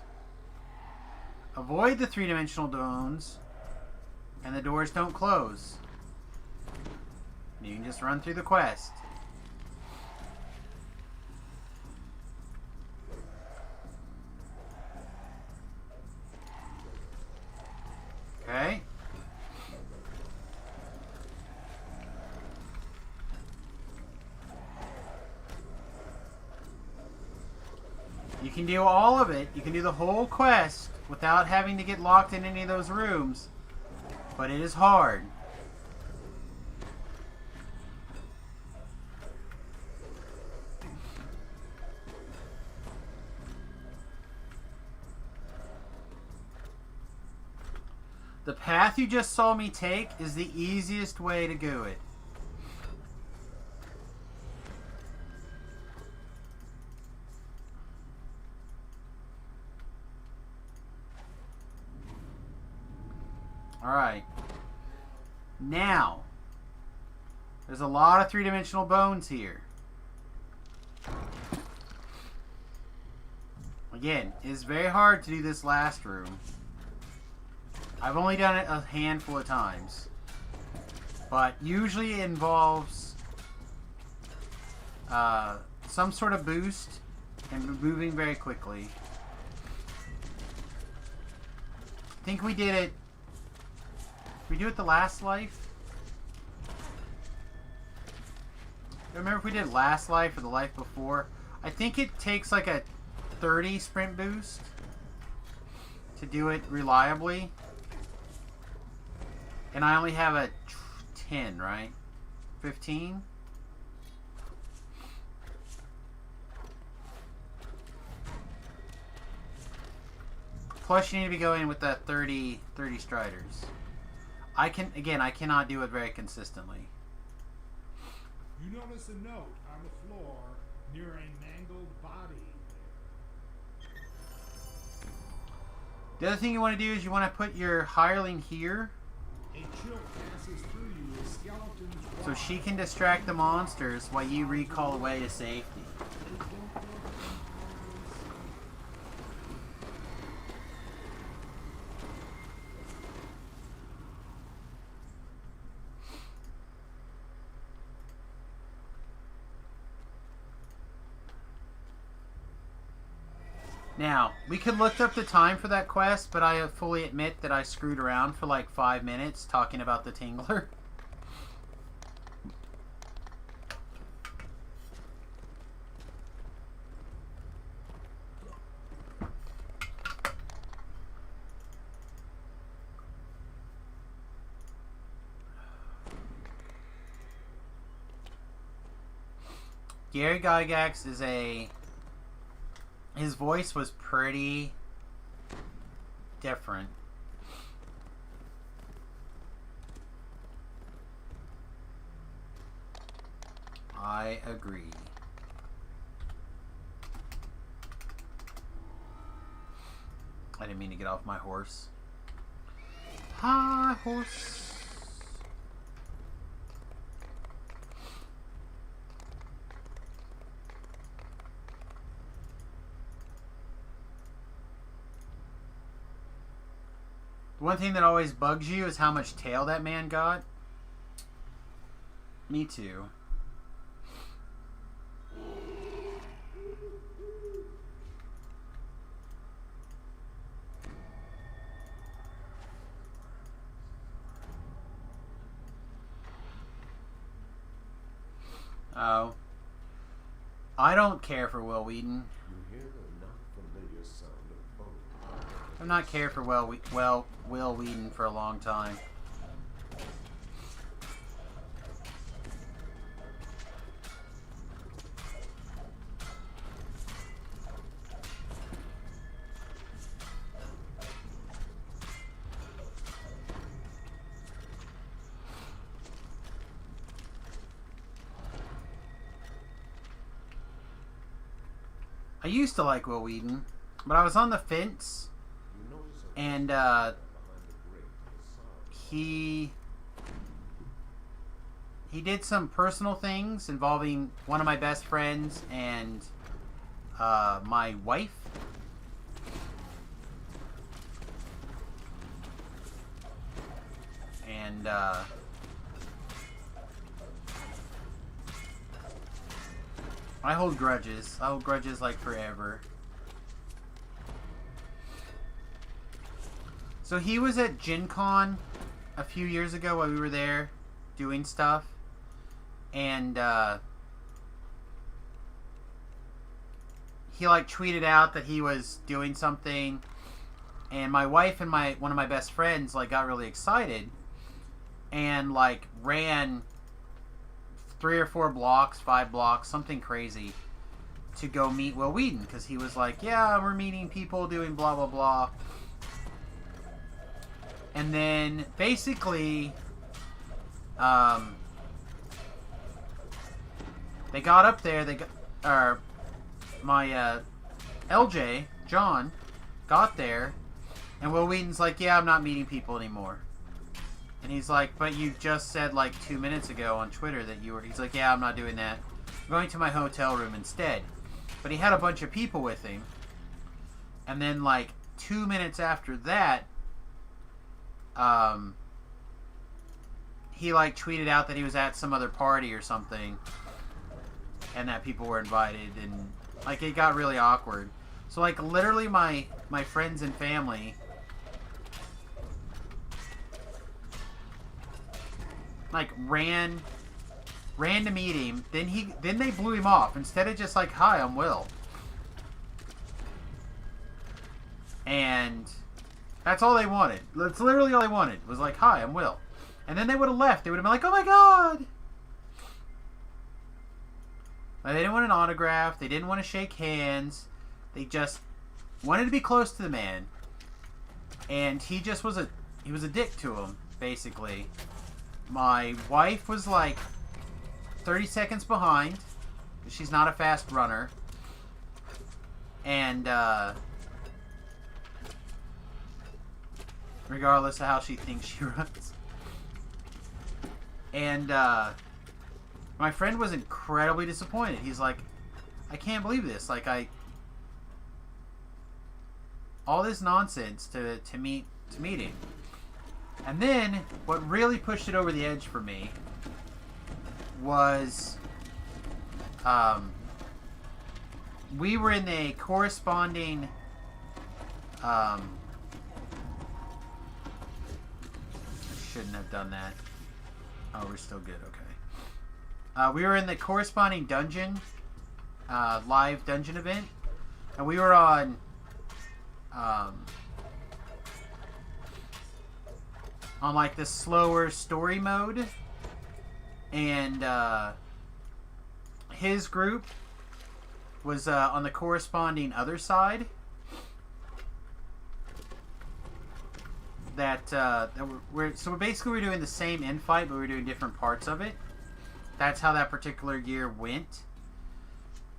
Avoid the 3-dimensional bones and the doors don't close. You can just run through the quest. Okay. You can do all of it. You can do the whole quest without having to get locked in any of those rooms. But it is hard. The path you just saw me take is the easiest way to do it. Alright. Now, there's a lot of 3-dimensional bones here. Again, it's very hard to do this last room. I've only done it a handful of times. But usually it involves some sort of boost and moving very quickly. I think we did it. Did we do it the last life? I remember if we did last life or the life before. I think it takes like a 30 sprint boost to do it reliably. And I only have a 10, right? 15? Plus you need to be going with that 30 striders. I cannot do it very consistently. You notice a note on the floor near a mangled body. The other thing you want to do is you want to put your hireling here. A chill passes through you as skeletons So she can distract the monsters while you recall away to safety. Now, we could look up the time for that quest, but I fully admit that I screwed around for like 5 minutes talking about the Tingler. Gary Gygax is his voice was pretty different. I agree. I didn't mean to get off my horse. Hi, horse. One thing that always bugs you is how much tail that man got. Me too. Oh. I don't care for Will Wheaton. You hear the not familiar sound of bone. I've not cared for Will Wheaton for a long time. I used to like Will Wheaton, but I was on the fence, and he did some personal things involving one of my best friends and my wife. And I hold grudges. I hold grudges like forever. So he was at Gen Con a few years ago while we were there doing stuff. And he like tweeted out that he was doing something. And my wife and one of my best friends like got really excited and like ran 3 or 4 blocks, 5 blocks, something crazy, to go meet Will Wheaton, because he was like, yeah, we're meeting people doing blah blah blah. And then basically they got up there, my LJ John got there, and Will Wheaton's like, yeah, I'm not meeting people anymore. And he's like, but you just said like 2 minutes ago on Twitter that you were... He's like, yeah, I'm not doing that. I'm going to my hotel room instead. But he had a bunch of people with him. And then like 2 minutes after that, he like tweeted out that he was at some other party or something, and that people were invited, and like it got really awkward. So like literally my friends and family like ran to meet him. Then they blew him off instead of just like, "Hi, I'm Will." And that's all they wanted. That's literally all they wanted. Was like, "Hi, I'm Will." And then they would have left. They would have been like, "Oh my god." Like, they didn't want an autograph. They didn't want to shake hands. They just wanted to be close to the man. And he just was a dick to him, basically. My wife was like 30 seconds behind. She's not a fast runner. And regardless of how she thinks she runs. And my friend was incredibly disappointed. He's like, "I can't believe this. Like, all this nonsense to meet him." And then what really pushed it over the edge for me was we were in a corresponding I shouldn't have done that. Oh, we're still good. Okay. We were in the corresponding dungeon, live dungeon event, and we were on like the slower story mode, and his group was on the corresponding other side. So basically we're doing the same infight, but we're doing different parts of it. That's how that particular year went.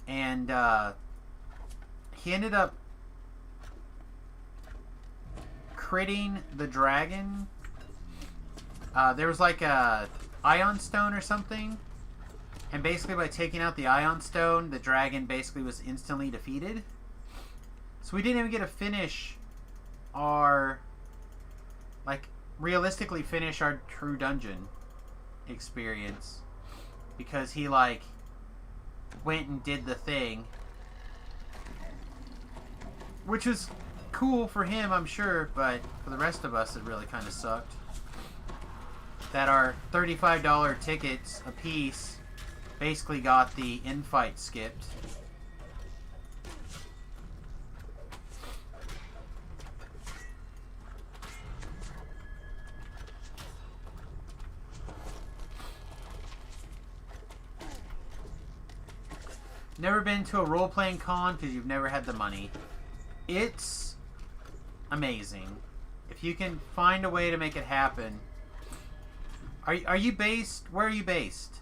And he ended up critting the dragon. There was like a Ion Stone or something. And basically by taking out the Ion Stone, the dragon basically was instantly defeated. So we didn't even get to finish our... like, realistically finish our true dungeon experience. Because he, like, went and did the thing. Which was cool for him, I'm sure, but for the rest of us, it really kind of sucked. That our $35 tickets a piece basically got the infight skipped. Never been to a role-playing con because you've never had the money. It's amazing. If you can find a way to make it happen. Are you based? Where are you based?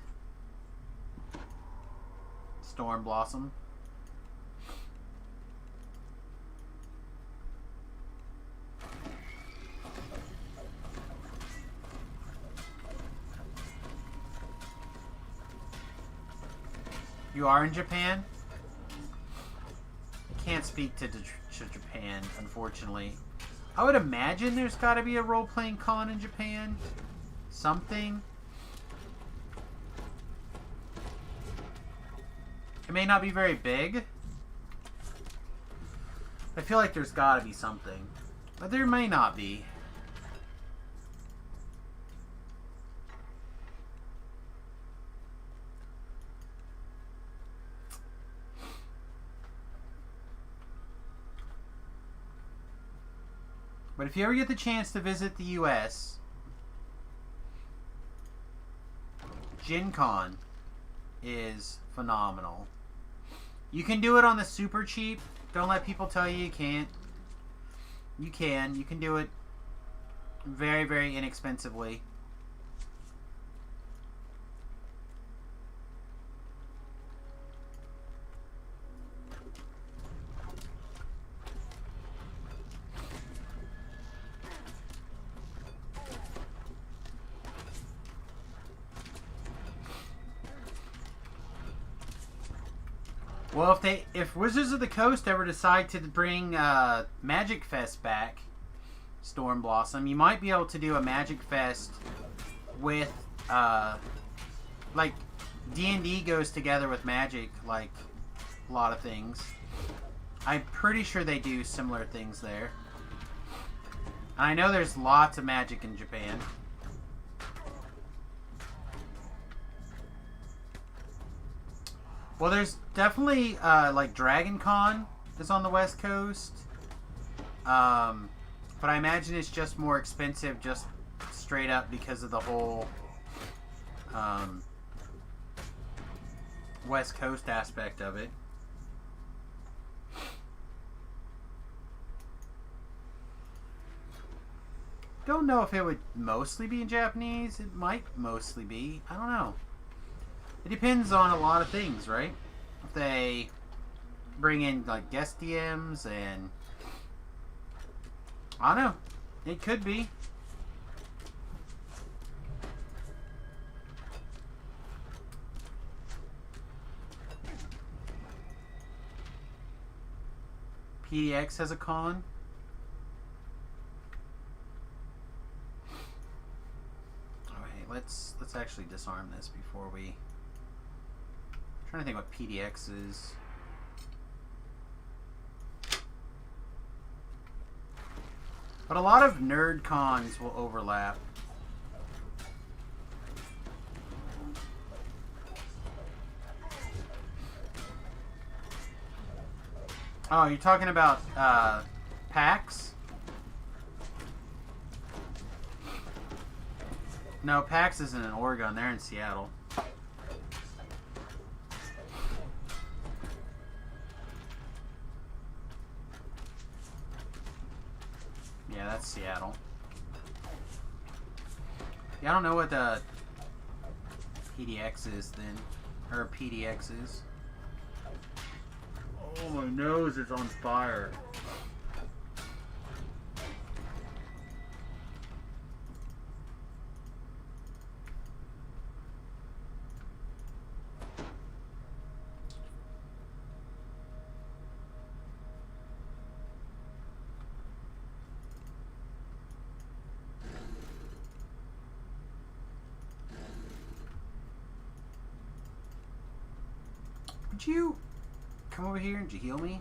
Storm Blossom. You are in Japan? I can't speak to Japan, unfortunately. I would imagine there's got to be a role-playing con in Japan. Something. It may not be very big. I feel like there's got to be something. But there may not be. But if you ever get the chance to visit the US, Gen Con is phenomenal. You can do it on the super cheap. Don't let people tell you you can't. You can. You can do it very, very inexpensively. Well, if Wizards of the Coast ever decide to bring Magic Fest back, Storm Blossom, you might be able to do a Magic Fest with like D&D goes together with Magic, like a lot of things. I'm pretty sure they do similar things there. I know there's lots of Magic in Japan. Well, there's definitely, like, Dragon Con is on the West Coast. But I imagine it's just more expensive just straight up because of the whole, West Coast aspect of it. Don't know if it would mostly be in Japanese. It might mostly be. I don't know. It depends on a lot of things, right? If they bring in like guest DMs and I don't know. It could be. PDX has a con. Okay, let's actually disarm this before we. I'm trying to think what PDX is. But a lot of nerd cons will overlap. Oh, you're talking about PAX? No, PAX isn't in Oregon. They're in Seattle. Yeah, that's Seattle. Yeah, I don't know what the PDX is then. Or PDX is. Oh, my nose is on fire. Would you come over here and heal me?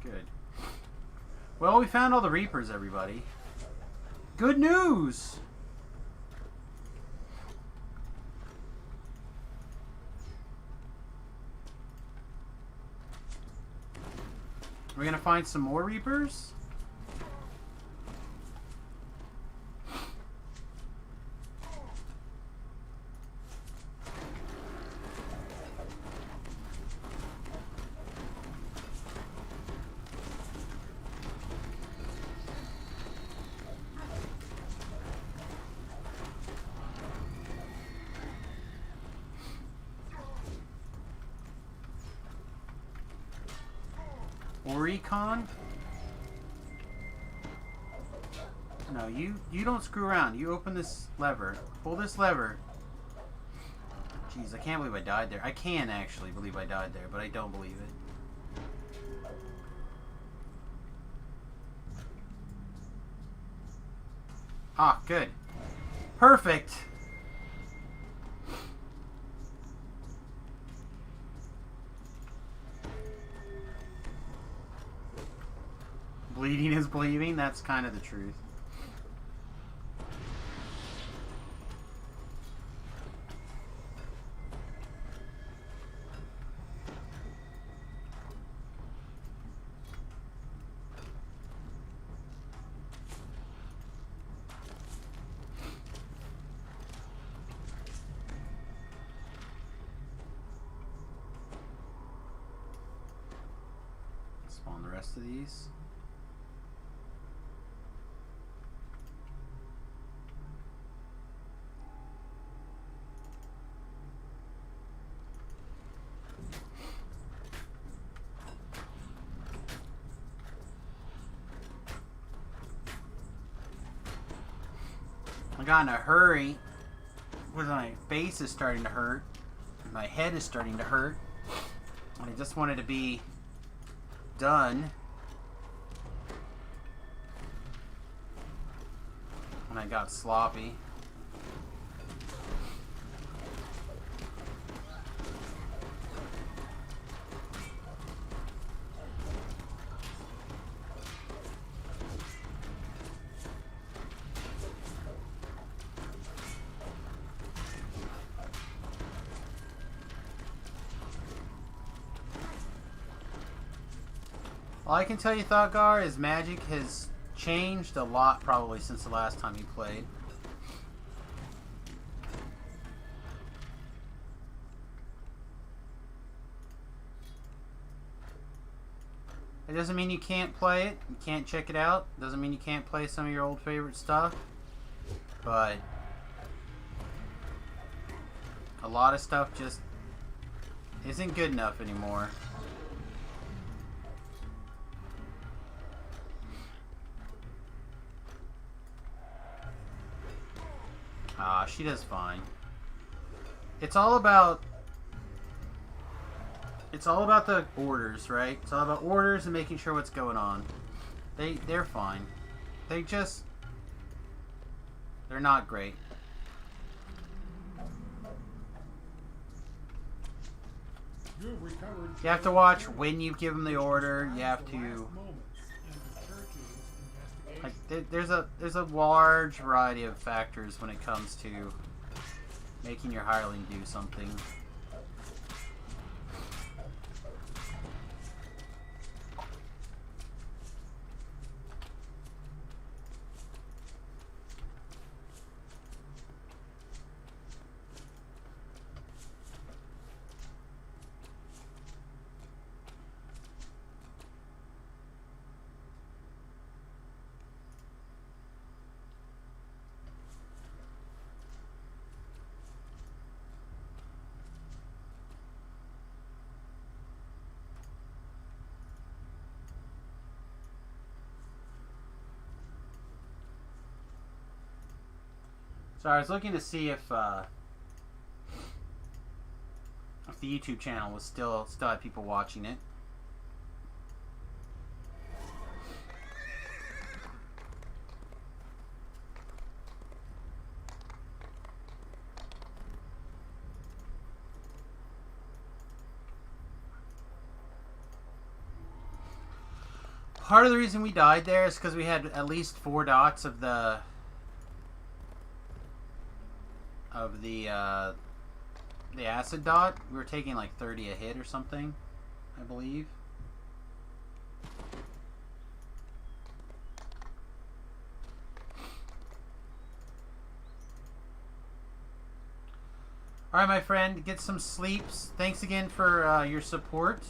Good. Well, we found all the Reapers, everybody. Good news! We're gonna find some more Reapers? Oricon? No, you don't screw around. You open this lever. Pull this lever. Jeez, I can't believe I died there. I can actually believe I died there, but I don't believe it. Ah, good. Perfect. Bleeding is believing. That's kind of the truth. Spawn the rest of these. I got in a hurry when my face is starting to hurt. My head is starting to hurt. And I just wanted to be done. And I got sloppy. All I can tell you, Thought-Gar, is Magic has changed a lot probably since the last time he played. It doesn't mean you can't play it, you can't check it out. It doesn't mean you can't play some of your old favorite stuff. But a lot of stuff just isn't good enough anymore. Ah, she does fine. It's all about the orders, right? It's all about orders and making sure what's going on. They're fine. They're not great. You have to watch when you give them the order. You have to there's a large variety of factors when it comes to making your hireling do something. So I was looking to see if the YouTube channel was still had people watching it. Part of the reason we died there is because we had at least 4 dots of the acid dot. We were taking like 30 a hit or something, I believe. Alright, my friend, get some sleeps. Thanks again for your support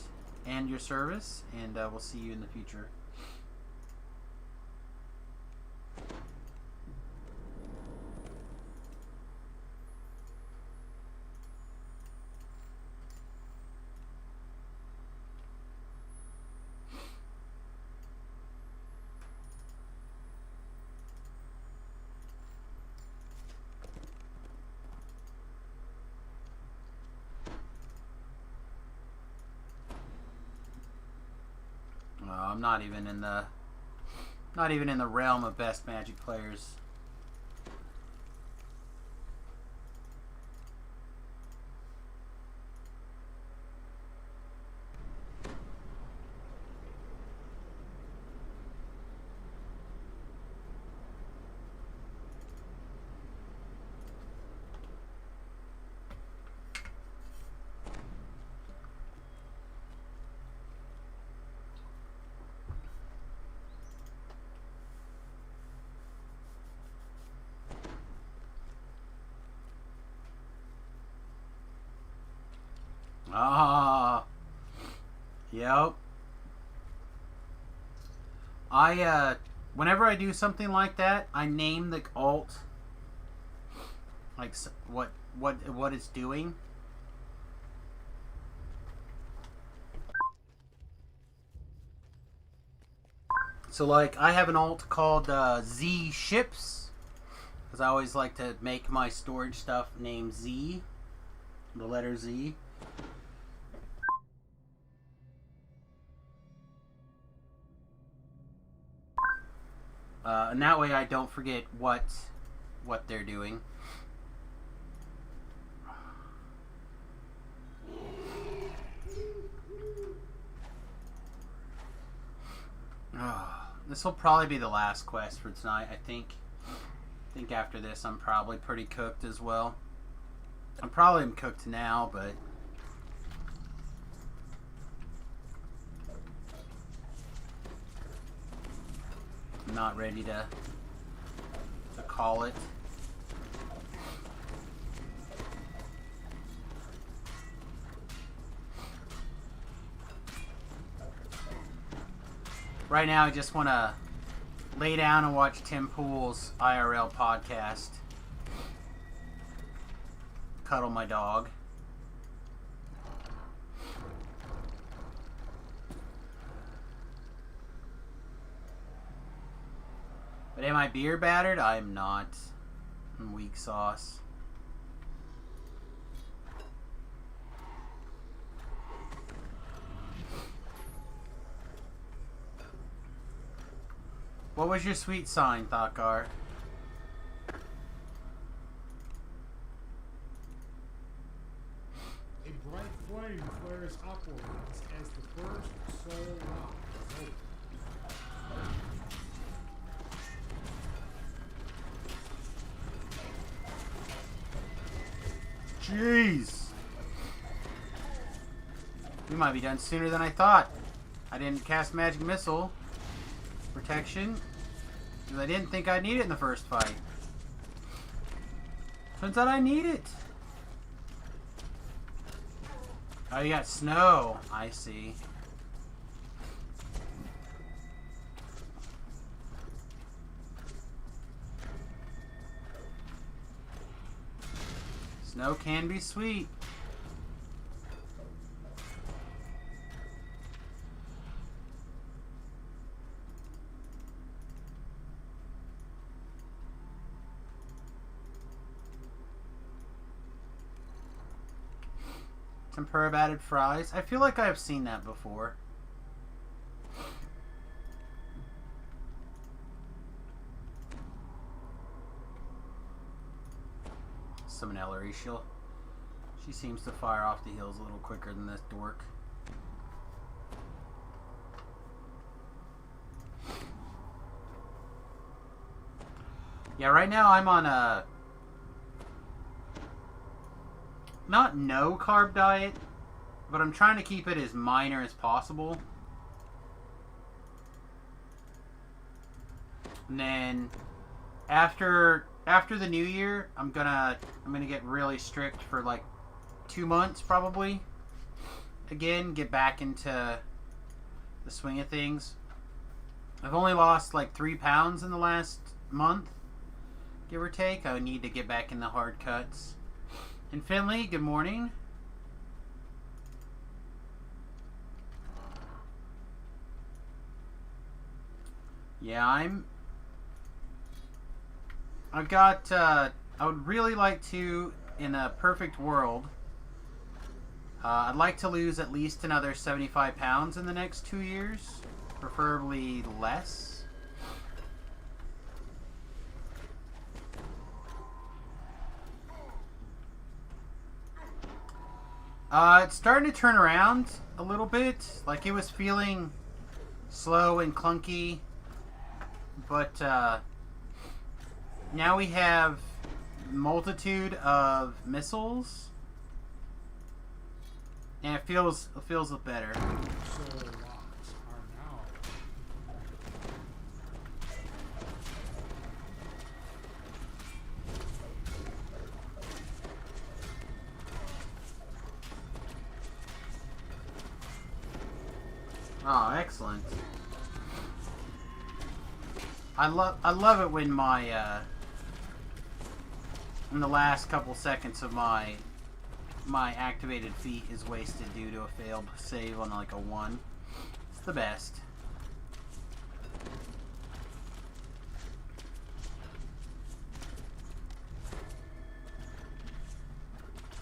and your service, and we'll see you in the future. I'm not even in the realm of best Magic players. Ah, yep. Whenever I do something like that, I name the alt, like, what it's doing. So, like, I have an alt called Z Ships, because I always like to make my storage stuff name Z, the letter Z. And that way I don't forget what they're doing. This will probably be the last quest for tonight, I think. I think after this I'm probably pretty cooked as well. I'm probably cooked now, but I'm not ready to call it. Right now I just want to lay down and watch Tim Pool's IRL podcast. Cuddle my dog. But am I beer battered? I am not. I'm weak sauce. What was your sweet sign, Thakar? A bright flame flares upwards as the first soul lock is opened. Jeez. We might be done sooner than I thought. I didn't cast magic missile protection because I didn't think I'd need it in the first fight. Turns out I need it. Oh, you got snow. I see. Snow can be sweet. Tempura batted fries. I feel like I've seen that before. Summon Ellery. She seems to fire off the heels a little quicker than this dork. Yeah, right now I'm on a not no carb diet, but I'm trying to keep it as minor as possible. And then after the new year, I'm gonna get really strict for like 2 months probably. Again, get back into the swing of things. I've only lost like 3 pounds in the last month, give or take. I would need to get back in the hard cuts. And Finley, good morning. Yeah, I've got, I would really like to, in a perfect world, I'd like to lose at least another 75 pounds in the next 2 years, preferably less. It's starting to turn around a little bit. Like, it was feeling slow and clunky, but now we have multitude of missiles, and it feels better. Soul locks are now. Oh, excellent. I love it when my in the last couple seconds of my activated feat is wasted due to a failed save on like a 1. It's the best.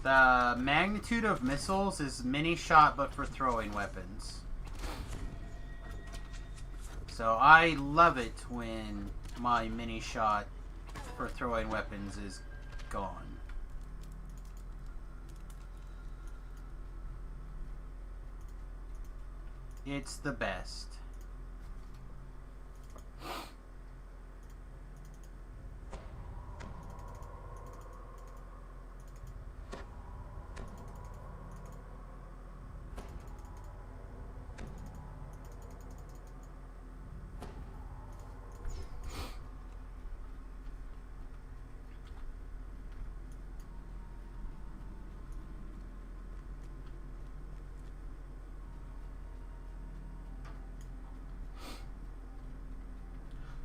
The magnitude of missiles is mini shot but for throwing weapons. So I love it when my mini shot for throwing weapons is gone. It's the best.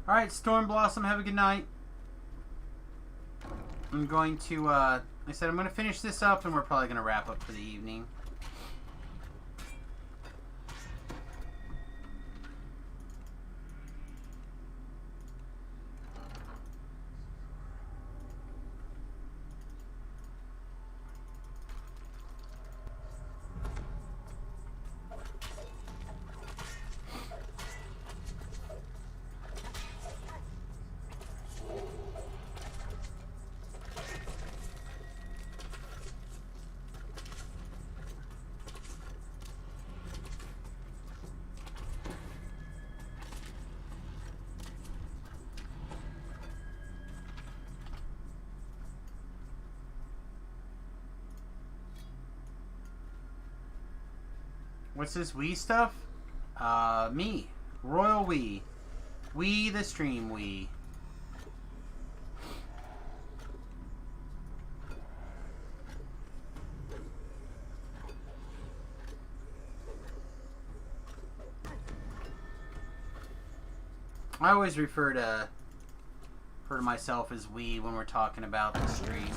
Alright, Storm Blossom, have a good night. I'm going to, like I said, I'm going to finish this up and we're probably going to wrap up for the evening. What's this Wii stuff? Me. Royal Wii. Wii the Stream Wii. I always refer to myself as Wii when we're talking about the stream.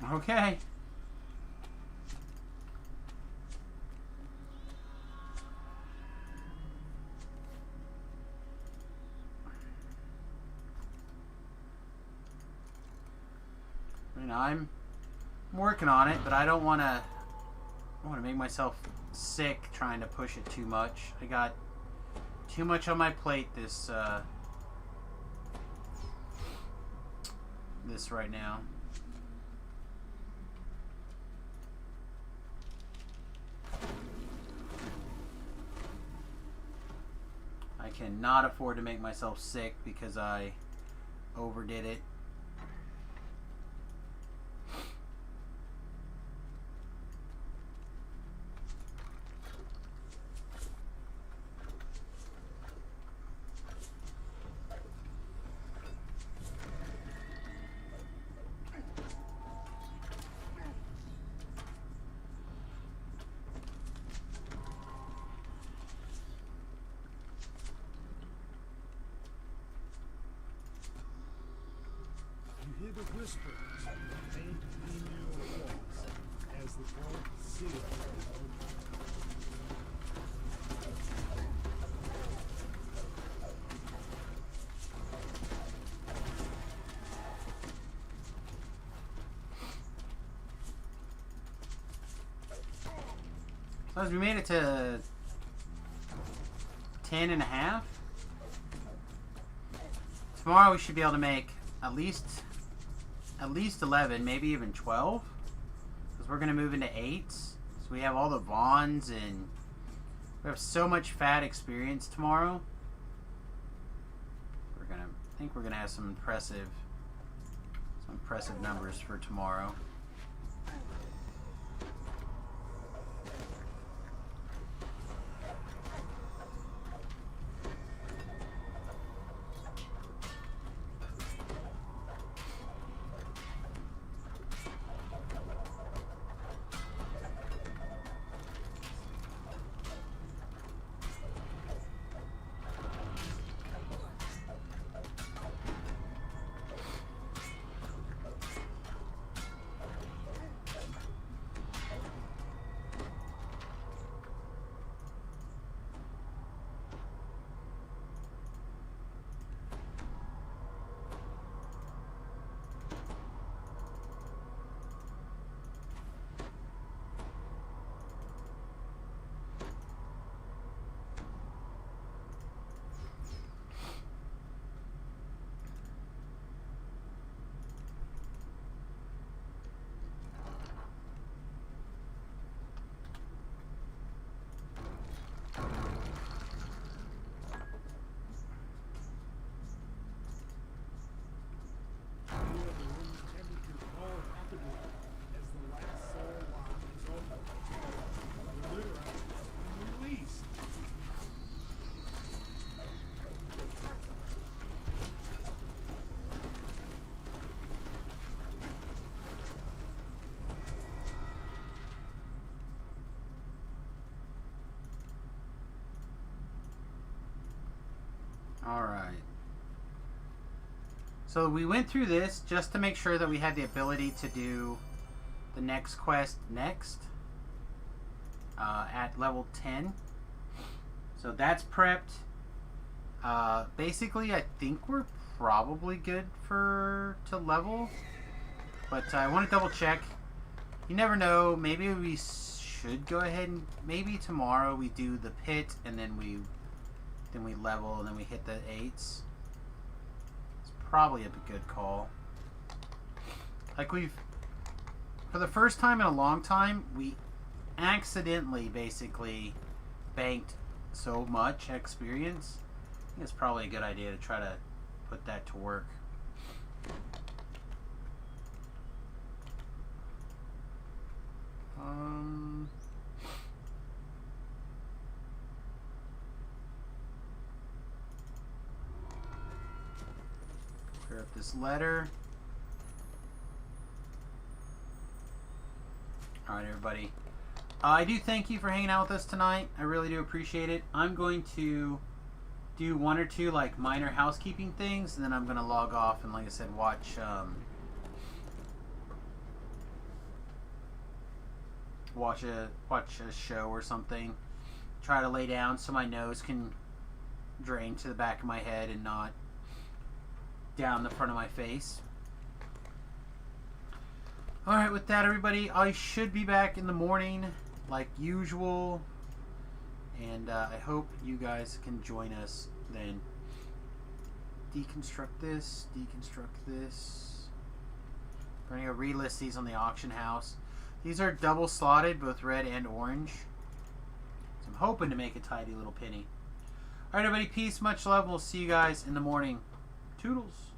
Okay. I mean, I'm working on it, but I don't want to make myself sick trying to push it too much. I got too much on my plate this right now. I cannot afford to make myself sick because I overdid it. Hear the whispers faint in your walls as the vault seal is opened. So as we made it to 10.5. tomorrow we should be able to make at least 11, maybe even 12. Because we're going to move into 8s. So we have all the Vaughns and we have so much fat experience tomorrow. I think we're going to have some impressive numbers for tomorrow. Alright. So we went through this just to make sure that we had the ability to do the next quest next. At level 10. So that's prepped. Basically, I think we're probably good to level. But I want to double check. You never know. Maybe we should go ahead and maybe tomorrow we do the pit and then we level and then we hit the 8s. It's probably a good call. Like for the first time in a long time, we accidentally basically banked so much experience. I think it's probably a good idea to try to put that to work. Clear up this letter. Alright, everybody. I do thank you for hanging out with us tonight. I really do appreciate it. I'm going to do one or two like minor housekeeping things, and then I'm going to log off and, like I said, watch a show or something. Try to lay down so my nose can drain to the back of my head and not down the front of my face. Alright, with that, everybody, I should be back in the morning like usual, and I hope you guys can join us then. Deconstruct this. We're going to relist these on the auction house. These are double slotted, both red and orange. So I'm hoping to make a tidy little penny. Alright, everybody, peace, much love, and we'll see you guys in the morning. Toodles.